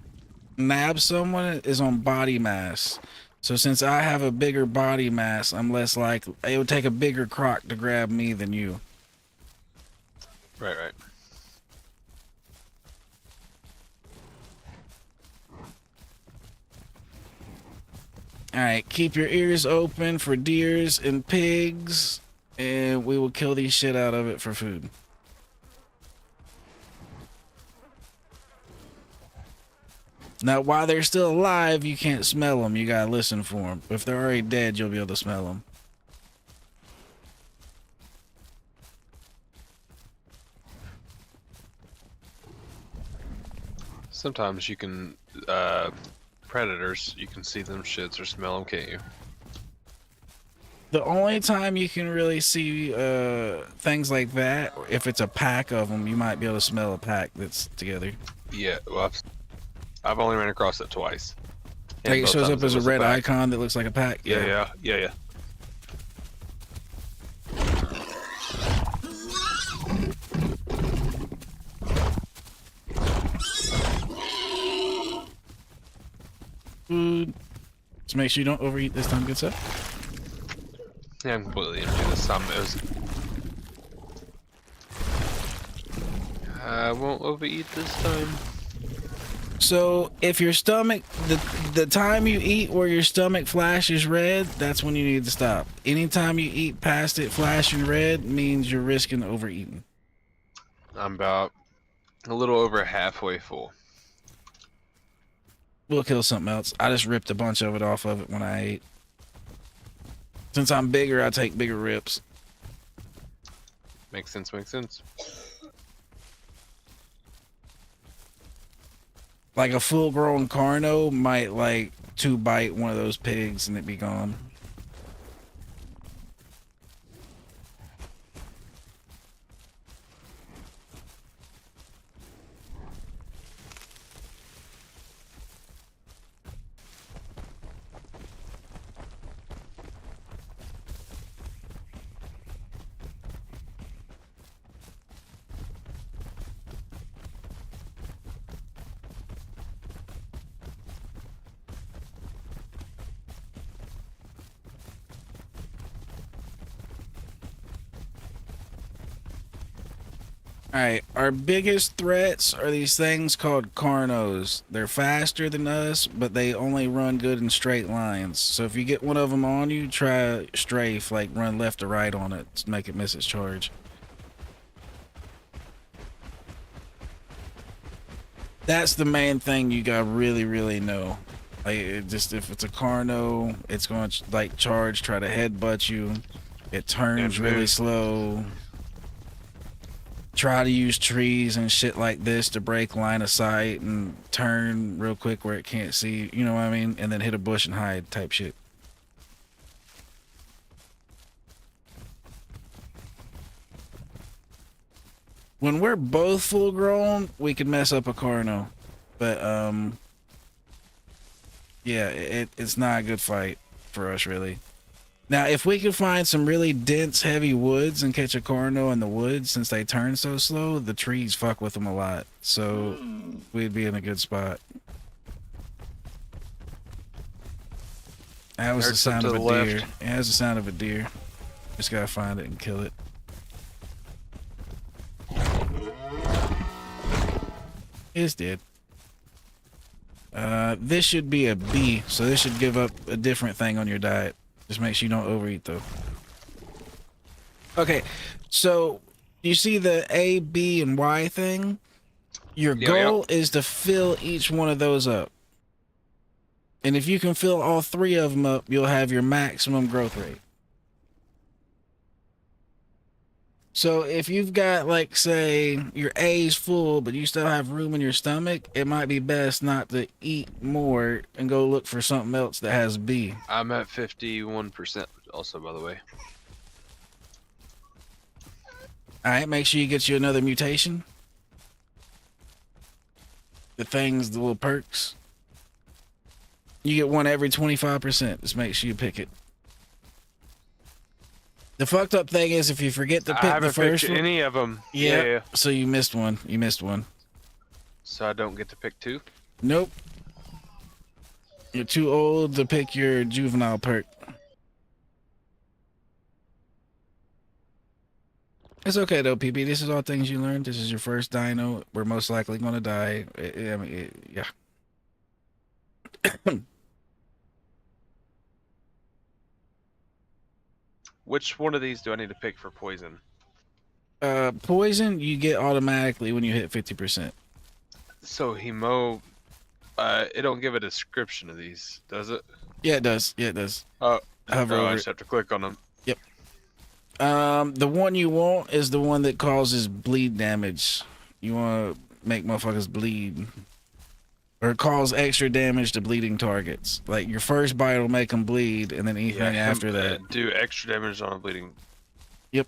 nabs someone is on body mass. So since I have a bigger body mass, I'm less likely. It would take a bigger croc to grab me than you. Right. All right, keep your ears open for deers and pigs, and we will kill the shit out of it for food. Now, while they're still alive, you can't smell them. You gotta listen for them. If they're already dead, you'll be able to smell them. Sometimes you can, predators, you can see them shits or smell them, can't you? The only time you can really see things like that, if it's a pack of them, you might be able to smell a pack that's together. Yeah, well, I've only ran across it twice. Like it shows up as a red icon that looks like a pack. Yeah. Food. Just make sure you don't overeat this time, good sir. Yeah, I'm completely empty this time. I won't overeat this time. So if your stomach, the time you eat where your stomach flashes red, that's when you need to stop. Anytime you eat past it flashing red means you're risking overeating. I'm about a little over halfway full. We'll kill something else. I just ripped a bunch of it off of it when I ate. Since I'm bigger, I take bigger rips. Makes sense. Like a full-grown carno might like 2-bite one of those pigs and it be gone. Alright, our biggest threats are these things called Carnos. They're faster than us, but they only run good in straight lines. So if you get one of them on you, try strafe, like run left to right on it to make it miss its charge. That's the main thing you gotta really know. Like, if it's a Carno, it's going to like charge, try to headbutt you. It turns really slow. Try to use trees and shit like this to break line of sight and turn real quick where it can't see, you know what I mean? And then hit a bush and hide type shit. When we're both full grown, we can mess up a Carno. But, yeah, it's not a good fight for us, really. Now, if we could find some really dense, heavy woods and catch a Carno in the woods, since they turn so slow, the trees fuck with them a lot. So, we'd be in a good spot. That was the sound of a deer. It has the sound of a deer. Just gotta find it and kill it. It's dead. This should be a B, so this should give up a different thing on your diet. Just make sure you don't overeat, though. Okay, so you see the A, B, and Y thing? Your goal is to fill each one of those up. And if you can fill all three of them up, you'll have your maximum growth rate. So if you've got, like, say, your A's full, but you still have room in your stomach, it might be best not to eat more and go look for something else that has B. I'm at 51% also, by the way. Alright, make sure you get you another mutation. The things, the little perks. You get one every 25%. Just make sure you pick it. The fucked up thing is if you forget to pick the first one. Any of them. Yeah. So you missed one. You missed one. So I don't get to pick two? Nope. You're too old to pick your juvenile perk. It's okay though, PB. This is all things you learned. This is your first dino. We're most likely going to die. I mean, yeah. Which one of these do I need to pick for poison? Poison you get automatically when you hit 50%. So hemo, it don't give a description of these, does it? Yeah, it does. Yeah, it does. Oh, Hover over I just have to click on them. Yep. The one you want is the one that causes bleed damage. You want to make motherfuckers bleed. Or cause extra damage to bleeding targets. Like your first bite will make them bleed, and then anything after that. Do extra damage on a bleeding. Yep.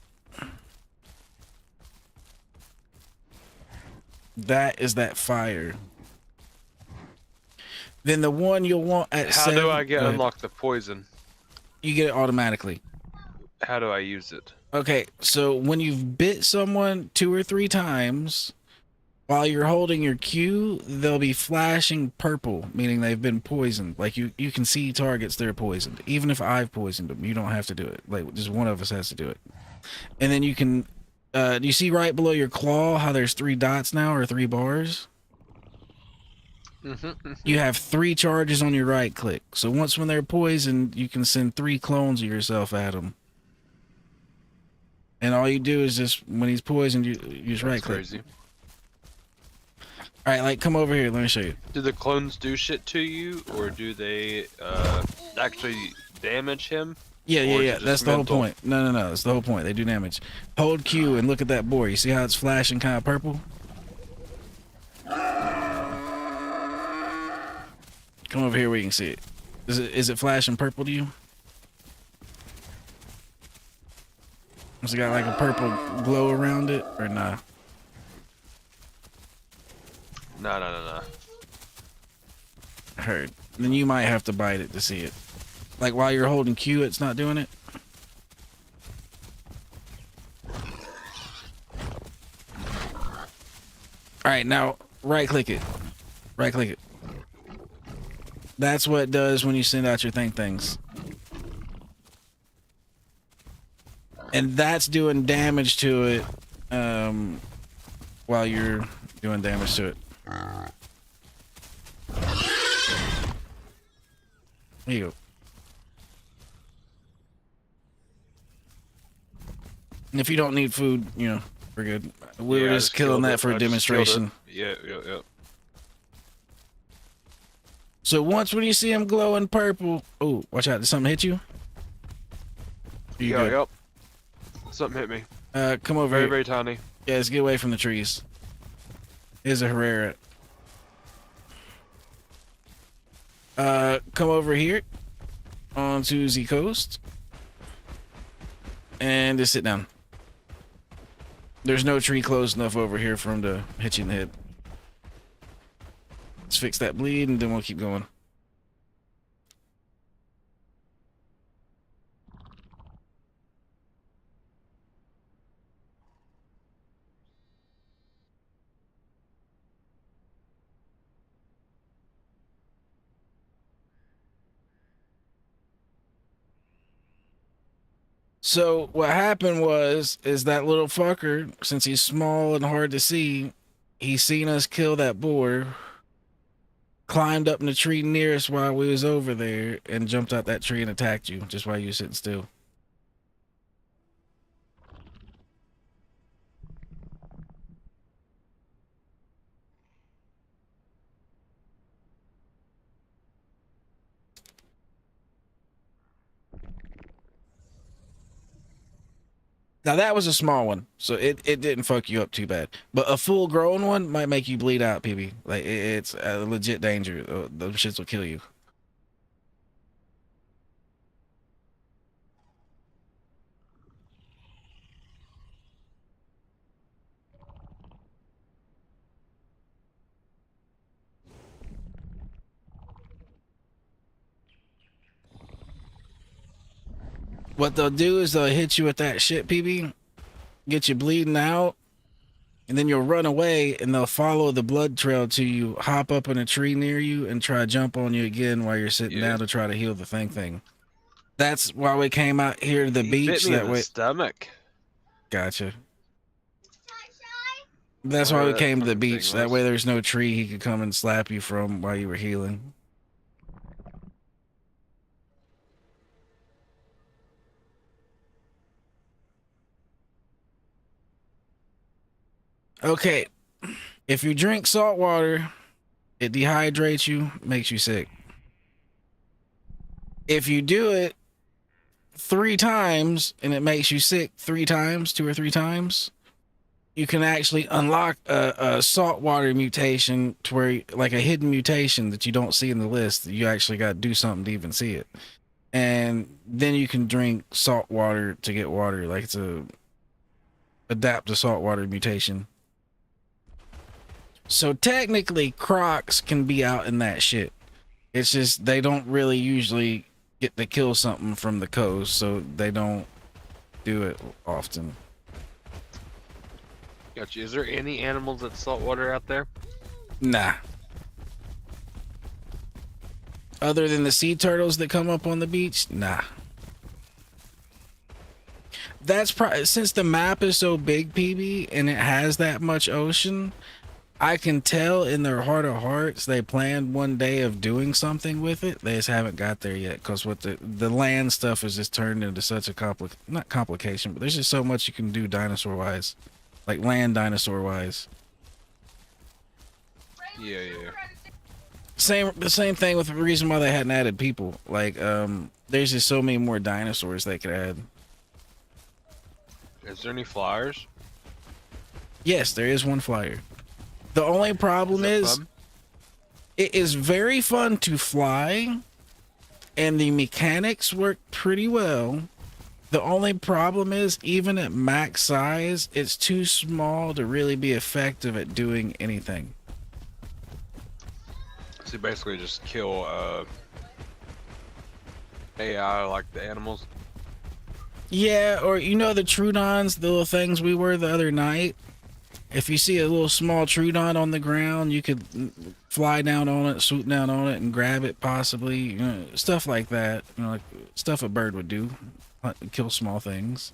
That is that fire. Then the one you'll want at How do I get unlock the poison? You get it automatically. How do I use it? Okay, so when you've bit someone 2 or 3 times, while you're holding your Q, they'll be flashing purple, meaning they've been poisoned. Like you can see targets that are poisoned. Even if I've poisoned them, you don't have to do it. Like just one of us has to do it. And then you can, do you see right below your claw how there's 3 dots now, or 3 bars? You have 3 charges on your right click. So once when they're poisoned, you can send 3 clones of yourself at them. And all you do is just, when he's poisoned, you just right click. Crazy. Alright, like, come over here. Let me show you. Do the clones do shit to you, or do they actually damage him? Yeah. That's the whole point. No. That's the whole point. They do damage. Hold Q and look at that board. You see how it's flashing kind of purple? Come over here where you can see it. Is it flashing purple to you? Has it got like a purple glow around it, or nah? No. Heard. Then you might have to bite it to see it. Like while you're holding Q, it's not doing it. Alright, now right click it. Right click it. That's what it does when you send out your things. And that's doing damage to it. while you're doing damage to it. There you go. And if you don't need food, you know, we're good. We were Yeah, I just killing killed that it. for I a just killed it. demonstration. Yeah. So once when you see him glowing purple, oh, watch out! Did something hit you? You good? Yep. Something hit me. Come over Very, here. very tiny. Yeah, let's get away from the trees. Here's a Herrera. Come over here onto the coast and just sit down. There's no tree close enough over here for him to hit you in the head. Let's fix that bleed and then we'll keep going. So what happened is that little fucker, since he's small and hard to see, he seen us kill that boar, climbed up in the tree nearest while we was over there, and jumped out that tree and attacked you just while you were sitting still. Now that was a small one, so it didn't fuck you up too bad. But a full grown one might make you bleed out, PB. Like it's a legit danger. Those shits will kill you. What they'll do is they'll hit you with that shit, PB, get you bleeding out, and then you'll run away and they'll follow the blood trail to you, hop up in a tree near you, and try to jump on you again while you're sitting down to try to heal the thing. That's why we came out here to the beach. Bit me That in way. the stomach. Gotcha. That's why we came to the beach. That way there's no tree he could come and slap you from while you were healing. Okay, if you drink salt water, it dehydrates you, makes you sick. If you do it 3 times and it makes you sick 3 times, 2 or 3 times, you can actually unlock a saltwater mutation to where, like a hidden mutation that you don't see in the list. You actually got to do something to even see it. And then you can drink salt water to get water. Like it's a adapt to saltwater mutation. So technically Crocs can be out in that shit. It's just they don't really usually get to kill something from the coast, so they don't do it often. Gotcha. Is there any animals that's saltwater out there? Nah. Other than the sea turtles that come up on the beach, nah. That's probably, since the map is so big, PB, and it has that much ocean, I can tell in their heart of hearts they planned one day of doing something with it. They just haven't got there yet, because with the land stuff is just turned into such a not complication, but there's just so much you can do dinosaur wise, like land dinosaur wise. Yeah. The same thing with the reason why they hadn't added people. Like there's just so many more dinosaurs they could add. Is there any flyers? Yes, there is one flyer. The only problem is it is very fun to fly and the mechanics work pretty well. The only problem is, even at max size, it's too small to really be effective at doing anything. So you basically just kill AI like the animals? Yeah, or you know the Trudons, the little things we were the other night? If you see a little small Trudon on the ground, you could fly down on it, swoop down on it, and grab it possibly. You know, stuff like that. You know, like stuff a bird would do. Hunt and kill small things.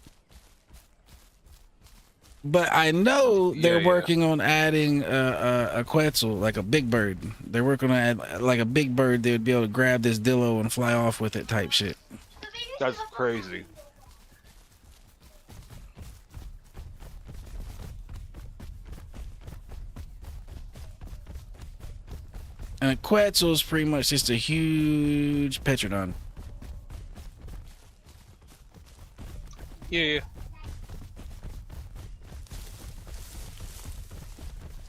But I know they're Yeah. working on adding a Quetzal, like a big bird. They're working on add like a big bird. They would be able to grab this dillo and fly off with it, type shit. That's crazy. And a Quetzal is pretty much just a huge Petrodon. Yeah.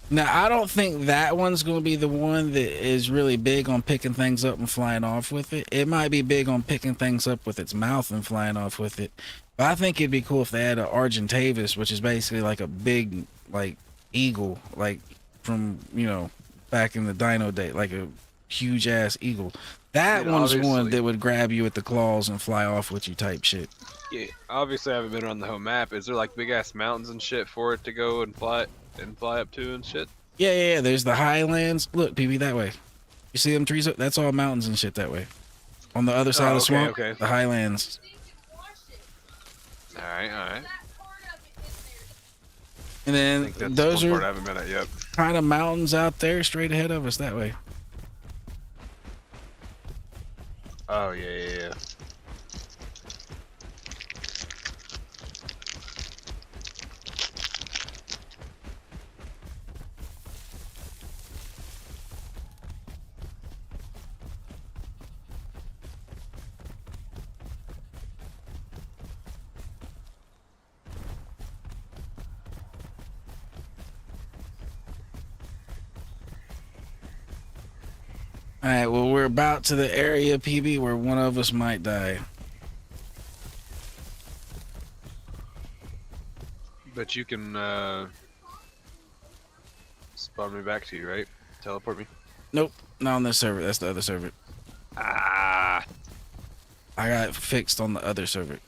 Now, I don't think that one's going to be the one that is really big on picking things up and flying off with it. It might be big on picking things up with its mouth and flying off with it. But I think it'd be cool if they had an Argentavis, which is basically like a big, like, eagle, like from, you know, back in the Dino day, like a huge ass eagle. That Yeah, one's one obviously. that would grab you with the claws and fly off with you, type shit. Yeah. Obviously, I haven't been on the whole map. Is there like big ass mountains and shit for it to go and fly up to and shit? Yeah. There's the highlands. Look, PB, that way. You see them trees? That's all mountains and shit that way. On the other side of the swamp, okay. the highlands. All right. And I then think that's those one part I are haven't been at yet. kind of mountains out there straight ahead of us that way. Oh yeah. All right, well, we're about to the area, PB, where one of us might die. But you can spawn me back to you, right? Teleport me. Nope, not on this server. That's the other server. Ah. I got it fixed on the other server.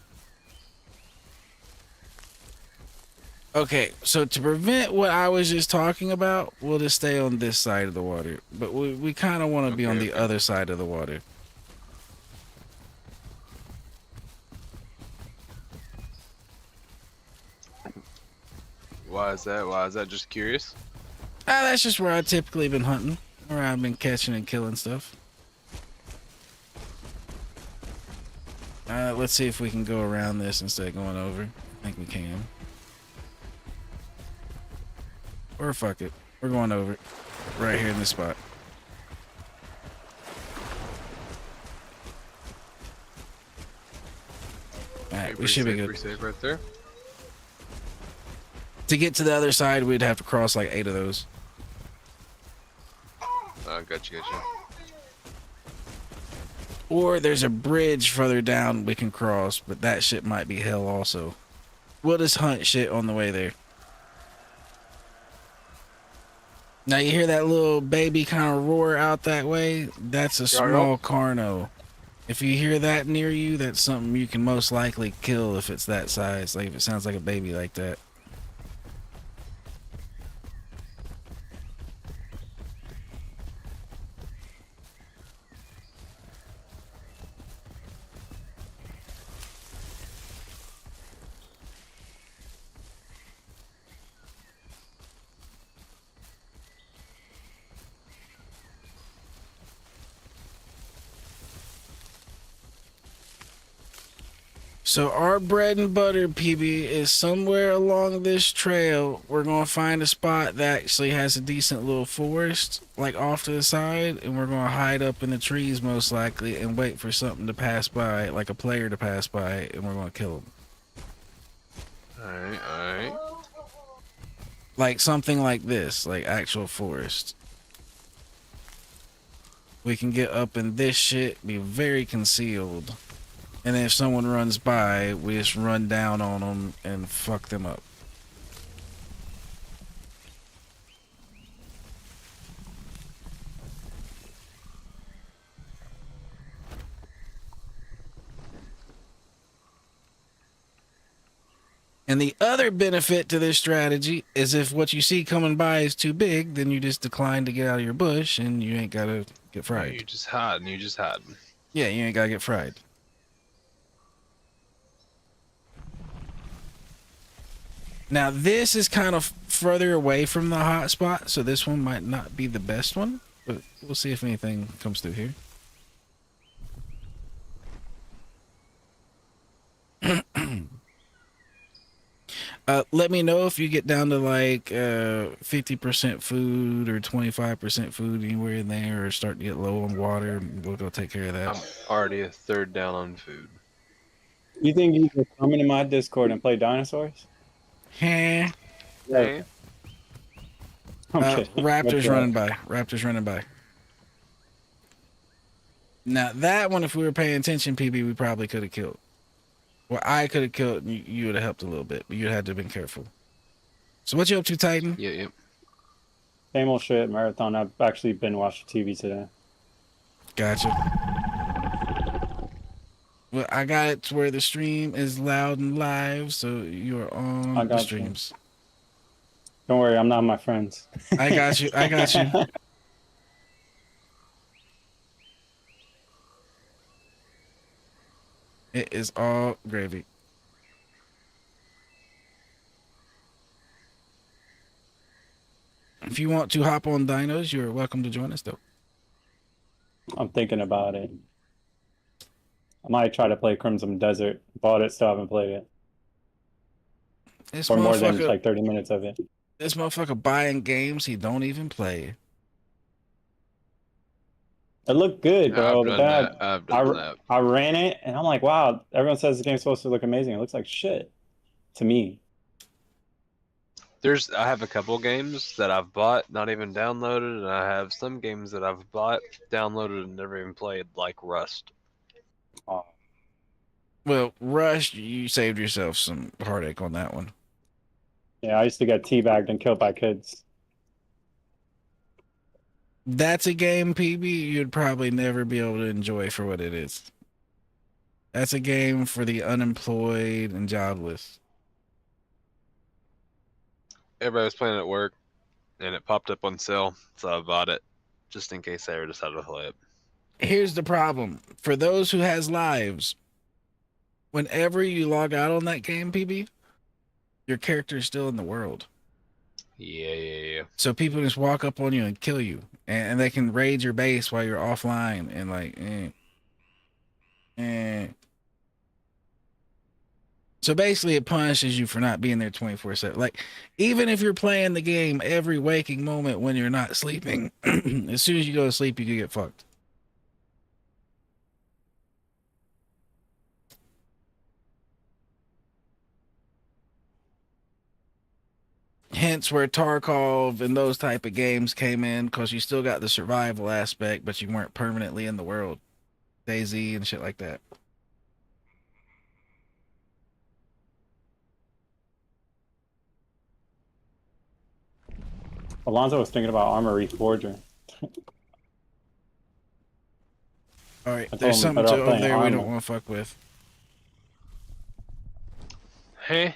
Okay, so to prevent what I was just talking about, we'll just stay on this side of the water. But we kind of want to be on the other side of the water. Why is that? Why is that? Just curious. That's just where I typically been hunting. Where I've been catching and killing stuff. Let's see if we can go around this instead of going over. I think we can. Or fuck it. We're going over it. Right here in this spot. Alright, we should be good. Pretty safe right there. To get to the other side, we'd have to cross like 8 of those. Gotcha. Or there's a bridge further down we can cross, but that shit might be hell also. We'll just hunt shit on the way there. Now you hear that little baby kind of roar out that way? That's a small Carno. If you hear that near you, that's something you can most likely kill if it's that size. Like if it sounds like a baby like that. So our bread and butter, PB, is somewhere along this trail. We're going to find a spot that actually has a decent little forest, like off to the side, and we're going to hide up in the trees most likely and wait for something to pass by, like a player to pass by, and we're going to kill them. Alright. Like something like this, like actual forest. We can get up in this shit, be very concealed. And then if someone runs by, we just run down on them and fuck them up. And the other benefit to this strategy is if what you see coming by is too big, then you just decline to get out of your bush and you ain't gotta get fried. You just hiding. Yeah, you ain't gotta get fried. Now this is kind of further away from the hotspot, so this one might not be the best one, but we'll see if anything comes through here. Let me know if you get down to like 50% food or 25% food anywhere in there, or start to get low on water. We'll go take care of that. I'm already a third down on food. You think you could come into my Discord and play dinosaurs? Heh. Hey, I'm kidding. Raptors running by. Raptors running by. Now that one, if we were paying attention, PB, we probably could have killed. Well, I could have killed. You would have helped a little bit, but you'd have to have been careful. So what you up to, Titan? yeah. Same old shit, marathon. I've actually been watching TV today. Gotcha. Well, I got it to where the stream is loud and live, so you're on I the got you. streams. Don't worry, I'm not my friends. I got you. I got you. It is all gravy. If you want to hop on Dinos, you're welcome to join us, though. I'm thinking about it. I might try to play Crimson Desert. Bought it, still haven't played it. This Or more than motherfucker, like 30 minutes of it. this motherfucker buying games he don't even play. It looked good, bro. I've done that. I've done that. I ran it and I'm like, wow, everyone says the game's supposed to look amazing. It looks like shit to me. I have a couple games that I've bought, not even downloaded, and I have some games that I've bought, downloaded, and never even played, like Rust. Oh, Well, Rush, you saved yourself some heartache on that one. yeah, I used to get teabagged and killed by kids. That's a game, PB, you'd probably never be able to enjoy for what it is. That's a game for the unemployed and jobless. Everybody was playing it at work, and it popped up on sale, so I bought it, just in case I ever decided to play it. Here's the problem. For those who has lives, whenever you log out on that game, PB, your character is still in the world. Yeah. So people just walk up on you and kill you, and they can raid your base while you're offline and like, So basically, it punishes you for not being there 24/7. Like, even if you're playing the game every waking moment when you're not sleeping, as soon as you go to sleep, you can get fucked. Hence where Tarkov and those type of games came in, because you still got the survival aspect, but you weren't permanently in the world. DayZ and shit like that. Alonzo was thinking about Armory Forger. All right, I told there's him something better off over playing there we don't Armor. want to fuck with. Hey,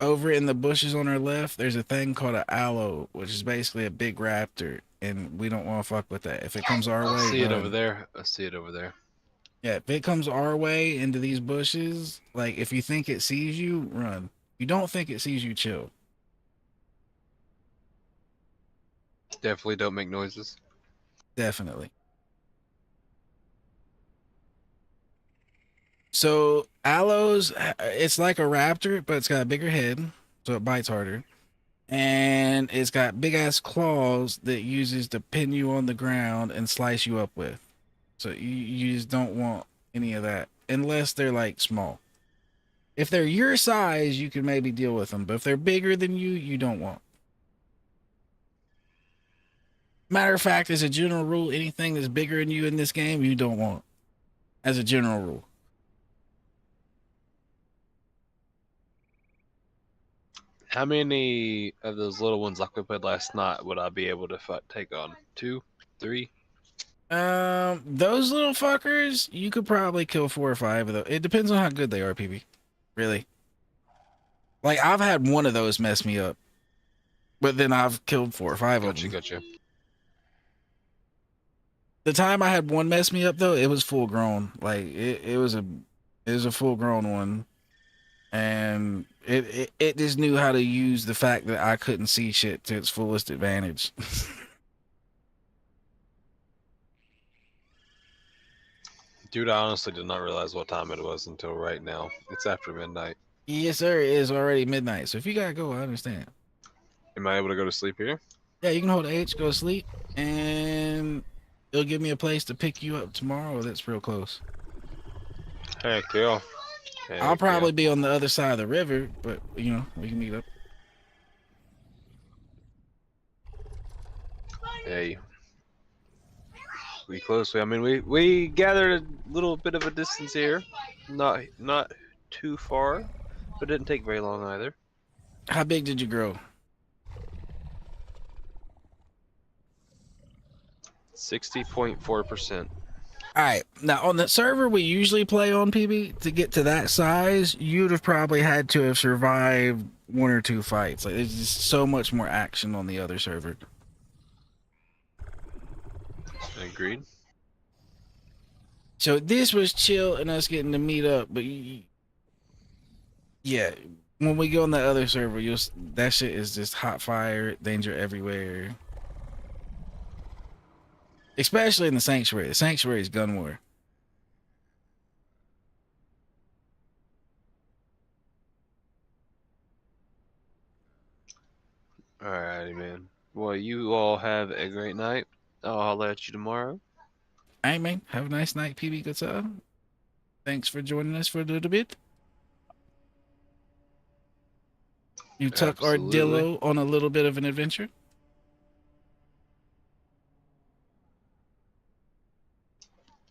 Over in the bushes on our left, there's a thing called an aloe, which is basically a big raptor, and we don't want to fuck with that. If it comes our I way, see it run. over there. I see it over there. Yeah, if it comes our way into these bushes, like if you think it sees you, run. You don't think it sees you, chill. Definitely don't make noises. Definitely. So aloes, it's like a raptor, but it's got a bigger head, so it bites harder. And it's got big ass claws that it uses to pin you on the ground and slice you up with. So you just don't want any of that unless they're like small. If they're your size, you can maybe deal with them, but if they're bigger than you don't want. Matter of fact, as a general rule, anything that's bigger than you in this game, you don't want. As a general rule. How many of those little ones like we played last night would I be able to take on? 2, 3? Those little fuckers, you could probably kill 4 or 5 of them. It depends on how good they are, PB. Really. Like, I've had one of those mess me up. But then I've killed 4 or 5 of them. Gotcha. The time I had one mess me up though, it was full grown. Like it was a full grown one. and it just knew how to use the fact that I couldn't see shit to its fullest advantage. Dude, I honestly did not realize what time it was until right now. It's after midnight. Yes, sir. It is already midnight, so if you gotta go, I understand. Am I able to go to sleep here? Yeah, you can hold H, go to sleep, and it'll give me a place to pick you up tomorrow. That's real close. Heck yeah. I'll Heck probably be on the other side of the river, but you know, we can meet up. yeah. Hey. We close. I mean, we gathered a little bit of a distance here. Not too far, but didn't take very long either. How big did you grow? 60.4%. All right. Now, on the server we usually play on, PB, to get to that size, you'd have probably had to have survived 1 or 2 fights. Like, there's just so much more action on the other server. Agreed. So this was chill and us getting to meet up, but yeah, when we go on the other server, that shit is just hot fire, danger everywhere. Especially in the sanctuary. The sanctuary is gun war. Alrighty, man. Well, you all have a great night. I'll holler at you tomorrow. All right, man. Have a nice night, PB. Good stuff. Thanks for joining us for a little bit. You took Absolutely. Ardillo on a little bit of an adventure.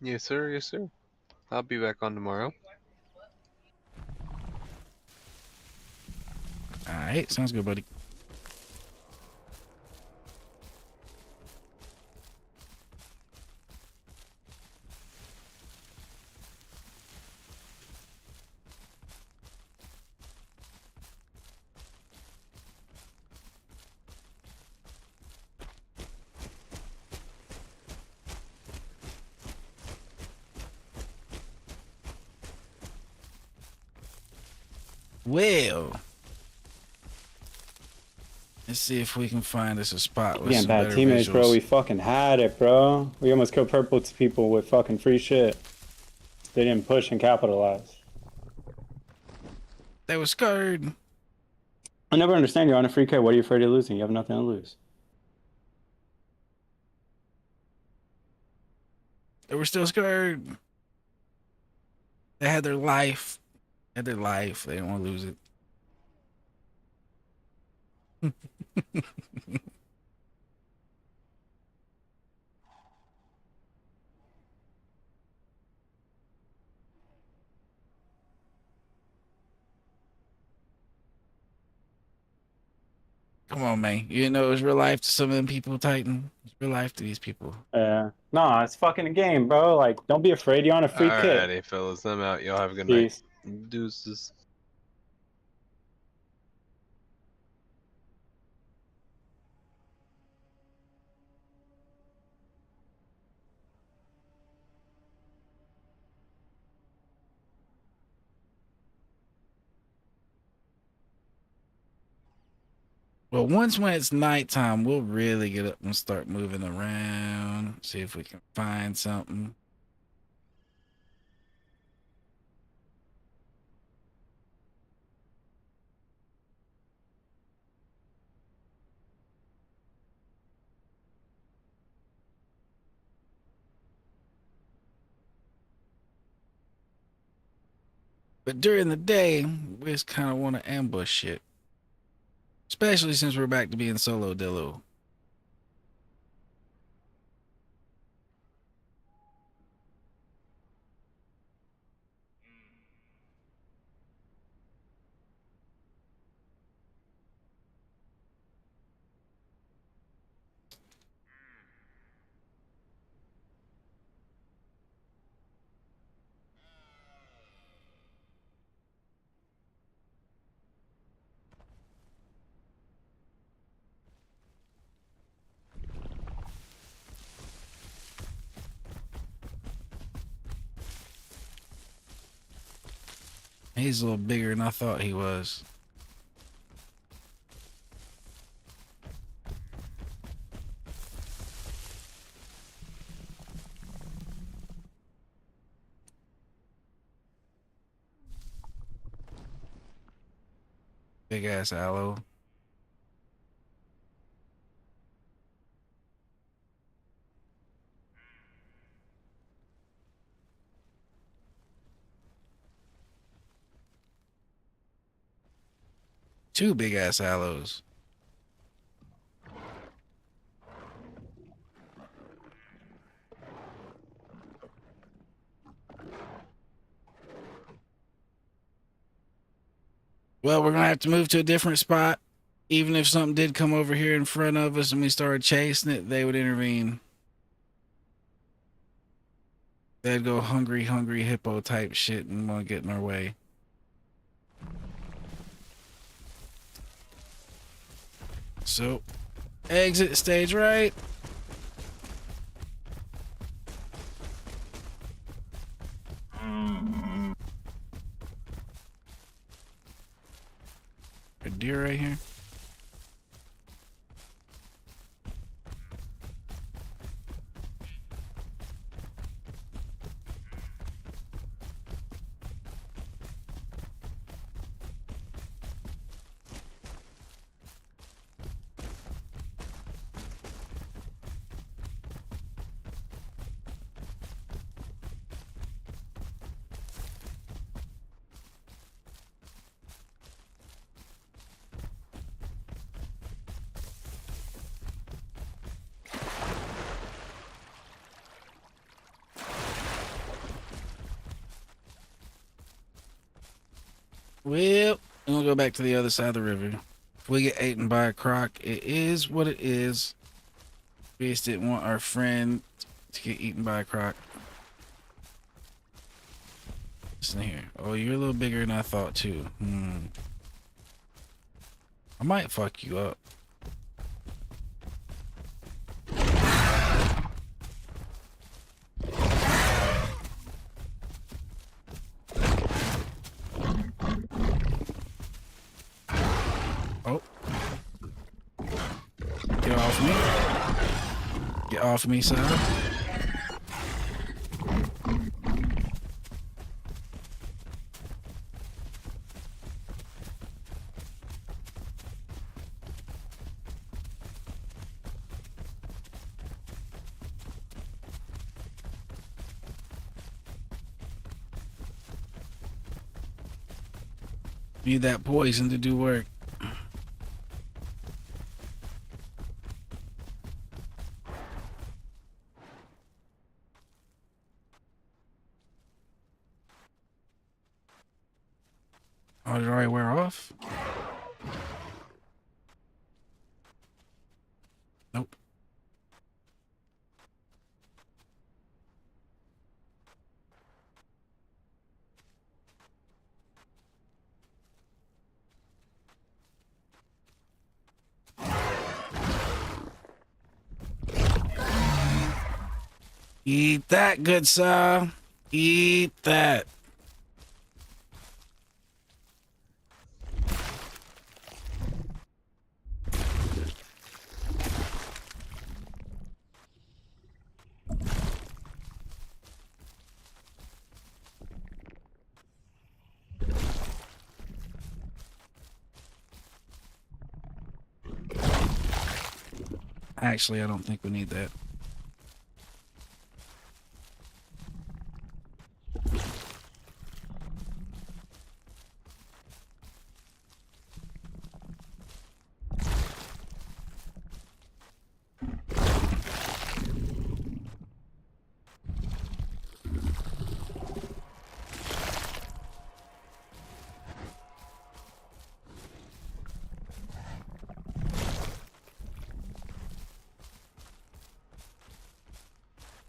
Yes, sir. Yes, sir. I'll be back on tomorrow. All right, sounds good, buddy. Well, let's see if we can find us a spot with Getting some bad better teammates, bro. visuals. We fucking had it, bro. We almost killed purple to people with fucking free shit. They didn't push and capitalize. They were scared. I never understand. You're on a free K. What are you afraid of losing? You have nothing to lose. They were still scared. They had their life. They had their life. They didn't want to lose it. Come on, man. You didn't know it was real life to some of them people, Titan. It's real life to these people. Nah, it's fucking a game, bro. Like, don't be afraid. You're on a free kit. Alrighty, fellas. I'm out. Y'all have a good Peace. night. Deuces. Well, once when it's nighttime, we'll really get up and start moving around. See if we can find something. But during the day, we just kind of want to ambush shit. Especially since we're back to being solo dillo. He's a little bigger than I thought he was. Big ass aloe. Two big ass aloes. Well, we're gonna have to move to a different spot. Even if something did come over here in front of us and we started chasing it, they would intervene. They'd go hungry, hungry hippo type shit and want to get in our way. So, exit stage right. A deer right here. Well, we'll go back to the other side of the river. If we get eaten by a croc, it is what it is. We just didn't want our friend to get eaten by a croc. Listen here. Oh, you're a little bigger than I thought too. I might fuck you up. Oh. Get off me. Get off me, son. Need that poison to do work. Oh, did it already wear off? Nope. Eat that, good sir. Eat that. Actually, I don't think we need that.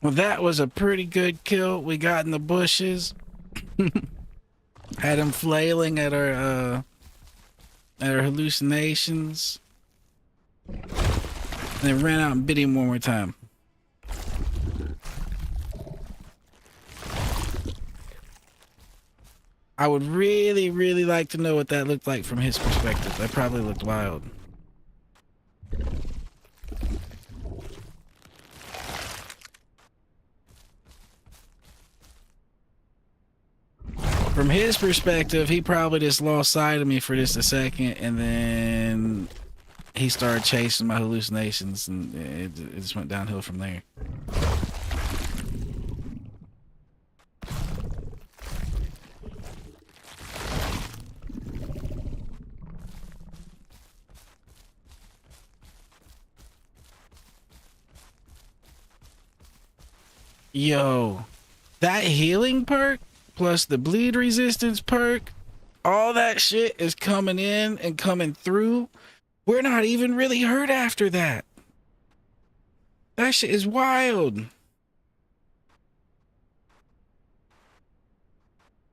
Well, that was a pretty good kill we got in the bushes. Had him flailing at our hallucinations. And then ran out and bit him one more time. I would really, really like to know what that looked like from his perspective. That probably looked wild. From his perspective, he probably just lost sight of me for just a second, and then he started chasing my hallucinations, and it just went downhill from there. Yo, that healing perk plus the bleed resistance perk, all that shit is coming in and coming through. We're not even really hurt after that. That shit is wild.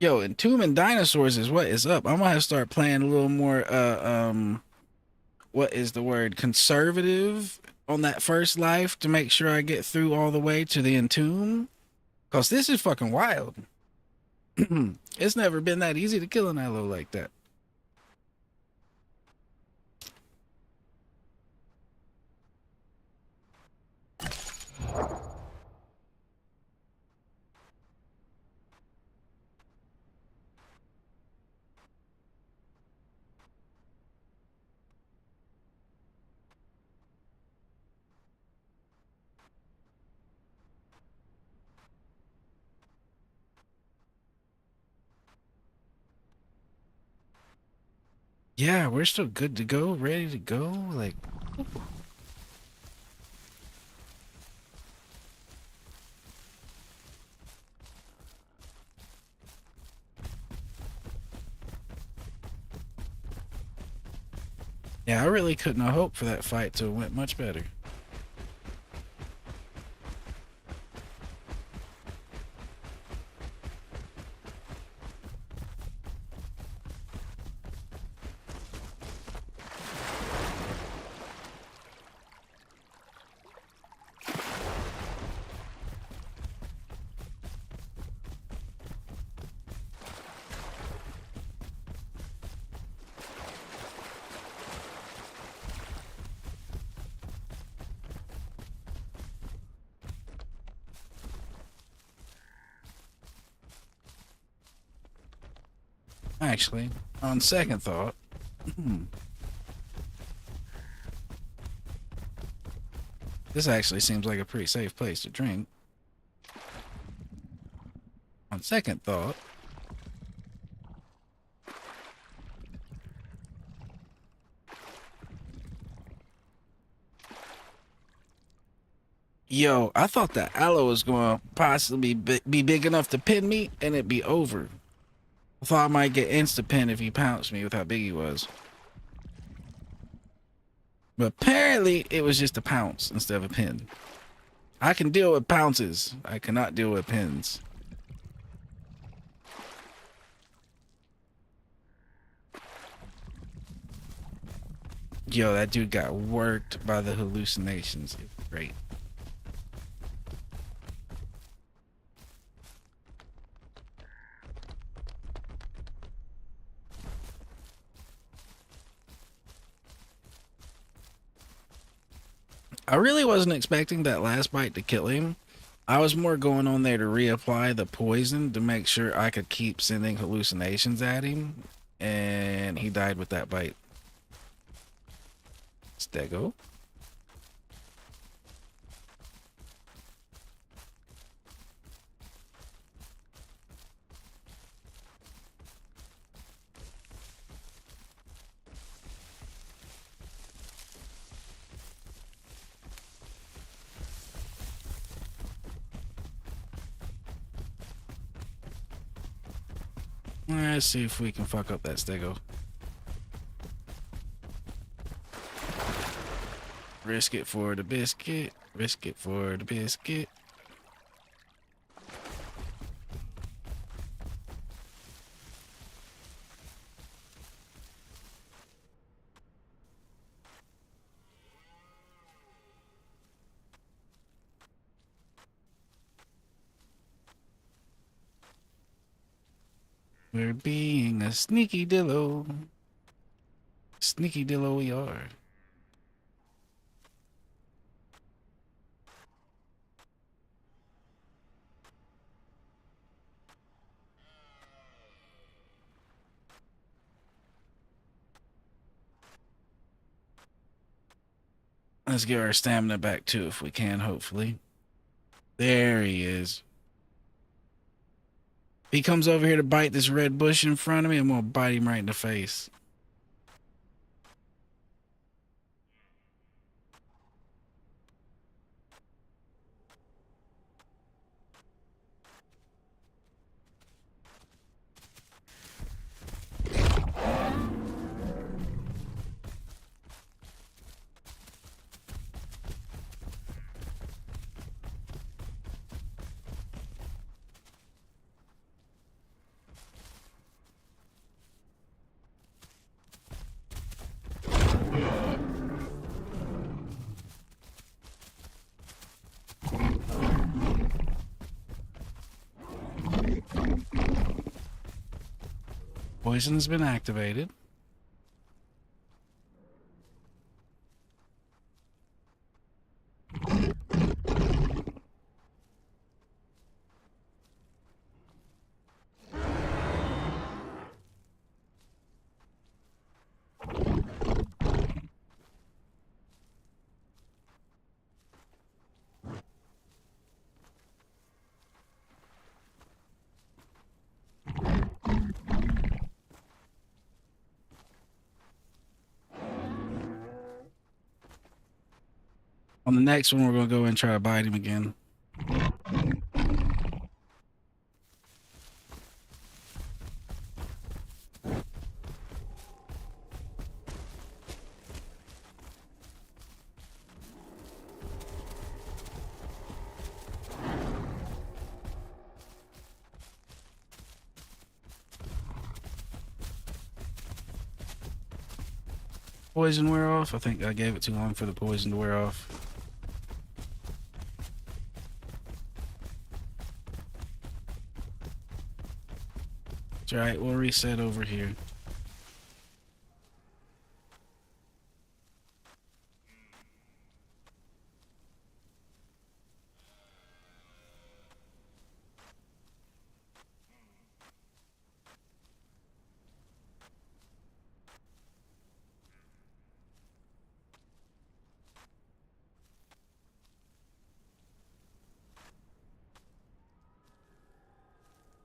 Yo, Entombing Dinosaurs is what is up. I'm gonna have to start playing a little more what is the word? Conservative on that first life to make sure I get through all the way to the Entomb. Cause this is fucking wild. It's never been that easy to kill an allo like that. Yeah, we're still good to go, ready to go. Like, yeah, I really couldn't have hoped for that fight to have went much better. Actually, on second thought, this actually seems like a pretty safe place to drink. On second thought, yo, I thought that aloe was going to possibly be big enough to pin me and it'd be over. I thought I might get insta-pin if he pounced me with how big he was. But apparently it was just a pounce instead of a pin. I can deal with pounces. I cannot deal with pins. Yo, that dude got worked by the hallucinations. It's great. I really wasn't expecting that last bite to kill him. I was more going on there to reapply the poison to make sure I could keep sending hallucinations at him. And he died with that bite. Stego. Let's see if we can fuck up that Stego. Risk it for the biscuit. Risk it for the biscuit. We're being a sneaky dillo. Sneaky dillo we are. Let's get our stamina back too if we can, hopefully. There he is. He comes over here to bite this red bush in front of me. I'm gonna bite him right in the face. Poison has been activated. On the next one, we're gonna go and try to bite him again. Poison wear off? I think I gave it too long for the poison to wear off. It's alright, we'll reset over here.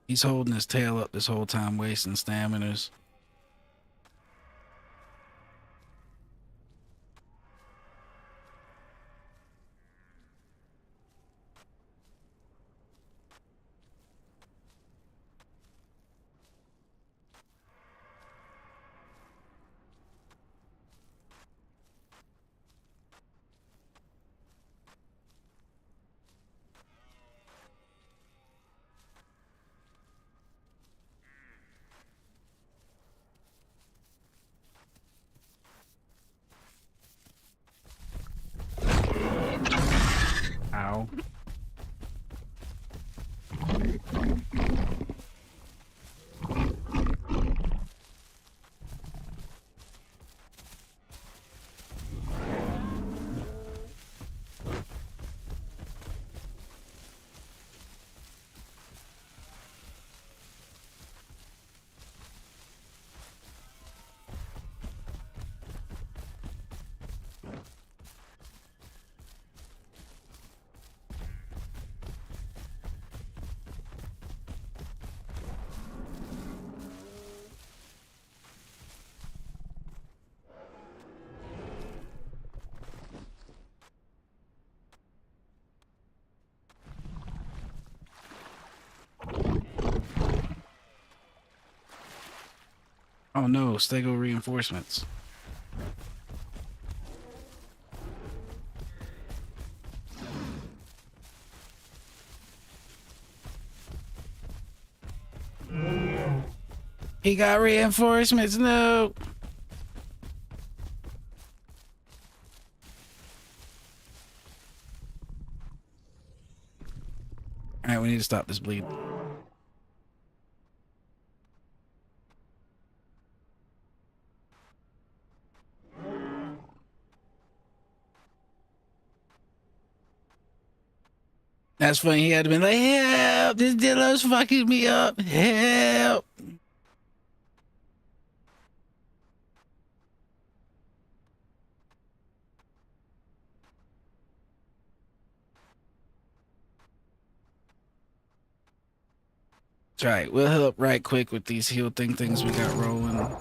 He's holding his tail up this whole time, wasting staminas. Ow. Oh no, Stego reinforcements. He got reinforcements, no! Alright, we need to stop this bleed. That's funny. He had to be like, help, this Dinos fucking me up. Help. That's right. We'll help right quick with these heal things we got rolling.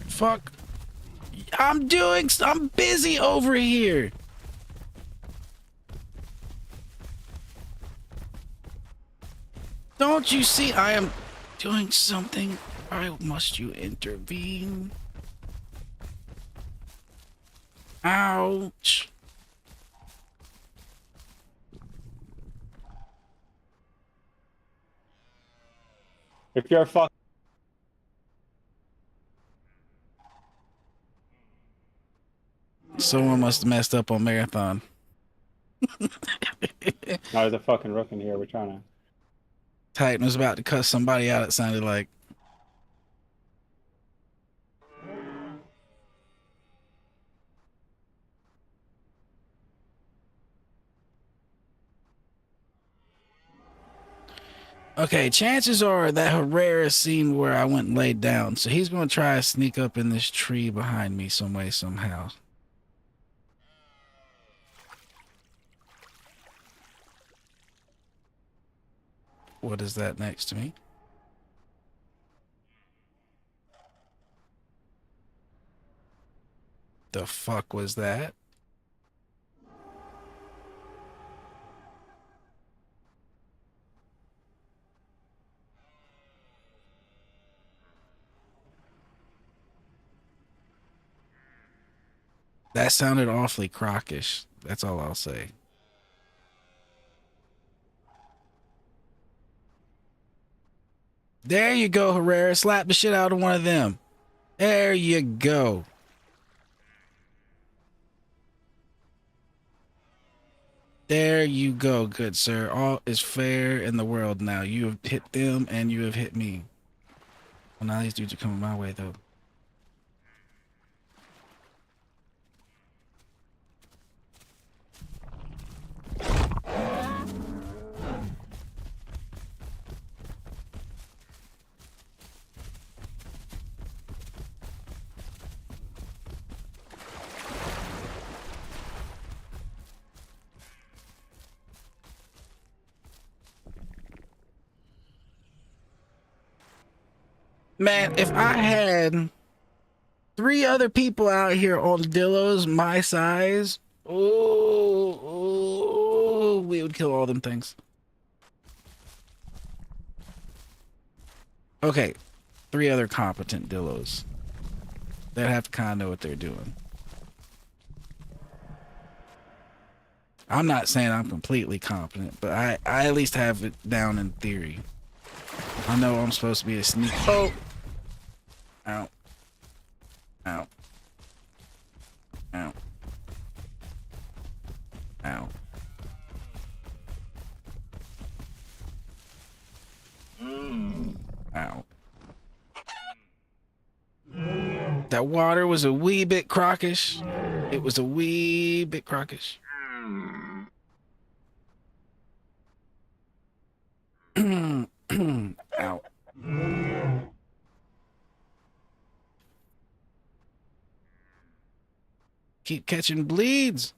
Fuck. I'm busy over here. Don't you see I am doing something? Why must you intervene? Ouch. If you're a fuck. Someone must have messed up on Marathon. No, there's a fucking rook in here. We're trying to. Titan was about to cuss somebody out, it sounded like. Okay, chances are that Herrera seen where I went and laid down, so he's going to try to sneak up in this tree behind me some way, somehow. What is that next to me? The fuck was that? That sounded awfully crockish. That's all I'll say. There you go, Herrera. Slap the shit out of one of them. There you go. There you go, good sir. All is fair in the world now. You have hit them and you have hit me. Well, now these dudes are coming my way, though. Man, if I had 3 other people out here on Dillos my size, oh, we would kill all them things. Okay, 3 other competent Dillos that have to kind of know what they're doing. I'm not saying I'm completely competent, but I at least have it down in theory. I know I'm supposed to be a sneak. Oh! Ow. Ow. Ow. Ow. Ow. That water was a wee bit crockish. It was a wee bit crockish. Keep catching bleeds.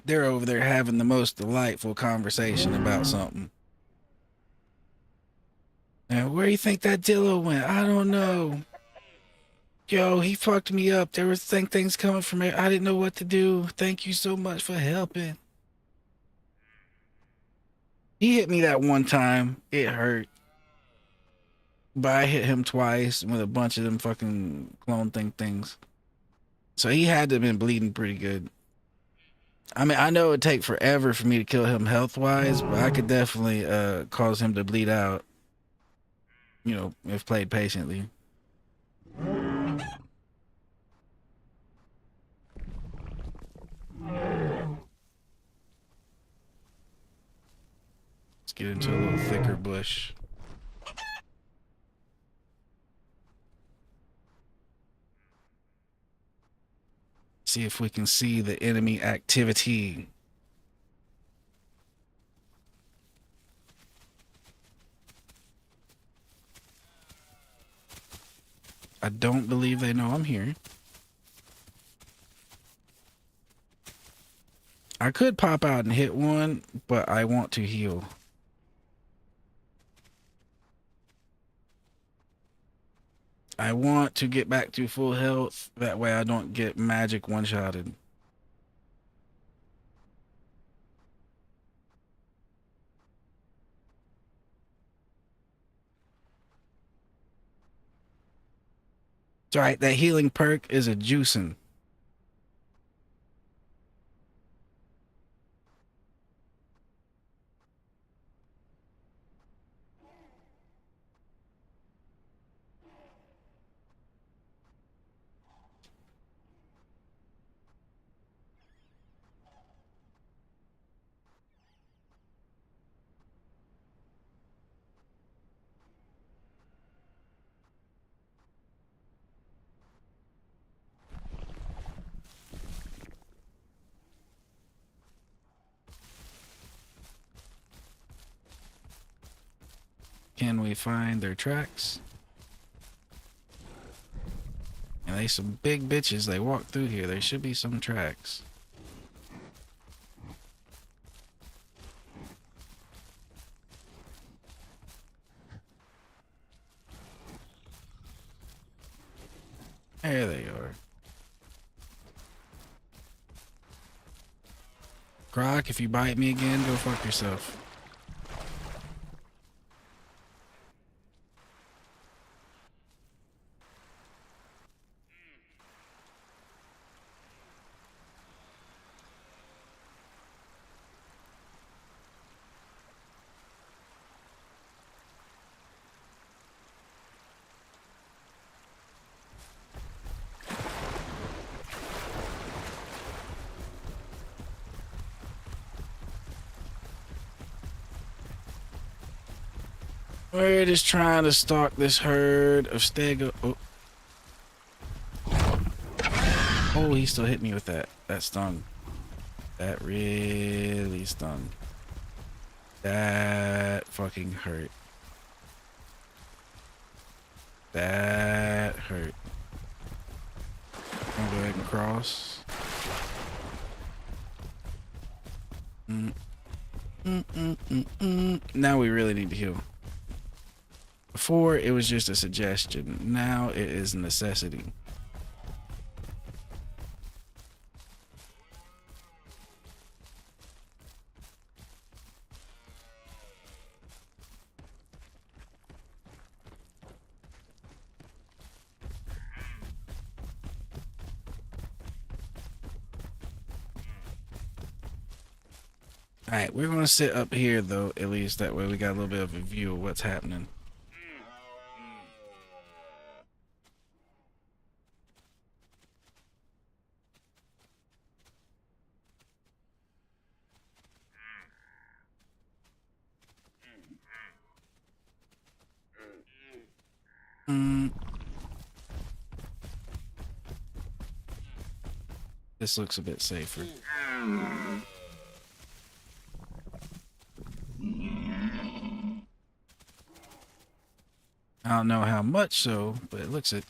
They're over there having the most delightful conversation about something. And where do you think that Dillo went? I don't know. Yo, he fucked me up. There was things coming from it. I didn't know what to do. Thank you so much for helping. He hit me that one time. It hurt. But I hit him twice with a bunch of them fucking clone things. So he had to have been bleeding pretty good. I mean, I know it'd take forever for me to kill him health-wise, but I could definitely cause him to bleed out. You know, if played patiently. Let's get into a little thicker bush. See if we can see the enemy activity. I don't believe they know I'm here. I could pop out and hit one, but I want to heal. I want to get back to full health. That way I don't get magic one-shotted. It's alright, that healing perk is a juicing. Can we find their tracks? And they some big bitches. They walk through here. There should be some tracks. There they are. Croc, if you bite me again, go fuck yourself. We're just trying to stalk this herd of stego. Oh, he still hit me with that. That stung. That really stung. That fucking hurt. That hurt. I'm gonna go ahead and cross. Now we really need to heal. Before, it was just a suggestion. Now it is a necessity. Alright, we're gonna sit up here though, at least that way we got a little bit of a view of what's happening. This looks a bit safer. I don't know how much so, but it looks it.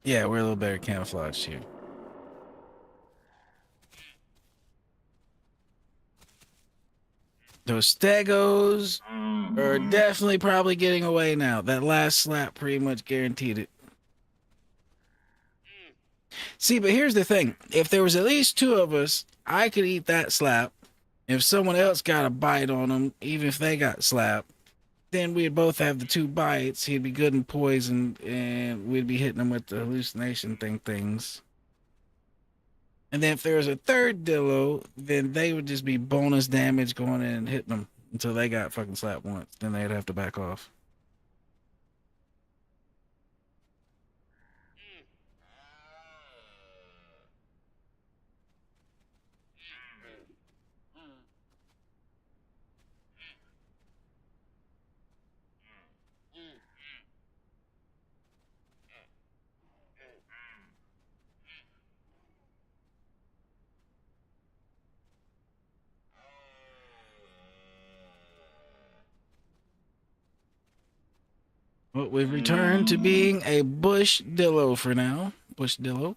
Yeah, we're a little better camouflaged here. Those stegos are definitely probably getting away now. That last slap pretty much guaranteed it. See, but here's the thing. If there was at least two of us, I could eat that slap. If someone else got a bite on them, even if they got slapped, then we'd both have the 2 bites. He'd be good and poisoned, and we'd be hitting him with the hallucination things. And then if there was a third Dillo, then they would just be bonus damage going in and hitting them until they got fucking slapped once. Then they'd have to back off. Well, we've returned to being a bush Dillo for now. Bush Dillo.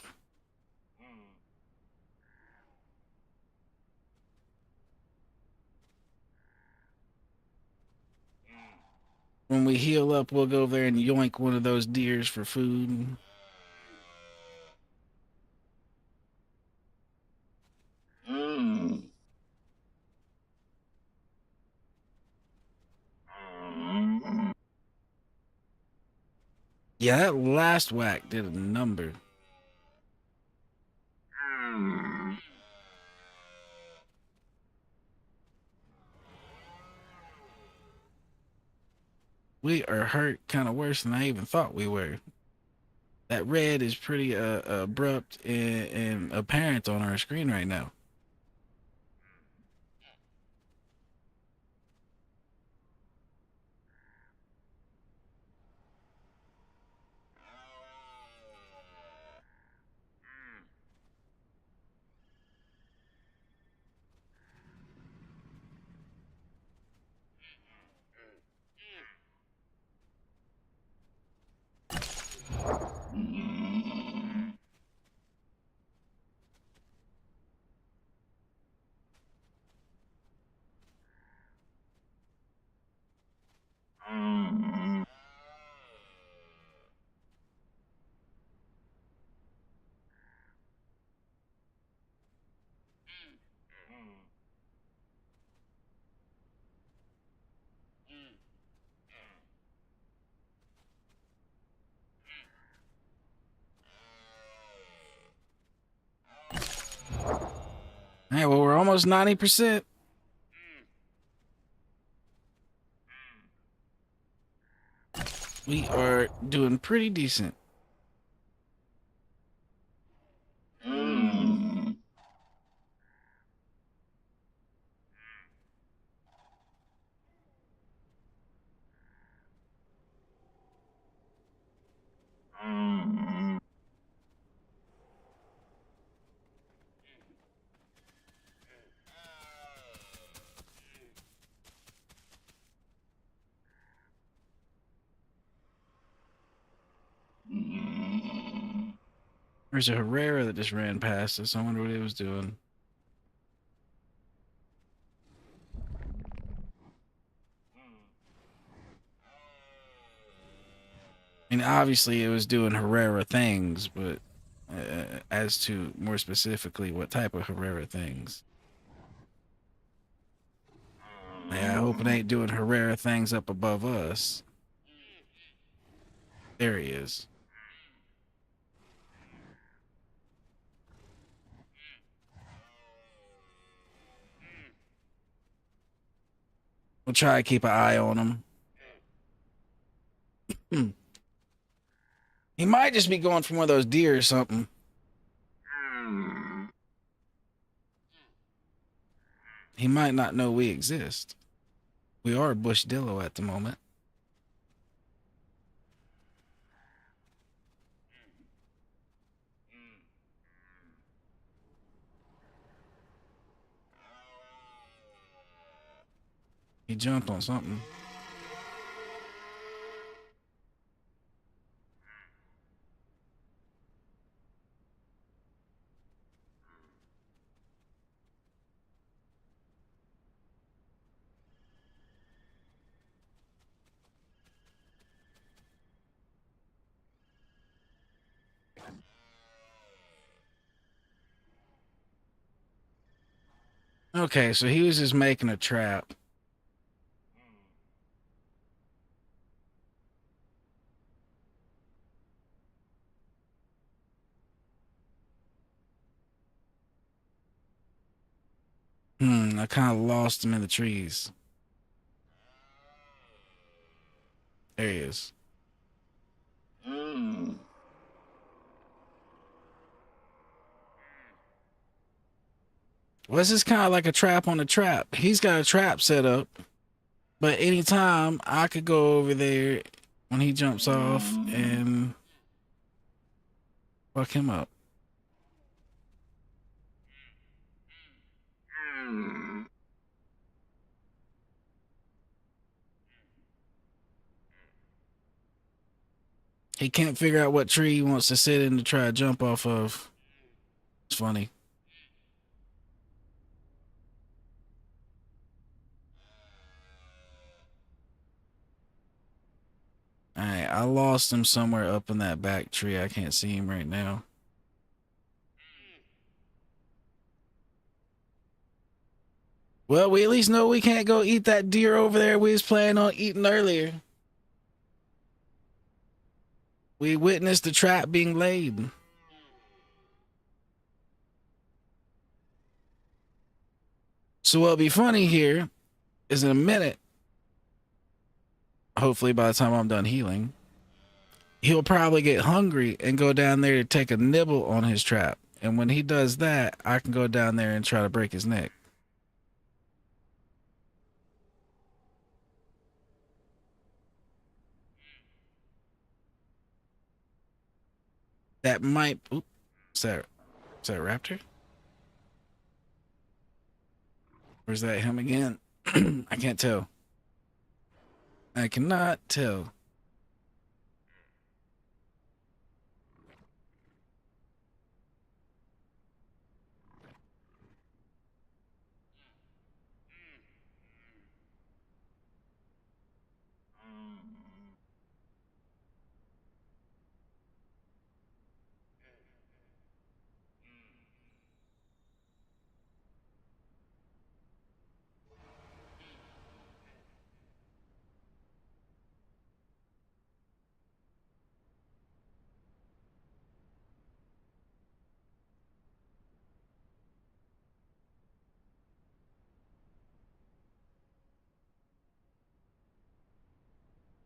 When we heal up, we'll go over there and yoink one of those deers for food. Yeah, that last whack did a number. We are hurt kind of worse than I even thought we were. That red is pretty abrupt and apparent on our screen right now. Hey, well, we're almost 90%. We are doing pretty decent. There's a Herrera that just ran past us. I wonder what he was doing. I mean, obviously it was doing Herrera things, but as to more specifically what type of Herrera things. Yeah, I hope it ain't doing Herrera things up above us. There he is. We'll try to keep an eye on him. He might just be going for one of those deer or something. He might not know we exist. We are Bush Dillo at the moment. He jumped on something. Okay, so he was just making a trap. I kind of lost him in the trees. There he is. Well, this is kind of like a trap on a trap. He's got a trap set up, but anytime I could go over there when he jumps off and fuck him up. He can't figure out what tree he wants to sit in to try to jump off of. It's funny. Alright, I lost him somewhere up in that back tree. I can't see him right now. Well, we at least know we can't go eat that deer over there we was planning on eating earlier. We witnessed the trap being laid. So what'll be funny here is in a minute, hopefully by the time I'm done healing, he'll probably get hungry and go down there to take a nibble on his trap. And when he does that, I can go down there and try to break his neck. That might... Oops, is that a raptor? Or is that him again? I can't tell. I cannot tell.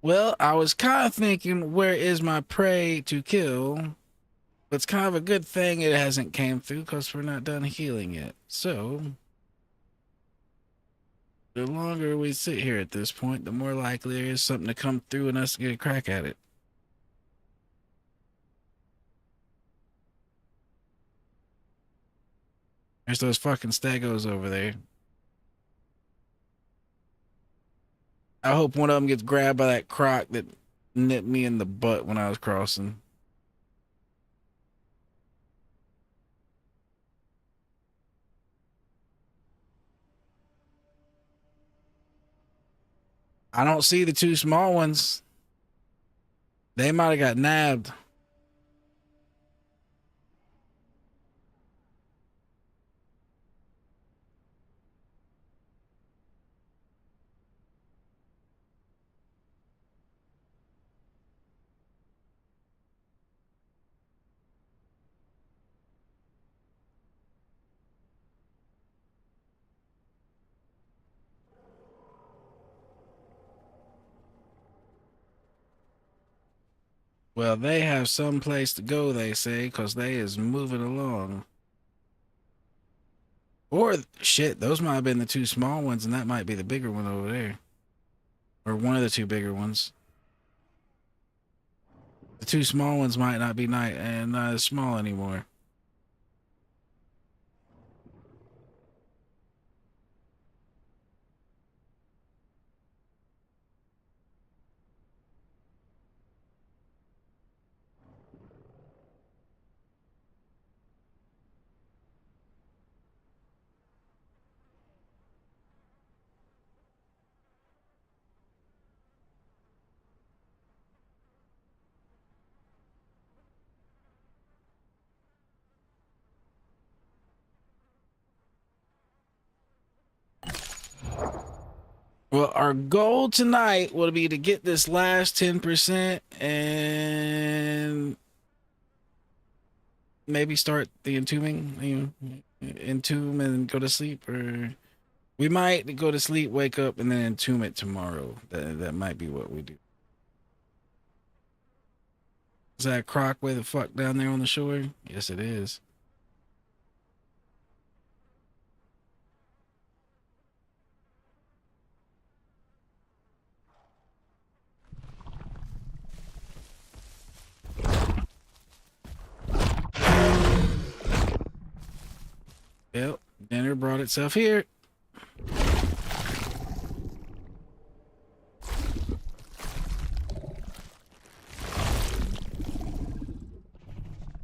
Well, I was kind of thinking, where is my prey to kill? But it's kind of a good thing it hasn't came through because we're not done healing yet. So, the longer we sit here at this point, the more likely there is something to come through and us to get a crack at it. There's those fucking stegos over there. I hope one of them gets grabbed by that croc that nipped me in the butt when I was crossing. I don't see the two small ones. They might have got nabbed. Well, they have some place to go, they say, because they is moving along. Or, shit, those might have been the two small ones, and that might be the bigger one over there. or one of the two bigger ones. The two small ones might not be not as small anymore. Well, our goal tonight will be to get this last 10% and maybe start the entombing, entomb and go to sleep, or we might go to sleep, wake up, and then entomb it tomorrow. That might be what we do. Is that croc way the fuck down there on the shore? Yes, it is. Yep, dinner brought itself here.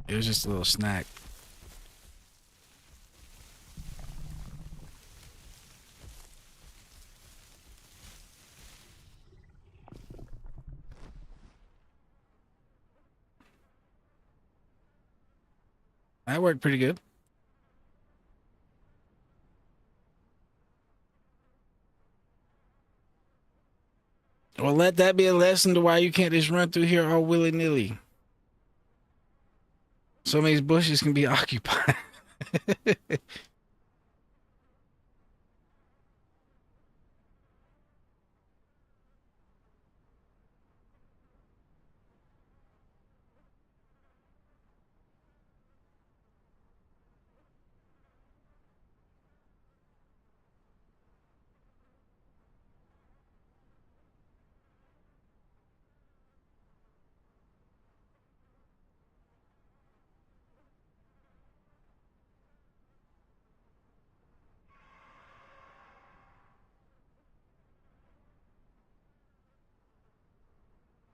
It was just a little snack. That worked pretty good. Well, let that be a lesson to why you can't just run through here all willy-nilly. Some of these bushes can be occupied.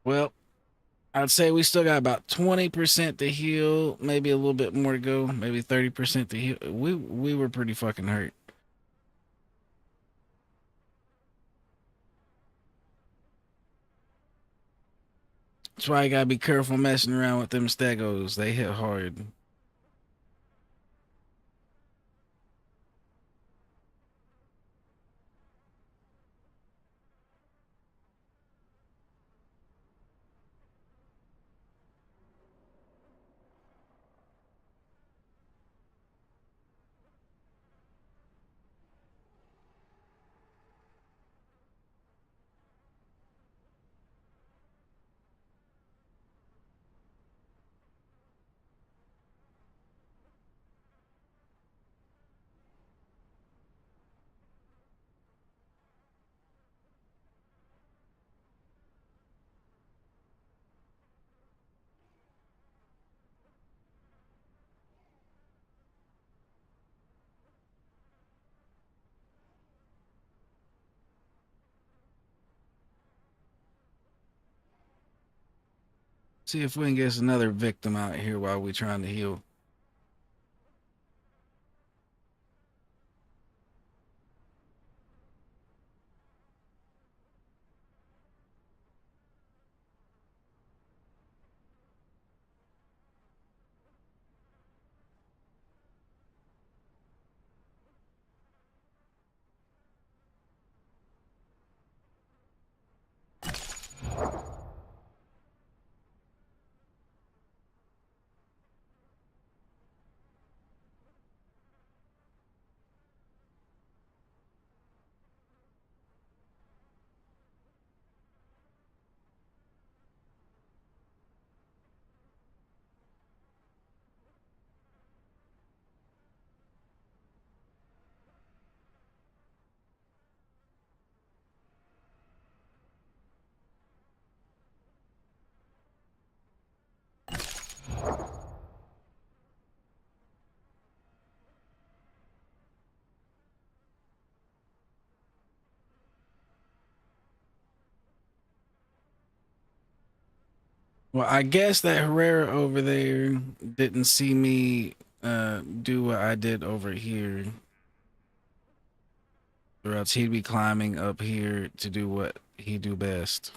Well, I'd say we still got about 20% to heal, maybe a little bit more to go, maybe 30% to heal. We were pretty fucking hurt. That's why you gotta be careful messing around with them stegos. They hit hard. See if we can get us another victim out here while we're trying to heal. Well, I guess that Herrera over there didn't see me do what I did over here. Or else he'd be climbing up here to do what he do best.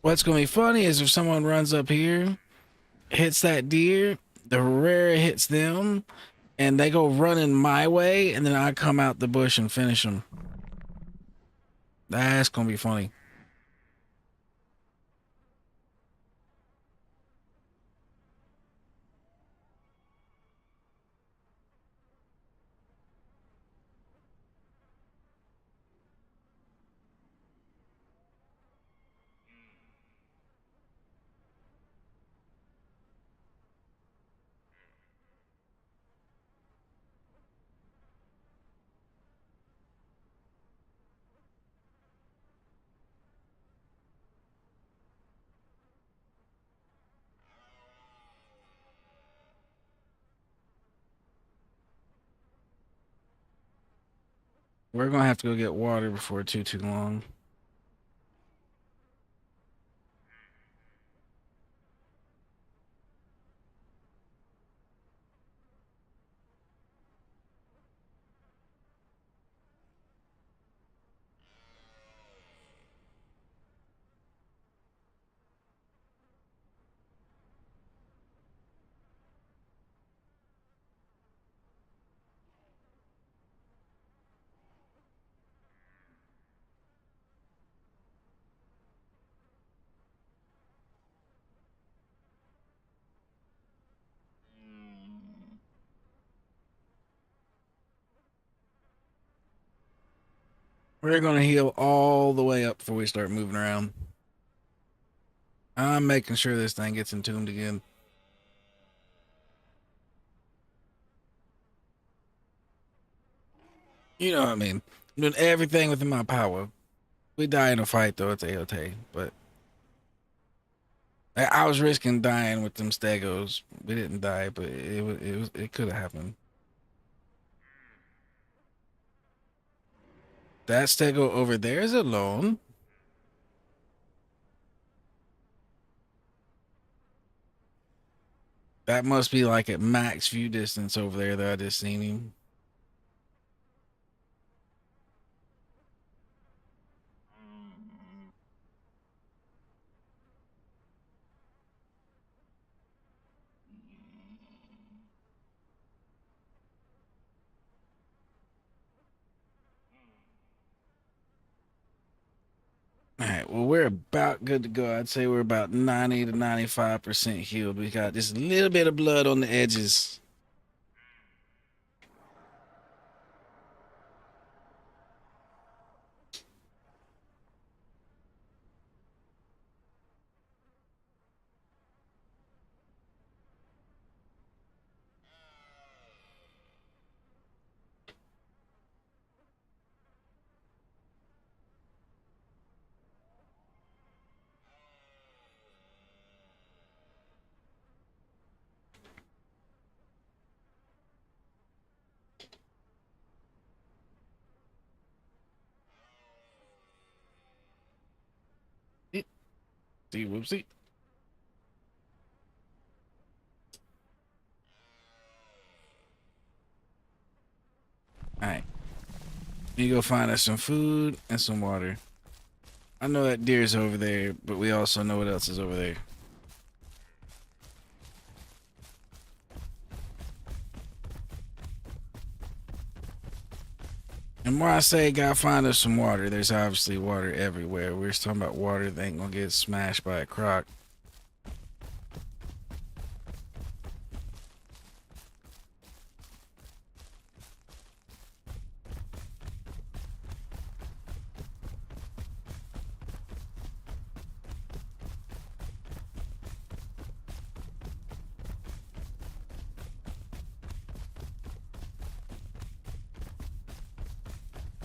What's gonna be funny is if someone runs up here, hits that deer, the Herrera hits them, and they go running my way, and then I come out the bush and finish them. That's gonna be funny. We're gonna have to go get water before too long. We're gonna heal all the way up before we start moving around. I'm making sure this thing gets entombed again. You know what I mean? I'm doing everything within my power. We die in a fight though, it's a-okay. But I was risking dying with them stegos. We didn't die, but it could have happened. That stego over there is alone. That must be like at max view distance over there that I just seen him. All right, well, we're about good to go. I'd say we're about 90 to 95% healed. We got just a little bit of blood on the edges. See, whoopsie. All right. You go find us some food and some water. I know that deer's over there, but we also know what else is over there. And when I say gotta find us some water, there's obviously water everywhere. We're just talking about water that ain't gonna get smashed by a croc.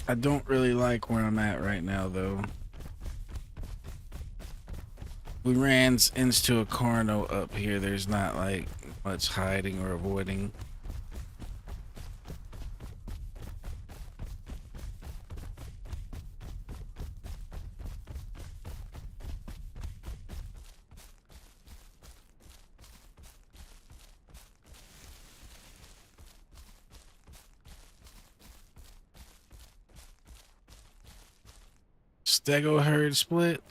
I don't really like where I'm at right now, though. We ran into a Carno up here. There's not like much hiding or avoiding. Stego herd split.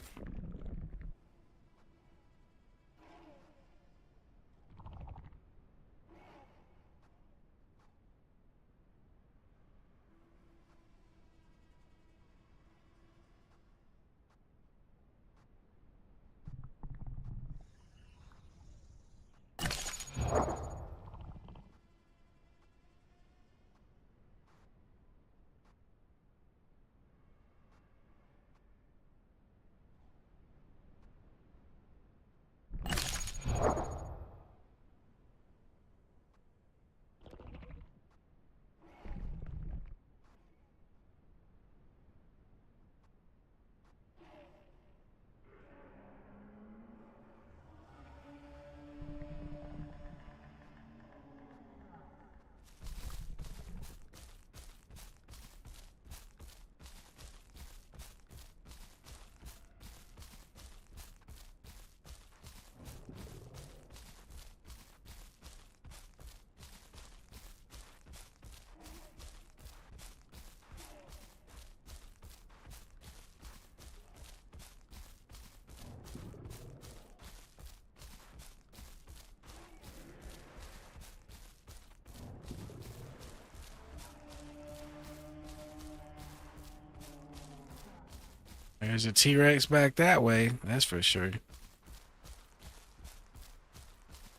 There's a T-Rex back that way. That's for sure.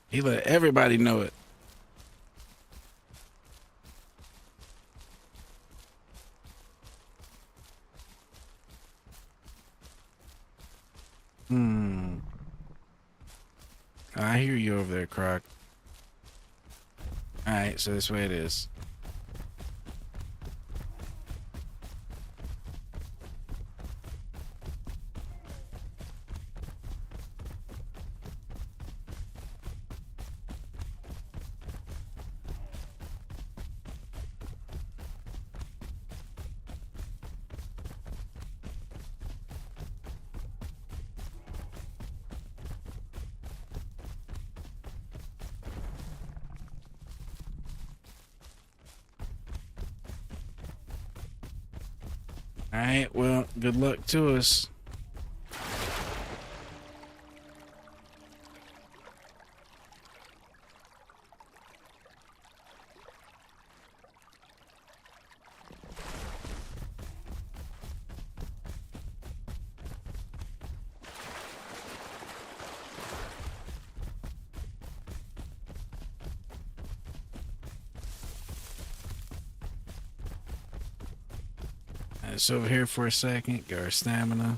He let everybody know it. I hear you over there, Croc. Alright, so this way it is. Alright, well, good luck to us. It's over here for a second. Get our stamina.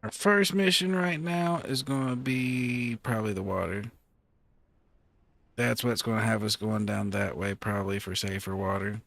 Our first mission right now is going to be probably the water. That's what's going to have us going down that way, probably for safer water.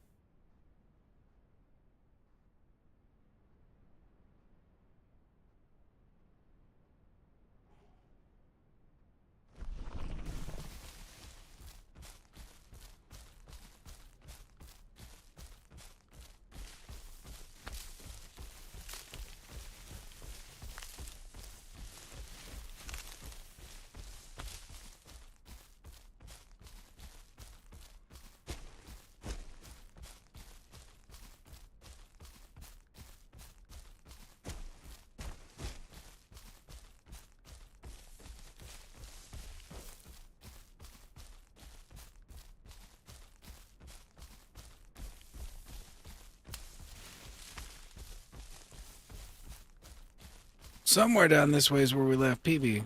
Somewhere down this way is where we left PB.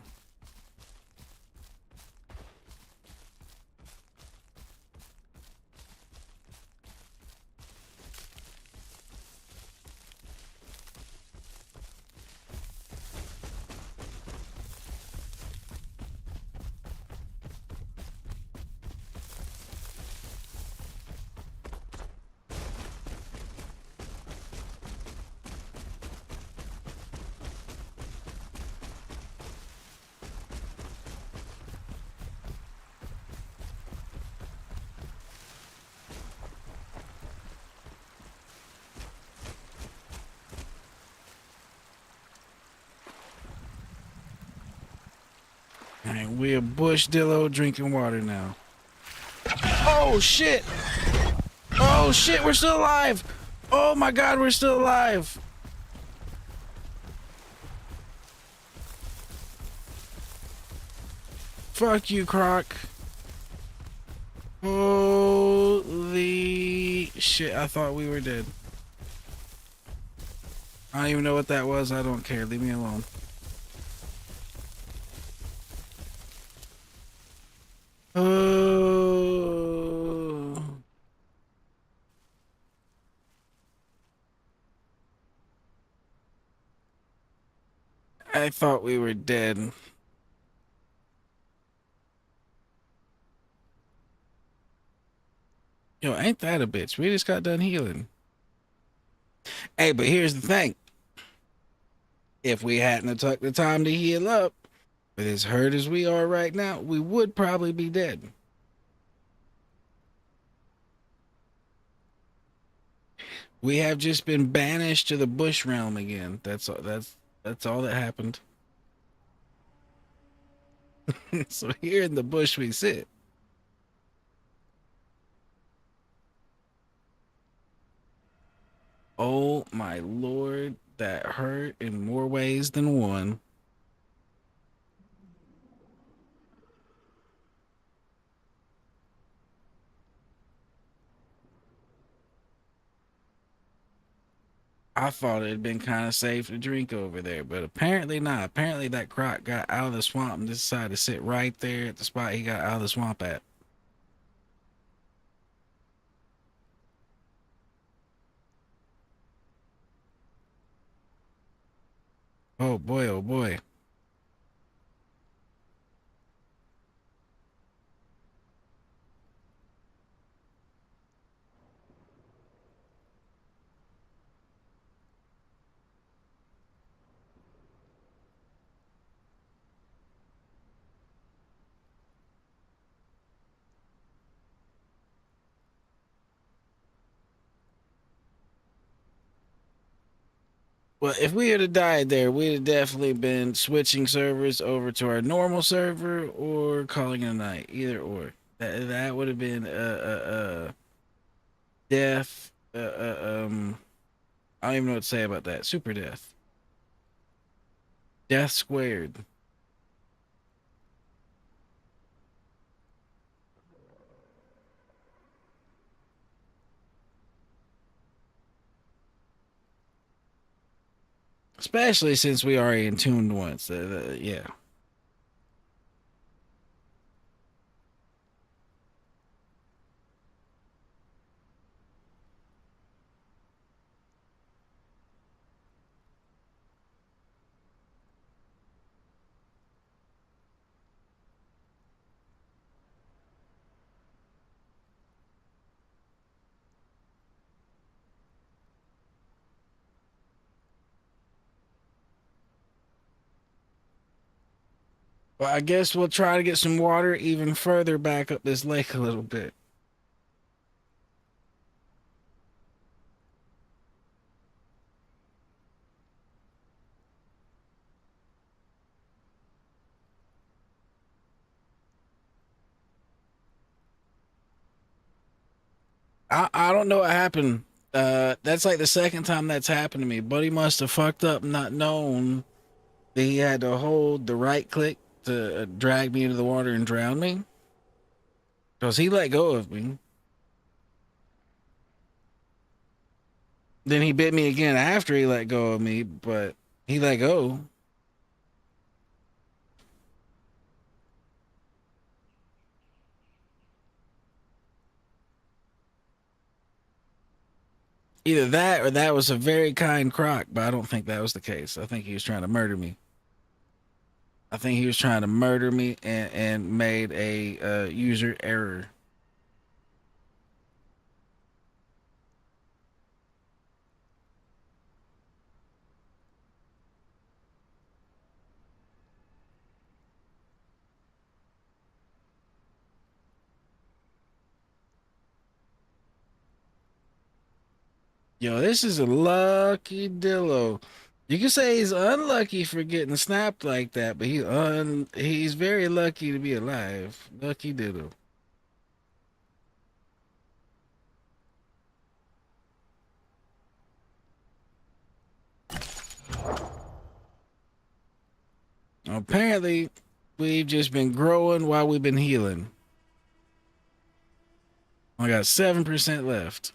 Alright, we a bush dillo drinking water now. Oh shit! Oh shit, we're still alive! Oh my god, we're still alive! Fuck you, Croc. Holy shit, I thought we were dead. I don't even know what that was. I don't care. Leave me alone. Oh. I thought we were dead. Yo, ain't that a bitch? We just got done healing. Hey, but here's the thing. If we hadn't have took the time to heal up, with as hurt as we are right now, we would probably be dead. We have just been banished to the bush realm again. That's all that happened. So here in the bush we sit. Oh my lord, that hurt in more ways than one. I thought it had been kind of safe to drink over there, but apparently not. Apparently that croc got out of the swamp and decided to sit right there at the spot he got out of the swamp at. Oh boy, oh boy. Well, if we had died there, we'd have definitely been switching servers over to our normal server or calling it a night. Either or. That would have been death. I don't even know what to say about that. Super death. Death squared. Especially since we already tuned once. Yeah. Well, I guess we'll try to get some water even further back up this lake a little bit. I don't know what happened. That's like the second time that's happened to me. Buddy must have fucked up, not known that he had to hold the right click to drag me into the water and drown me. Because he let go of me. Then he bit me again after he let go of me, but he let go. Either that or that was a very kind croc, but I don't think that was the case. I think he was trying to murder me. I think he was trying to murder me and made a user error. Yo, this is a lucky Dillo. You can say he's unlucky for getting snapped like that, but he's very lucky to be alive. Lucky Dillo. Apparently, we've just been growing while we've been healing. I got 7% left.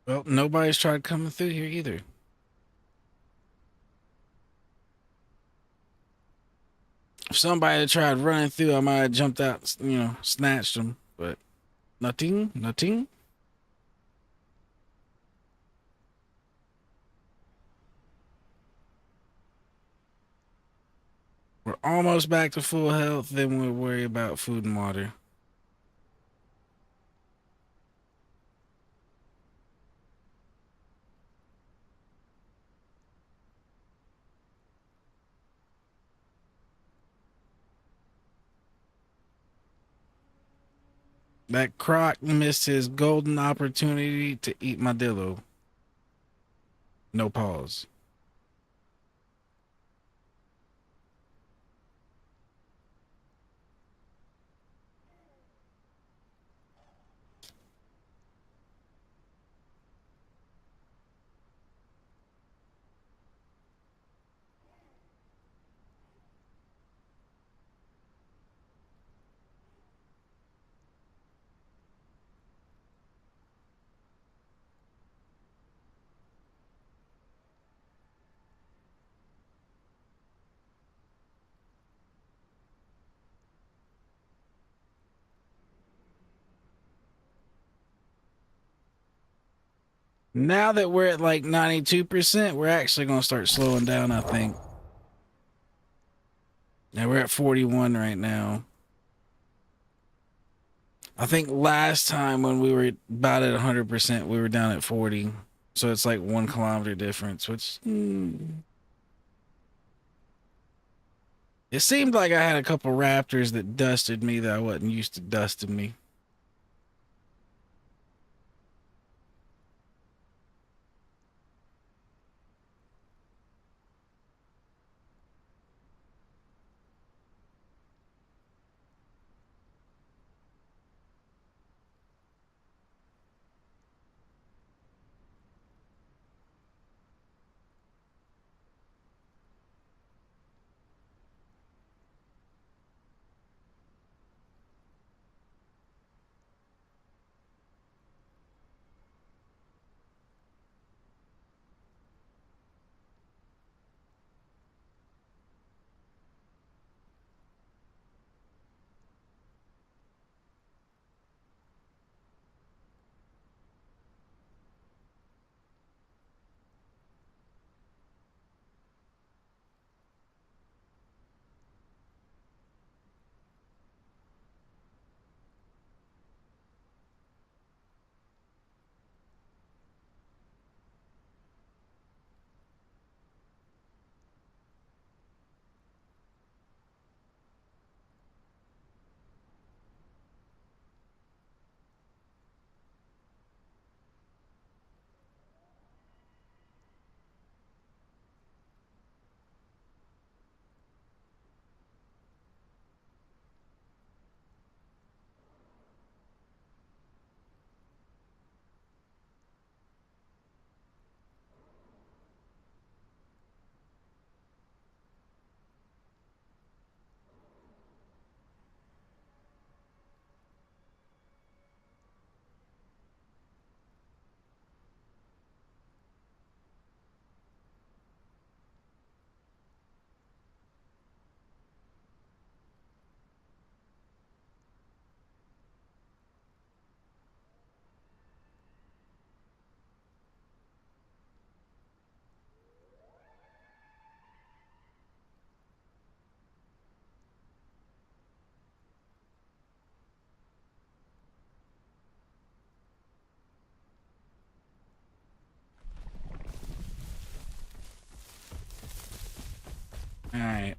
Well, nobody's tried coming through here either. If somebody had tried running through, I might have jumped out, snatched them, but nothing, nothing. We're almost back to full health, then we'll worry about food and water. That croc missed his golden opportunity to eat my Dillo. No pause. Now that we're at like 92%, we're actually going to start slowing down, I think. Now we're at 41 right now. I think last time when we were about at 100%, we were down at 40. So it's like 1 kilometer difference, which it seemed like I had a couple raptors that dusted me that I wasn't used to dusting me. All right.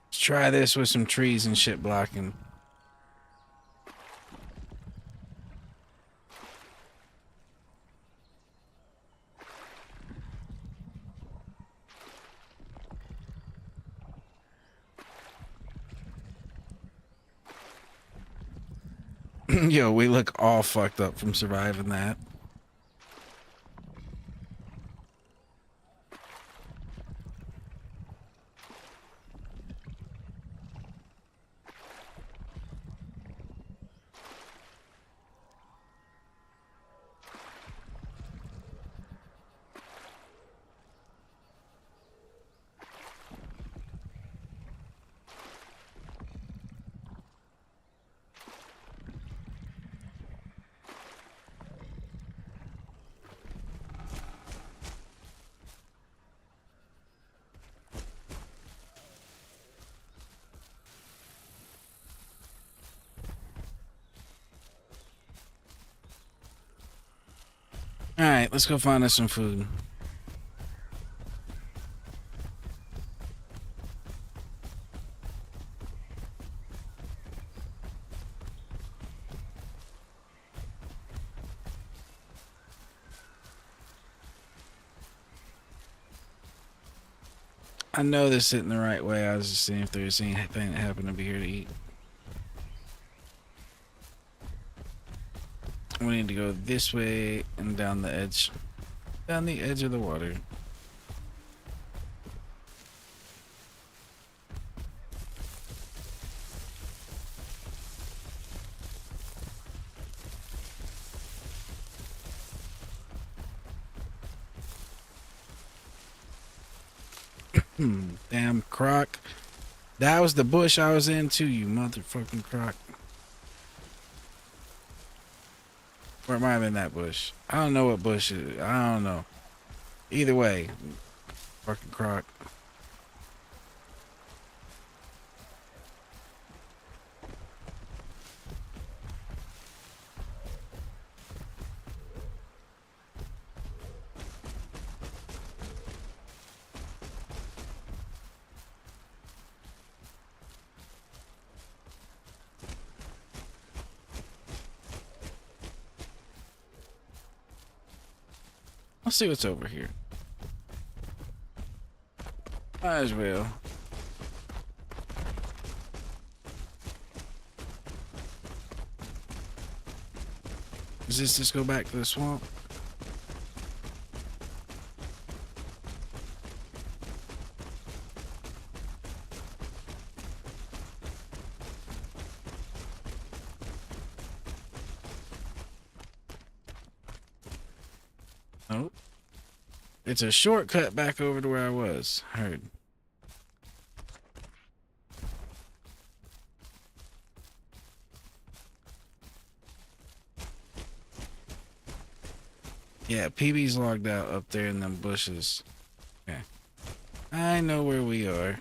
Let's try this with some trees and shit blocking. Yo, we look all fucked up from surviving that. All right, let's go find us some food. I know this isn't the right way. I was just seeing if there's anything that happened to be here to eat. We need to go this way and down the edge. Down the edge of the water. Damn croc. That was the bush I was in too, you motherfucking croc. Or am I in that bush? I don't know what bush it is. I don't know. Either way, fucking croc. Let's see what's over here. Might as well. Does this just go back to the swamp? Nope. It's a shortcut back over to where I was. Heard. Yeah, PB's logged out up there in them bushes. Okay. I know where we are.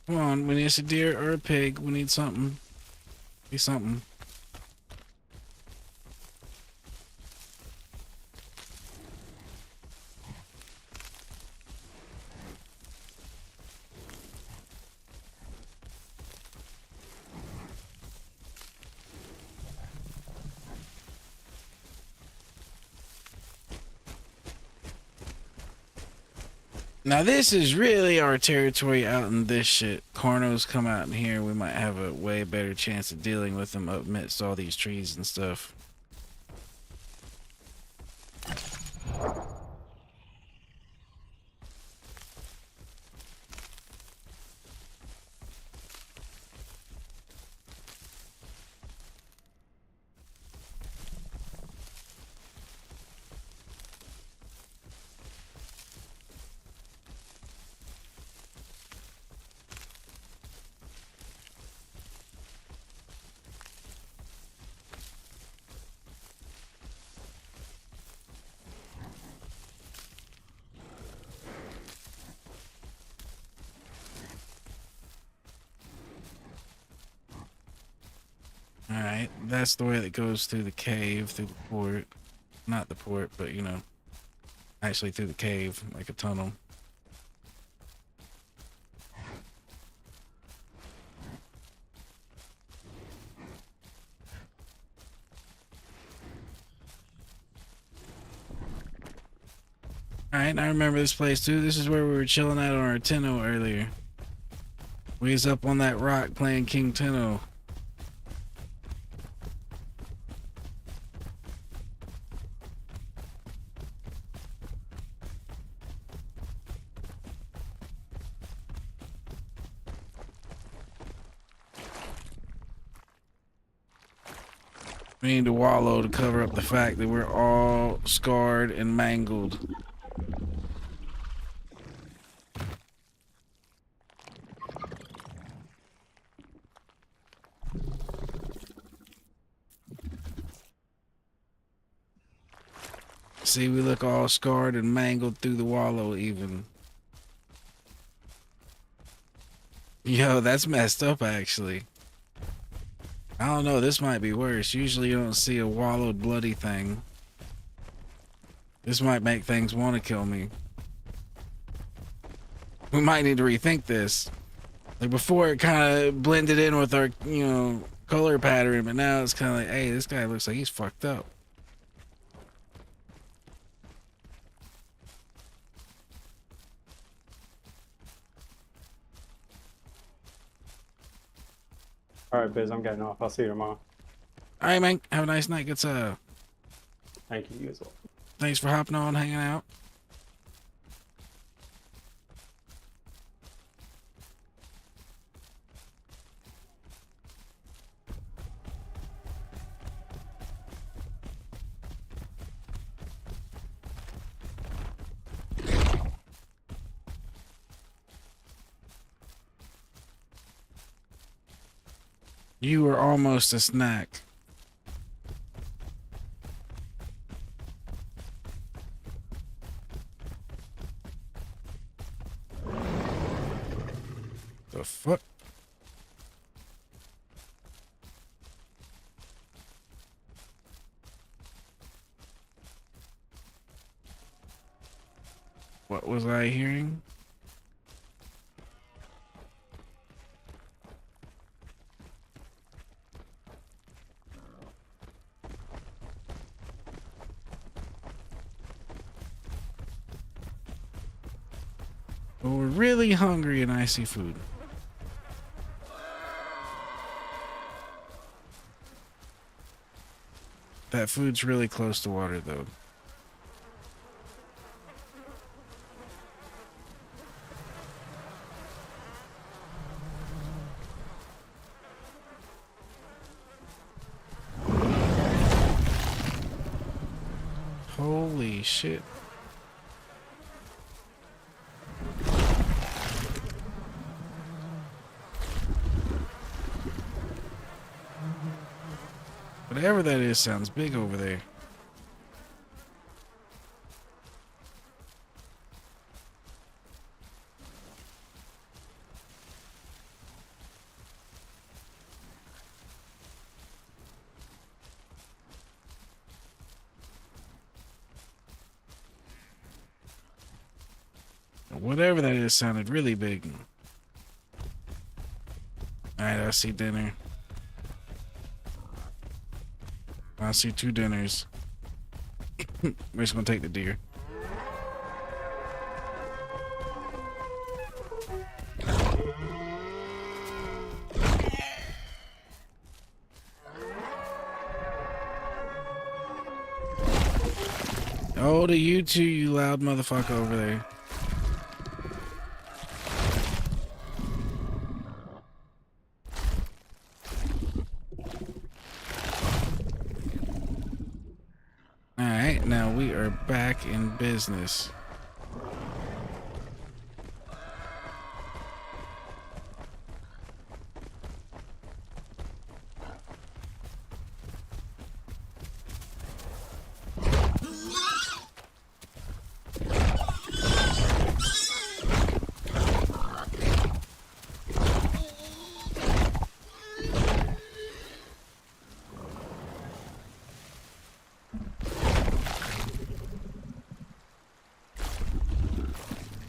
Come on, we need a deer or a pig. We need something. Be something. Now this is really our territory out in this shit. Cornos come out in here, we might have a way better chance of dealing with them amidst all these trees and stuff. Alright, that's the way that goes through the cave, through the port. Not the port, but you know, actually through the cave, like a tunnel. Alright, I remember this place too. This is where we were chilling out on our Tenno earlier. We was up on that rock playing King Tenno. We need to wallow to cover up the fact that we're all scarred and mangled. See, we look all scarred and mangled through the wallow even. Yo, that's messed up actually. I don't know, this might be worse. Usually you don't see a wallowed bloody thing. This might make things want to kill me. We might need to rethink this. Like before it kind of blended in with our, you know, color pattern, but now it's kind of like, hey, this guy looks like he's fucked up. All right, Biz, I'm getting off. I'll see you tomorrow. All right, man. Have a nice night. Good stuff. Thank you, you as well. Thanks for hopping on, hanging out. You were almost a snack. The fuck? What was I hearing? But we're really hungry and I see food. That food's really close to water though. Holy shit. Whatever that is sounds big over there. Whatever that is sounded really big. Alright, I see dinner. I see 2 dinners. We're just gonna take the deer. hold of you two, you loud motherfucker over there. Alright, now we are back in business.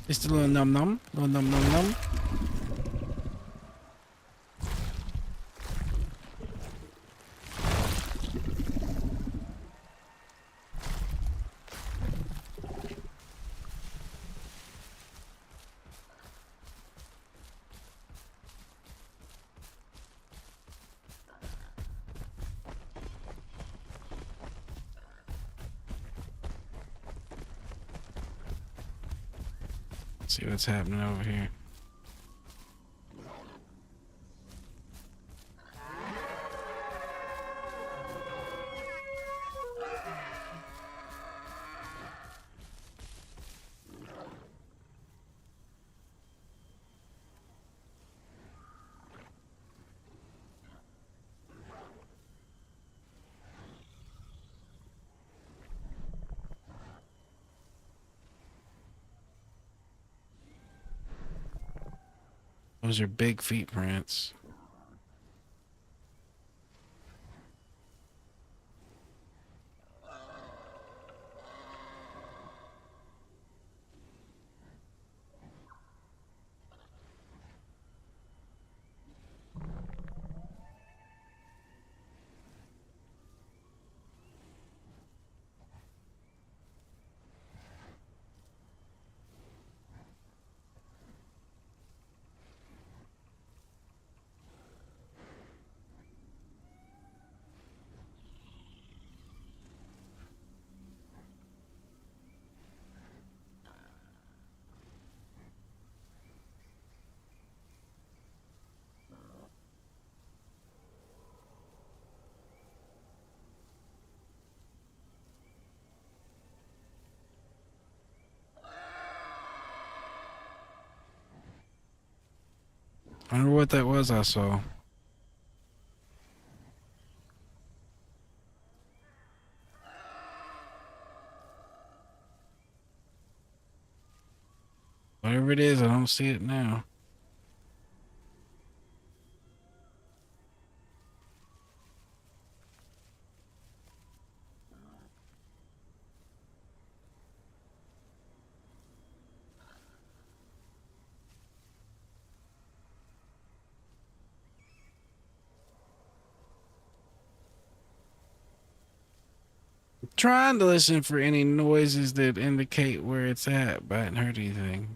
Just a little num num, little num num num. See what's happening over here. Those are big feet prints. I wonder what that was I saw. Whatever it is, I don't see it now. Trying to listen for any noises that indicate where it's at, but I hadn't heard anything.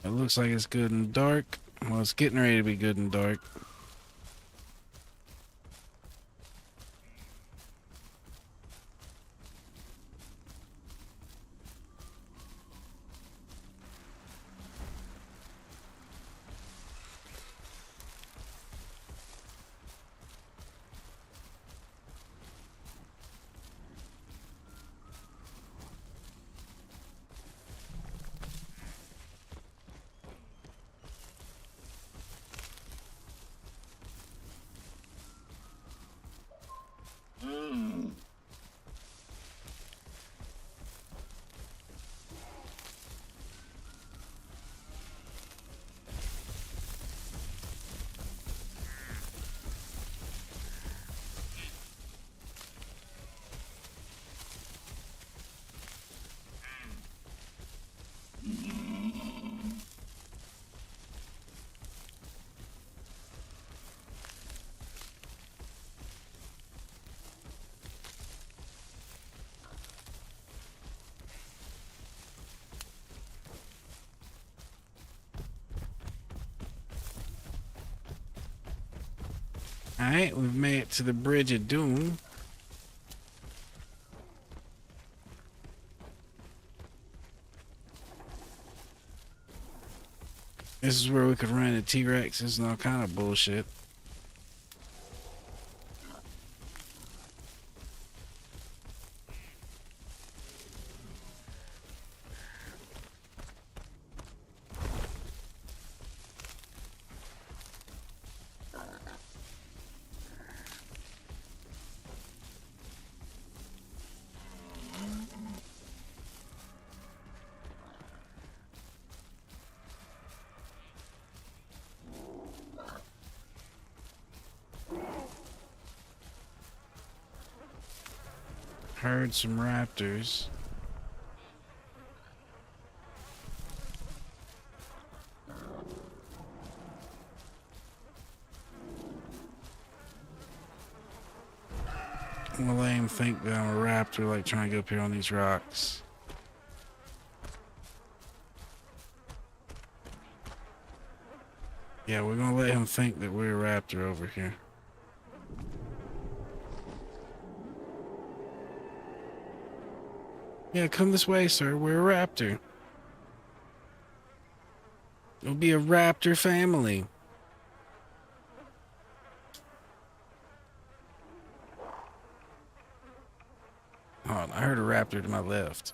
It looks like it's good and dark. Well, it's getting ready to be good and dark. Alright, we've made it to the Bridge of Doom. This is where we could run into T-Rexes and all kind of bullshit. Heard some raptors. I'm gonna let him think that I'm a raptor, like trying to get up here on these rocks. Yeah, we're gonna let him think that we're a raptor over here. Yeah, come this way, sir. We're a raptor. It'll be a raptor family. Hold on, I heard a raptor to my left.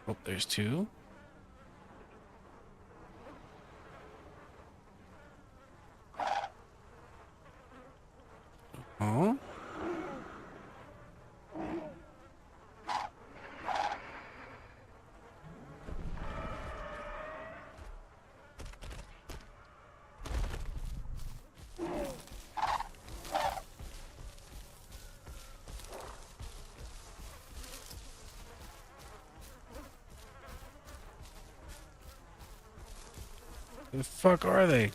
Oh, there's two. Oh. The fuck are they?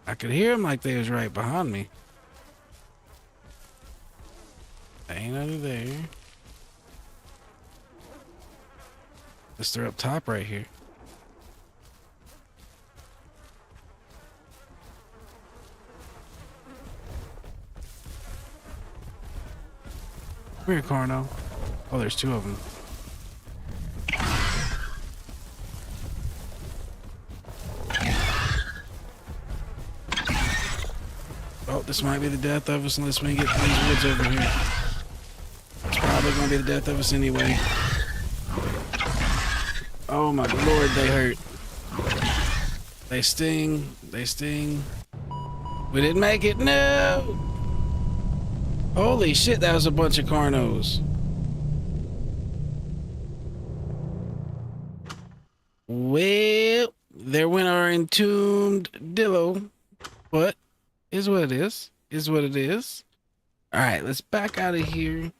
I could hear them like they was right behind me. They ain't under there. Guess they're up top right here. Come here, Carno. Oh, there's two of them. Oh, this might be the death of us unless we can get to these woods over here. It's probably gonna be the death of us anyway. Oh my lord, they hurt. They sting. They sting. We didn't make it. No! Holy shit, that was a bunch of Carnos. Well, there went our entombed Dillo. But is what it is. Is what it is. Alright, let's back out of here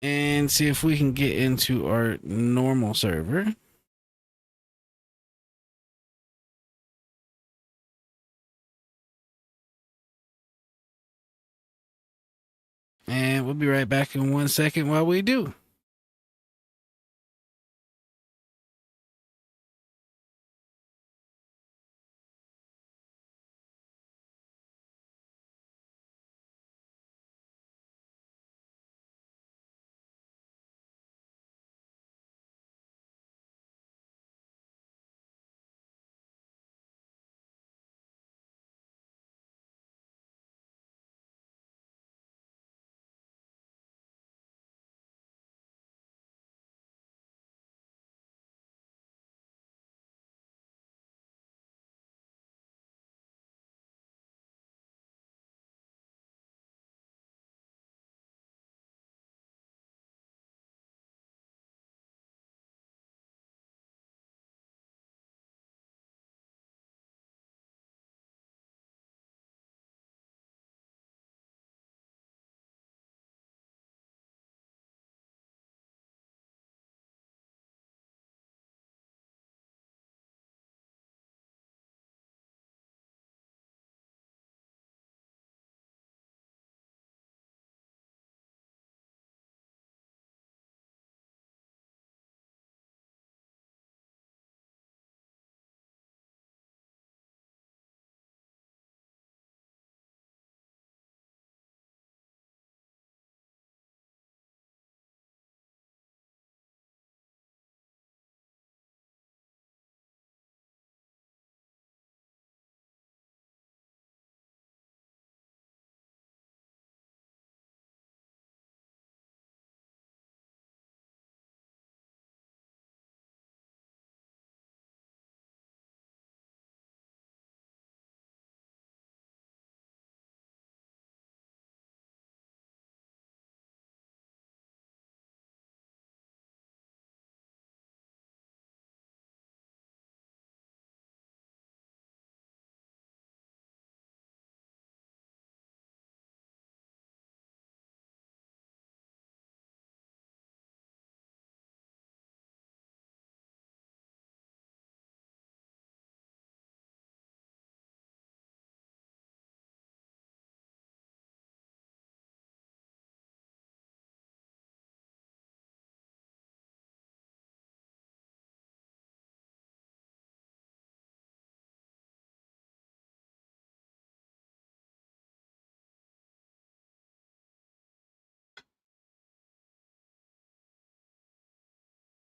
and see if we can get into our normal server. And we'll be right back in 1 second while we do.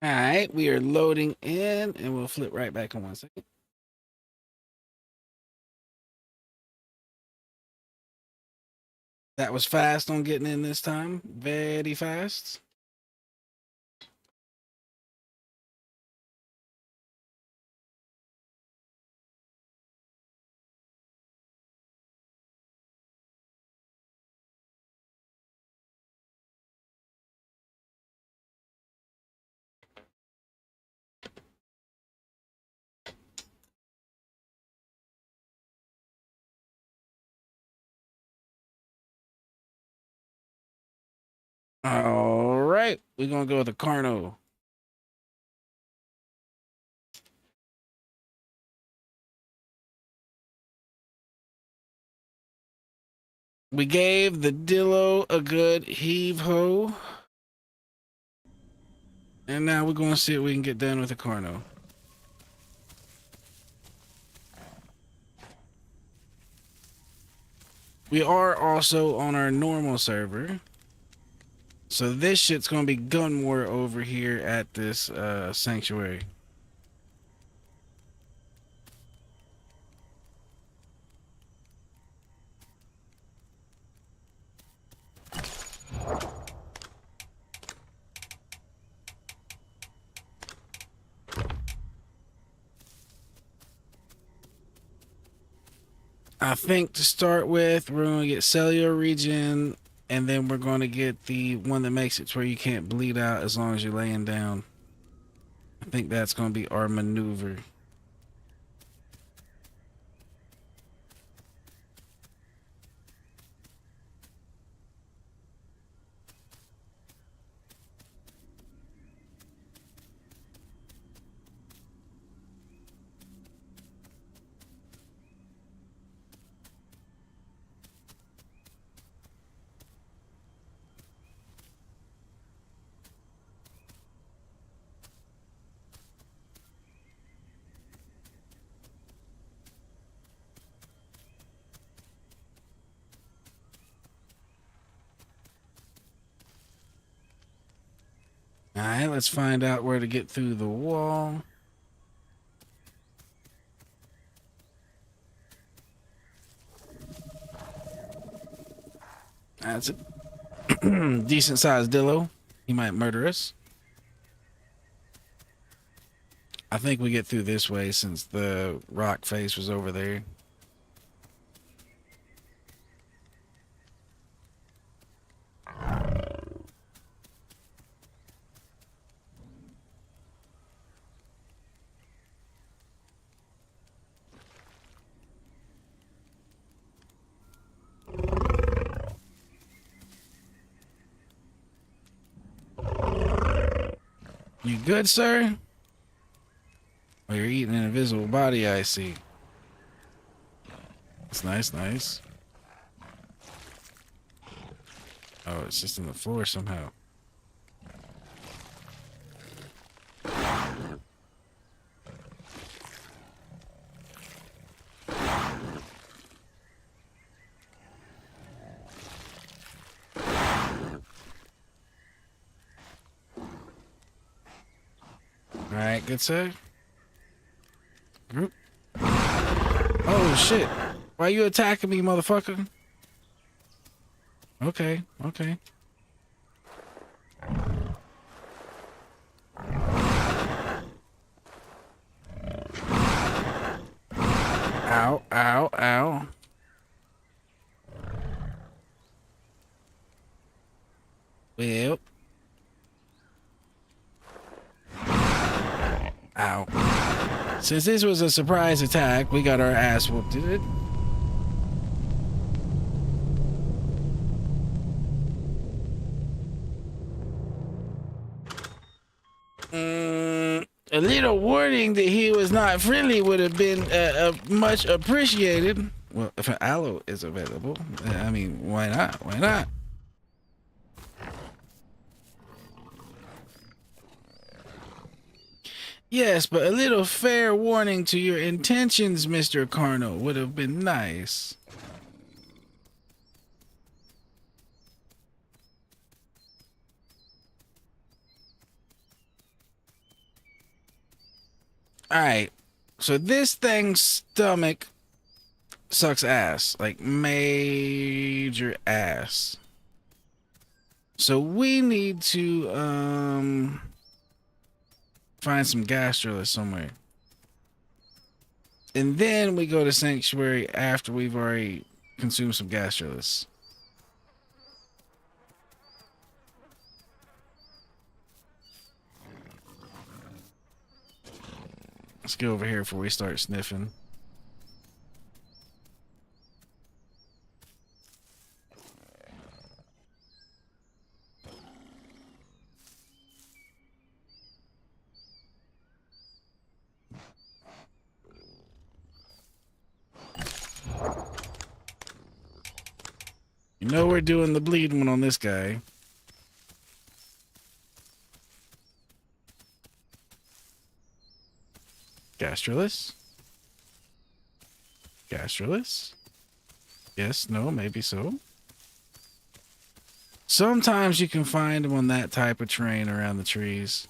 All right, we are loading in, and we'll flip right back in 1 second. That was fast on getting in this time. Very fast. All right, we're gonna go with the Carno. We gave the Dillo a good heave ho. And now we're gonna see if we can get done with the Carno. We are also on our normal server. So this shit's gonna be gun war over here at this sanctuary. I think to start with, we're gonna get cellular regen, and then we're gonna get the one that makes it to where you can't bleed out as long as you're laying down. I think that's gonna be our maneuver. All right, let's find out where to get through the wall. That's a decent sized Dillo. He might murder us. I think we get through this way since the rock face was over there. You good, sir? Oh, you're eating an invisible body, I see. It's nice, nice. Oh, it's just in the floor somehow. All right, good sir. Group. Oh shit! Why you attacking me, motherfucker? Okay, okay. Ow, ow, ow. Well. Ow. Since this was a surprise attack, we got our ass whooped, did it? A little warning that he was not friendly would have been much appreciated. Well, if an aloe is available, I mean, why not? Why not? Yes, but a little fair warning to your intentions, Mr. Carno, would have been nice. All right. So this thing's stomach sucks ass, like major ass. So we need to find some gastroliths somewhere. And then we go to Sanctuary after we've already consumed some gastroliths. Let's go over here before we start sniffing. You know we're doing the bleed one on this guy. Gastroliths? Gastroliths? Yes, no, maybe so. Sometimes you can find them on that type of terrain around the trees.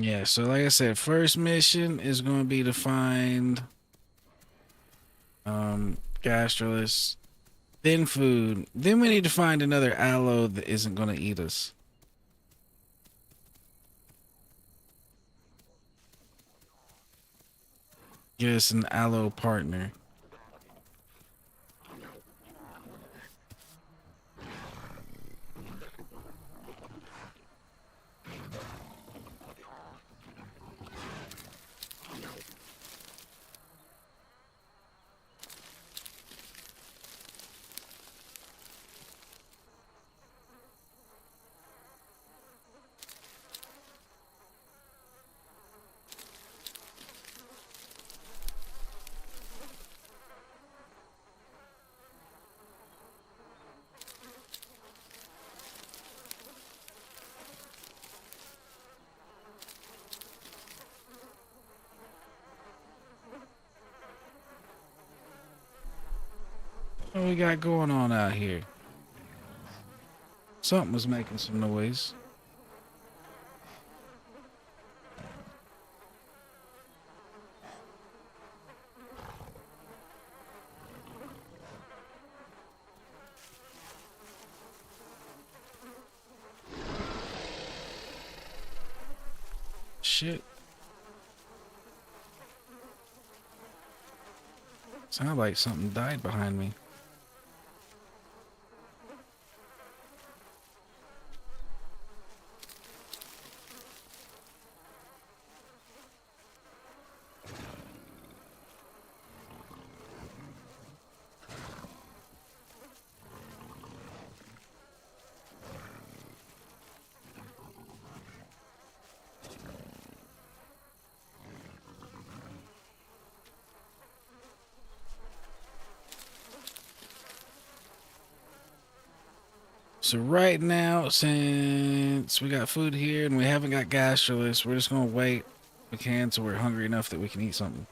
Yeah, so like I said, first mission is going to be to find gastroliths, then food. Then we need to find another aloe that isn't going to eat us. Get us an aloe partner. What we got going on out here? Something was making some noise. Shit. Sound like something died behind me. So right now, since we got food here and we haven't got gastroliths, we're just gonna wait we can until we're hungry enough that we can eat something.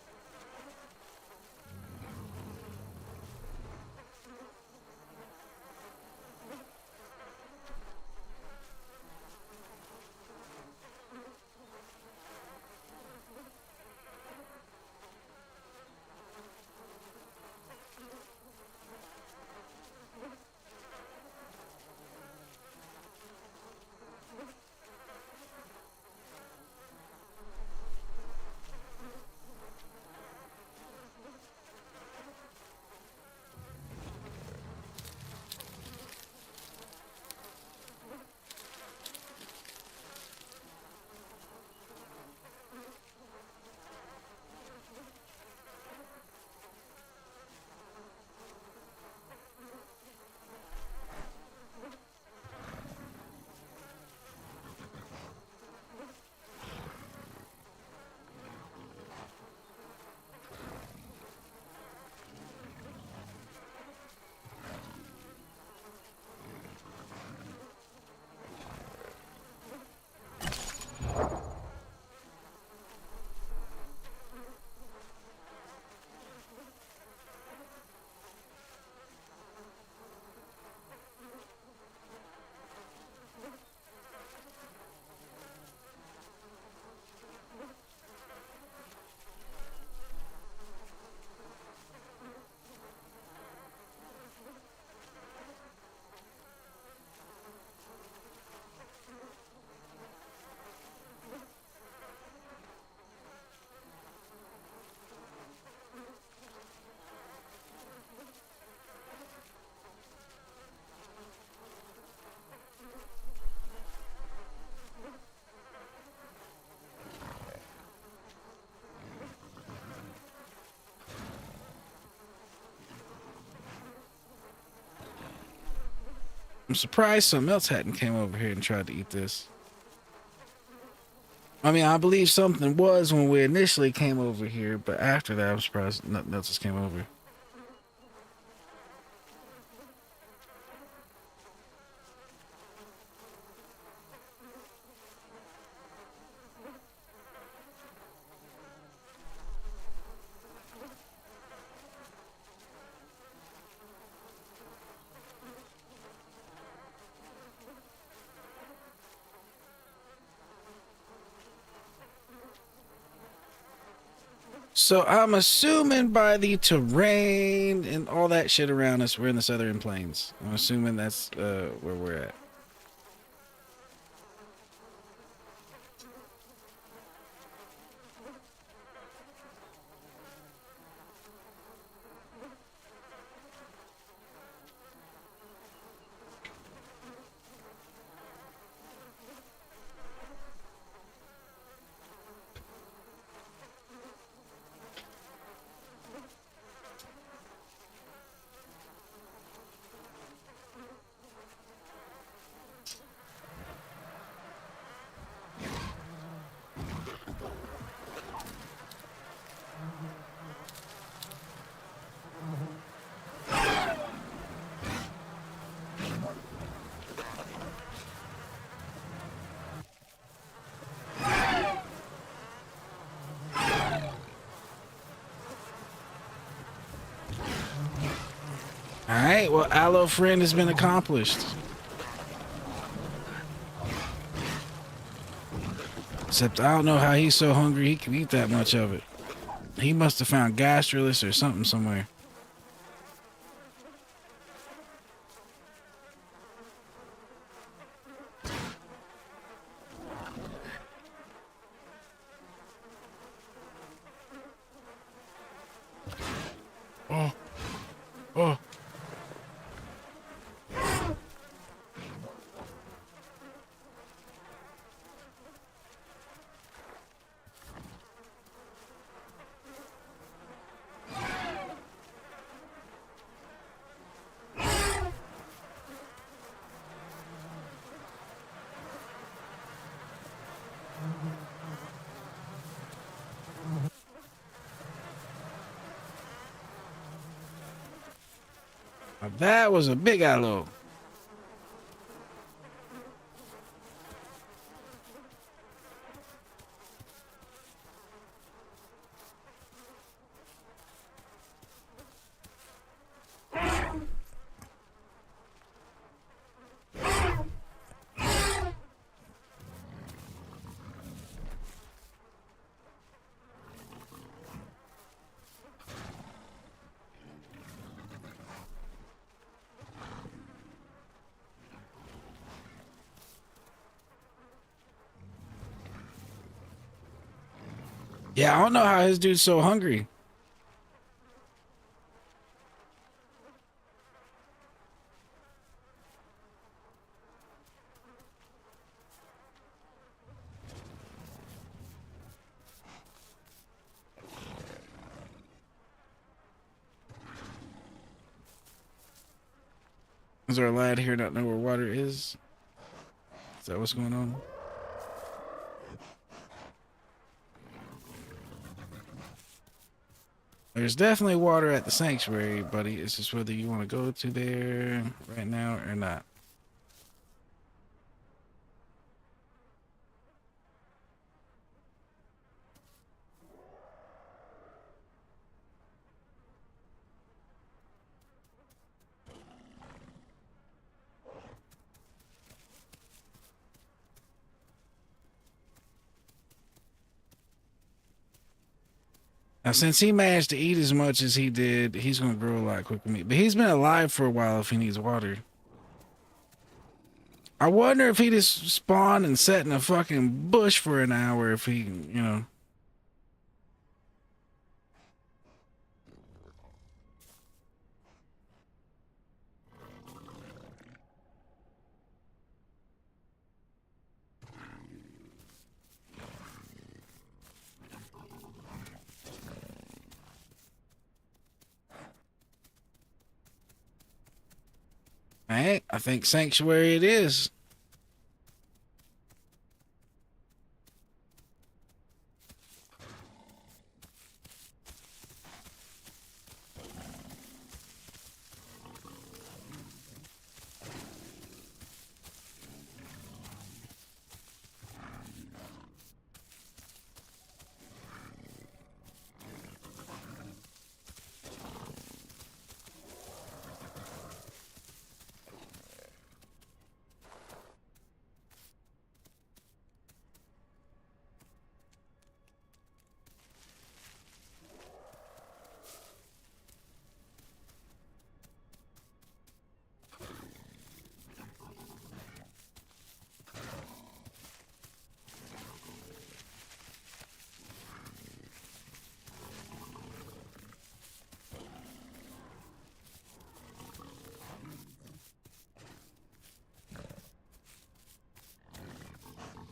I'm surprised something else hadn't came over here and tried to eat this. I mean, I believe something was when we initially came over here, but after that, I'm surprised nothing else just came over. So I'm assuming by the terrain and all that shit around us, we're in the Southern Plains. I'm assuming that's where we're at. All right, well, Aloe Friend has been accomplished. Except I don't know how he's so hungry he can eat that much of it. He must have found gastrolus or something somewhere. Oh. Oh. Now that was a big aloe. Yeah, I don't know how his dude's so hungry. Is there a lad here not know where water is? Is that what's going on? There's definitely water at the sanctuary, buddy. It's just whether you want to go to there right now or not. Now, since he managed to eat as much as he did, he's going to grow a lot quicker than me. But he's been alive for a while if he needs water. I wonder if he just spawned and sat in a fucking bush for an hour if he, you know. Alright, I think sanctuary it is.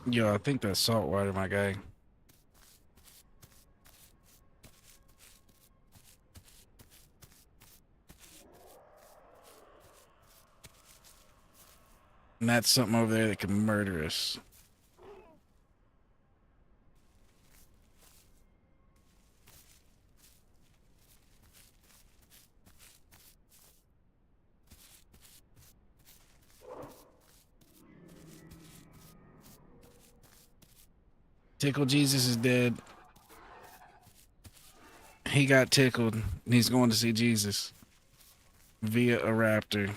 Yo, I think that's salt water, my guy. And that's something over there that can murder us. Tickle Jesus is dead. He got tickled. And he's going to see Jesus via a raptor.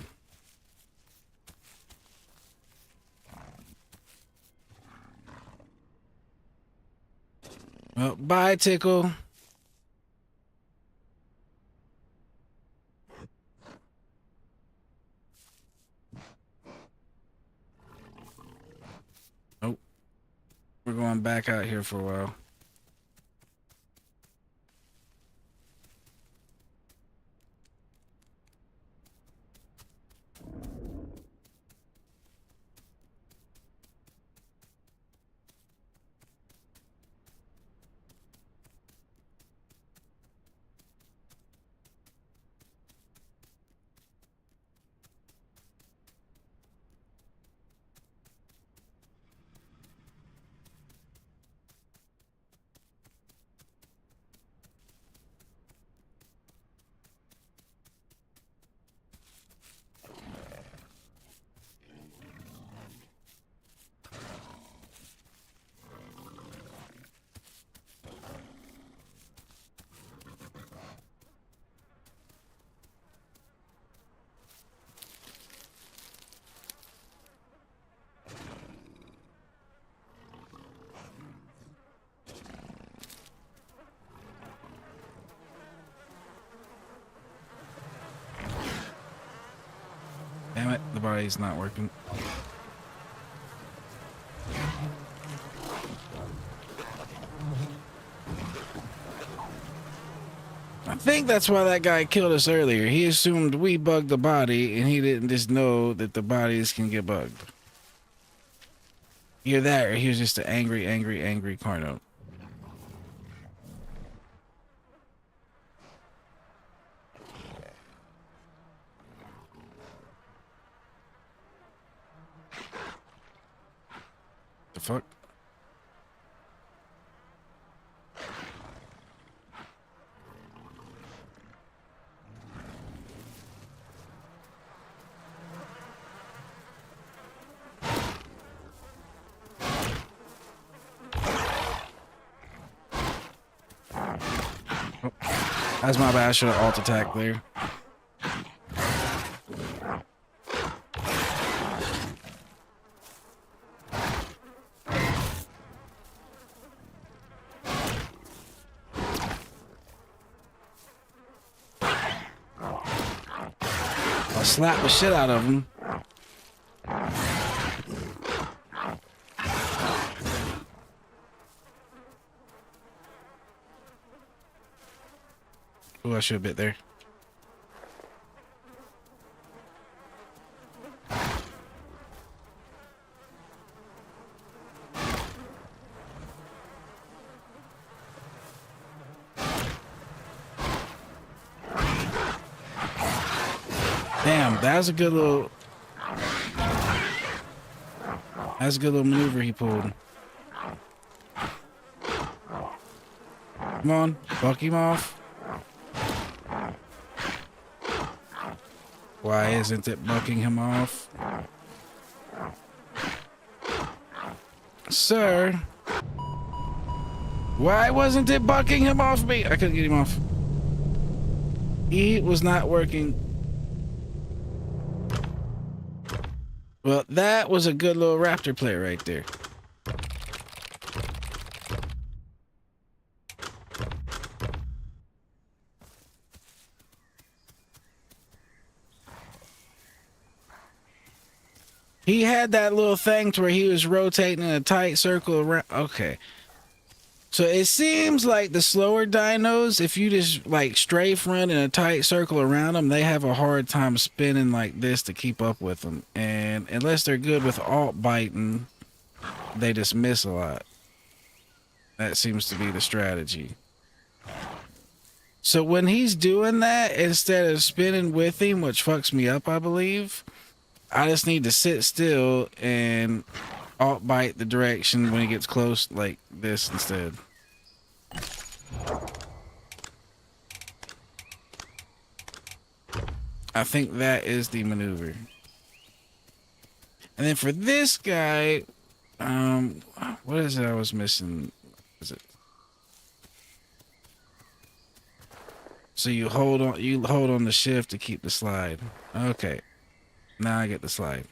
Well, bye, Tickle. Oh, we're going back out here for a while. Damn it, the body's not working. I think that's why that guy killed us earlier. He assumed we bugged the body, and he didn't just know that the bodies can get bugged. Either that, or he was just an angry, angry, angry Carno. The fuck? That's my bad. I should have alt attack there. I'll slap the shit out of him. Oh, I should have bit there. Damn, that was a good little That's a good little maneuver he pulled. Come on, buck him off. Why isn't it bucking him off? Sir, why wasn't it bucking him off me? I couldn't get him off. He was not working. Well, that was a good little raptor play right there. He had that little thing to where he was rotating in a tight circle around. Okay. So it seems like the slower dinos, if you just like strafe run in a tight circle around them, they have a hard time spinning like this to keep up with them. And unless they're good with alt biting, they just miss a lot. That seems to be the strategy. So when he's doing that, instead of spinning with him, which fucks me up, I believe, I just need to sit still and alt bite the direction when he gets close like this instead. I think that is the maneuver. And then for this guy, what is it I was missing? Is it? So you hold on the shift to keep the slide. Okay. Now I get the slide.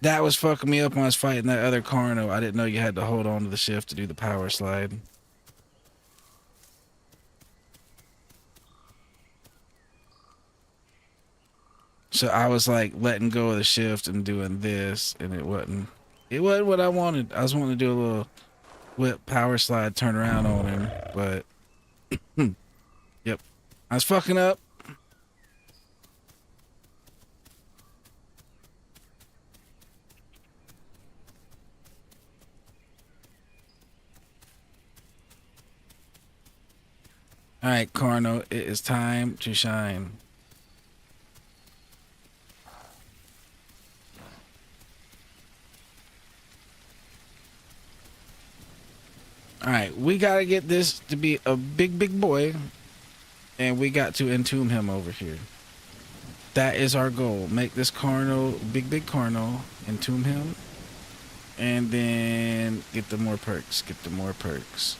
That was fucking me up when I was fighting that other Carno. I didn't know you had to hold on to the shift to do the power slide. So I was like letting go of the shift and doing this, and it wasn't what I wanted. I was wanting to do a little whip power slide turn around on him, but yep. I was fucking up. All right, Carno, it is time to shine. All right, we got to get this to be a big, big boy, and we got to entomb him over here. That is our goal. Make this Carno, big, big Carno, entomb him, and then get the more perks, get the more perks.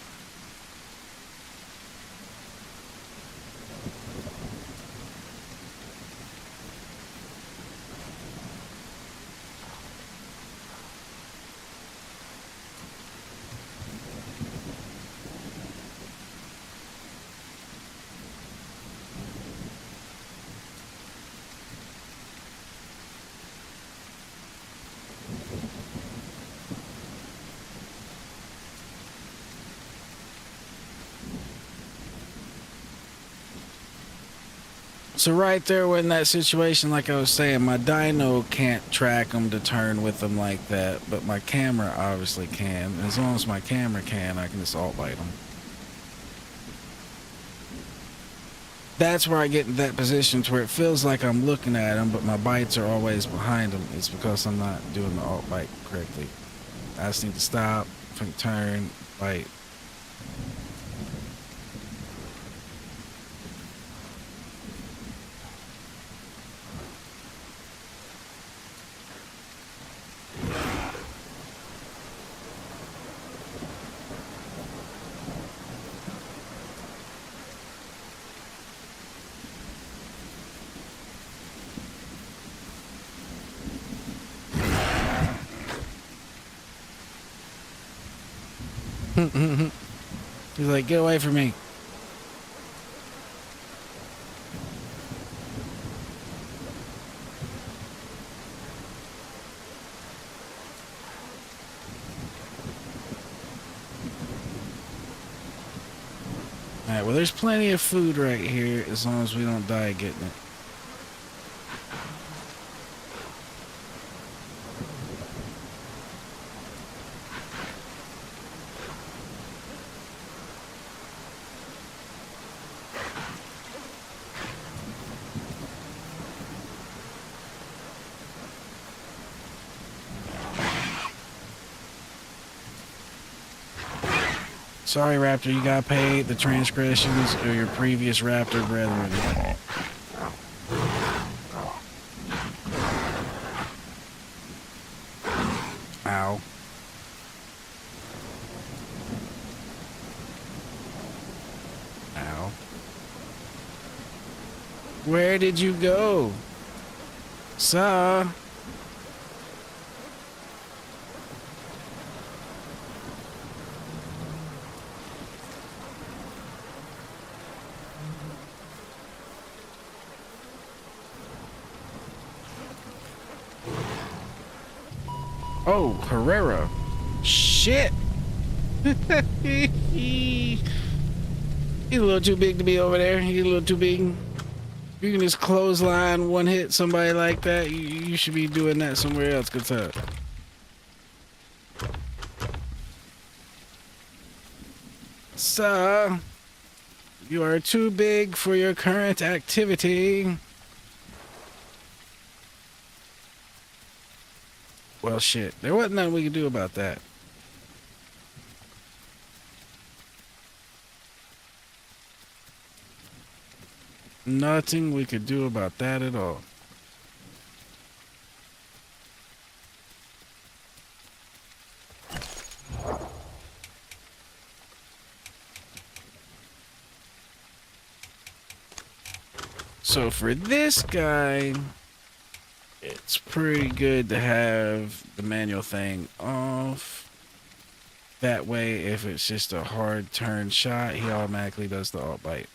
So right there, we're in that situation, like I was saying, my dyno can't track them to turn with them like that, but my camera obviously can. As long as my camera can, I can just alt bite them. That's where I get in that position to where it feels like I'm looking at them, but my bites are always behind them. It's because I'm not doing the alt bite correctly. I just need to stop, turn, bite. He's like, get away from me. Alright, well, there's plenty of food right here as long as we don't die getting it. Sorry, Raptor, you got paid the transgressions of your previous Raptor brethren. Ow. Ow. Where did you go? Sir? Oh, Herrera. Shit. He's a little too big to be over there. He's a little too big. You can just clothesline one hit somebody like that. You should be doing that somewhere else. Good stuff. Sir, you are too big for your current activity. Well, shit. There wasn't nothing we could do about that. Nothing we could do about that at all. So for this guy, it's pretty good to have the manual thing off. That way, if it's just a hard turn shot, he automatically does the alt bite.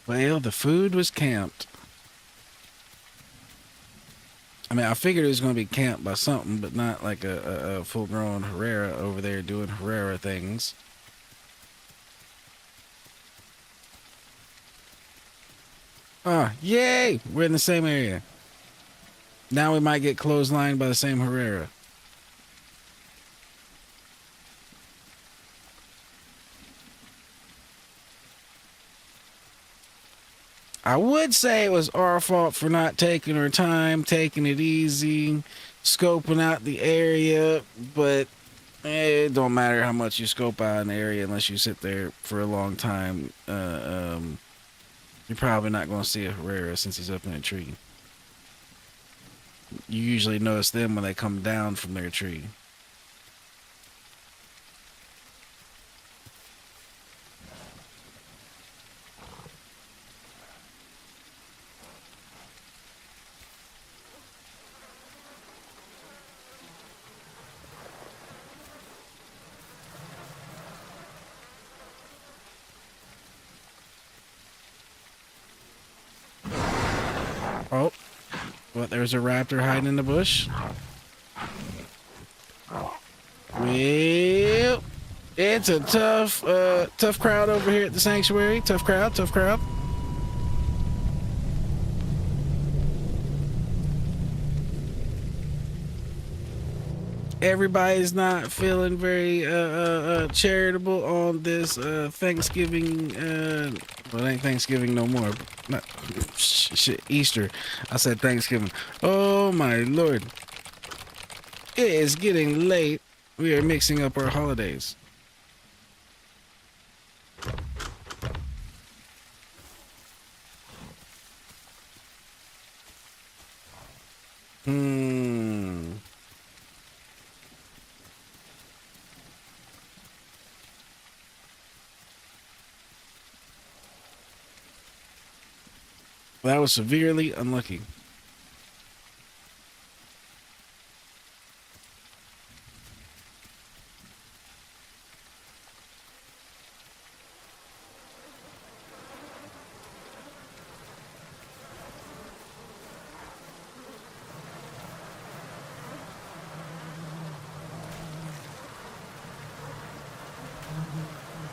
Well, the food was camped. I mean, I figured it was going to be camped by something, but not like a full-grown Herrera over there doing Herrera things. Ah, yay! We're in the same area. Now we might get clotheslined by the same Herrera. I would say it was our fault for not taking our time, taking it easy, scoping out the area, but it don't matter how much you scope out an area unless you sit there for a long time. You're probably not going to see a Herrera since he's up in a tree. You usually notice them when they come down from their tree. Oh, well, there's a raptor hiding in the bush. Well, it's a tough crowd over here at the sanctuary. Tough crowd, tough crowd. Everybody's not feeling very charitable on this Thanksgiving. Well, it ain't Thanksgiving no more. Not shit, Easter. I said Thanksgiving. Oh my lord! It is getting late. We are mixing up our holidays. That was severely unlucky.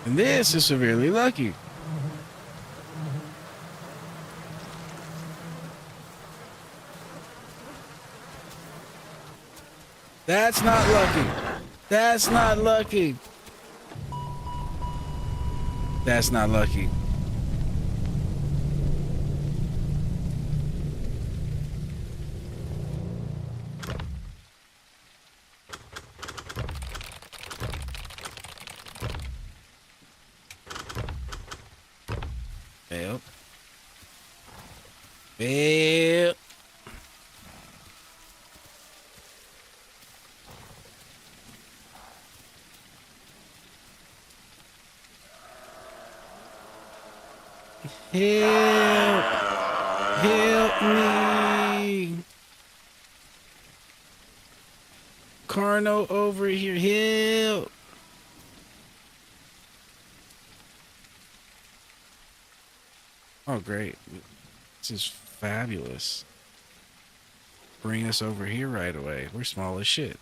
And this is severely lucky. That's not lucky. That's not lucky. That's not lucky. Fail. Fail. Help! Help me! Carno over here, help! Oh, great. This is fabulous. Bring us over here right away. We're small as shit.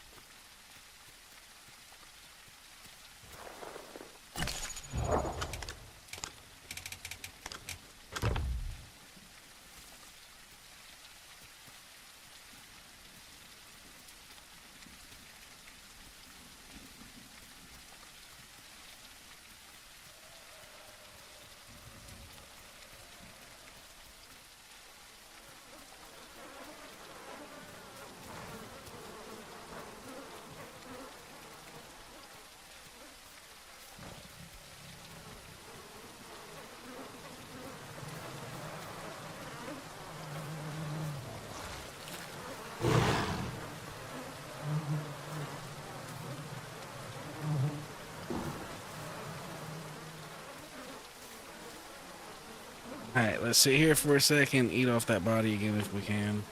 Alright, let's sit here for a second, eat off that body again if we can.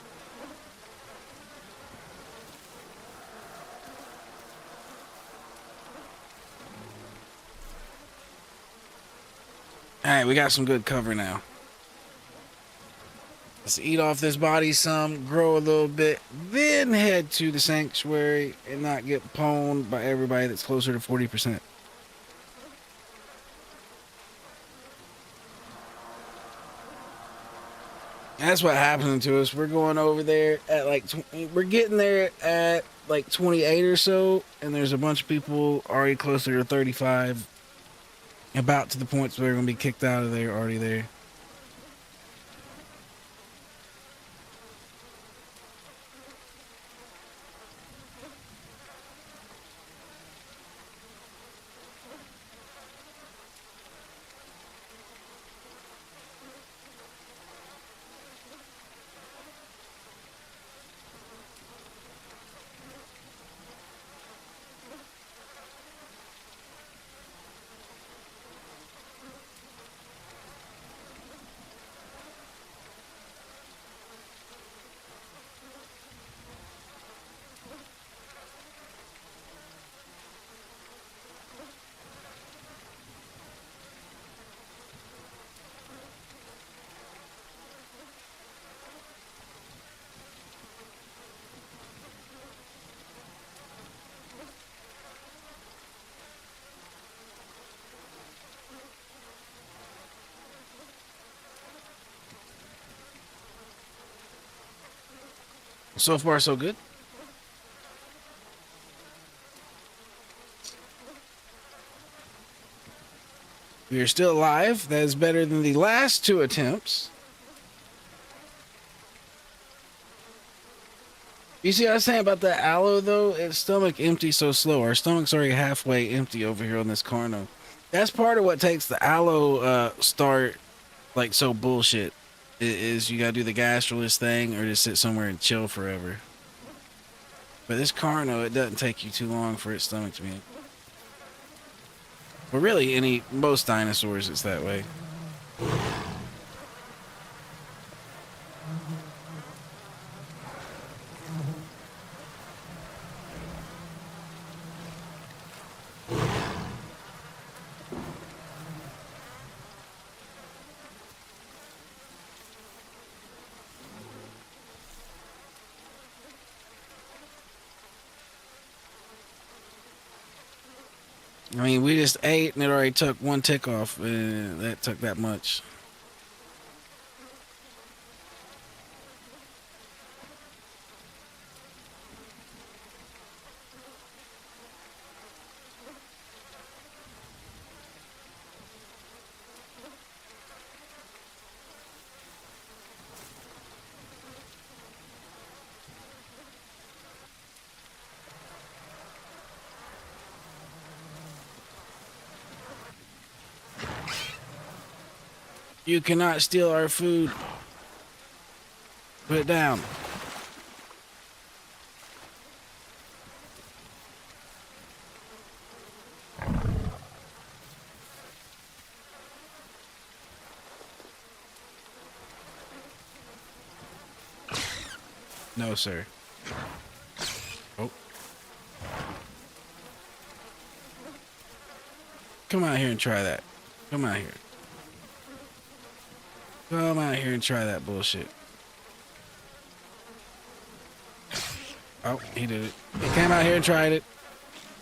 Alright, we got some good cover now. Let's eat off this body some, grow a little bit, then head to the sanctuary and not get pwned by everybody that's closer to 40%. That's what happened to us. We're going over there at like, we're getting there at like 28 or so, and there's a bunch of people already closer to 35, about to the points where they're going to be kicked out of there, already there. So far, so good. We are still alive. That is better than the last 2 attempts. You see what I was saying about that aloe, though? Its stomach empty so slow. Our stomach's already halfway empty over here on this Carno. That's part of what takes the aloe start like so bullshit. Is you gotta do the gastroless thing or just sit somewhere and chill forever. But this Carno, it doesn't take you too long for its stomach to be empty. But really, most dinosaurs, it's that way. I mean, we just ate and it already took one tick off, and that took that much. You cannot steal our food. Put it down. No, sir. Oh. Come out here and try that. Come out here. Come out here and try that bullshit. Oh, he did it. He came out here and tried it.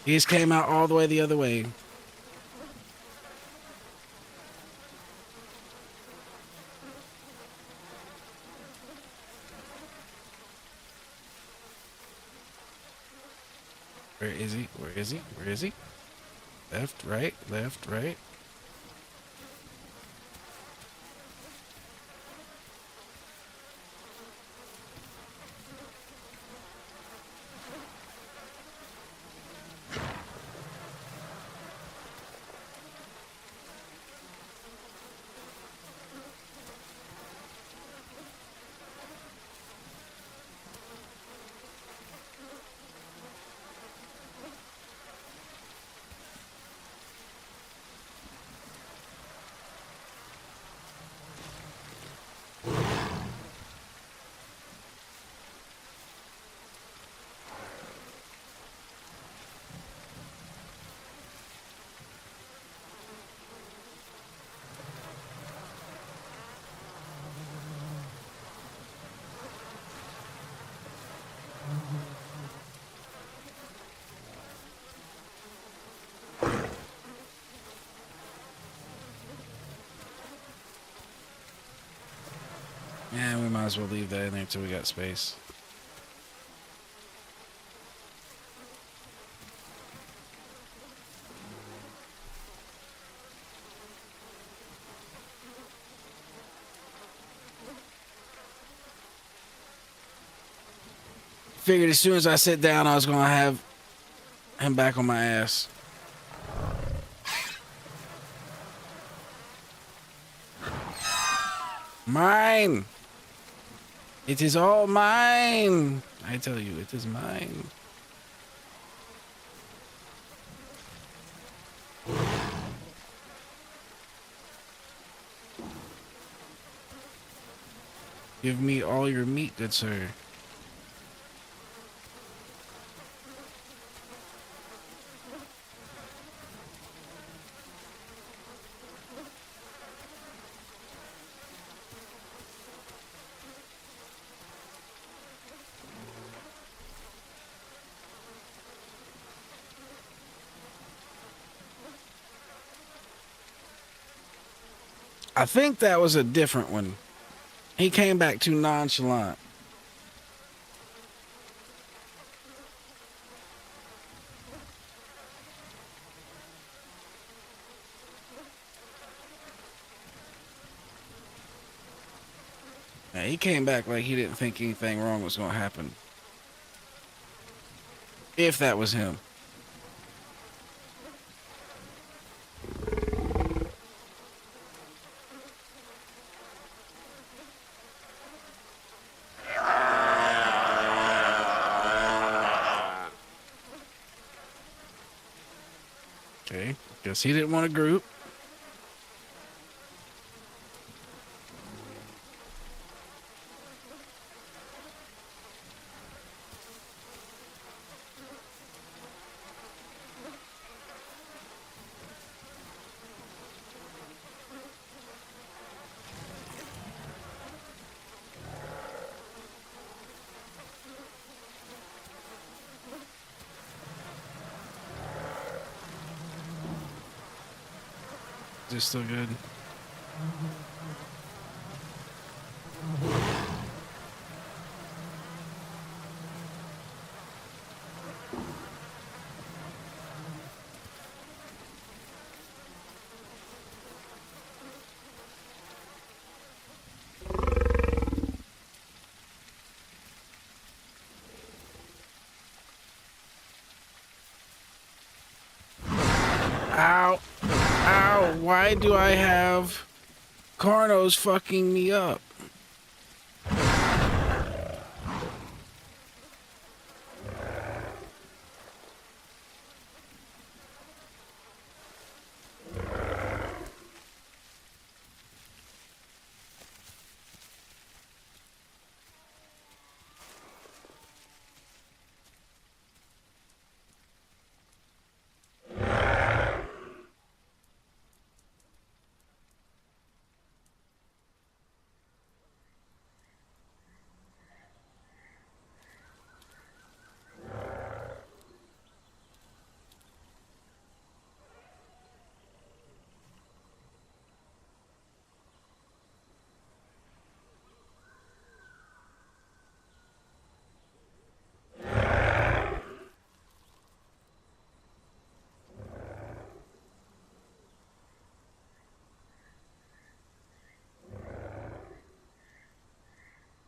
He just came out all the way the other way. Where is he? Where is he? Where is he? Left, right, left, right. Yeah, we might as well leave that in there until we got space. Figured as soon as I sit down, I was gonna have him back on my ass. Mine! It is all mine! I tell you, it is mine. Give me all your meat, good sir. I think that was a different one. He came back too nonchalant. Yeah, he came back like he didn't think anything wrong was going to happen. If that was him. Okay, guess he didn't want a group. raptor's still good. Ow. Ow. Why do I have Carnos fucking me up?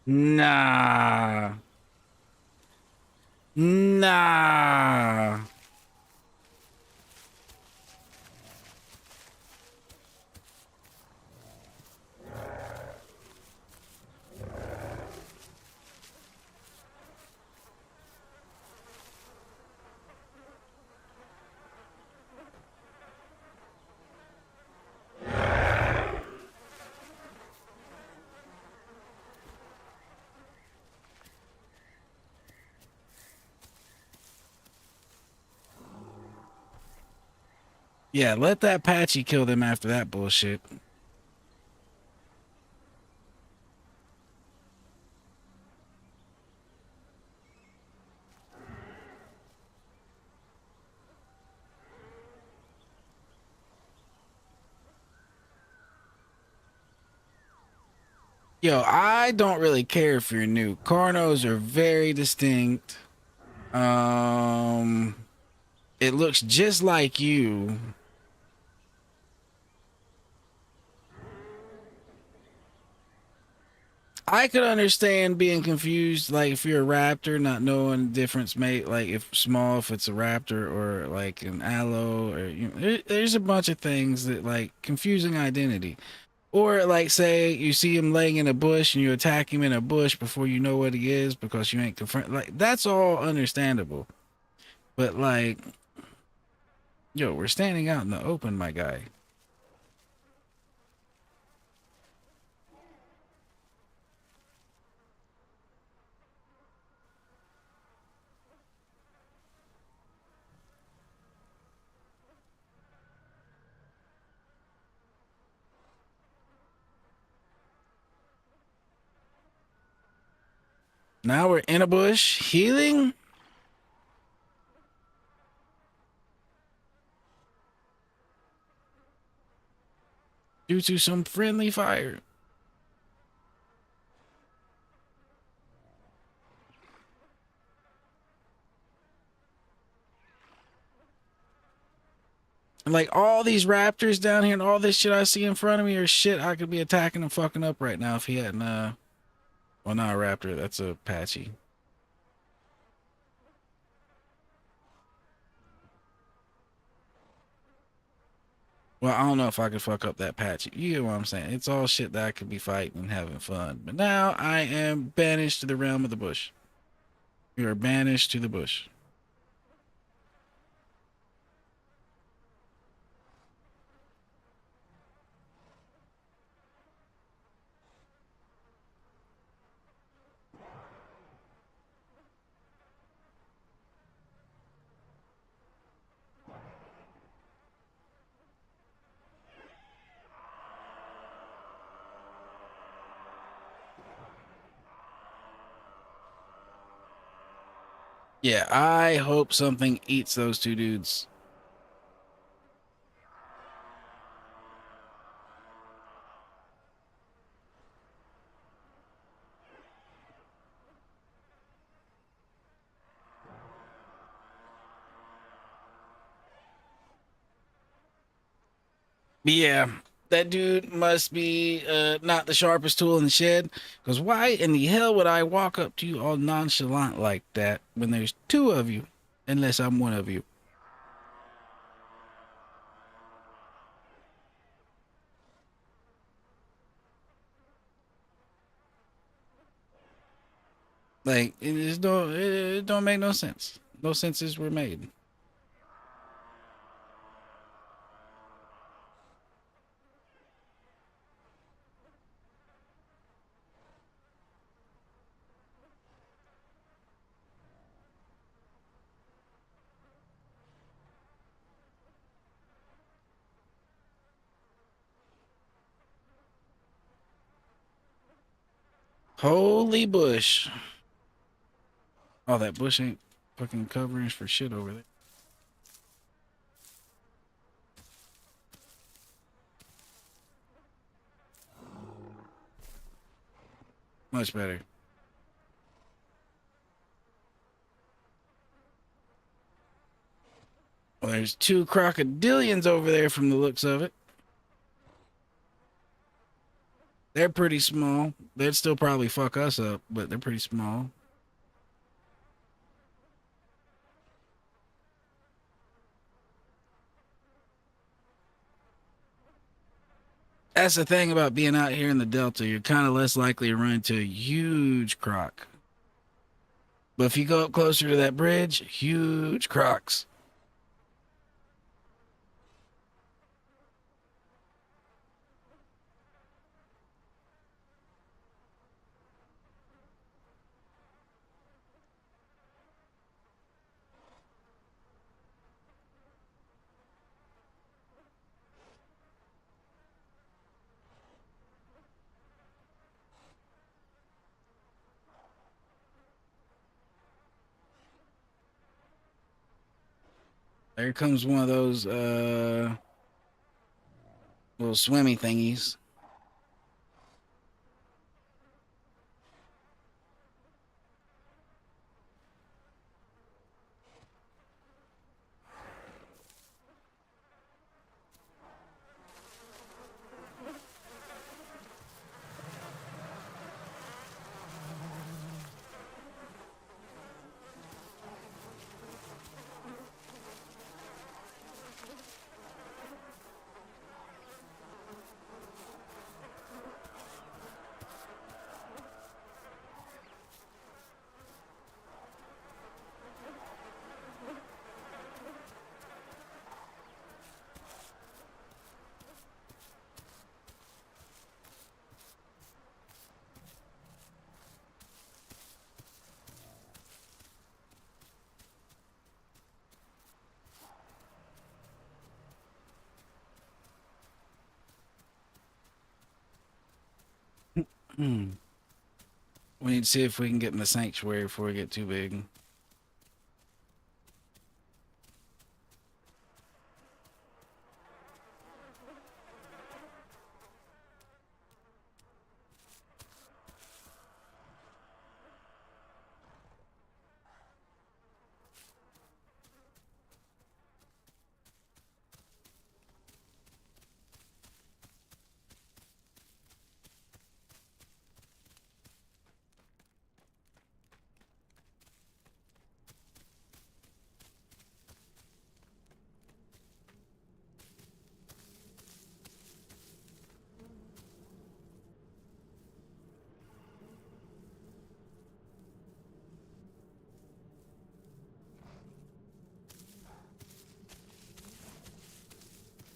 Nah. Nah. Yeah, let that Patchy kill them after that bullshit. Yo, I don't really care if you're new. Carnos are very distinct. It looks just like you. I could understand being confused, like if you're a raptor, not knowing the difference, mate. Like if small, if it's a raptor or like an aloe, or there's a bunch of things that like confusing identity. Or like say you see him laying in a bush and you attack him in a bush before you know what he is because you ain't confront. Like that's all understandable. But like, yo, we're standing out in the open, my guy. Now we're in a bush healing due to some friendly fire. And like all these raptors down here and all this shit I see in front of me are shit I could be attacking and fucking up right now if he hadn't well, not a raptor, that's a Patchy. Well, I don't know if I could fuck up that Patchy. You get what I'm saying? It's all shit that I could be fighting and having fun. But now I am banished to the realm of the bush. You are banished to the bush. Yeah, I hope something eats those two dudes. Yeah, that dude must be not the sharpest tool in the shed. Because why in the hell would I walk up to you all nonchalant like that when there's two of you? Unless I'm one of you. Like it don't make no sense. No senses were made. Holy bush. Oh, that bush ain't fucking covering for shit over there. Much better. Well, there's two crocodilians over there from the looks of it. They're pretty small. They'd still probably fuck us up, but they're pretty small. That's the thing about being out here in the Delta. You're kind of less likely to run into a huge croc. But if you go up closer to that bridge, huge crocs. There comes one of those little swimmy thingies. Hmm. We need to see if we can get in the sanctuary before we get too big.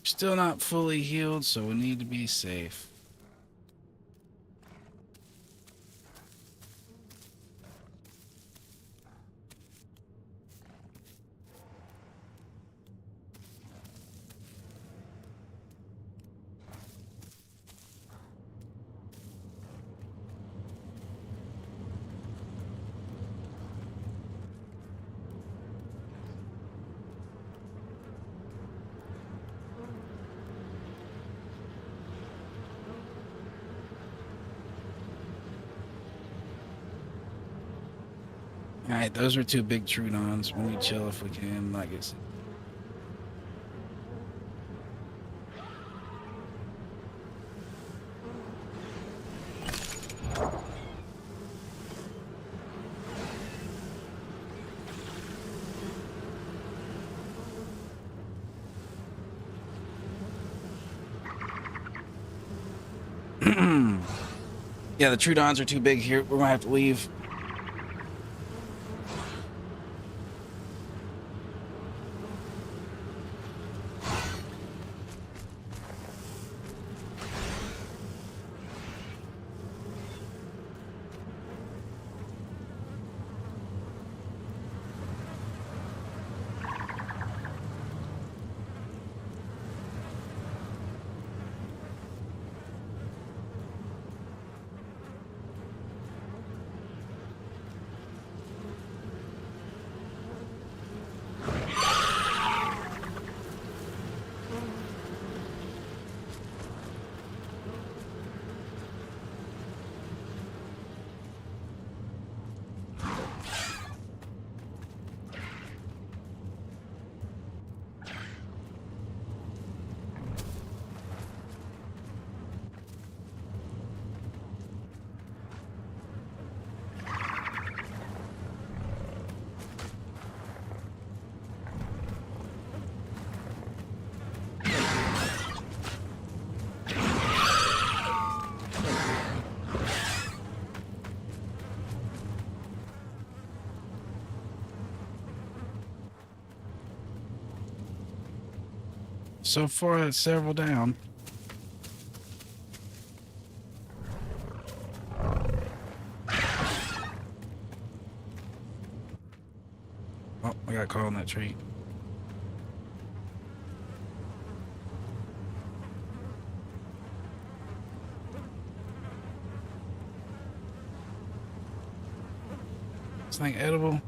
Still not fully healed, so we need to be safe. All right, those are two big Trudons. We need to chill if we can, like I said. Yeah, the Trudons are too big here. We're gonna have to leave. So far, that's several down. Oh, I got caught on that tree. This thing edible?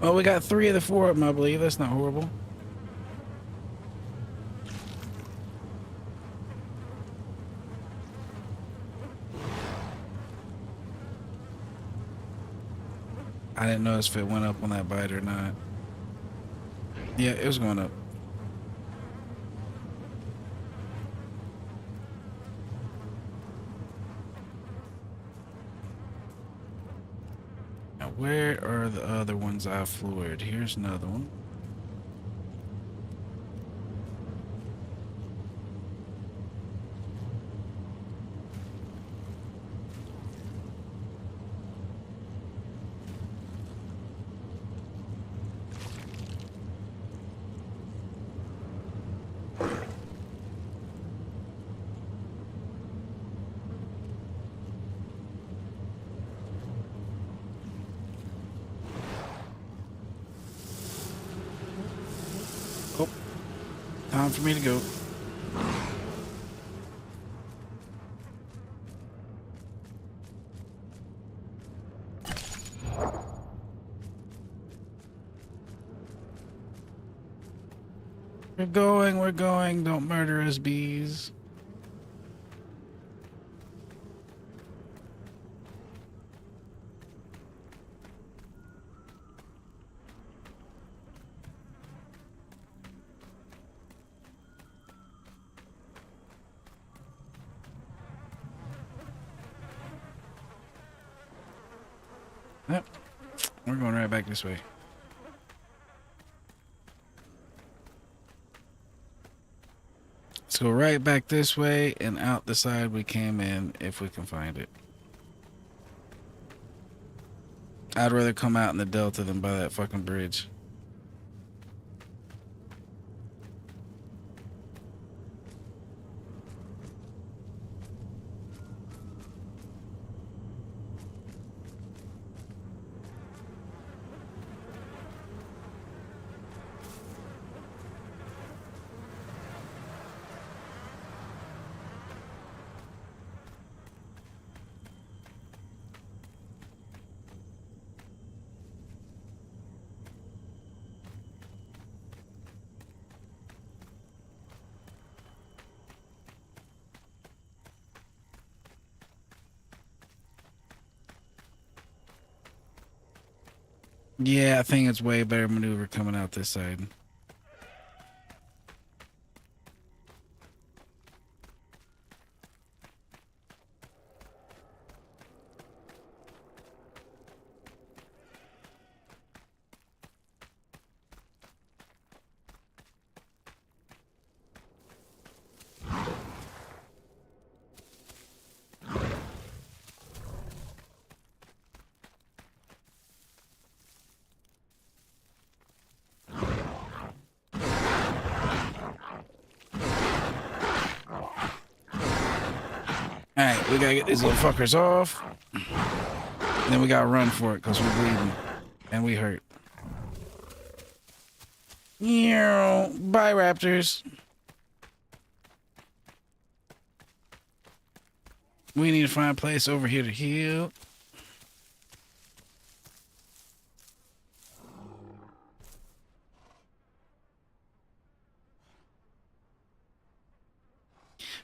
Well, we got 3 of the 4 of them, I believe. That's not horrible. I didn't notice if it went up on that bite or not. Yeah, it was going up. Now, where are the other ones I floored? Here's another one. Oh, time for me to go. We're going. Don't murder us, bees. Yep, we're going right back this way. Let's go right back this way and out the side we came in if we can find it. I'd rather come out in the delta than by that fucking bridge. Yeah, I think it's way better maneuver coming out this side. Alright, we gotta get these little fuckers off. Then we gotta run for it because we're bleeding. And we hurt. Yeah, bye, raptors. We need to find a place over here to heal.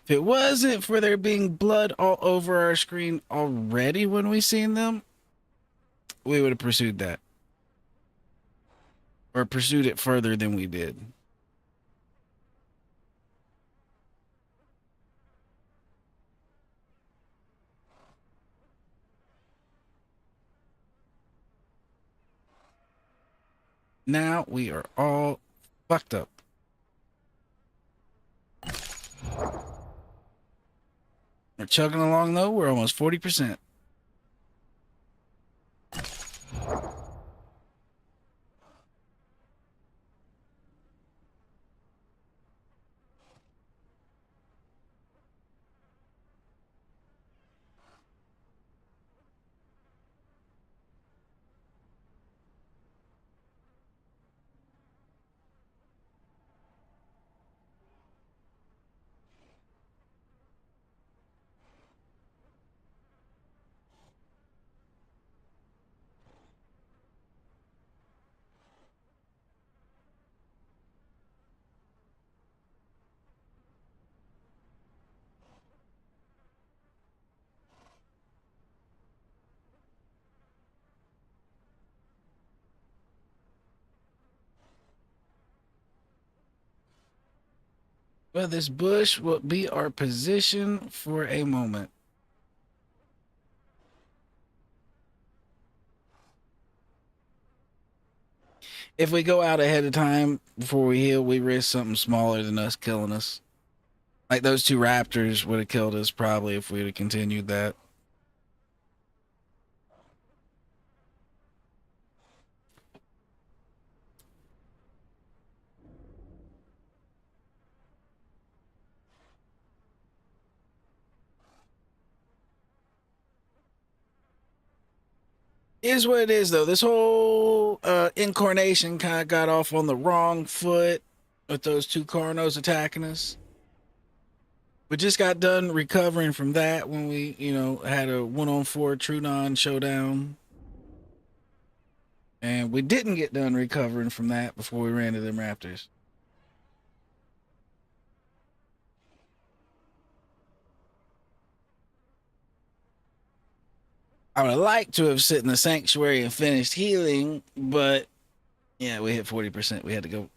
If it wasn't for there being blood all over our screen already when we seen them, we would have pursued that. Or pursued it further than we did. Now we are all fucked up. We're chugging along though. We're almost 40%. Well, this bush will be our position for a moment. If we go out ahead of time before we heal, we risk something smaller than us killing us. Like those two raptors would have killed us probably if we'd have continued that. Is what it is though. This whole incarnation kind of got off on the wrong foot with those two Carnos attacking us. We just got done recovering from that when we, had a 1-on-4 Trunon showdown. And we didn't get done recovering from that before we ran to them raptors. I would have liked to have sit in the sanctuary and finished healing, but yeah, we hit 40%. We had to go.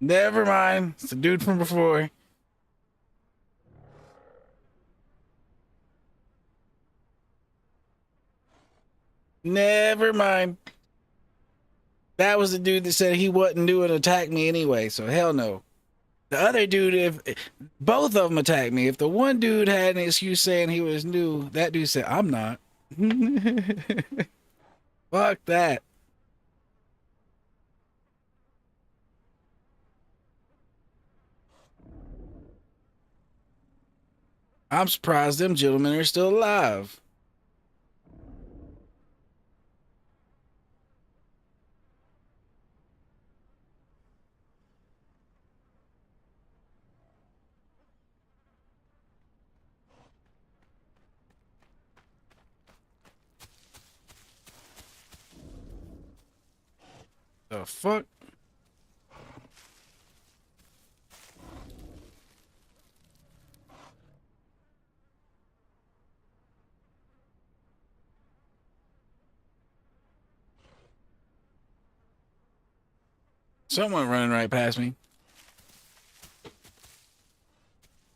Never mind. It's the dude from before. Never mind. That was the dude that said he wasn't doing attack me anyway, so hell no. The other dude, if both of them attacked me, if the one dude had an excuse saying he was new, that dude said, I'm not. Fuck that. I'm surprised them gentlemen are still alive. The fuck? Someone running right past me.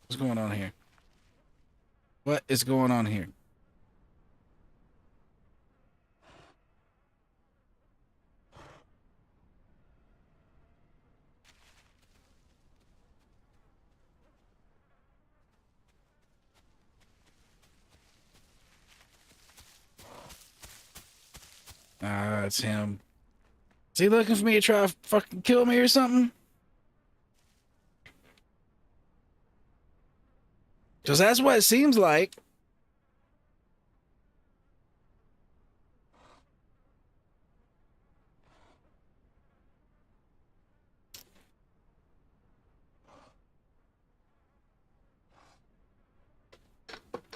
What's going on here? What is going on here? Ah, it's him. Is he looking for me to try to fucking kill me or something? Because that's what it seems like.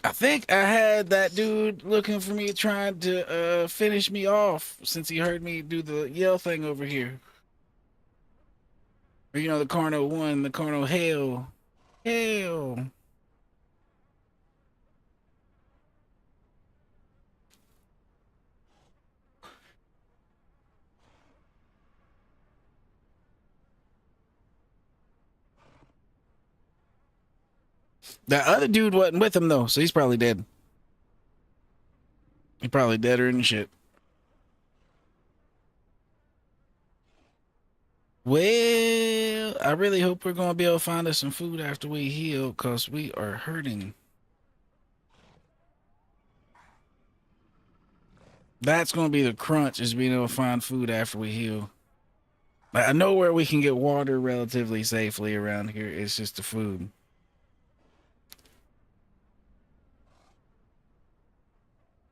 I think I had that dude looking for me trying to finish me off since he heard me do the yell thing over here. Or, you know, the Carno 1, the Carno Hell. Hell. That other dude wasn't with him, though, so he's probably dead. He's probably deader than shit. Well, I really hope we're going to be able to find us some food after we heal, because we are hurting. That's going to be the crunch, is being able to find food after we heal. I know where we can get water relatively safely around here. It's just the food.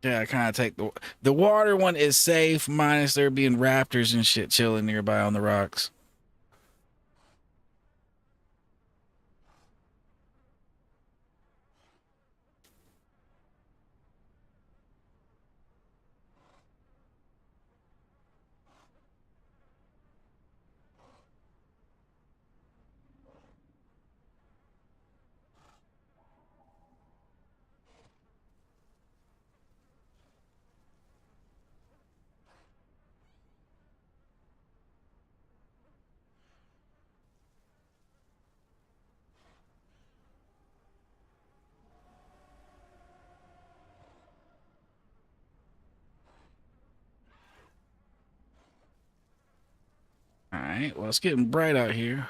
Yeah, I kind of take the water one is safe, minus there being raptors and shit chilling nearby on the rocks. All right, well, it's getting bright out here.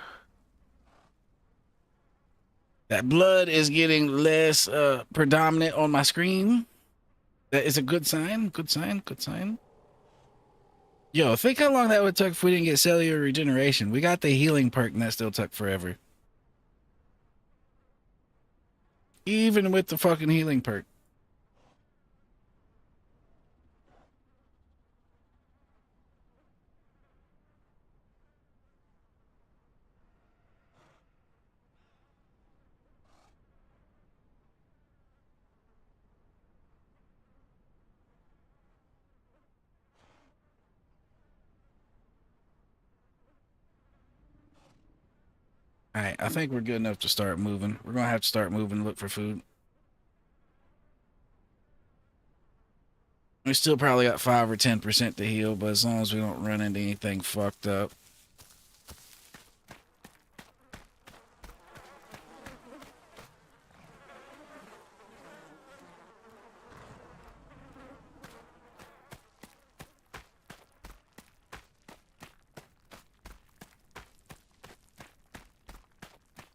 That blood is getting less predominant on my screen. That is a good sign. Good sign. Good sign. Yo, think how long that would take if we didn't get cellular regeneration. We got the healing perk, and that still took forever. Even with the fucking healing perk. All right, I think we're good enough to start moving. We're going to have to start moving and look for food. We still probably got 5 or 10% to heal, but as long as we don't run into anything fucked up.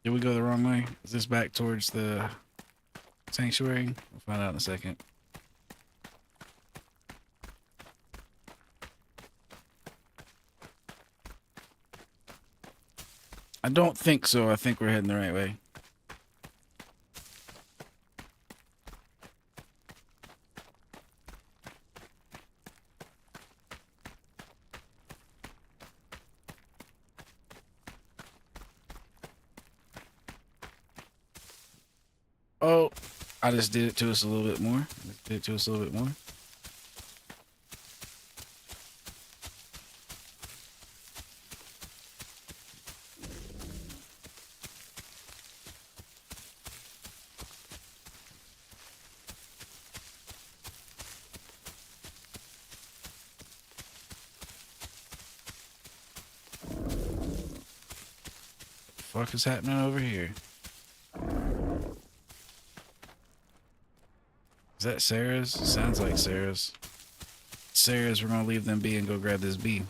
Did we go the wrong way? Is this back towards the sanctuary? We'll find out in a second. I don't think so. I think we're heading the right way. Oh, I just did it to us a little bit more. Just did it to us a little bit more. Fuck is happening over here? Is that Sarah's? Sounds like Sarah's. Sarah's, we're gonna leave them be and go grab this bee.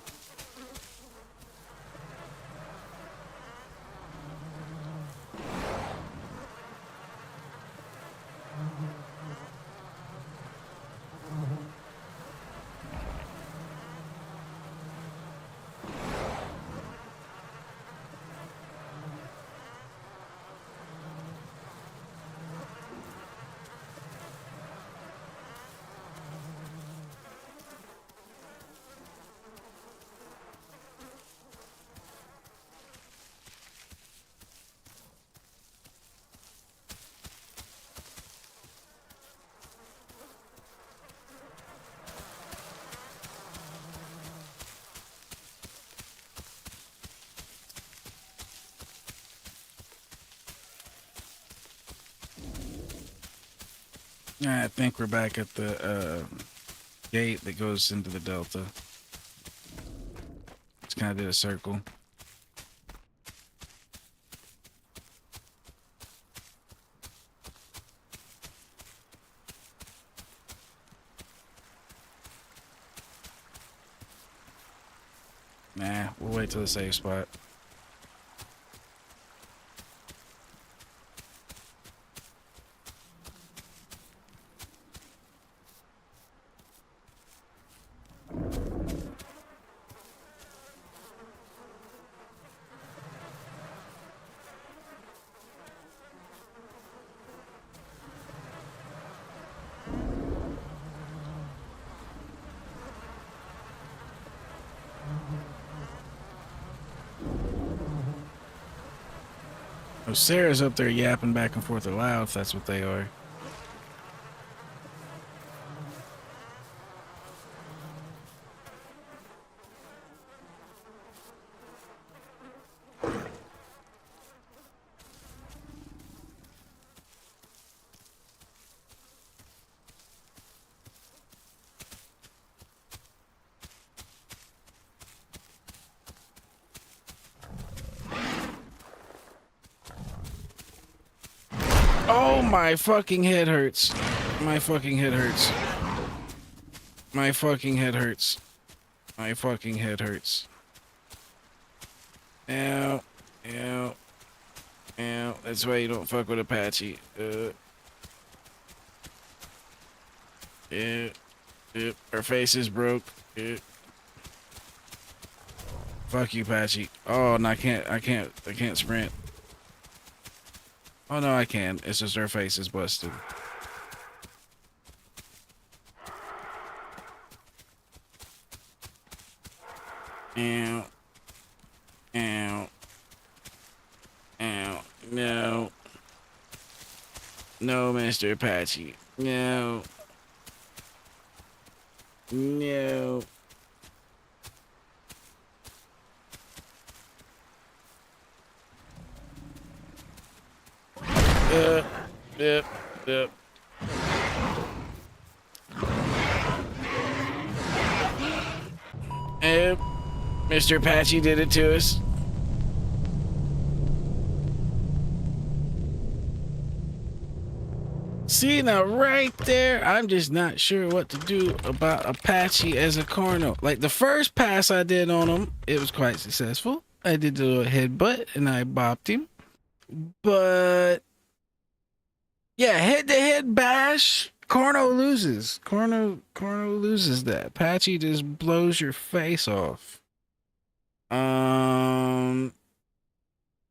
I think we're back at the gate that goes into the Delta. Just kind of did a circle. Nah, we'll wait till the safe spot. Oh, Sarah's up there yapping back and forth aloud, if that's what they are. Oh, my fucking head hurts. My fucking head hurts. My fucking head hurts. My fucking head hurts. Ow. Ow. Ow. That's why you don't fuck with Apache. Yeah. Yep. Her face is broke. Yeah. Fuck you, Apache. Oh, no, I can't sprint. Oh, no, I can. It's just her face is busted. Ow. Ow. Ow. No. No, Mr. Apache. No. No. Yep. Yep. Yep. Mr. Apache did it to us. See, now right there, I'm just not sure what to do about Apache as a corno. Like the first pass I did on him, it was quite successful. I did the little headbutt and I bopped him. But yeah, head-to-head bash, corno loses. Corno loses that. Apache just blows your face off.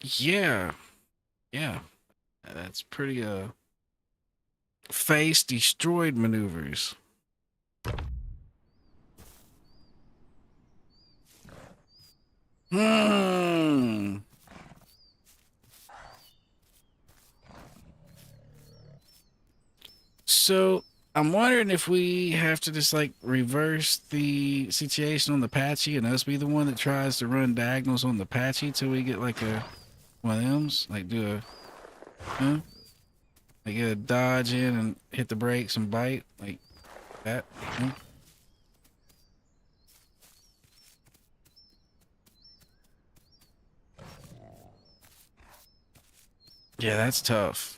Yeah. That's pretty face destroyed maneuvers. So I'm wondering if we have to just like reverse the situation on the Apache and us be the one that tries to run diagonals on the Apache till we get like a one of them's, like do a, huh? Like get a dodge in and hit the brakes and bite like that. Huh? Yeah, that's tough.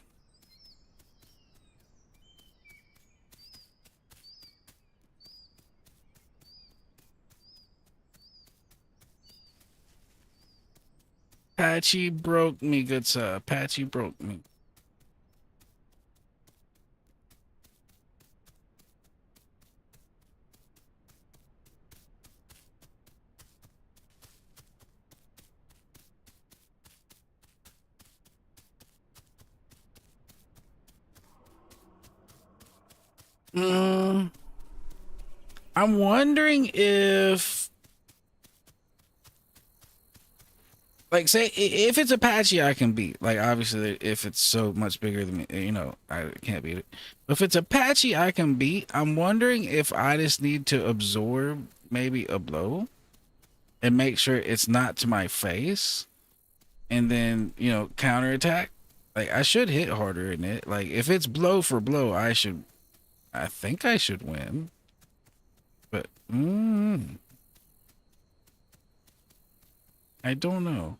Apache broke me, good sir. Apache broke me. I'm wondering if, like, say if it's Apache, I can beat. Like, obviously, if it's so much bigger than me, you know, I can't beat it. But if it's Apache, I can beat. I'm wondering if I just need to absorb maybe a blow and make sure it's not to my face, and then you know counterattack. Like, I should hit harder in it. Like, if it's blow for blow, I should. I think I should win. But I don't know.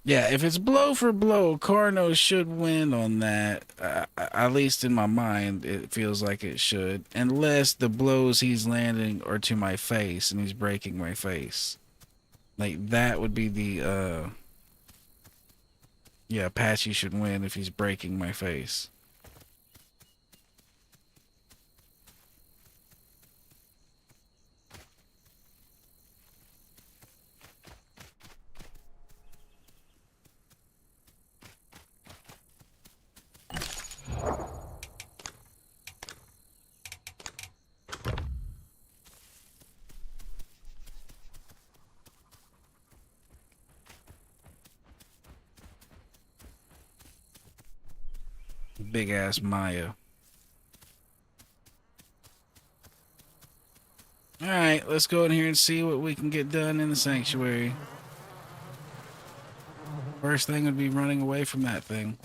Yeah, if it's blow for blow, Carno should win on that. At least in my mind, it feels like it should. Unless the blows he's landing are to my face and he's breaking my face. Like, that would be the, yeah, Apache should win if he's breaking my face. Big ass Maya. Alright, let's go in here and see what we can get done in the sanctuary. First thing would be running away from that thing.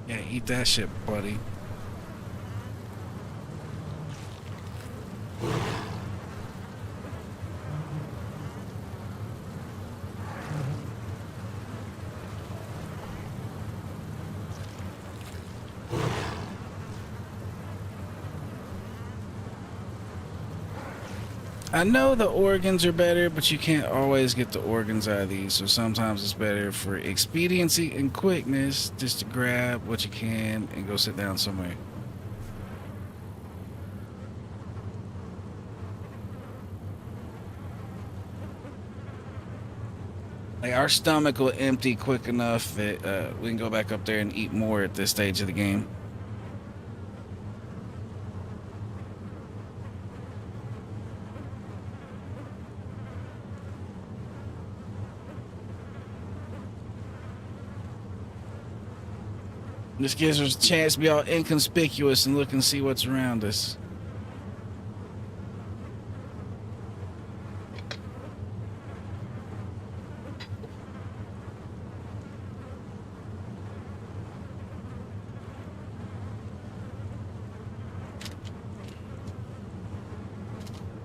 Yeah, eat that shit, buddy. I know the organs are better, but you can't always get the organs out of these, so sometimes it's better for expediency and quickness just to grab what you can and go sit down somewhere. Like, our stomach will empty quick enough that we can go back up there and eat more at this stage of the game. This gives us a chance to be all inconspicuous and look and see what's around us.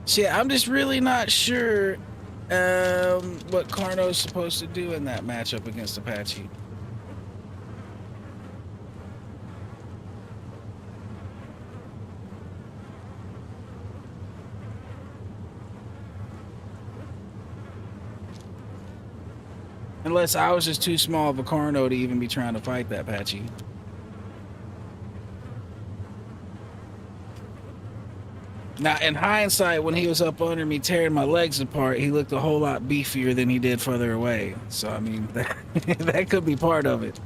Shit, I'm just really not sure what Carno's supposed to do in that matchup against Apache. Unless I was just too small of a carno to even be trying to fight that Patchy. Now, in hindsight, when he was up under me tearing my legs apart, he looked a whole lot beefier than he did further away. So, I mean, that could be part of it.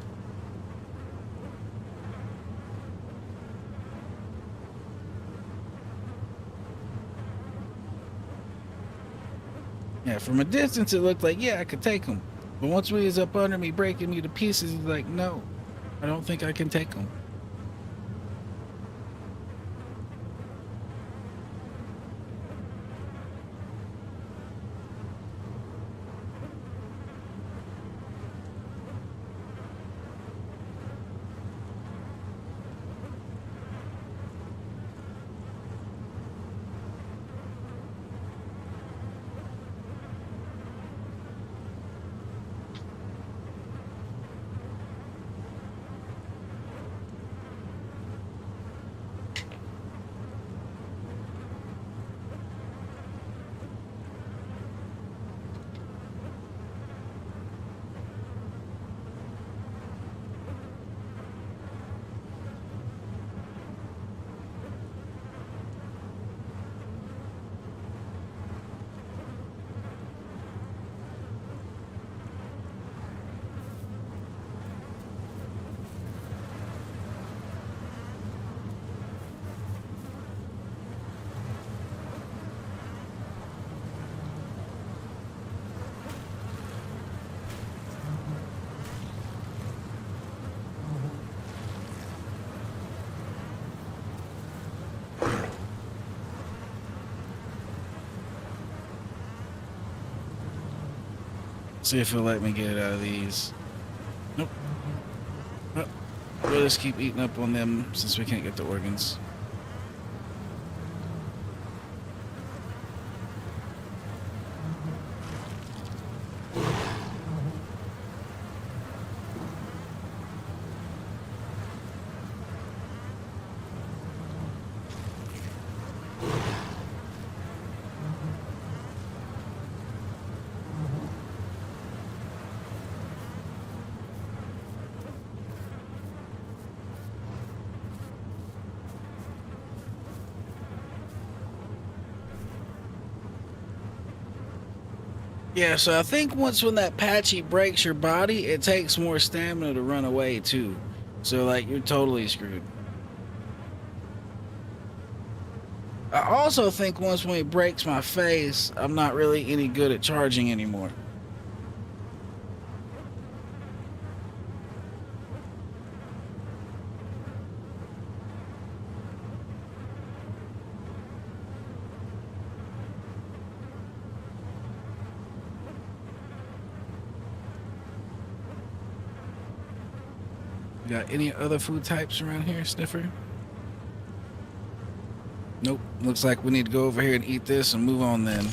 Yeah, from a distance, it looked like, yeah, I could take him. But once he was up under me, breaking me to pieces, he's like, no, I don't think I can take him. See if it'll let me get it out of these. Nope. Well, we'll just keep eating up on them since we can't get the organs. Yeah, so I think once when that Patchy breaks your body, it takes more stamina to run away too. So like you're totally screwed. I also think once when he breaks my face, I'm not really any good at charging anymore. Got any other food types around here, Sniffer? Nope. Looks like we need to go over here and eat this and move on then.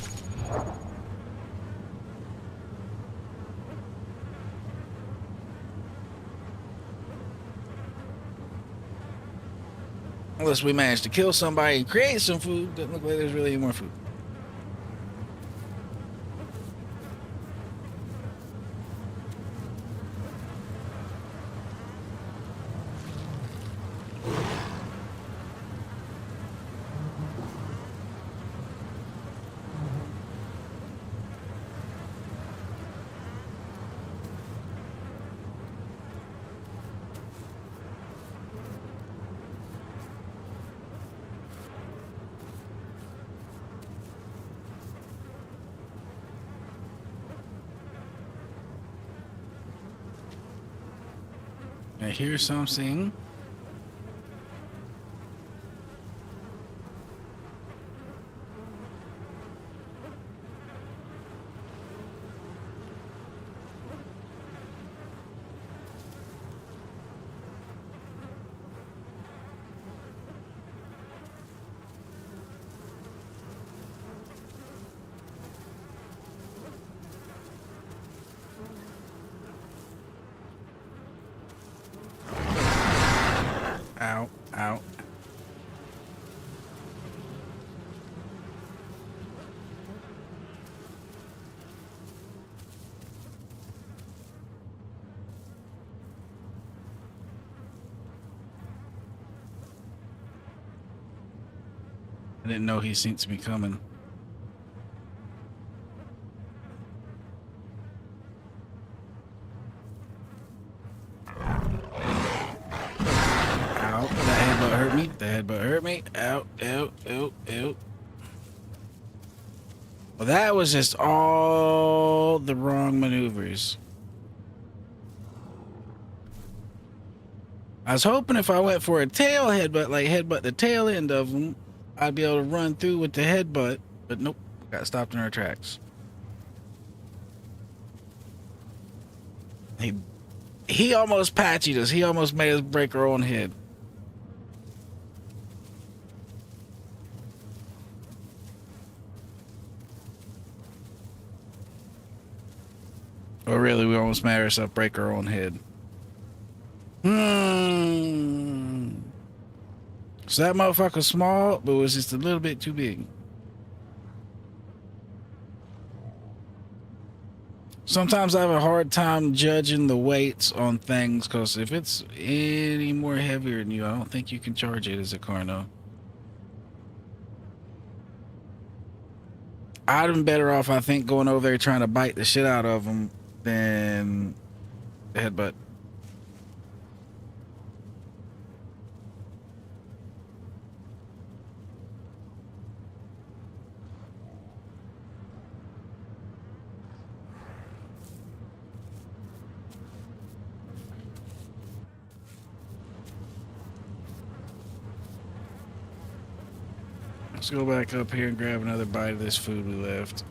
Unless we manage to kill somebody and create some food, doesn't look like there's really any more food. I hear something. I didn't know he seemed to be coming. Ow, that headbutt hurt me. That headbutt hurt me. Ow, ow, ow, ow. Well, that was just all the wrong maneuvers. I was hoping if I went for a tail headbutt, like headbutt the tail end of them, I'd be able to run through with the headbutt, but nope, got stopped in our tracks. He almost patched us. He almost made us break our own head. Or really, we almost made ourselves break our own head. So that motherfucker's small, but was just a little bit too big. Sometimes I have a hard time judging the weights on things, because if it's any more heavier than you, I don't think you can charge it as a car, no. I'd have been better off, I think, going over there trying to bite the shit out of them than the headbutt. Let's go back up here and grab another bite of this food we left.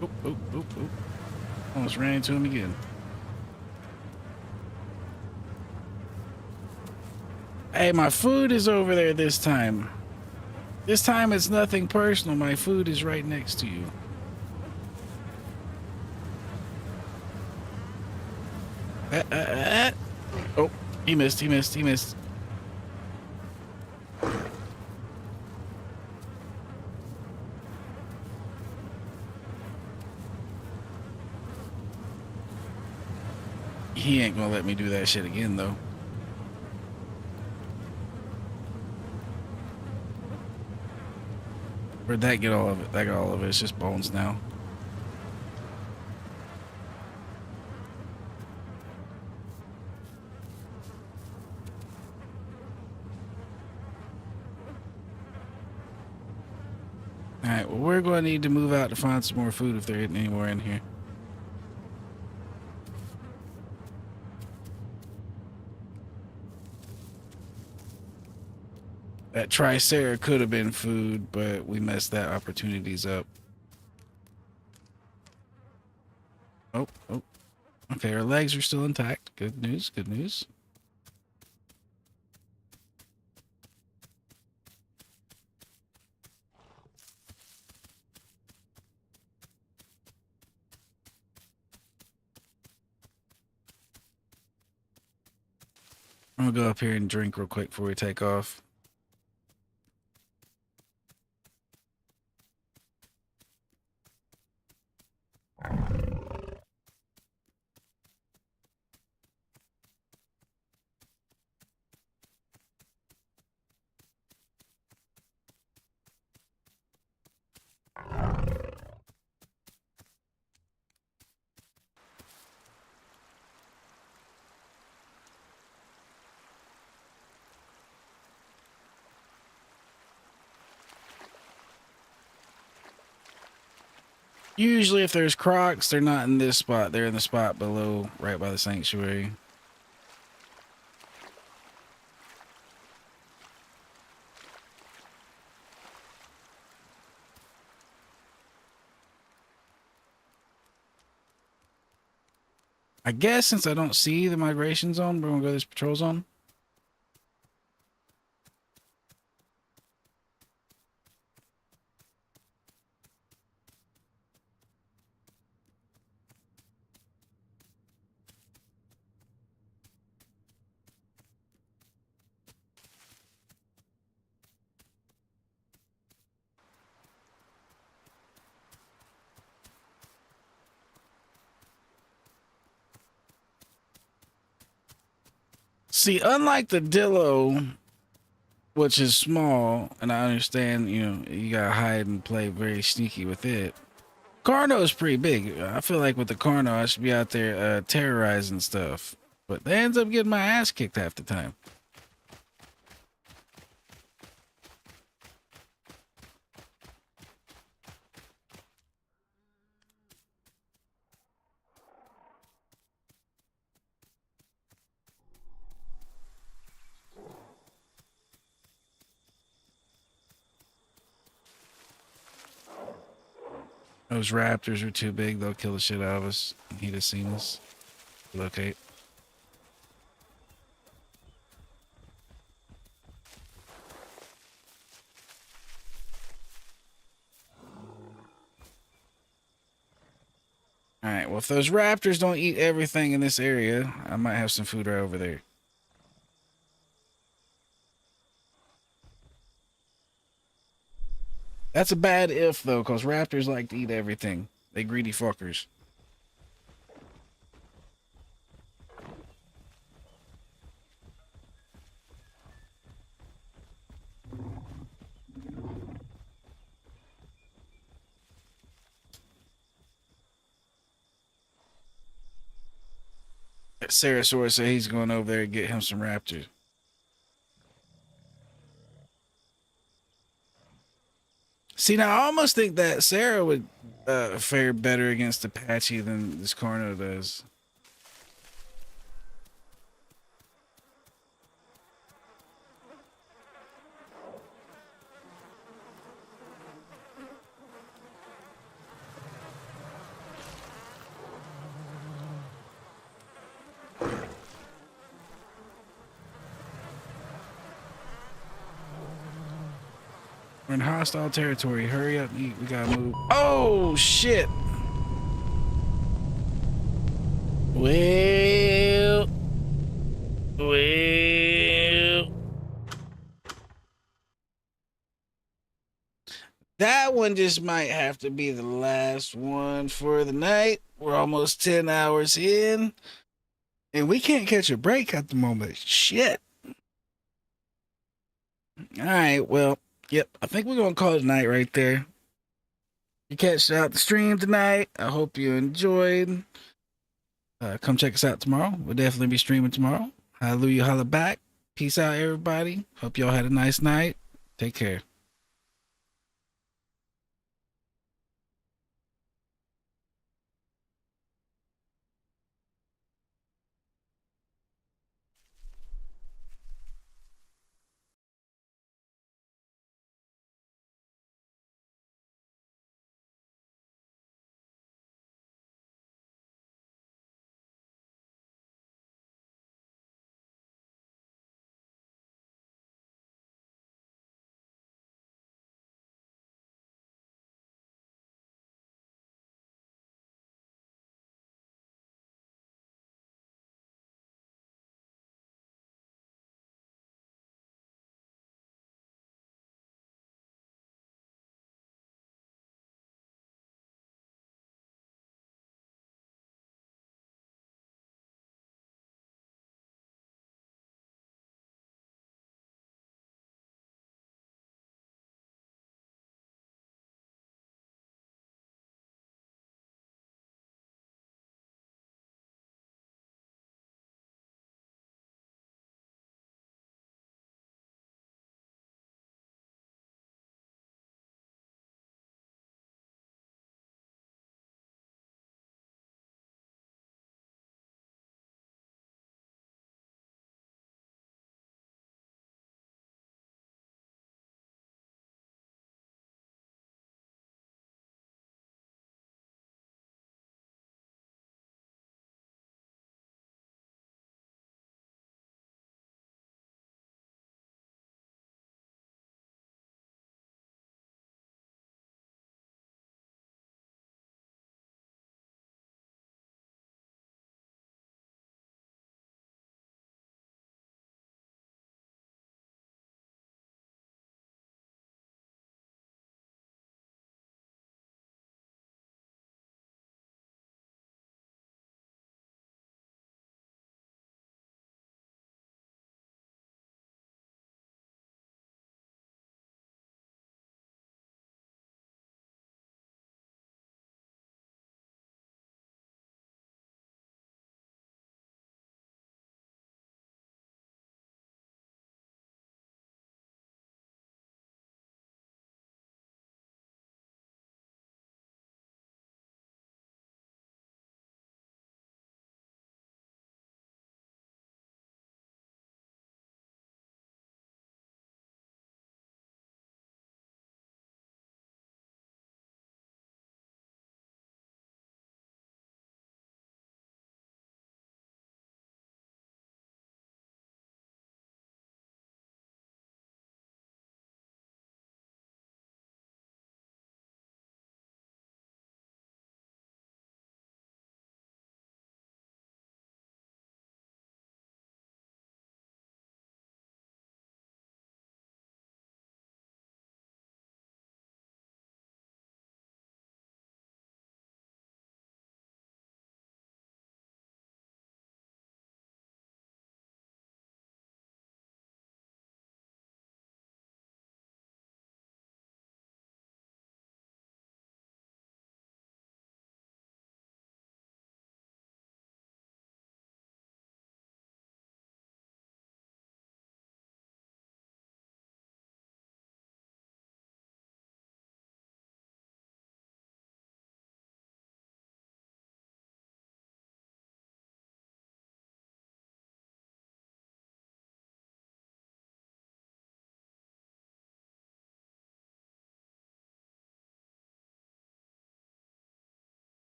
Oop, oop, oop, oop. Almost ran into him again. Hey, my food is over there this time. This time it's nothing personal. My food is right next to you. Oh, he missed, he missed, he missed. He ain't gonna let me do that shit again, though. Where'd that get all of it? That got all of it. It's just bones now. Alright, well, we're going to need to move out to find some more food if there isn't anywhere in here. That Tricera could have been food, but we messed that opportunities up. Oh, oh. Okay, our legs are still intact. Good news, good news. I'm gonna go up here and drink real quick before we take off. Usually if there's crocs, they're not in this spot. They're in the spot below, right by the sanctuary. I guess since I don't see the migration zone, we're gonna go to this patrol zone. See, unlike the Dillo, which is small, and I understand, you gotta hide and play very sneaky with it. Carno is pretty big. I feel like with the Carno, I should be out there terrorizing stuff. But they ends up getting my ass kicked half the time. Those raptors are too big. They'll kill the shit out of us. He'd have seen us. Locate. All right. Well, if those raptors don't eat everything in this area, I might have some food right over there. That's a bad if, though, because raptors like to eat everything. They greedy fuckers. Sarasaurus said he's going over there and get him some raptors. See, now I almost think that Sarah would fare better against Apache than this Carno does. We're in hostile territory. Hurry up, we gotta move. Oh shit! Well, that one just might have to be the last one for the night. We're almost 10 hours in, and we can't catch a break at the moment. Shit. All right, well. Yep, I think we're going to call it a night right there. You catch out the stream tonight. I hope you enjoyed. Come check us out tomorrow. We'll definitely be streaming tomorrow. Hallelujah, holla back. Peace out, everybody. Hope y'all had a nice night. Take care.